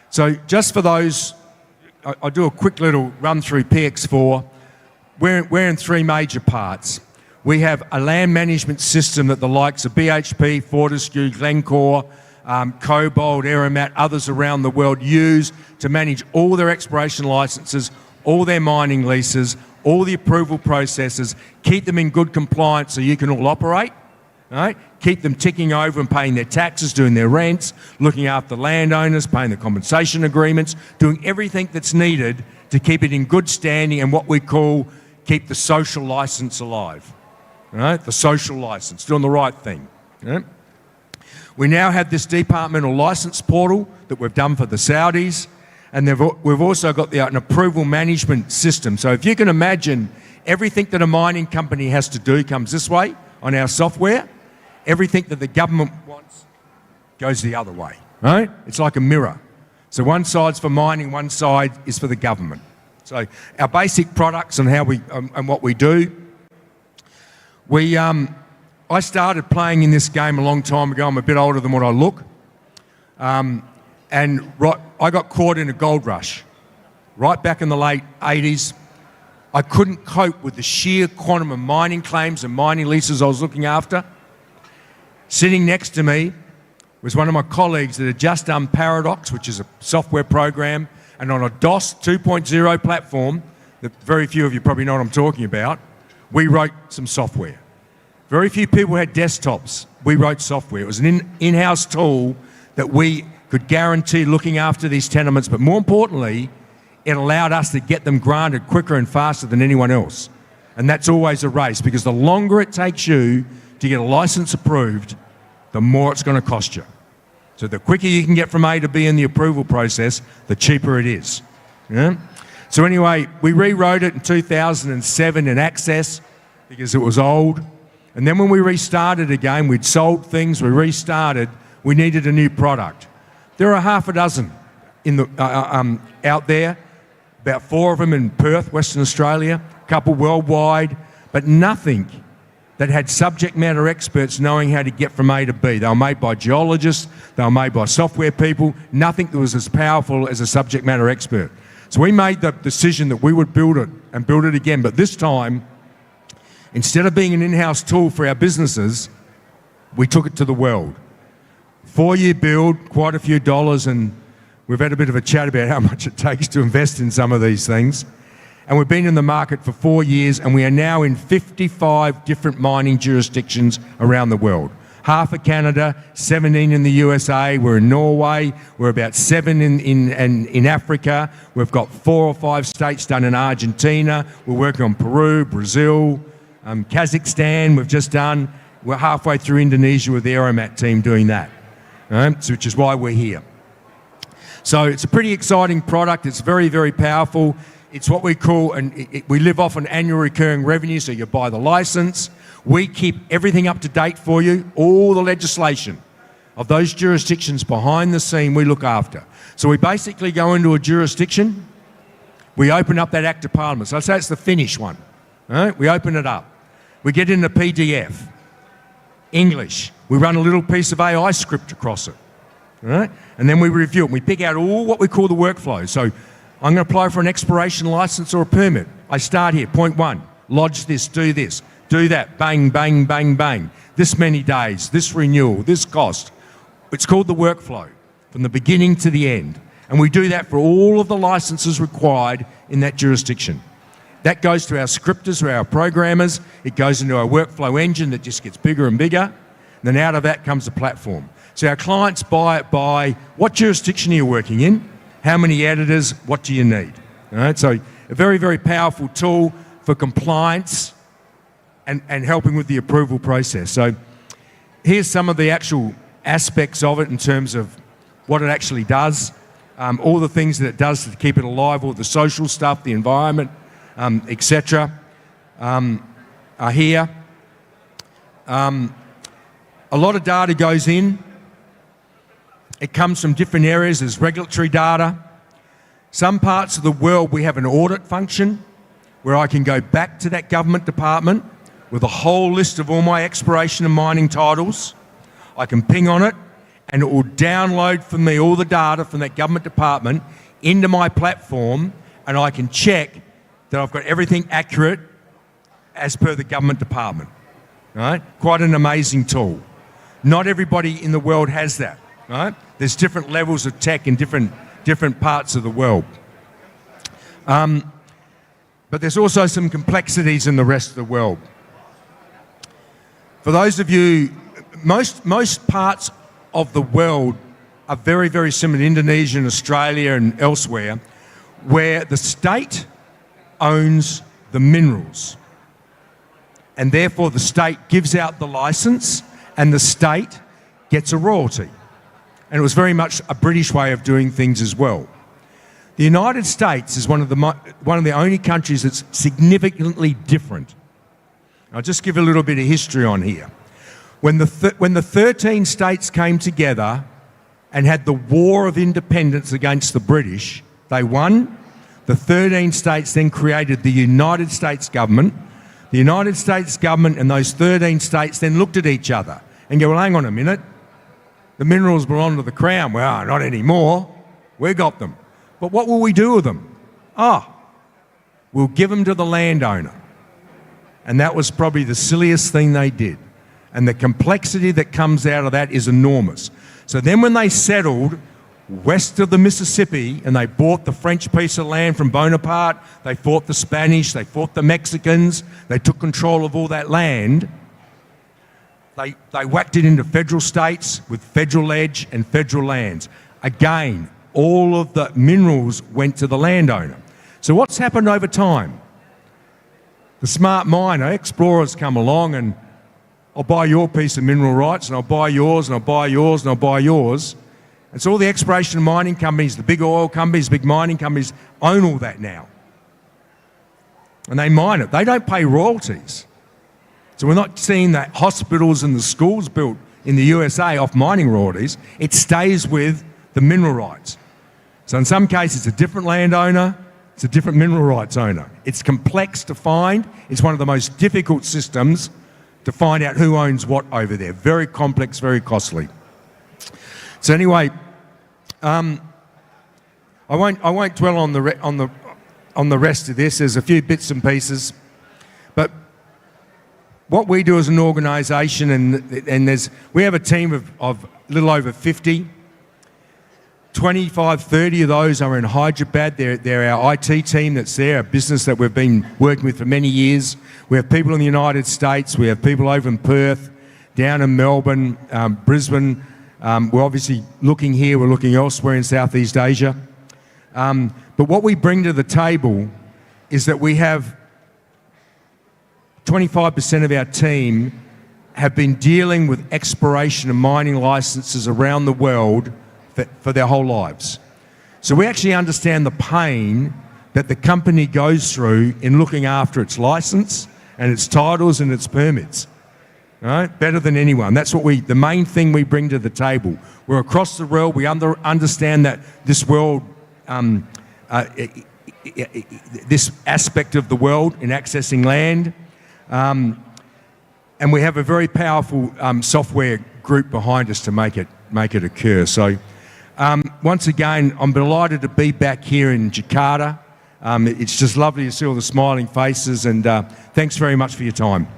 So just for those, I'll do a quick little run through PX4. We're in three major parts. We have a land management system that the likes of BHP, Fortescue, Glencore, Cobalt, Eramet, others around the world use to manage all their exploration licenses, all their mining leases, all the approval processes, keep them in good compliance so you can all operate, right? Keep them ticking over and paying their taxes, doing their rents, looking after landowners, paying the compensation agreements, doing everything that's needed to keep it in good standing and what we call keep the social license alive, right? The social license, doing the right thing, right? We now have this departmental license portal that we've done for the Saudis, and we've also got an approval management system. So if you can imagine, everything that a mining company has to do comes this way on our software. Everything that the government wants goes the other way, right? It's like a mirror. So one side's for mining, one side is for the government. So our basic products and how we and what we do. I started playing in this game a long time ago. I'm a bit older than what I look. I got caught in a gold rush right back in the late 80s. I couldn't cope with the sheer quantum of mining claims and mining leases I was looking after. Sitting next to me was one of my colleagues that had just done Paradox, which is a software program, and on a DOS 2.0 platform, that very few of you probably know what I'm talking about, we wrote some software. Very few people had desktops. We wrote software. It was an in-house tool that we could guarantee looking after these tenements, but more importantly, it allowed us to get them granted quicker and faster than anyone else. And that's always a race, because the longer it takes you to get a license approved, the more it's going to cost you. So the quicker you can get from A to B in the approval process, the cheaper it is. Yeah? So anyway, we rewrote it in 2007 in Access because it was old. And then when we restarted again, we'd sold things, we restarted, we needed a new product. There are half a dozen in the, out there, about 4 of them in Perth, Western Australia, a couple worldwide, but nothing that had subject matter experts knowing how to get from A to B. They were made by geologists, they were made by software people, nothing that was as powerful as a subject matter expert. So we made the decision that we would build it and build it again, but this time, instead of being an in-house tool for our businesses, we took it to the world. 4-year build, quite a few dollars, and We've had a bit of a chat about how much it takes to invest in some of these things. And we've been in the market for 4 years, and we are now in 55 different mining jurisdictions around the world. Half of Canada, 17 in the USA, we're in Norway, we're about 7 in Africa, we've got 4 or 5 states done in Argentina, we're working on Peru, Brazil, Kazakhstan we've just done. We're halfway through Indonesia with the Aeromat team doing that, which is why we're here. So it's a pretty exciting product, it's very, very powerful. It's what we call, we live off an annual recurring revenue, so you buy the license. We keep everything up to date for you, all the legislation of those jurisdictions behind the scene we look after. So we basically go into a jurisdiction, we open up that Act of Parliament. So let's say it's the Finnish one. Right? We open it up. We get in a PDF, English. We run a little piece of AI script across it. Right? And then we review it. We pick out all what we call the workflows. So I'm going to apply for an exploration license or a permit. I start here, point 1, lodge this, do that, bang, bang, bang, bang. This many days, this renewal, this cost. It's called the workflow, from the beginning to the end. And we do that for all of the licenses required in that jurisdiction. That goes to our scripters, or our programmers. It goes into our workflow engine that just gets bigger and bigger. And then out of that comes the platform. So our clients buy it by what jurisdiction are you working in? How many editors? What do you need? All right, so a very, very powerful tool for compliance and helping with the approval process. So here's some of the actual aspects of it in terms of what it actually does, all the things that it does to keep it alive, all the social stuff, the environment, etc. are here. A lot of data goes in. It comes from different areas. There's regulatory data. Some parts of the world we have an audit function where I can go back to that government department with a whole list of all my exploration and mining titles. I can ping on it and it will download for me all the data from that government department into my platform, and I can check that I've got everything accurate as per the government department. Right? Quite an amazing tool. Not everybody in the world has that. Right? There's different levels of tech in different parts of the world. But there's also some complexities in the rest of the world. For those of you, most parts of the world are very, very similar to Indonesia and Australia and elsewhere, where the state owns the minerals. And therefore the state gives out the license and the state gets a royalty. And it was very much a British way of doing things as well. The United States is one of the only countries that's significantly different. I'll just give a little bit of history on here. When the 13 states came together and had the War of Independence against the British, they won. The 13 states then created the United States government. The United States government and those 13 states then looked at each other and go, well, hang on a minute. The minerals belong to the Crown. Well, not anymore. We got them. But what will we do with them? We'll give them to the landowner. And that was probably the silliest thing they did. And the complexity that comes out of that is enormous. So then when they settled west of the Mississippi and they bought the French piece of land from Bonaparte, they fought the Spanish, they fought the Mexicans, they took control of all that land. They whacked it into federal states with federal edge and federal lands. Again, all of the minerals went to the landowner. So what's happened over time? The smart miner, explorers come along and I'll buy your piece of mineral rights and I'll buy yours and I'll buy yours and I'll buy yours. And so all the exploration and mining companies, the big oil companies, big mining companies own all that now. And they mine it. They don't pay royalties. So we're not seeing that hospitals and the schools built in the USA off mining royalties. It stays with the mineral rights. So in some cases, it's a different landowner, it's a different mineral rights owner. It's complex to find. It's one of the most difficult systems to find out who owns what over there. Very complex, very costly. So anyway, I won't dwell on the rest of this. There's a few bits and pieces, but what we do as an organisation, and we have a team of a little over 50. 25, 30 of those are in Hyderabad. They're our IT team that's there, a business that we've been working with for many years. We have people in the United States. We have people over in Perth, down in Melbourne, Brisbane. We're obviously looking here. We're looking elsewhere in Southeast Asia. But what we bring to the table is that we have 25% of our team have been dealing with exploration and mining licenses around the world for their whole lives. So we actually understand the pain that the company goes through in looking after its license and its titles and its permits. Right? Better than anyone. That's what the main thing we bring to the table. We're across the world. We understand that this world, this aspect of the world in accessing land, and we have a very powerful software group behind us to make it occur. So once again, I'm delighted to be back here in Jakarta. It's just lovely to see all the smiling faces, and thanks very much for your time.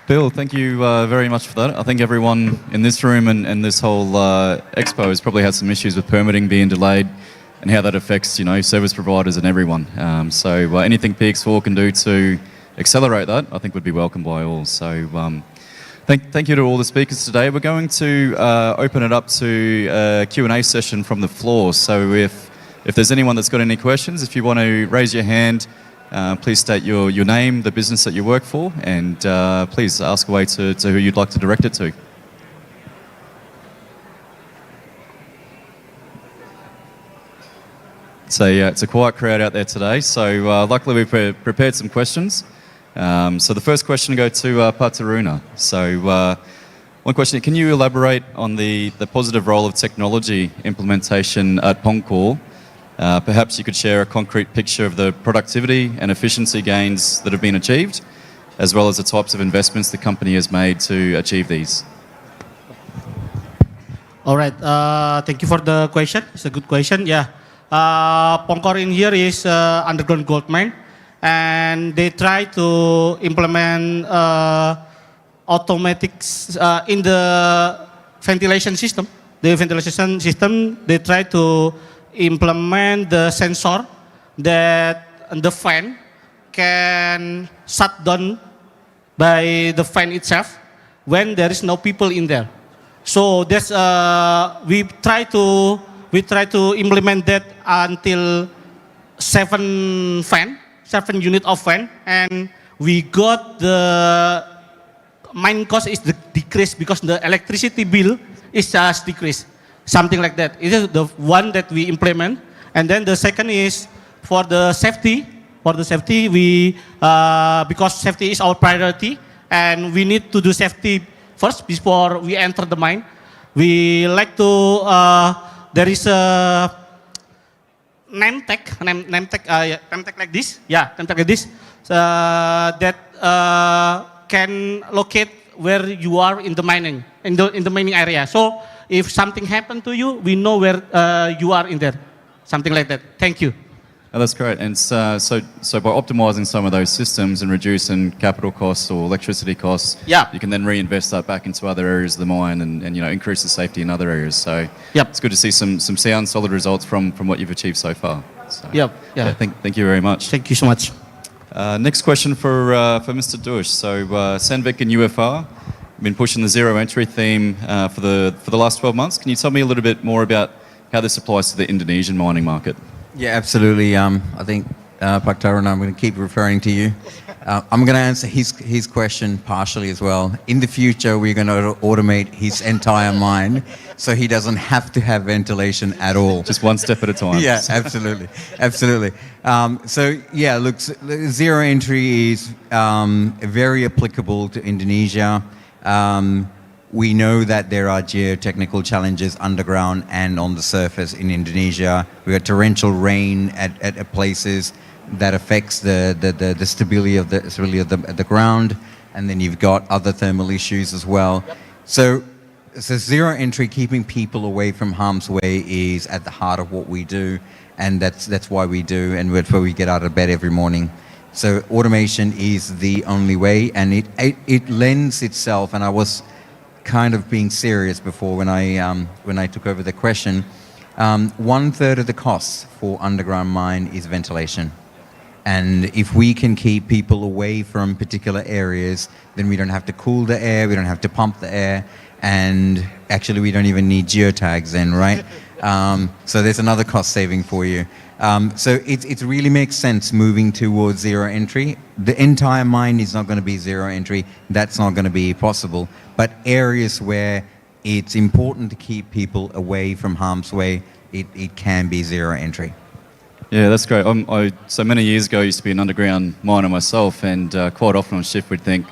Bill, thank you very much for that. I think everyone in this room and this whole expo has probably had some issues with permitting being delayed and how that affects, service providers and everyone. So anything PX4 can do to accelerate that, I think would be welcomed by all. So thank you to all the speakers today. We're going to open it up to a Q&A session from the floor. So if there's anyone that's got any questions, if you want to raise your hand, please state your name, the business that you work for, and please ask away to who you'd like to direct it to. So it's a quiet crowd out there today, so luckily we've prepared some questions. So the first question will go to Pataruna. So one question, can you elaborate on the positive role of technology implementation at Pongkor? Perhaps you could share a concrete picture of the productivity and efficiency gains that have been achieved, as well as the types of investments the company has made to achieve these. All right, thank you for the question. It's a good question, yeah. Pongkor in here is underground gold mine, and they try to implement automatics in the ventilation system. The ventilation system, they try to implement the sensor that the fan can shut down by the fan itself when there is no people in there. So that's we try to implement that until 7 unit of fan, and we got the mine cost is decreased because the electricity bill is just decreased, something like that. It is the one that we implement, and then the second is for the safety. For the safety, we because safety is our priority, and we need to do safety first before we enter the mine. We like to. There is a name tag like this. Yeah, name tag like this that can locate where you are in the mining, in the mining area. So if something happened to you, we know where you are in there. Something like that. Thank you. Oh, that's great. And so by optimizing some of those systems and reducing capital costs or electricity costs, you can then reinvest that back into other areas of the mine and increase the safety in other areas. So it's good to see some sound, solid results from what you've achieved so far. So, thank you very much. Thank you so much. Next question for Mr. Dush. So Sandvik and UFR have been pushing the zero entry theme for the last 12 months. Can you tell me a little bit more about how this applies to the Indonesian mining market? Yeah, absolutely. I think, Pak Tarun, I'm going to keep referring to you. I'm going to answer his question partially as well. In the future, we're going to automate his entire mine, so he doesn't have to have ventilation at all. Just one step at a time. Yeah, absolutely. Absolutely. Look, zero entry is very applicable to Indonesia. We know that there are geotechnical challenges underground and on the surface in Indonesia. We got torrential rain at places that affects the stability of the ground, and then you've got other thermal issues as well. So zero entry, keeping people away from harm's way, is at the heart of what we do, and that's why we do, and that's why we get out of bed every morning. So automation is the only way, and it lends itself, and I was kind of being serious before when I took over the question. 1/3 of the costs for underground mine is ventilation. And if we can keep people away from particular areas, then we don't have to cool the air, we don't have to pump the air, and actually we don't even need geotags then, right? So there's another cost saving for you. So it really makes sense moving towards zero entry. The entire mine is not going to be zero entry. That's not going to be possible. But areas where it's important to keep people away from harm's way, it can be zero entry. Yeah, that's great. So many years ago, I used to be an underground miner myself, and quite often on shift we'd think,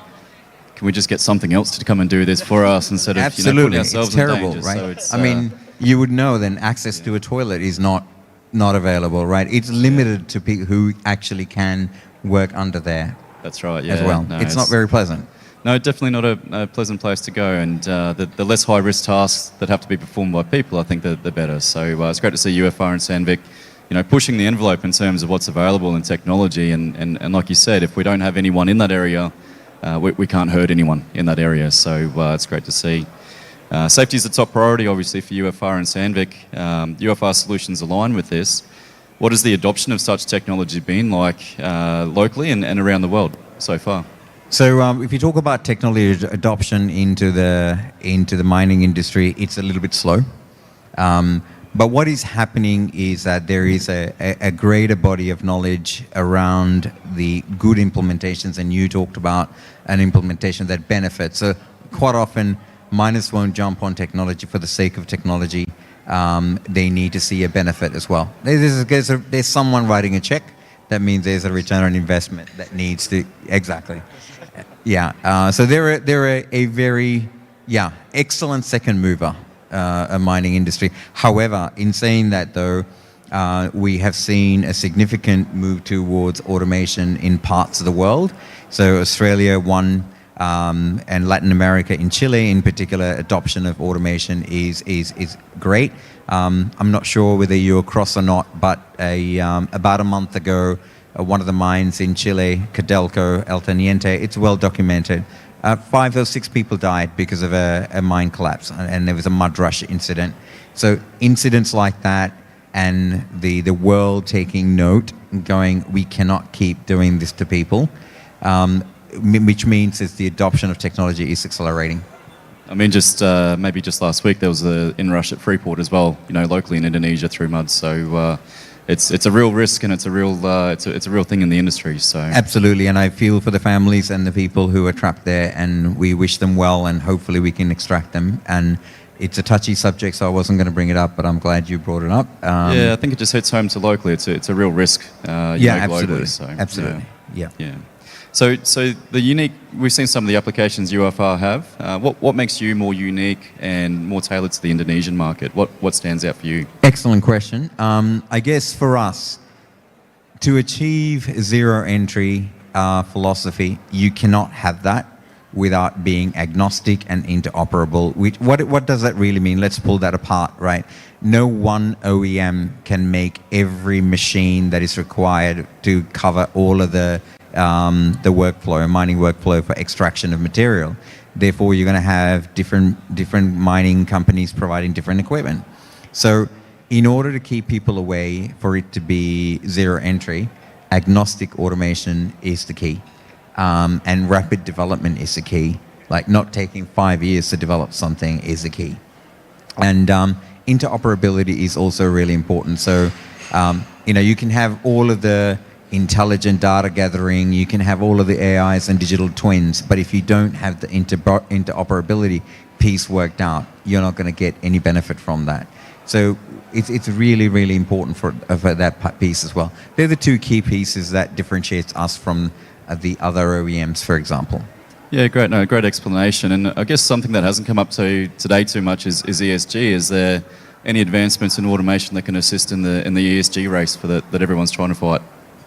can we just get something else to come and do this for us instead of putting ourselves it's terrible, in danger? right? So I mean, you would know then access to a toilet is not available, right? It's limited to people who actually can work under there. That's right, yeah. As well. No, it's not very pleasant. No, definitely not a pleasant place to go, and the less high-risk tasks that have to be performed by people, I think the better. So it's great to see UFR and Sandvik, pushing the envelope in terms of what's available in technology, and like you said, if we don't have anyone in that area, we can't hurt anyone in that area, so it's great to see. Safety is the top priority, obviously, for UFR and Sandvik. UFR solutions align with this. What has the adoption of such technology been like locally and around the world so far? So if you talk about technology adoption into the mining industry, it's a little bit slow. But what is happening is that there is a greater body of knowledge around the good implementations, and you talked about an implementation that benefits. So quite often, miners won't jump on technology for the sake of technology. They need to see a benefit as well. There's someone writing a check. That means there's a return on investment that needs to, exactly. Yeah, so they're a very, excellent second mover, a mining industry. However, in saying that though, we have seen a significant move towards automation in parts of the world. So Australia, and Latin America, in Chile in particular, adoption of automation is great. I'm not sure whether you're across or not, but about a month ago, one of the mines in Chile, Codelco, El Teniente, it's well documented. 5 or 6 people died because of a mine collapse, and there was a mud rush incident. So incidents like that, and the world taking note, going, we cannot keep doing this to people, which means is the adoption of technology is accelerating. I mean, maybe just last week there was an inrush at Freeport as well, locally in Indonesia through mud. So it's a real risk, and it's a real thing in the industry. So absolutely, and I feel for the families and the people who are trapped there, and we wish them well, and hopefully we can extract them. And it's a touchy subject, so I wasn't going to bring it up, but I'm glad you brought it up. Yeah, I think it just hits home to locally. It's a real risk. Absolutely. Globally, so, absolutely. Yeah. So we've seen some of the applications UFR have. What makes you more unique and more tailored to the Indonesian market? What stands out for you? Excellent question. I guess for us, to achieve zero entry philosophy, you cannot have that without being agnostic and interoperable. What does that really mean? Let's pull that apart, right? No one OEM can make every machine that is required to cover all of the workflow, mining workflow for extraction of material. Therefore, you're going to have different mining companies providing different equipment. So in order to keep people away, for it to be zero entry, agnostic automation is the key. And rapid development is the key. Like not taking 5 years to develop something is the key. And interoperability is also really important. So, you can have all of the intelligent data gathering, you can have all of the AIs and digital twins, but if you don't have the interoperability piece worked out, you're not going to get any benefit from that. So it's really, really important for that piece as well. They're the two key pieces that differentiates us from the other OEMs, for example. Yeah, great. No, great explanation. And I guess something that hasn't come up today too much is ESG. Is there any advancements in automation that can assist in the ESG race that everyone's trying to fight?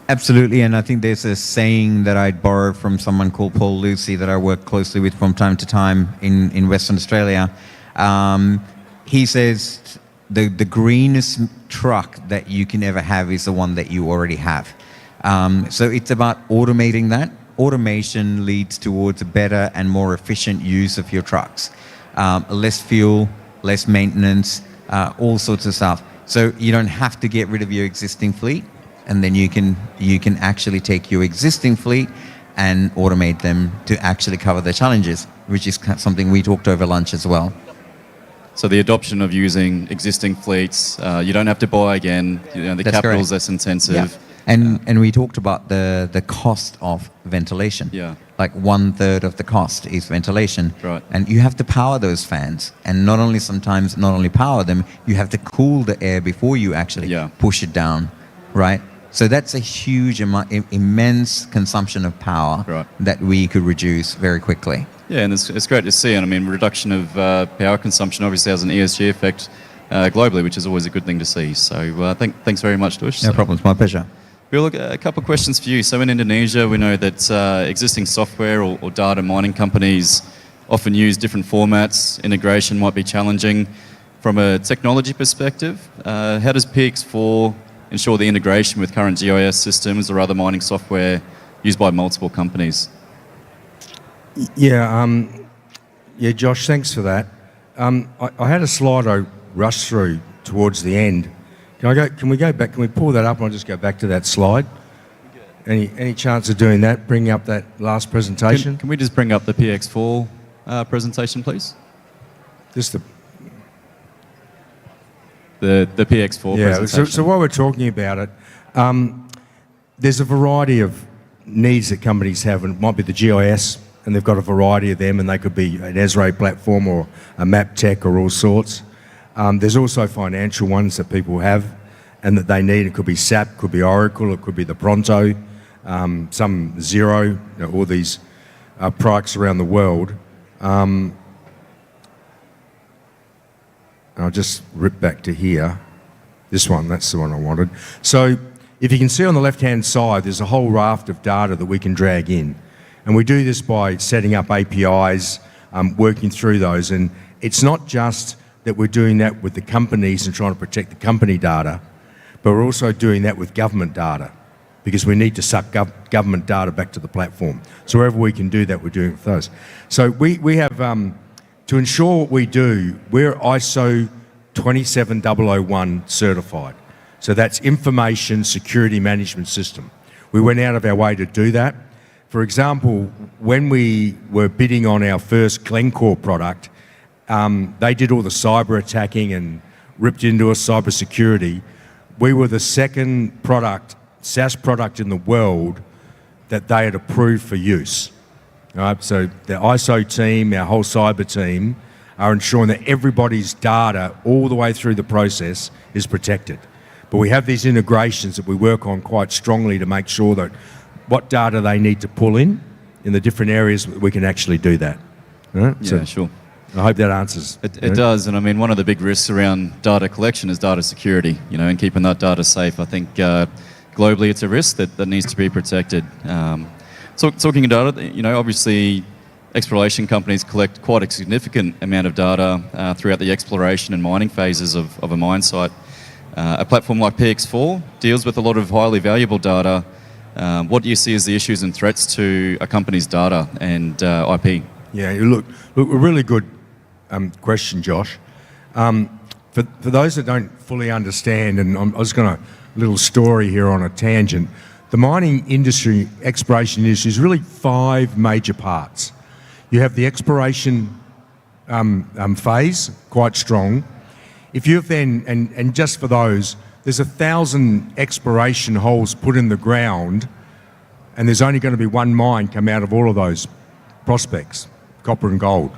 Absolutely, and I think there's a saying that I'd borrowed from someone called Paul Lucy that I work closely with from time to time in Western Australia. He says the greenest truck that you can ever have is the one that you already have. So it's about automating that. Automation leads towards a better and more efficient use of your trucks. less fuel, less maintenance, all sorts of stuff. So you don't have to get rid of your existing fleet, and then you can actually take your existing fleet and automate them to actually cover the challenges, which is something we talked over lunch as well. So the adoption of using existing fleets, you don't have to buy again. The That's capital is correct. less intensive. Yeah. And we talked about the cost of ventilation. Yeah. Like 1/3 of the cost is ventilation. Right. And you have to power those fans, and not only power them, you have to cool the air before you actually push it down, right? So that's a huge immense consumption of power that we could reduce very quickly. Yeah, and it's great to see. And I mean, reduction of power consumption obviously has an ESG effect globally, which is always a good thing to see. So thanks very much, Dush. No problem, it's my pleasure. Bill, a couple of questions for you. So in Indonesia, we know that existing software or data mining companies often use different formats. Integration might be challenging. From a technology perspective, how does PX4 ensure the integration with current GIS systems or other mining software used by multiple companies? Yeah, Josh, thanks for that. I had a slide I rushed through towards the end. Can we go back? Can we pull that up and I'll just go back to that slide? Any chance of doing that? Bring up that last presentation? Can we just bring up the PX4 presentation, please? Just the PX4 presentation. So while we're talking about it, there's a variety of needs that companies have, and it might be the GIS, and they've got a variety of them, and they could be an Esri platform or a map tech or all sorts. There's also financial ones that people have and that they need. It could be SAP, could be Oracle, it could be the Pronto, some Xero, all these products around the world. I'll just rip back to here. This one, that's the one I wanted. So if you can see on the left-hand side, there's a whole raft of data that we can drag in. And we do this by setting up APIs, working through those. And it's not just that we're doing that with the companies and trying to protect the company data, but we're also doing that with government data, because we need to suck government data back to the platform. So wherever we can do that, we're doing it with those. So we have, to ensure what we do, we're ISO 27001 certified. So that's Information Security Management System. We went out of our way to do that. For example, when we were bidding on our first Glencore product, they did all the cyber attacking and ripped into us cyber security. We were the second product, SaaS product in the world that they had approved for use. Right? So the ISO team, our whole cyber team, are ensuring that everybody's data all the way through the process is protected. But we have these integrations that we work on quite strongly to make sure that what data they need to pull in the different areas, we can actually do that. Right? Yeah, sure. I hope that answers. It does, and I mean, one of the big risks around data collection is data security, and keeping that data safe. I think globally it's a risk that needs to be protected. So talking about data, obviously exploration companies collect quite a significant amount of data throughout the exploration and mining phases of a mine site. A platform like PX4 deals with a lot of highly valuable data. What do you see as the issues and threats to a company's data and IP? Yeah, look, a really good question, Josh. For those that don't fully understand, and I was going to little story here on a tangent. The mining industry, exploration industry, is really 5 major parts. You have the exploration phase, quite strong. If you've then, and just for those, there's 1,000 exploration holes put in the ground, and there's only going to be one mine come out of all of those prospects, copper and gold.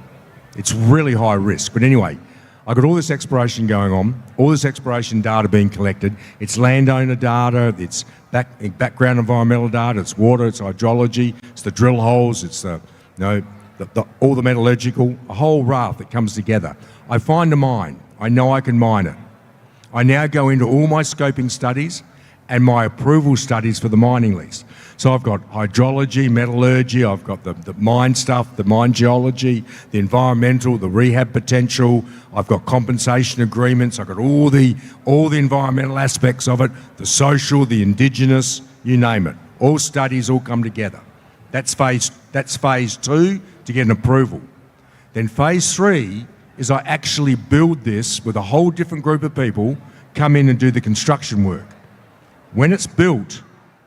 It's really high risk. But anyway, I've got all this exploration going on, all this exploration data being collected. It's landowner data, it's background environmental data, it's water, it's hydrology, it's the drill holes, it's all the metallurgical, a whole raft that comes together. I find a mine. I know I can mine it. I now go into all my scoping studies and my approval studies for the mining lease. So I've got hydrology, metallurgy, I've got the mine stuff, the mine geology, the environmental, the rehab potential, I've got compensation agreements, I've got all the environmental aspects of it, the social, the indigenous, you name it. All studies all come together. That's phase 2 to get an approval. Then phase 3 is I actually build this with a whole different group of people, come in and do the construction work. When it's built,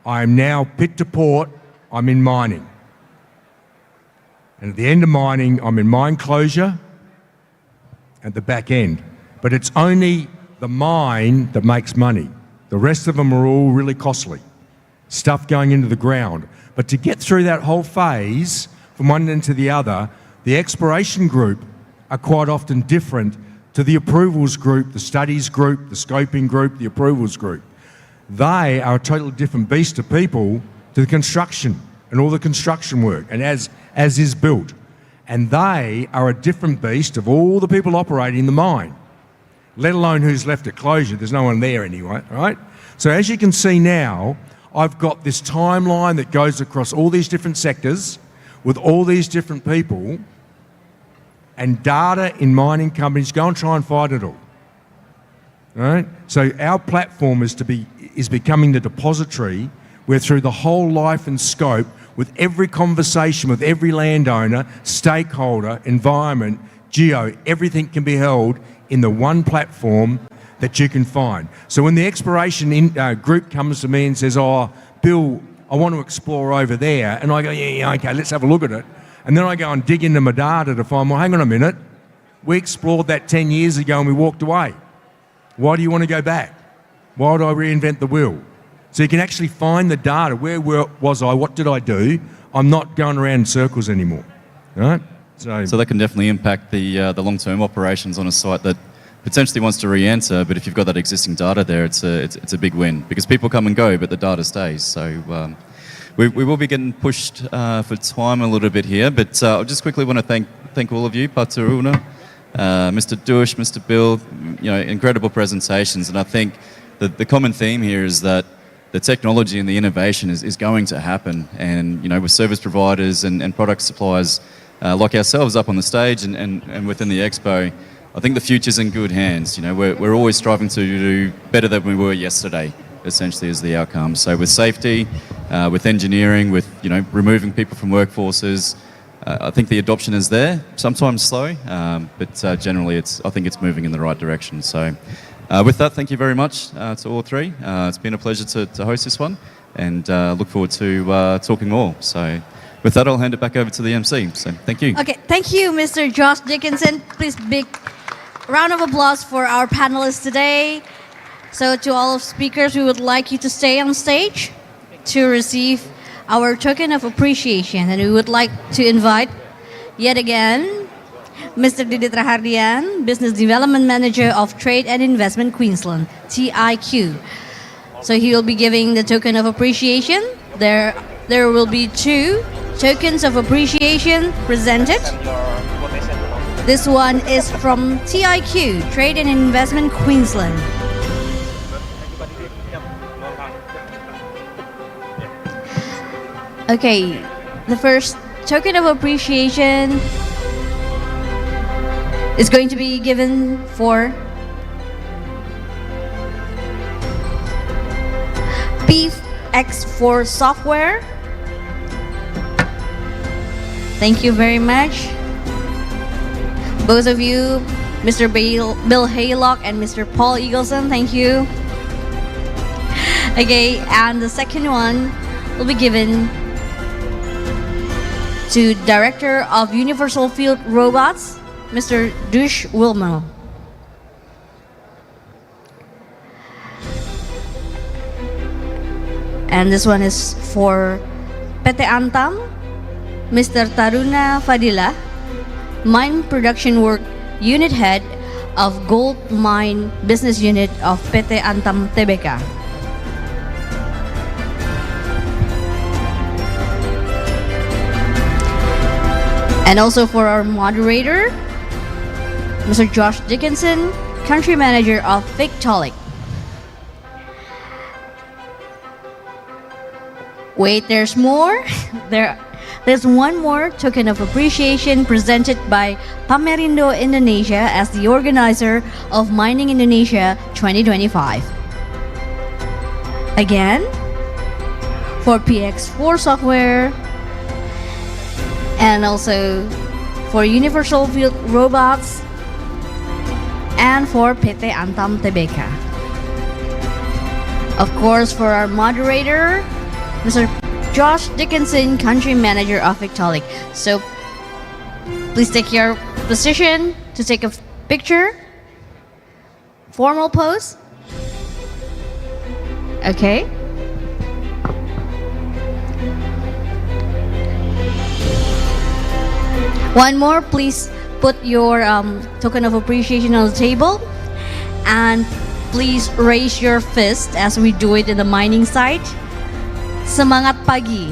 I am now pit to port, I'm in mining. And at the end of mining, I'm in mine closure at the back end. But it's only the mine that makes money. The rest of them are all really costly. Stuff going into the ground. But to get through that whole phase, from one end to the other, the exploration group are quite often different to the approvals group, the studies group, the scoping group, the approvals group. They are a totally different beast of people to the construction and all the construction work, and as is built. And they are a different beast of all the people operating the mine, let alone who's left at closure. There's no one there anyway, right? So as you can see now, I've got this timeline that goes across all these different sectors with all these different people, and data in mining companies go and try and find it all. Right? So our platform is becoming the depository where through the whole life and scope, with every conversation with every landowner, stakeholder, environment, geo, everything can be held in the one platform that you can find. So when the exploration group comes to me and says, oh, Bill, I want to explore over there, and I go, yeah, okay, let's have a look at it. And then I go and dig into my data to find, well, hang on a minute, we explored that 10 years ago and we walked away. Why do you want to go back? Why would I reinvent the wheel? So you can actually find the data. Where was I? What did I do? I'm not going around in circles anymore. Right? So that can definitely impact the long-term operations on a site that potentially wants to re-enter, but if you've got that existing data there, it's a big win, because people come and go, but the data stays. So we will be getting pushed for time a little bit here, but I just quickly want to thank all of you, Paturuna, Mr. Dush, Mr. Bill, incredible presentations. And I think the common theme here is that the technology and the innovation is going to happen. And, with service providers and product suppliers like ourselves up on the stage and within the expo, I think the future's in good hands. We're always striving to do better than we were yesterday, essentially, is the outcome. So with safety, with engineering, with, removing people from workforces, I think the adoption is there, sometimes slow, but generally I think it's moving in the right direction. So with that, thank you very much to all three. It's been a pleasure to host this one, and look forward to talking more. So with that, I'll hand it back over to the MC. So thank you. Okay, thank you, Mr. Josh Dickinson. Please, big round of applause for our panelists today. So to all of speakers, we would like you to stay on stage to receive our token of appreciation. And we would like to invite, yet again, Mr. Didit Rahardian, Business Development Manager of Trade and Investment Queensland, TIQ. So he will be giving the token of appreciation. There will be 2 tokens of appreciation presented. This one is from TIQ, Trade and Investment Queensland. Okay, the first token of appreciation is going to be given for PX4 software. Thank you very much. Both of you, Mr. Bill Haylock and Mr. Paul Eagleson, thank you. Okay, and the second one will be given to Director of Universal Field Robots, Mr. Dush Wilmel. And this one is for PT Antam, Mr. Taruna Fadila, Mine Production Work Unit Head of Gold Mine Business Unit of PT Antam Tbk. And also for our moderator, Mr. Josh Dickinson, Country Manager of Victolic. Wait, there's more. There's one more token of appreciation presented by Pamerindo Indonesia as the organizer of Mining Indonesia 2025. Again, for PX4 software, and also for Universal Field Robots, and for PT Antam Tbk. Of course, for our moderator, Mr. Josh Dickinson, Country Manager of Victolic. So please take your position to take a picture. Formal pose. Okay. One more, please put your token of appreciation on the table, and please raise your fist as we do it in the mining site. Semangat pagi.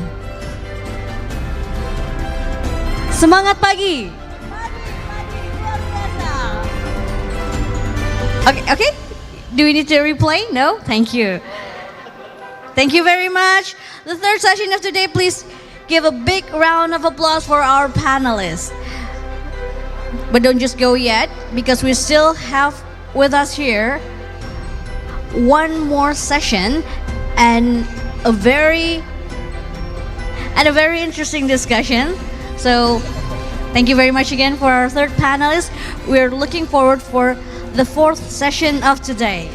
Semangat pagi. Okay. Do we need to replay? No? Thank you. Thank you very much. The third session of today, please give a big round of applause for our panelists. But don't just go yet, because we still have with us here one more session and a very interesting discussion. So thank you very much again for our third panelist. We're looking forward for the fourth session of today.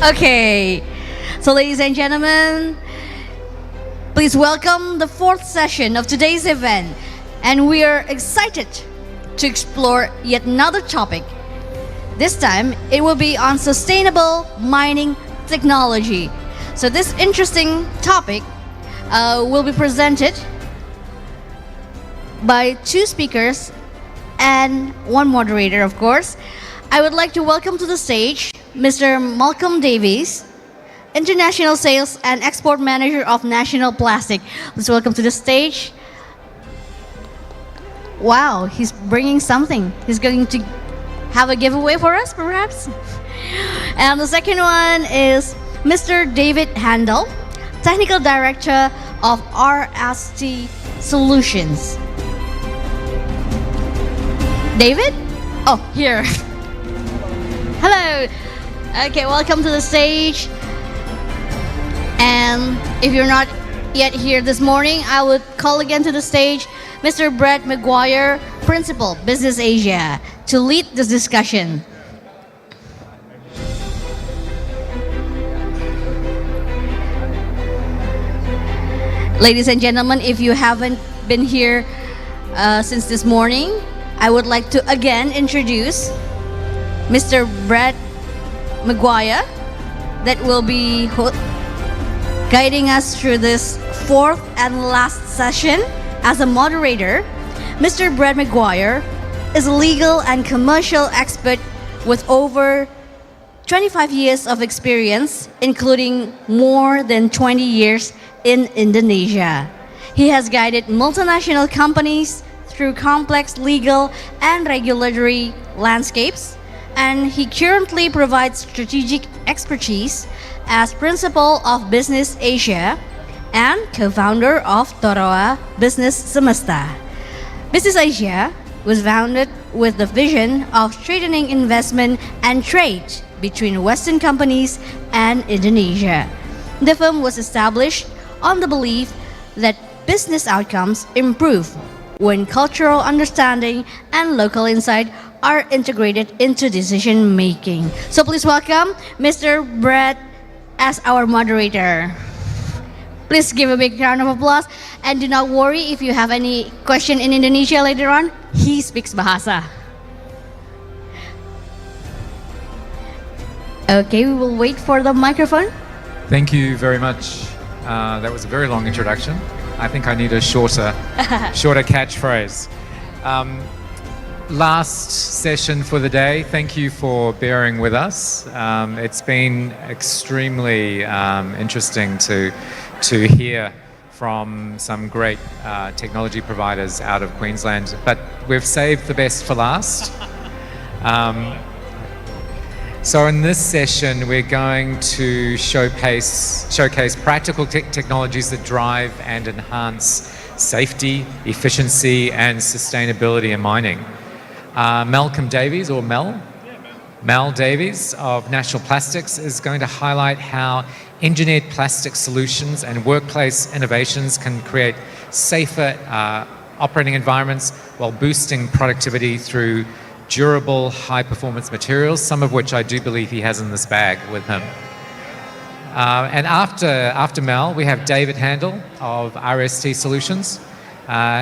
Okay, so ladies and gentlemen, please welcome the fourth session of today's event, and we are excited to explore yet another topic. This time, it will be on sustainable mining technology. So this interesting topic will be presented by two speakers and one moderator, of course. I would like to welcome to the stage Mr. Malcolm Davies, International Sales and Export Manager of National Plastic. Let's welcome to the stage. Wow, he's bringing something. He's going to have a giveaway for us, perhaps. And the second one is Mr. David Handel, Technical Director of RST Solutions. David? Oh, here. Hello. Okay, welcome to the stage. And if you're not yet here this morning, I would call again to the stage Mr. Brett McGuire, Principal, Business Asia, to lead this discussion. Ladies and gentlemen, if you haven't been here since this morning, I would like to again introduce Mr. Brett McGuire, that will be guiding us through this fourth and last session as a moderator. Mr. Brett McGuire is a legal and commercial expert with over 25 years of experience, including more than 20 years in Indonesia. He has guided multinational companies through complex legal and regulatory landscapes, and he currently provides strategic expertise as Principal of Business Asia and co-founder of Toroa Business Semesta. Business Asia was founded with the vision of strengthening investment and trade between Western companies and Indonesia. The firm was established on the belief that business outcomes improve when cultural understanding and local insight are integrated into decision making. So please welcome Mr. Brett as our moderator. Please give a big round of applause, and do not worry if you have any question in Indonesia later on. He speaks Bahasa. Okay, we will wait for the microphone. Thank you very much. That was a very long introduction. I think I need a shorter catchphrase. Last session for the day. Thank you for bearing with us. It's been extremely interesting to hear from some great technology providers out of Queensland, but we've saved the best for last. So in this session, we're going to showcase practical technologies that drive and enhance safety, efficiency, and sustainability in mining. Malcolm Davies, or Mal Davies of National Plastics is going to highlight how engineered plastic solutions and workplace innovations can create safer operating environments while boosting productivity through durable, high-performance materials, some of which I do believe he has in this bag with him. And after Mal, we have David Handel of RST Solutions,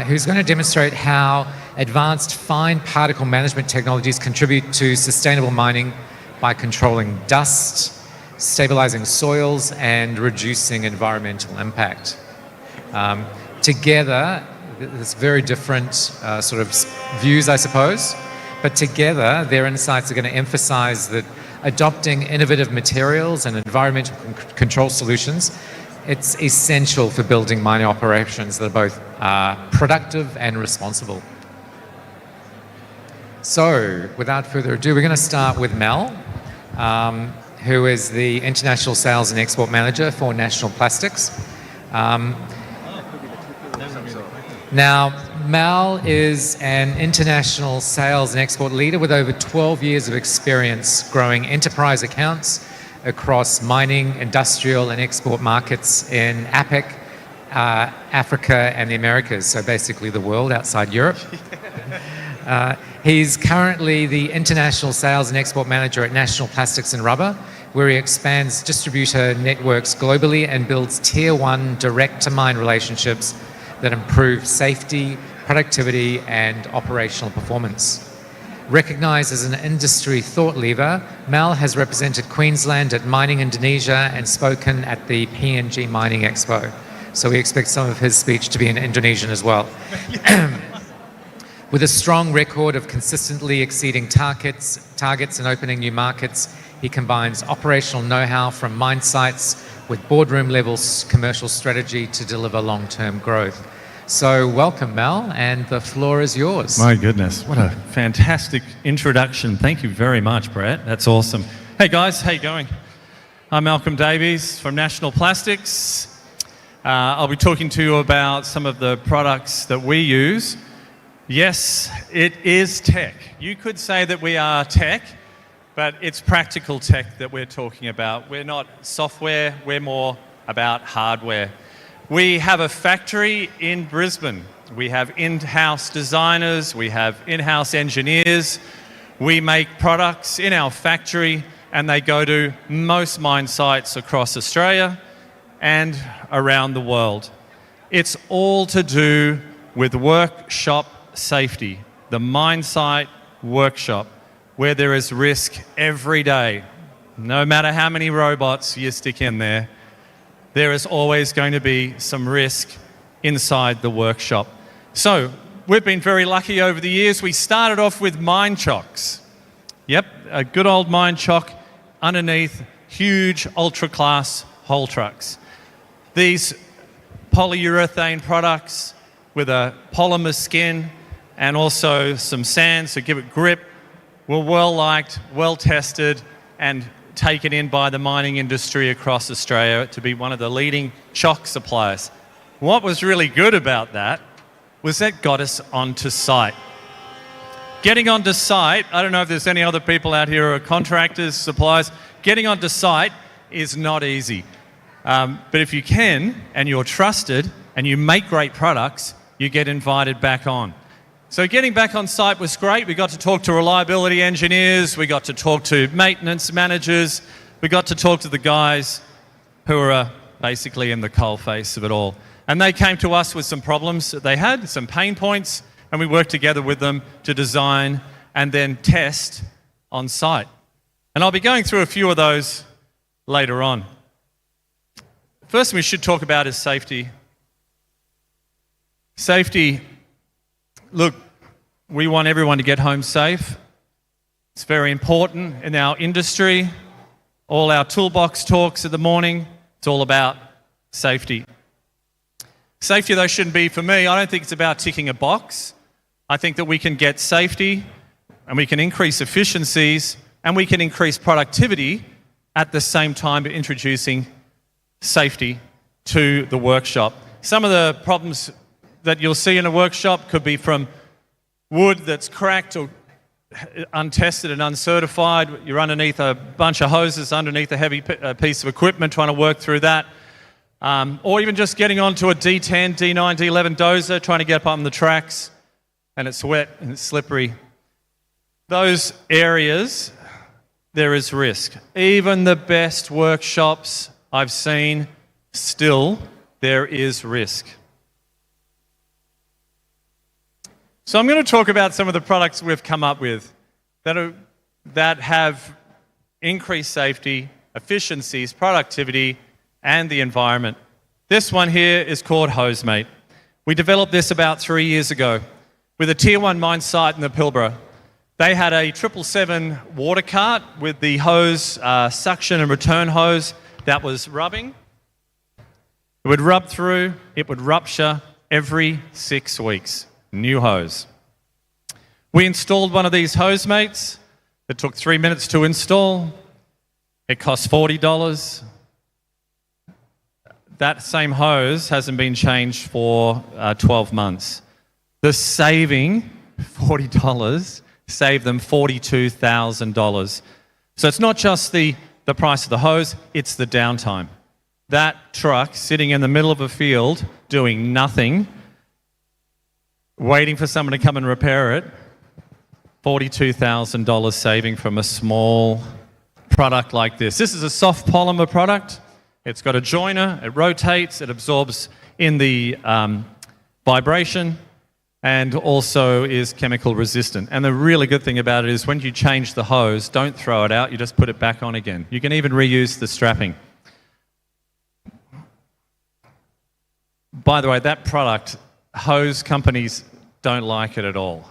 who's going to demonstrate how advanced fine particle management technologies contribute to sustainable mining by controlling dust, stabilizing soils, and reducing environmental impact. Together, there's very different sort of views, I suppose, but together their insights are going to emphasize that adopting innovative materials and environmental control solutions, it's essential for building mining operations that are both productive and responsible. So, without further ado, we're going to start with Mel, who is the International Sales and Export Manager for National Plastics. Now, Mal is an international sales and export leader with over 12 years of experience growing enterprise accounts across mining, industrial, and export markets in APEC, Africa, and the Americas, so basically the world outside Europe. He's currently the International Sales and Export Manager at National Plastics and Rubber, where he expands distributor networks globally and builds Tier 1 direct-to-mine relationships that improve safety, productivity, and operational performance. Recognised as an industry thought leader, Mal has represented Queensland at Mining Indonesia and spoken at the PNG Mining Expo. So we expect some of his speech to be in Indonesian as well. With a strong record of consistently exceeding targets and opening new markets, he combines operational know-how from mine sites with boardroom-level commercial strategy to deliver long-term growth. So welcome, Mal, and the floor is yours. My goodness, what a fantastic introduction. Thank you very much, Brett. That's awesome. Hey guys, how you going? I'm Malcolm Davies from National Plastics. I'll be talking to you about some of the products that we use. Yes, it is tech. You could say that we are tech, but it's practical tech that we're talking about. We're not software, we're more about hardware. We have a factory in Brisbane. We have in-house designers, we have in-house engineers. We make products in our factory and they go to most mine sites across Australia and around the world. It's all to do with workshop safety, the mine site workshop, where there is risk every day. No matter how many robots you stick in there, there is always going to be some risk inside the workshop. So we've been very lucky over the years. We started off with mine chocks. Yep, a good old mine chock underneath huge ultra-class haul trucks. These polyurethane products with a polymer skin and also some sand to give it grip were well liked, well tested, and taken in by the mining industry across Australia to be one of the leading chock suppliers. What was really good about that was that got us onto site. Getting onto site, I don't know if there's any other people out here who are contractors, suppliers, getting onto site is not easy. But if you can, and you're trusted, and you make great products, you get invited back on. So getting back on site was great. We got to talk to reliability engineers, we got to talk to maintenance managers, we got to talk to the guys who are basically in the coalface of it all. And they came to us with some problems that they had, some pain points, and we worked together with them to design and then test on site. And I'll be going through a few of those later on. First thing we should talk about is safety. Safety. Look, we want everyone to get home safe. It's very important in our industry. All our toolbox talks in the morning, it's all about safety. Safety, though, shouldn't be, for me, I don't think it's about ticking a box. I think that we can get safety and we can increase efficiencies and we can increase productivity at the same time introducing safety to the workshop. Some of the problems that you'll see in a workshop could be from wood that's cracked or untested and uncertified. You're underneath a bunch of hoses, underneath a heavy piece of equipment, trying to work through that. Or even just getting onto a D10, D9, D11 dozer, trying to get up on the tracks, and it's wet and it's slippery. Those areas, there is risk. Even the best workshops I've seen, still there is risk. So I'm going to talk about some of the products we've come up with that have increased safety, efficiencies, productivity, and the environment. This one here is called HoseMate. We developed this about 3 years ago with a Tier 1 mine site in the Pilbara. They had a 777 water cart with the hose, suction and return hose that was rubbing. It would rub through, it would rupture every 6 weeks. New hose. We installed one of these HoseMates. It took 3 minutes to install. It cost $40. That same hose hasn't been changed for 12 months. The saving, $40, saved them $42,000. So it's not just the price of the hose, it's the downtime. That truck sitting in the middle of a field doing nothing, waiting for someone to come and repair it, $42,000 saving from a small product like this. This is a soft polymer product. It's got a joiner, it rotates, it absorbs in the vibration, and also is chemical resistant. And the really good thing about it is when you change the hose, don't throw it out, you just put it back on again. You can even reuse the strapping. By the way, that product, hose companies don't like it at all.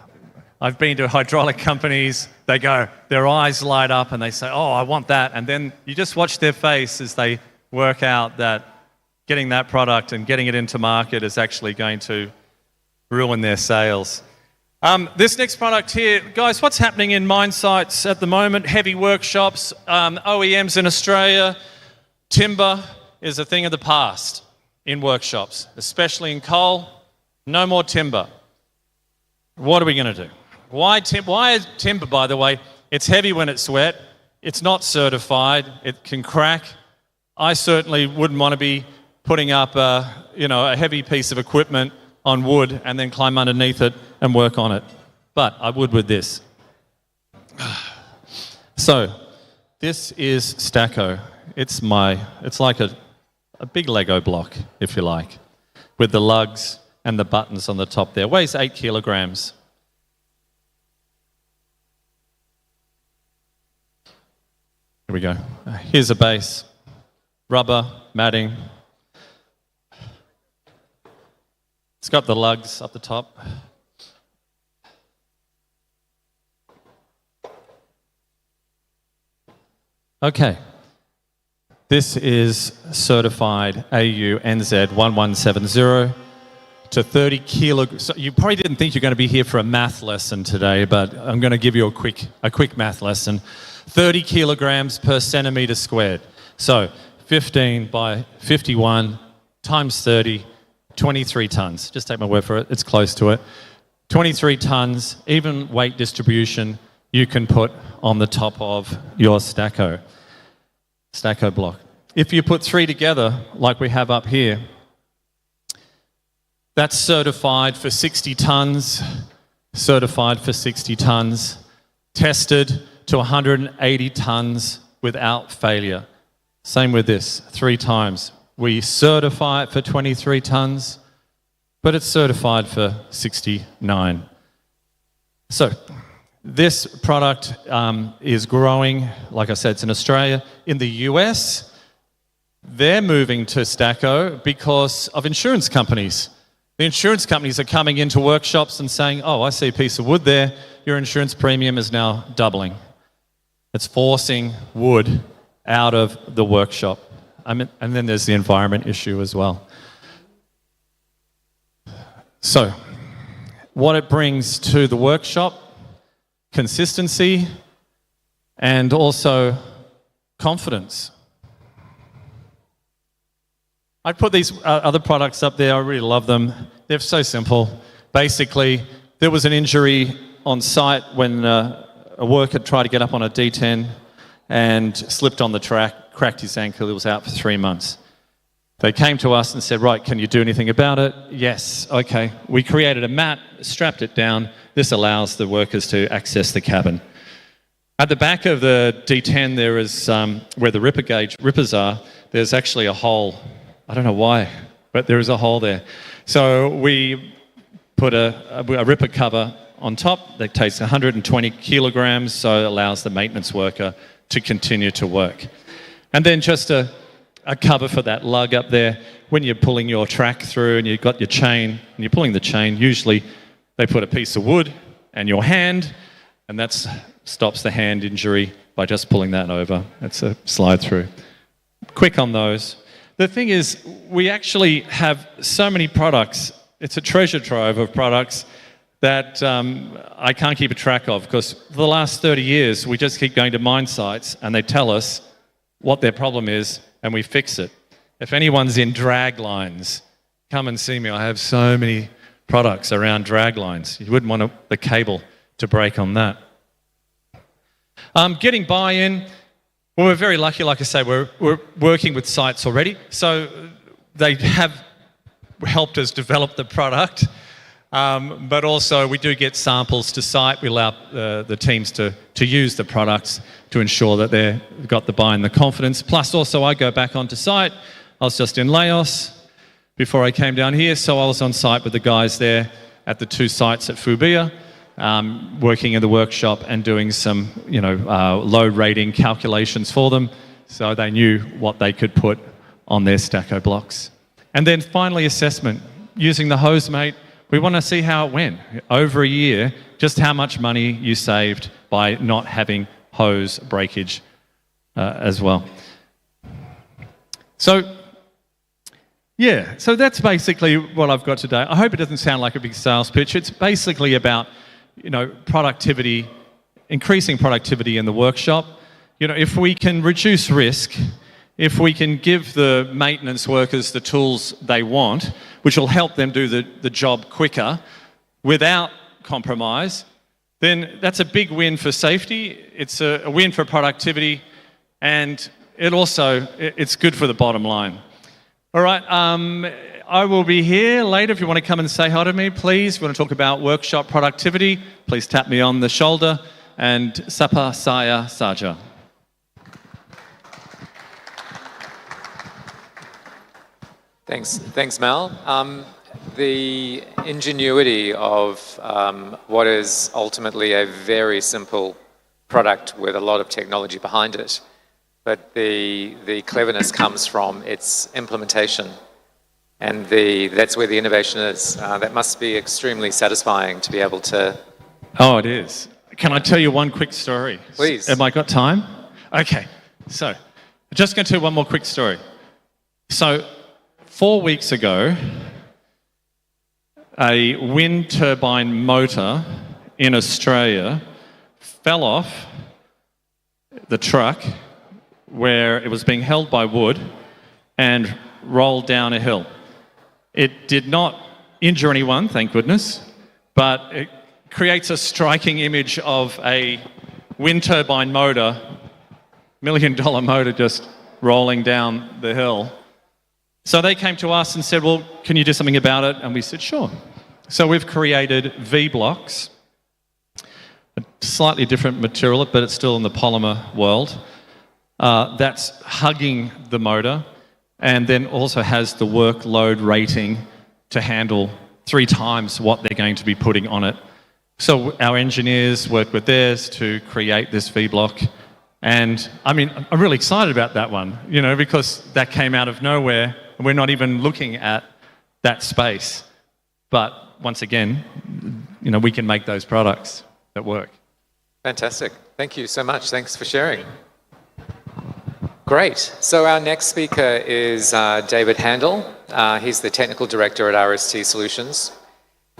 I've been to hydraulic companies, they go, their eyes light up and they say, oh, I want that. And then you just watch their face as they work out that getting that product and getting it into market is actually going to ruin their sales. This next product here, guys, what's happening in mine sites at the moment? Heavy workshops, OEMs in Australia, timber is a thing of the past in workshops, especially in coal. No more timber. What are we going to do? Why timber, by the way? It's heavy when it's wet. It's not certified. It can crack. I certainly wouldn't want to be putting up a heavy piece of equipment on wood and then climb underneath it and work on it. But I would with this. So, this is Stacko. It's like a big Lego block, if you like, with the lugs and the buttons on the top there. Weighs 8 kilograms. Here we go. Here's a base. Rubber, matting. It's got the lugs up the top. Okay. This is certified AU NZ 1170 to 30 kilograms. So you probably didn't think you're going to be here for a math lesson today, but I'm going to give you a quick math lesson. 30 kilograms per centimetre squared. So 15 by 51 times 30, 23 tonnes. Just take my word for it, it's close to it. 23 tonnes, even weight distribution you can put on the top of your Stacko block. If you put 3 together, like we have up here, that's certified for 60 tonnes, tested to 180 tonnes without failure. Same with this, 3 times. We certify it for 23 tonnes, but it's certified for 69. So this product is growing. Like I said, it's in Australia. In the US, they're moving to Stacko because of insurance companies. The insurance companies are coming into workshops and saying, oh, I see a piece of wood there, your insurance premium is now doubling. It's forcing wood out of the workshop. And then there's the environment issue as well. So, what it brings to the workshop, consistency, and also confidence. I'd put these other products up there, I really love them. They're so simple. Basically, there was an injury on site when a worker tried to get up on a D10 and slipped on the track, cracked his ankle. He was out for 3 months. They came to us and said, right, can you do anything about it? Yes, okay. We created a mat, strapped it down. This allows the workers to access the cabin. At the back of the D10, there is, where the rippers are, there's actually a hole. I don't know why, but there is a hole there. So we put a ripper cover on top that takes 120 kilograms, so it allows the maintenance worker to continue to work. And then just a cover for that lug up there. When you're pulling your track through and you've got your chain, and you're pulling the chain, usually they put a piece of wood and your hand, and that stops the hand injury by just pulling that over. That's a slide through. Quick on those. The thing is, we actually have so many products. It's a treasure trove of products that I can't keep a track of, because for the last 30 years, we just keep going to mine sites and they tell us what their problem is and we fix it. If anyone's in drag lines, come and see me. I have so many products around drag lines. You wouldn't want the cable to break on that. Getting buy-in, well, we're very lucky, like I say, we're working with sites already. So they have helped us develop the product, but also we do get samples to site. We allow the teams to use the products to ensure that they've got the buy-in, the confidence. Plus also I go back onto site. I was just in Laos before I came down here, so I was on site with the guys there at the 2 sites at Phubia, working in the workshop and doing some, load rating calculations for them, so they knew what they could put on their Stacko blocks. And then finally, assessment. Using the HoseMate, we want to see how it went. Over a year, just how much money you saved by not having hose breakage as well. So that's basically what I've got today. I hope it doesn't sound like a big sales pitch. It's basically about, productivity, increasing productivity in the workshop. If we can reduce risk, if we can give the maintenance workers the tools they want, which will help them do the job quicker without compromise, then that's a big win for safety. It's a win for productivity, and it's good for the bottom line. All right, I will be here later if you want to come and say hi to me, please. If you want to talk about workshop productivity, please tap me on the shoulder, and Sapa Saya Saja. Thanks, Mel. The ingenuity of what is ultimately a very simple product with a lot of technology behind it, but the cleverness comes from its implementation, and that's where the innovation is. That must be extremely satisfying to be able to... Oh, it is. Can I tell you one quick story? Please. Have I got time? Okay, so I'm just going to tell you one more quick story. So 4 weeks ago, a wind turbine motor in Australia fell off the truck where it was being held by wood and rolled down a hill. It did not injure anyone, thank goodness, but it creates a striking image of a wind turbine motor, $1 million motor just rolling down the hill. So they came to us and said, well, can you do something about it? And we said, sure. So we've created V-blocks, a slightly different material, but it's still in the polymer world. That's hugging the motor, and then also has the workload rating to handle 3 times what they're going to be putting on it. So our engineers worked with theirs to create this V-block. And I'm really excited about that one, because that came out of nowhere. And we're not even looking at that space. But once again, we can make those products that work. Fantastic. Thank you so much. Thanks for sharing. Great. So our next speaker is David Handel. He's the Technical Director at RST Solutions.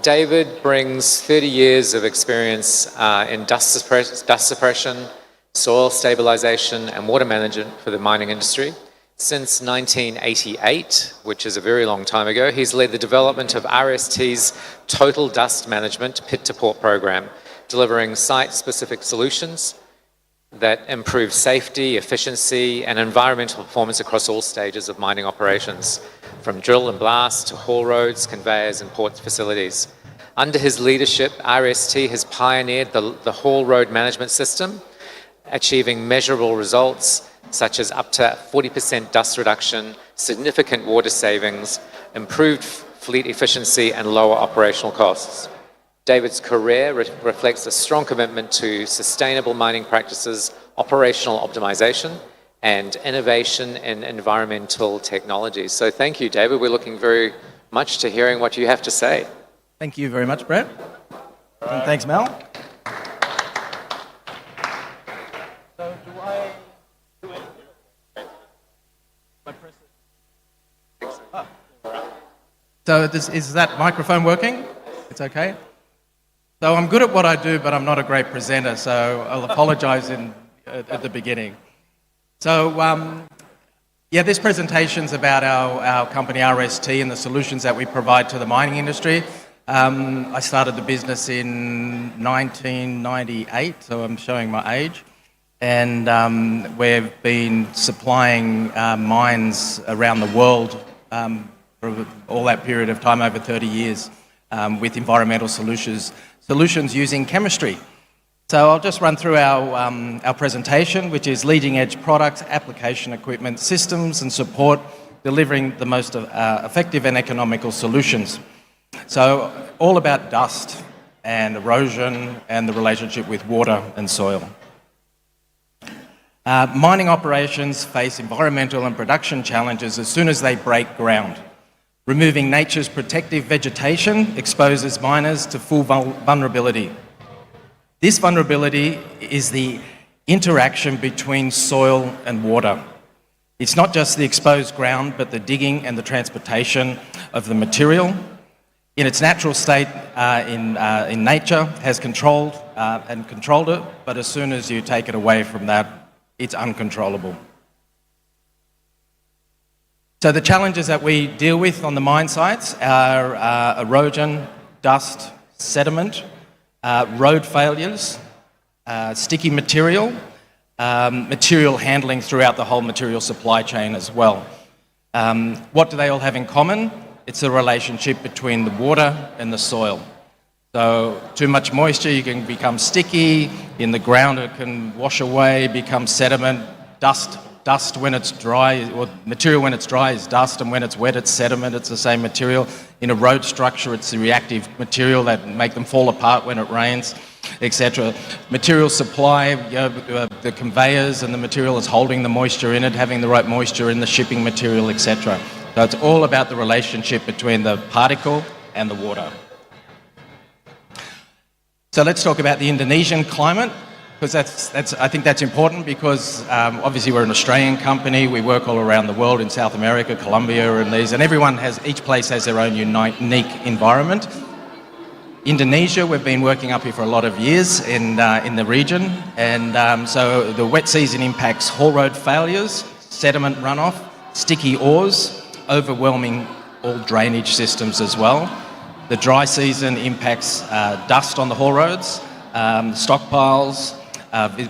David brings 30 years of experience in dust suppression, soil stabilization, and water management for the mining industry. Since 1988, which is a very long time ago, he's led the development of RST's Total Dust Management Pit-to-Port program, delivering site-specific solutions that improve safety, efficiency, and environmental performance across all stages of mining operations, from drill and blast to haul roads, conveyors, and port facilities. Under his leadership, RST has pioneered the haul road management system, achieving measurable results such as up to 40% dust reduction, significant water savings, improved fleet efficiency, and lower operational costs. David's career reflects a strong commitment to sustainable mining practices, operational optimization, and innovation in environmental technologies. So thank you, David. We're looking very much to hearing what you have to say. Thank you very much, Brett. And thanks, Mel. So do I do it? So is that microphone working? It's okay? So I'm good at what I do, but I'm not a great presenter, so I'll apologize at the beginning. So yeah, this presentation's about our company RST and the solutions that we provide to the mining industry. I started the business in 1998, so I'm showing my age. And we've been supplying mines around the world for all that period of time, over 30 years, with environmental solutions using chemistry. So I'll just run through our presentation, which is leading edge products, application equipment, systems and support, delivering the most effective and economical solutions. So all about dust and erosion and the relationship with water and soil. Mining operations face environmental and production challenges as soon as they break ground. Removing nature's protective vegetation exposes miners to full vulnerability. This vulnerability is the interaction between soil and water. It's not just the exposed ground, but the digging and the transportation of the material. In its natural state in nature, has controlled it, but as soon as you take it away from that, it's uncontrollable. So the challenges that we deal with on the mine sites are erosion, dust, sediment, road failures, sticky material, material handling throughout the whole material supply chain as well. What do they all have in common? It's the relationship between the water and the soil. So too much moisture, you can become sticky. In the ground, it can wash away, become sediment. Dust when it's dry, or material when it's dry is dust, and when it's wet, it's sediment. It's the same material. In a road structure, it's the reactive material that make them fall apart when it rains, etc. Material supply, the conveyors and the material is holding the moisture in it, having the right moisture in the shipping material, etc. So it's all about the relationship between the particle and the water. So let's talk about the Indonesian climate, because I think that's important, because obviously we're an Australian company. We work all around the world, in South America, Colombia, and each place has their own unique environment. Indonesia, we've been working up here for a lot of years in the region, and so the wet season impacts haul road failures, sediment runoff, sticky ores, overwhelming all drainage systems as well. The dry season impacts dust on the haul roads, stockpiles,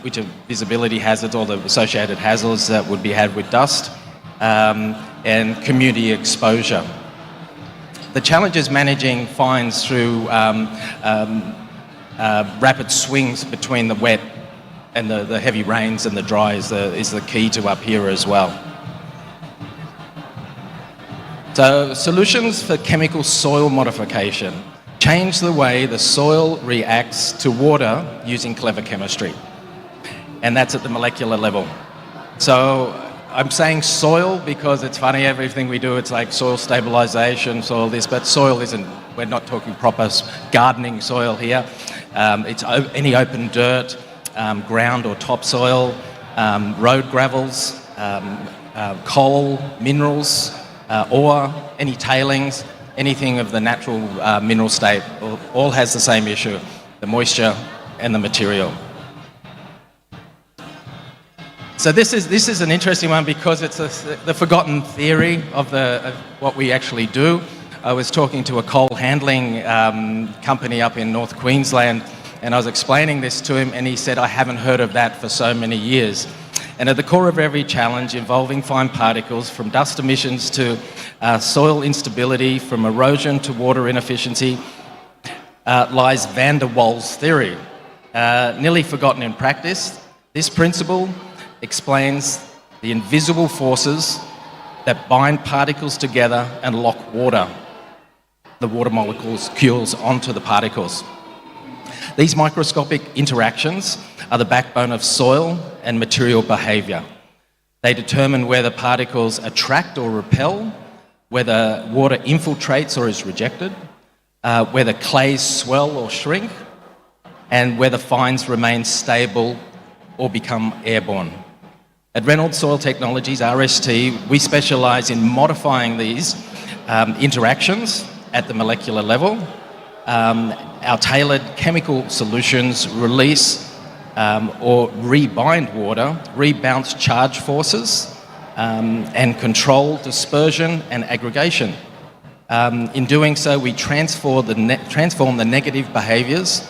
which are visibility hazards, all the associated hazards that would be had with dust, and community exposure. The challenge is managing fines through rapid swings between the wet and the heavy rains and the dry is the key to up here as well. So solutions for chemical soil modification change the way the soil reacts to water using clever chemistry. And that's at the molecular level. So I'm saying soil because it's funny, everything we do, it's like soil stabilization, soil this, but soil isn't, we're not talking proper gardening soil here. It's any open dirt, ground or topsoil, road gravels, coal, minerals, ore, any tailings, anything of the natural mineral state, all has the same issue, the moisture and the material. So this is an interesting one because it's the forgotten theory of what we actually do. I was talking to a coal handling company up in North Queensland, and I was explaining this to him, and he said, I haven't heard of that for so many years. And at the core of every challenge involving fine particles, from dust emissions to soil instability, from erosion to water inefficiency, lies van der Waals theory. Nearly forgotten in practice, this principle explains the invisible forces that bind particles together and lock the water molecules onto the particles. These microscopic interactions are the backbone of soil and material behaviour. They determine whether particles attract or repel, whether water infiltrates or is rejected, whether clays swell or shrink, and whether fines remain stable or become airborne. At Reynolds Soil Technologies, RST, we specialise in modifying these interactions at the molecular level. Our tailored chemical solutions release or rebind water, rebounce charge forces, and control dispersion and aggregation. In doing so, we transform the negative behaviours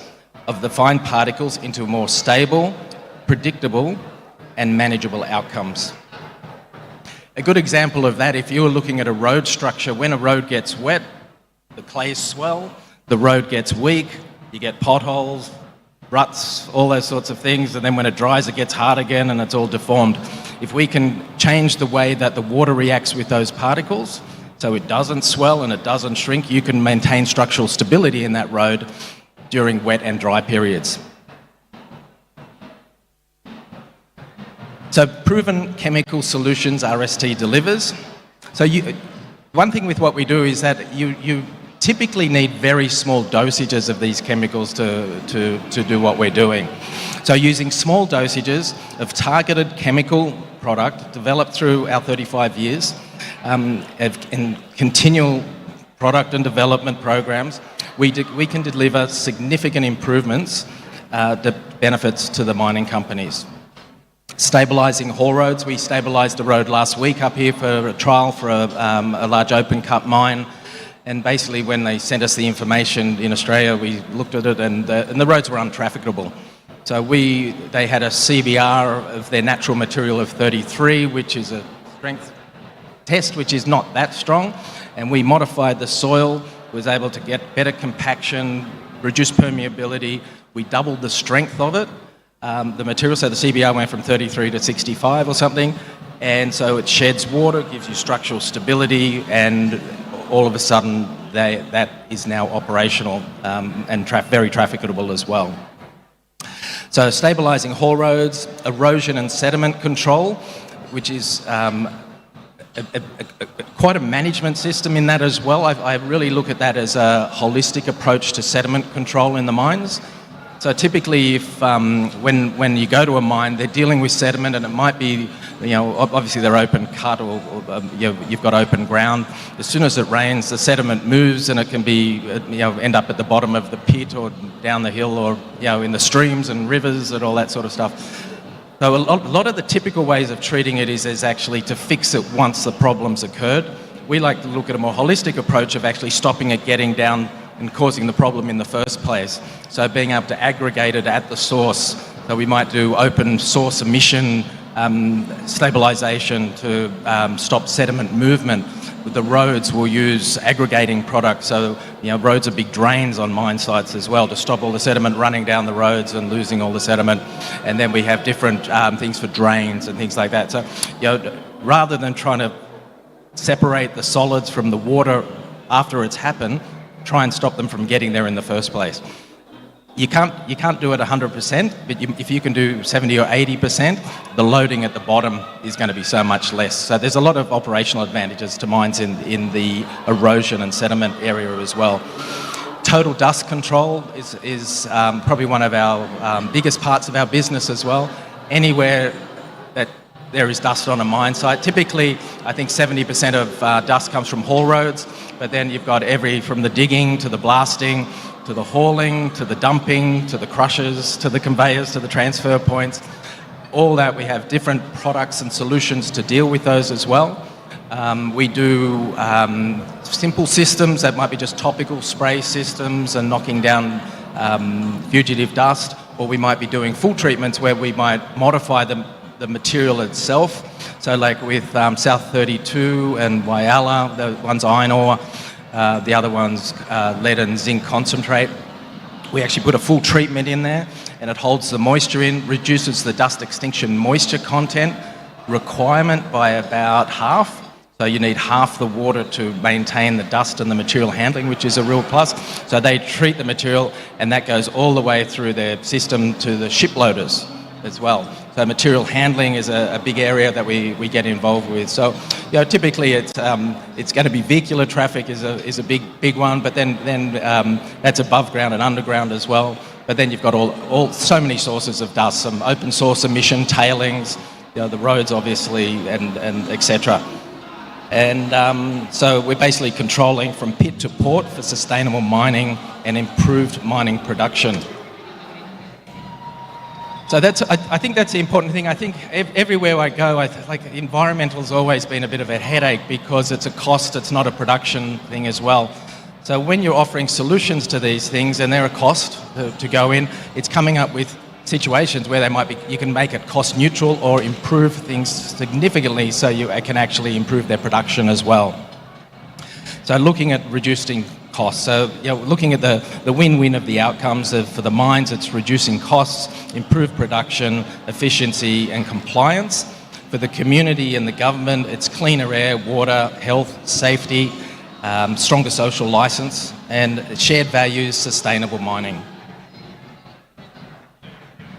of the fine particles into more stable, predictable, and manageable outcomes. A good example of that, if you were looking at a road structure, when a road gets wet, the clays swell, the road gets weak, you get potholes, ruts, all those sorts of things, and then when it dries it gets hard again and it's all deformed. If we can change the way that the water reacts with those particles, so it doesn't swell and it doesn't shrink, you can maintain structural stability in that road during wet and dry periods. So proven chemical solutions RST delivers. So one thing with what we do is that you typically need very small dosages of these chemicals to do what we're doing. So using small dosages of targeted chemical product developed through our 35 years in continual product and development programs, we can deliver significant improvements, the benefits to the mining companies. Stabilising haul roads. We stabilised a road last week up here for a trial for a large open cut mine. And basically when they sent us the information in Australia, we looked at it and the roads were untrafficable. So they had a CBR of their natural material of 33, which is a strength test, which is not that strong. And we modified the soil, was able to get better compaction, reduce permeability. We doubled the strength of it. The material, so the CBR went from 33 to 65 or something, and so it sheds water, gives you structural stability, and all of a sudden that is now operational and very trafficable as well. So stabilising haul roads, erosion and sediment control, which is quite a management system in that as well. I really look at that as a holistic approach to sediment control in the mines. So typically, if when you go to a mine, they're dealing with sediment, and it might be, obviously they're open cut or you've got open ground. As soon as it rains, the sediment moves, and it can be, end up at the bottom of the pit or down the hill, or in the streams and rivers and all that sort of stuff. So a lot of the typical ways of treating it is actually to fix it once the problem's occurred. We like to look at a more holistic approach of actually stopping it getting down and causing the problem in the first place. So being able to aggregate it at the source. So we might do open source emission stabilisation to stop sediment movement. With the roads, we'll use aggregating products. So roads are big drains on mine sites as well to stop all the sediment running down the roads and losing all the sediment. And then we have different things for drains and things like that. So rather than trying to separate the solids from the water after it's happened, try and stop them from getting there in the first place. You can't do it 100%, but if you can do 70 or 80%, the loading at the bottom is going to be so much less. So there's a lot of operational advantages to mines in the erosion and sediment area as well. Total dust control is probably one of our biggest parts of our business as well. Anywhere that there is dust on a mine site, typically I think 70% of dust comes from haul roads, but then you've got from the digging to the blasting, to the hauling, to the dumping, to the crushers, to the conveyors, to the transfer points. all that, we have different products and solutions to deal with those as well. We do simple systems that might be just topical spray systems and knocking down fugitive dust, or we might be doing full treatments where we might modify the material itself. So like with South 32 and Whyalla, the one's iron ore, the other one's lead and zinc concentrate. We actually put a full treatment in there, and it holds the moisture in, reduces the dust extinction moisture content requirement by about half. So you need half the water to maintain the dust and the material handling, which is a real plus. So they treat the material, and that goes all the way through their system to the ship loaders as well. So material handling is a big area that we get involved with. So, you know, typically it's going to be vehicular traffic is a big one, but then that's above ground and underground as well. But then you've got all so many sources of dust, some open source emission, tailings, you know, the roads obviously, and etc. And so we're basically controlling from pit to port for sustainable mining and improved mining production. So I think that's the important thing. I think everywhere I go, like environmental's always been a bit of a headache because it's a cost, it's not a production thing as well. So when you're offering solutions to these things and they're a cost to go in, it's coming up with situations where they might be, you can make it cost neutral or improve things significantly so you can actually improve their production as well. So looking at reducing costs. So, you know, looking at the win-win of the outcomes for the mines, it's reducing costs, improved production, efficiency and compliance. For the community and the government, it's cleaner air, water, health, safety, stronger social license, and shared values, sustainable mining.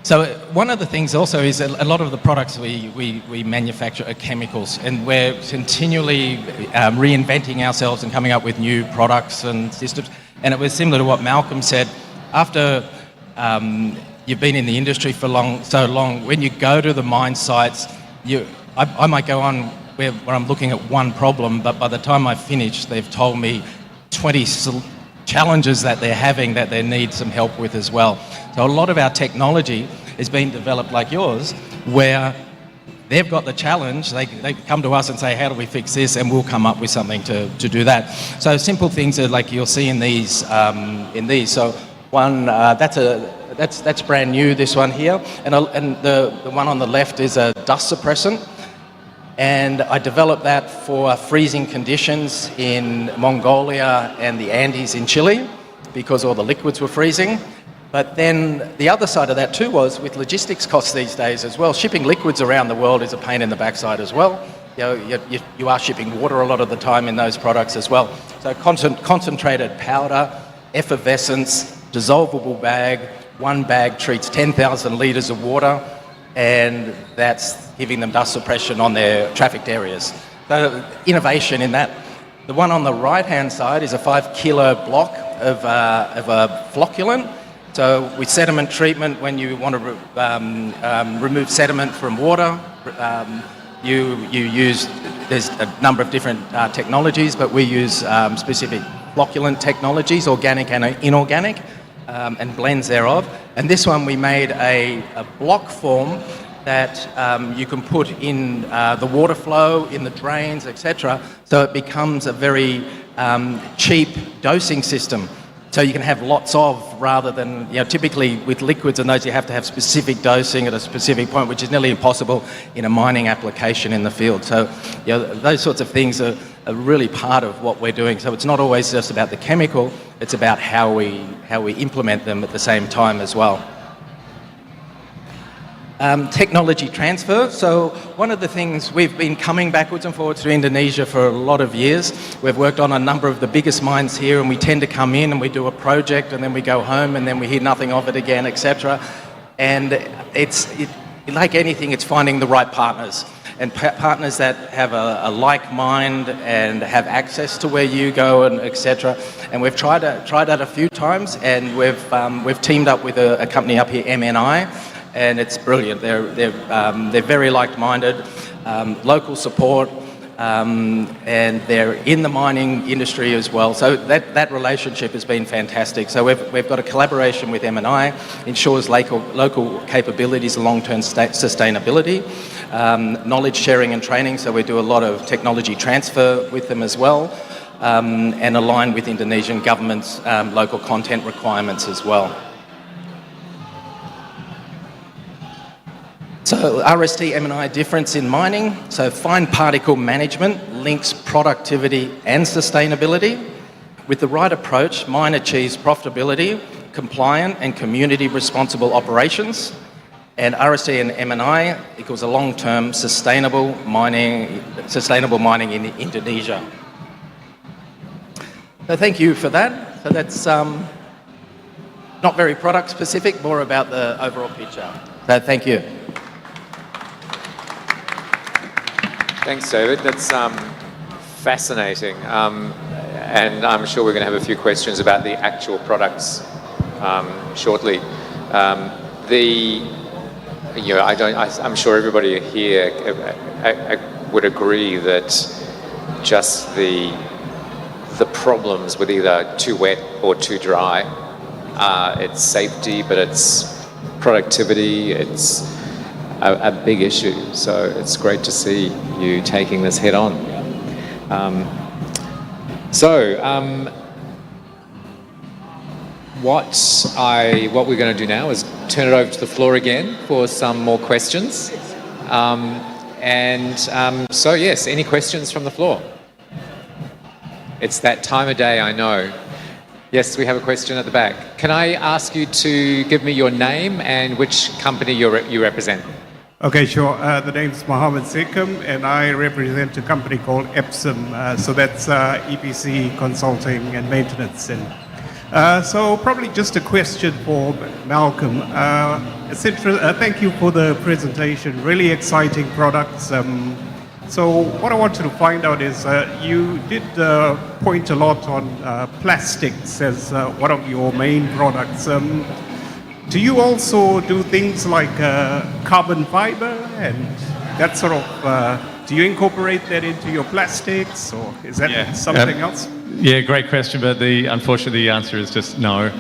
So one of the things also is a lot of the products we manufacture are chemicals, and we're continually reinventing ourselves and coming up with new products and systems. And it was similar to what Malcolm said. After you've been in the industry for so long, when you go to the mine sites, I might go on where I'm looking at one problem, but by the time I finish, they've told me 20 challenges that they're having that they need some help with as well. So a lot of our technology is being developed like yours, where they've got the challenge, they come to us and say, how do we fix this? And we'll come up with something to do that. So simple things are like you'll see in these. So one, that's brand new, this one here. And the one on the left is a dust suppressant. And I developed that for freezing conditions in Mongolia and the Andes in Chile because all the liquids were freezing. But then the other side of that too was with logistics costs these days as well. Shipping liquids around the world is a pain in the backside as well. You know, you are shipping water a lot of the time in those products as well. So concentrated powder, effervescence, dissolvable bag. One bag treats 10,000 litres of water, and that's giving them dust suppression on their trafficked areas. So innovation in that. The one on the right-hand side is a 5 kilo block of a flocculant. So with sediment treatment, when you want to remove sediment from water, you use, there's a number of different technologies, but we use specific flocculant technologies, organic and inorganic, and blends thereof. And this one we made a block form that you can put in the water flow, in the drains, etc. So it becomes a very cheap dosing system. So you can have lots of, rather than, you know, typically with liquids and those you have to have specific dosing at a specific point, which is nearly impossible in a mining application in the field. So, you know, those sorts of things are really part of what we're doing. So it's not always just about the chemical, it's about how we implement them at the same time as well. Technology transfer. So one of the things, we've been coming backwards and forwards to Indonesia for a lot of years. We've worked on a number of the biggest mines here, and we tend to come in and we do a project and then we go home and then we hear nothing of it again, etc. And it's like anything, it's finding the right partners. And partners that have a like mind and have access to where you go, and etc. And we've tried that a few times, and we've teamed up with a company up here, MNI, and it's brilliant. They're very like-minded, local support, and they're in the mining industry as well. So that relationship has been fantastic. So we've got a collaboration with M&I, ensures local capabilities and long-term sustainability, knowledge sharing and training, so we do a lot of technology transfer with them as well, and align with Indonesian government's local content requirements as well. So RST M&I difference in mining, so fine particle management links productivity and sustainability. With the right approach, mine achieves profitability, compliant and community responsible operations, and RST and M&I equals a long-term sustainable mining in Indonesia. So thank you for that. So that's not very product specific, more about the overall picture. So thank you. Thanks, David. That's fascinating. And I'm sure we're going to have a few questions about the actual products shortly. I'm sure everybody here would agree that just the problems with either too wet or too dry, it's safety, but it's productivity, it's a big issue. So it's great to see you taking this head on. What we're going to do now is turn it over to the floor again for some more questions. So yes, any questions from the floor? It's that time of day, I know. Yes, we have a question at the back. Can I ask you to give me your name and which company you represent? Okay, sure. The name's Mohammed Sekum, and I represent a company called Epsom. So that's EPC Consulting and Maintenance. And so probably just a question for Malcolm. Thank you for the presentation. Really exciting products. So what I wanted to find out is you did point a lot on plastics as one of your main products. Do you also do things like carbon fiber and that sort of, do you incorporate that into your plastics, or is that something else? Yeah, great question, but unfortunately the answer is just no.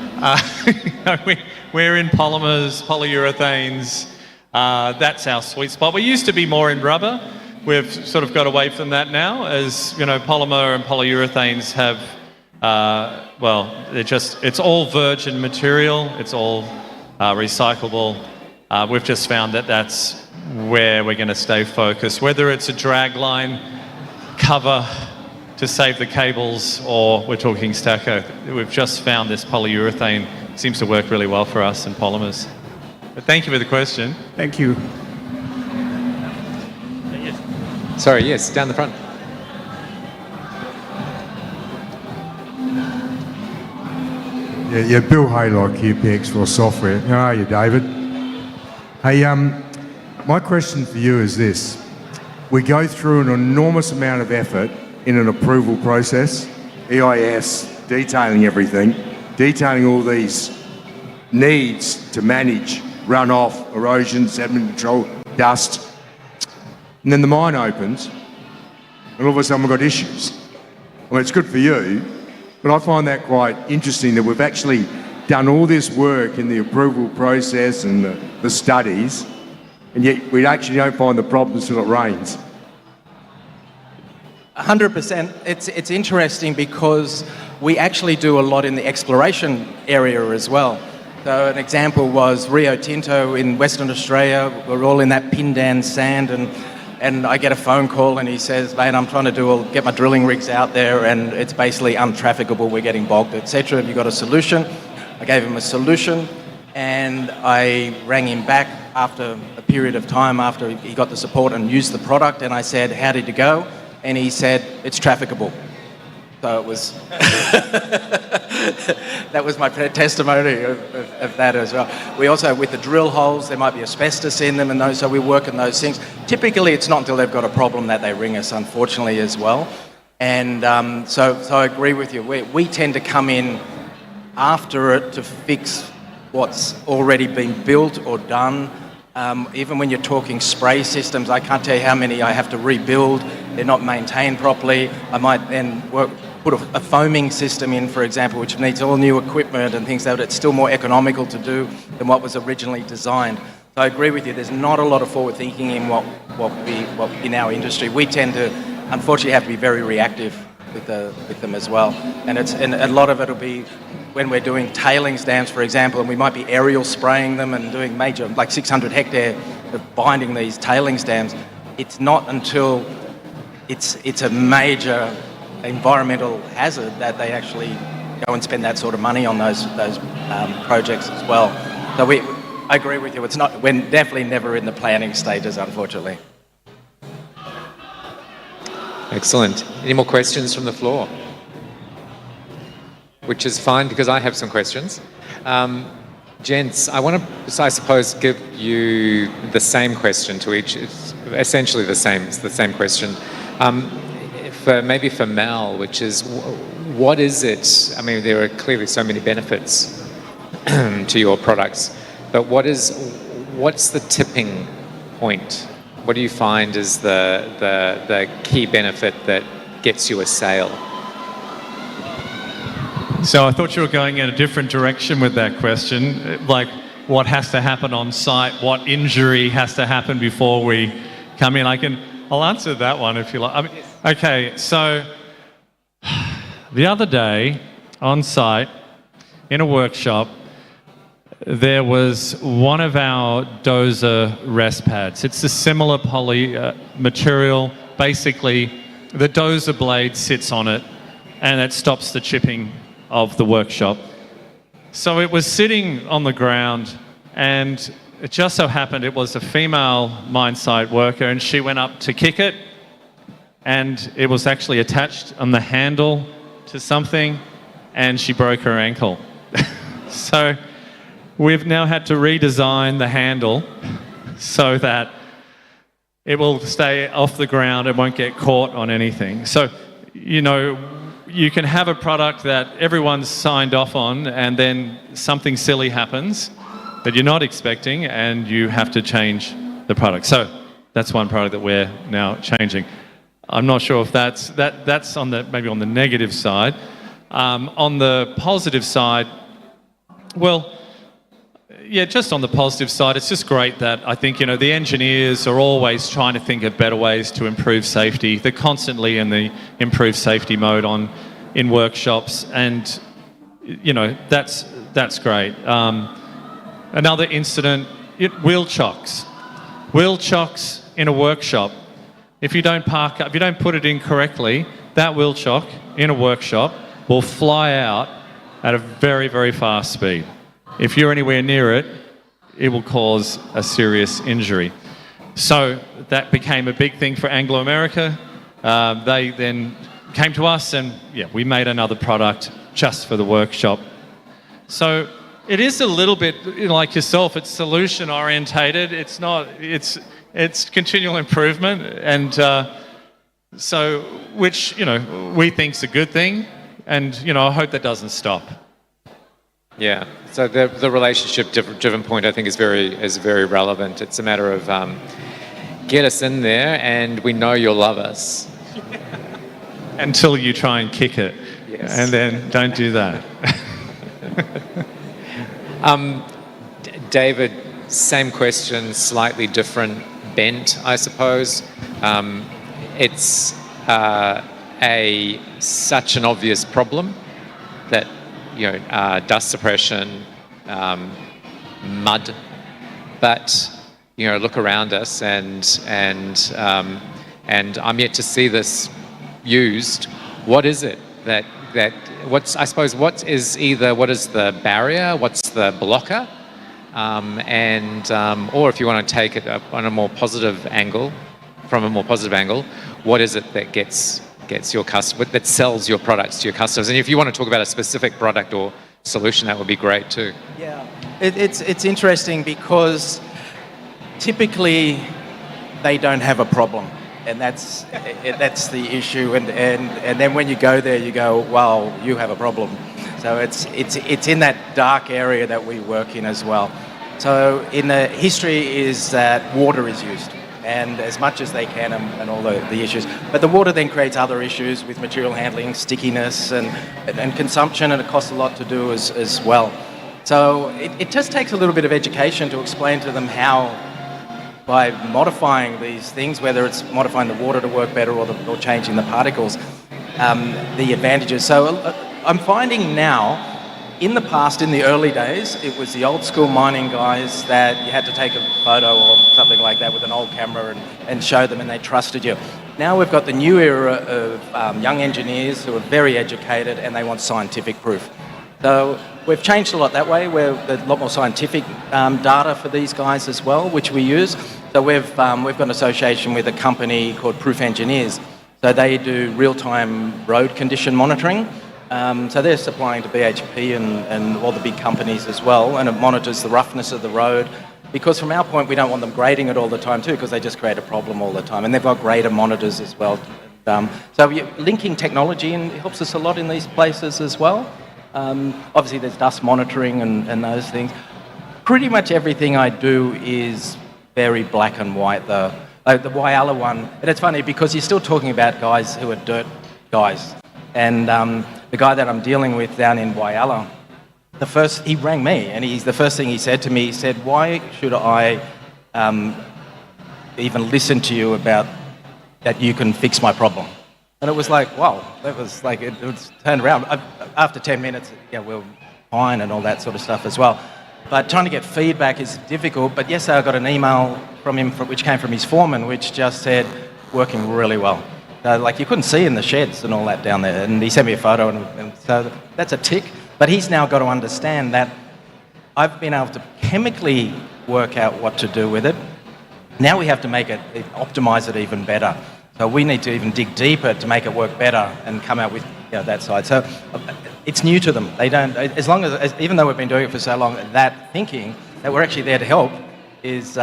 We're in polymers, polyurethanes, that's our sweet spot. We used to be more in rubber. We've sort of got away from that now, as you know, polymer and polyurethanes have, it's all virgin material, it's all recyclable. We've just found that that's where we're going to stay focused. Whether it's a drag line cover to save the cables or we're talking Stacko, we've just found this polyurethane seems to work really well for us in polymers. But thank you for the question. Thank you. Sorry, yes, down the front. Yeah, Bill Haylock here, PX4 Software. How are you, David? Hey, my question for you is this. We go through an enormous amount of effort in an approval process, EIS, detailing everything, detailing all these needs to manage runoff, erosion, sediment control, dust. And then the mine opens, and all of a sudden we've got issues. I mean, it's good for you, but I find that quite interesting that we've actually done all this work in the approval process and the studies, and yet we actually don't find the problems until it rains. 100%. It's interesting because we actually do a lot in the exploration area as well. So an example was Rio Tinto in Western Australia. We're all in that Pindan sand, and I get a phone call and he says, mate, I'm trying to get my drilling rigs out there and it's basically untrafficable, we're getting bogged, etc. Have you got a solution? I gave him a solution and I rang him back after a period of time after he got the support and used the product, and I said, how did it go? And he said, it's trafficable. So it was, that was my testimony of that as well. We also, with the drill holes, there might be asbestos in them and those, so we work on those things. Typically, it's not until they've got a problem that they ring us, unfortunately, as well. And so I agree with you. We tend to come in after it to fix what's already been built or done, Even when you're talking spray systems, I can't tell you how many I have to rebuild. They're not maintained properly. I might then put a foaming system in, for example, which needs all new equipment and things like that. It's still more economical to do than what was originally designed. So I agree with you. There's not a lot of forward thinking in what in our industry. We tend to, unfortunately, have to be very reactive with them as well. And a lot of it will be when we're doing tailings dams, for example, and we might be aerial spraying them and doing major, like 600 hectare of binding these tailings dams. It's not until it's a major environmental hazard that they actually go and spend that sort of money on those projects as well. So I agree with you. We're definitely never in the planning stages, unfortunately. Excellent. Any more questions from the floor? Which is fine because I have some questions. Gents, I want to, I suppose, give you the same question to each. It's essentially the same. It's the same question. Maybe for Mel, which is, what is it? I mean, there are clearly so many benefits to your products, but what's the tipping point? What do you find is the key benefit that gets you a sale? So I thought you were going in a different direction with that question, like what has to happen on site, what injury has to happen before we come in. I'll answer that one if you like. Okay, so the other day on site in a workshop, there was one of our dozer rest pads. It's a similar poly material. Basically, the dozer blade sits on it and it stops the chipping of the workshop. So it was sitting on the ground, and it just so happened it was a female mine site worker, and she went up to kick it, and it was actually attached on the handle to something, and she broke her ankle. So we've now had to redesign the handle so that it will stay off the ground, it won't get caught on anything. So, you know, you can have a product that everyone's signed off on, and then something silly happens that you're not expecting, and you have to change the product. So that's one product that we're now changing. I'm not sure if that's on the maybe on the negative side. On the positive side, well, yeah, just on the positive side, it's just great that I think, you know, the engineers are always trying to think of better ways to improve safety. They're constantly in the improve safety mode in workshops, and, you know, that's great. Another incident, wheel chocks. Wheel chocks in a workshop. If you don't put it in correctly, that wheel chock in a workshop will fly out at a very, very fast speed. If you're anywhere near it, it will cause a serious injury. So that became a big thing for Anglo-America. They then came to us, and yeah, we made another product just for the workshop. So it is a little bit, you know, like yourself, it's solution orientated. It's continual improvement, and so which, you know, we think's a good thing, and, you know, I hope that doesn't stop. Yeah, so the relationship-driven point, I think, is very relevant. It's a matter of get us in there, and we know you'll love us. Until you try and kick it, yes. And then don't do that. David, same question, slightly different bent, I suppose. It's such an obvious problem that, you know, dust suppression, mud, but, you know, look around us, and I'm yet to see this used. What is it what is the barrier, what's the blocker, or if you want to take it on a more positive angle, what is it that gets your customer, that sells your products to your customers? And if you want to talk about a specific product or solution, that would be great too. Yeah, it's interesting because typically they don't have a problem, and that's the issue. And then when you go there, you go, well, you have a problem. So it's in that dark area that we work in as well. So in the history is that water is used, and as much as they can, and all the issues. But the water then creates other issues with material handling, stickiness, and consumption, and it costs a lot to do as well. So it just takes a little bit of education to explain to them how, by modifying these things, whether it's modifying the water to work better or changing the particles, the advantages. So I'm finding now, in the past, in the early days, it was the old school mining guys that you had to take a photo or something like that with an old camera and show them, and they trusted you. Now we've got the new era of young engineers who are very educated and they want scientific proof. So we've changed a lot that way. There's a lot more scientific data for these guys as well, which we use. So we've got an association with a company called Proof Engineers. So they do real-time road condition monitoring. So they're supplying to BHP and all the big companies as well, and it monitors the roughness of the road. Because from our point, we don't want them grading it all the time too, because they just create a problem all the time. And they've got grader monitors as well. So linking technology and it helps us a lot in these places as well. Obviously, there's dust monitoring and those things. Pretty much everything I do is very black and white, though. Like the Whyalla one, and it's funny because you're still talking about guys who are dirt guys. And the guy that I'm dealing with down in Whyalla, he rang me, and the first thing he said to me, he said, "Why should I even listen to you about that you can fix my problem?" And it was like, wow, that was like, it was turned around. After 10 minutes, yeah, we're fine and all that sort of stuff as well. But trying to get feedback is difficult. But yesterday I got an email from him, which came from his foreman, which just said, working really well. Like you couldn't see in the sheds and all that down there. And he sent me a photo, and so that's a tick. But he's now got to understand that I've been able to chemically work out what to do with it. Now we have to optimize it even better. So we need to even dig deeper to make it work better and come out with that side. So it's new to them. They don't, even though we've been doing it for so long, that thinking that we're actually there to help is,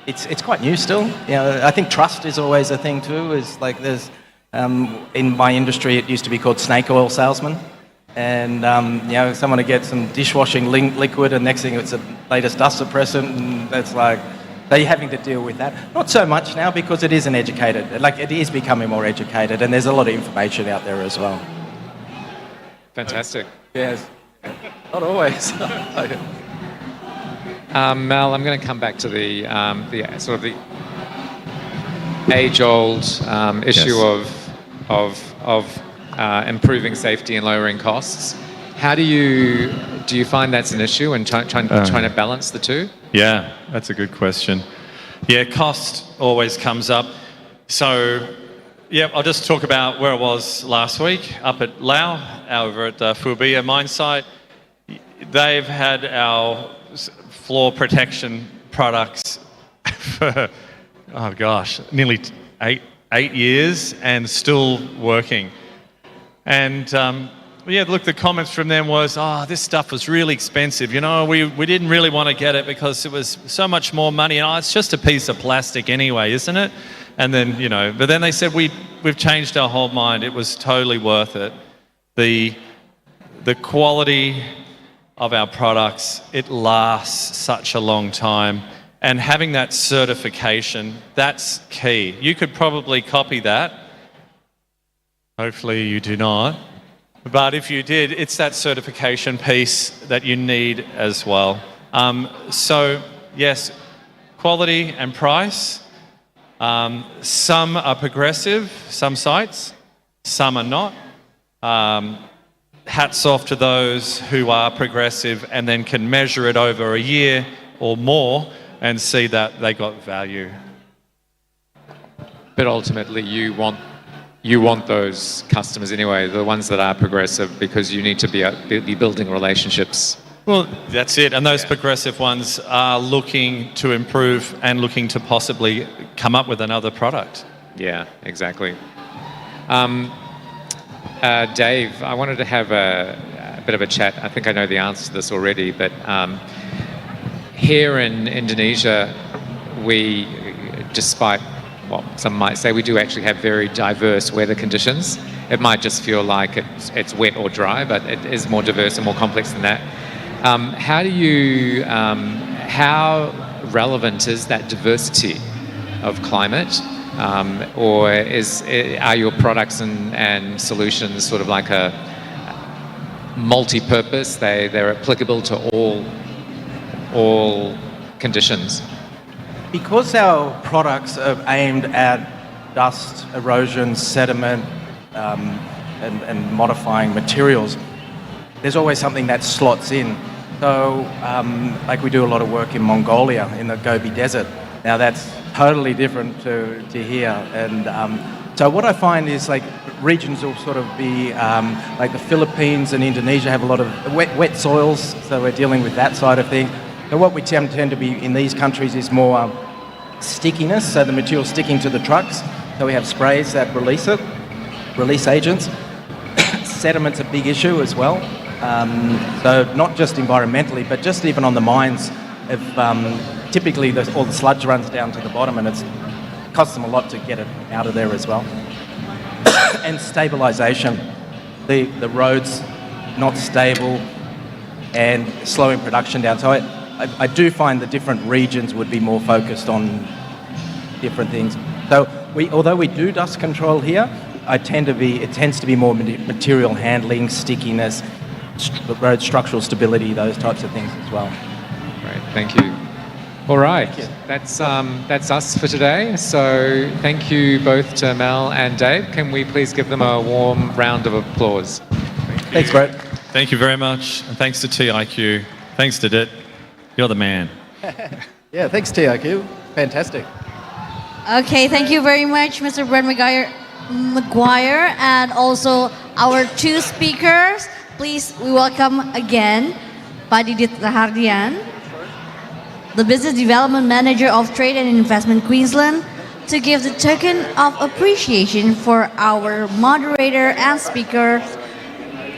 it's quite new still. I think trust is always a thing too. Is like there's, in my industry, it used to be called snake oil salesman. And someone would get some dishwashing liquid, and next thing it's the latest dust suppressant, and that's like, they're having to deal with that. Not so much now because it isn't educated. Like it is becoming more educated, and there's a lot of information out there as well. Fantastic. Yes. Not always. Mel, I'm going to come back to the sort of the age-old issue of improving safety and lowering costs. How do you find that's an issue and trying to balance the two? Yeah, that's a good question. Yeah, cost always comes up. So, yeah, I'll just talk about where I was last week up at Lao, over at Fubia mine site. They've had our floor protection products for, nearly eight years and still working. And look, the comments from them was, this stuff was really expensive. We didn't really want to get it because it was so much more money. And it's just a piece of plastic anyway, isn't it? And then, but then they said, we've changed our whole mind. It was totally worth it. The quality of our products, it lasts such a long time. And having that certification, that's key. You could probably copy that. Hopefully you do not. But if you did, it's that certification piece that you need as well. So, yes, quality and price. Some are progressive, some sites. Some are not. Hats off to those who are progressive and then can measure it over a year or more and see that they got value. But ultimately, you want those customers anyway, the ones that are progressive, because you need to be building relationships. Well, that's it. And those progressive ones are looking to improve and looking to possibly come up with another product. Yeah, exactly. Dave, I wanted to have a bit of a chat. I think I know the answer to this already, but here in Indonesia, we, despite what some might say, we do actually have very diverse weather conditions. It might just feel like it's wet or dry, but it is more diverse and more complex than that. How how relevant is that diversity of climate? Or are your products and solutions sort of like a multi-purpose? They're applicable to all conditions? Because our products are aimed at dust, erosion, sediment, and modifying materials, there's always something that slots in. So, like we do a lot of work in Mongolia, in the Gobi Desert. Now that's totally different to here. And so what I find is like regions will sort of be like the Philippines and Indonesia have a lot of wet soils, so we're dealing with that side of things. But what we tend to be in these countries is more stickiness, so the material sticking to the trucks. So we have sprays that release agents. Sediment's a big issue as well. So not just environmentally, but just even on the mines, if, typically all the sludge runs down to the bottom and it costs them a lot to get it out of there as well. And stabilisation. The roads not stable and slowing production down. So I do find the different regions would be more focused on different things. So although we do dust control here, it tends to be more material handling, stickiness, road structural stability, those types of things as well. Great, thank you. All right, that's us for today. So thank you both to Mel and Dave. Can we please give them a warm round of applause? Thanks, Brett. Thank you very much, and thanks to TIQ. Thanks to Dit. You're the man. Yeah, thanks TIQ. Fantastic. Okay, thank you very much, Mr. Brett McGuire, and also our two speakers. Please, we welcome again Pak Didit Rahardian, the Business Development Manager of Trade and Investment Queensland, to give the token of appreciation for our moderator and speaker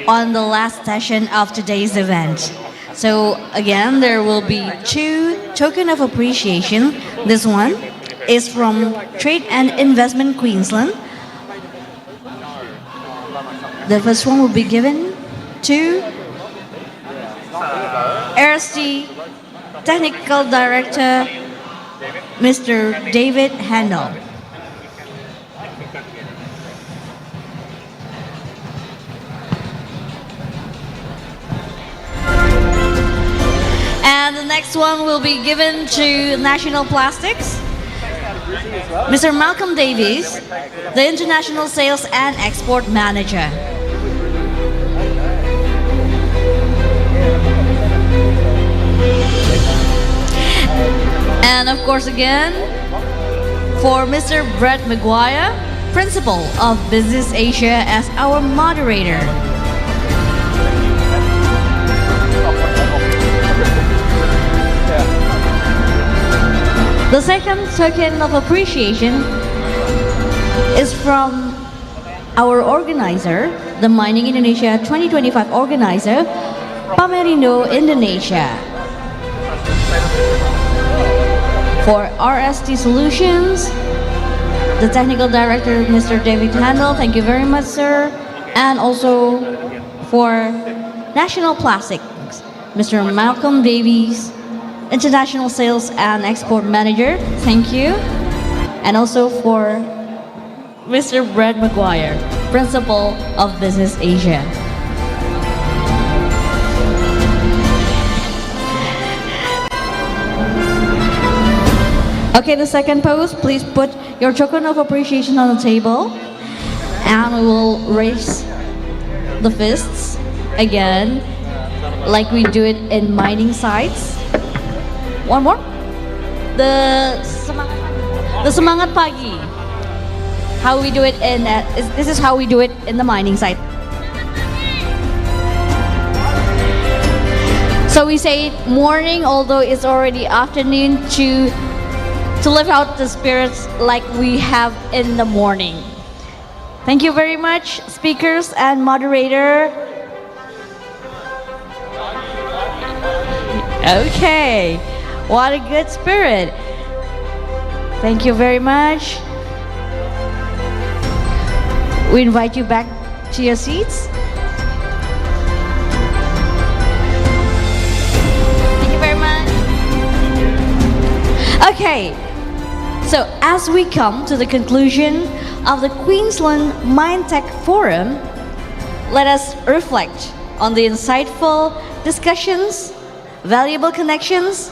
on the last session of today's event. So again, there will be two token of appreciation. This one is from Trade and Investment Queensland. The first one will be given to RST Technical Director, Mr. David Handel. And the next one will be given to National Plastics, Mr. Malcolm Davies, the International Sales and Export Manager. And of course again, for Mr. Brett McGuire, Principal of Business Asia, as our moderator. The second token of appreciation is from our organizer, the Mining Indonesia 2025 organizer, Pamerindo Indonesia. For RST Solutions, the Technical Director, Mr. David Handel, thank you very much, sir. And also for National Plastics, Mr. Malcolm Davies, International Sales and Export Manager, thank you. And also for Mr. Brett McGuire, Principal of Business Asia. Okay, the second pose, please put your token of appreciation on the table. And we will raise the fists again, like we do it in mining sites. One more. The semangat pagi. How we do it in, this is how we do it in the mining site. So we say morning, although it's already afternoon, to lift out the spirits like we have in the morning. Thank you very much, speakers and moderator. Okay, what a good spirit. Thank you very much. We invite you back to your seats. Thank you very much. Okay, so as we come to the conclusion of the Queensland MineTech Forum, let us reflect on the insightful discussions, valuable connections,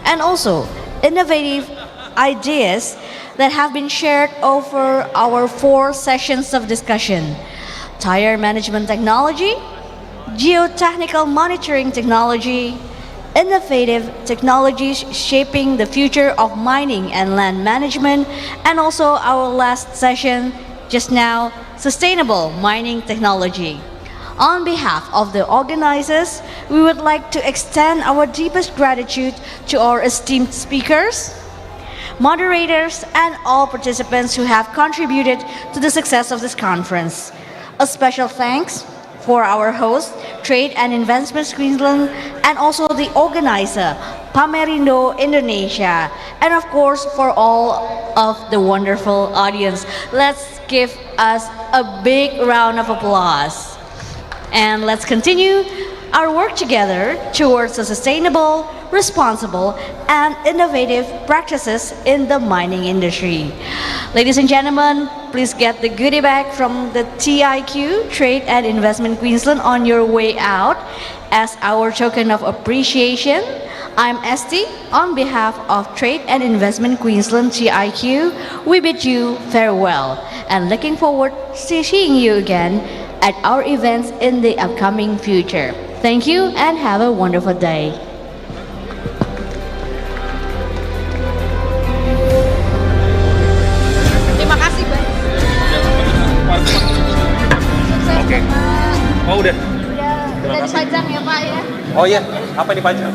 and also innovative ideas that have been shared over our 4 sessions of discussion: tire management technology, geotechnical monitoring technology, innovative technologies shaping the future of mining and land management, and also our last session just now, sustainable mining technology. On behalf of the organizers, we would like to extend our deepest gratitude to our esteemed speakers, moderators, and all participants who have contributed to the success of this conference. A special thanks for our host, Trade and Investments Queensland, and also the organizer, Pamerindo Indonesia, and of course for all of the wonderful audience. Let's give us a big round of applause. And let's continue our work together towards a sustainable, responsible, and innovative practices in the mining industry. Ladies and gentlemen, please get the goodie bag from the TIQ, Trade and Investment Queensland, on your way out. As our token of appreciation, I'm Esti. On behalf of Trade and Investment Queensland TIQ, we bid you farewell and looking forward to seeing you again at our events in the upcoming future. Thank you and have a wonderful day. Terima kasih, Bang. Oke. Oh udah. Udah dipajang ya, Pak ya. Oh iya, apa dipajang?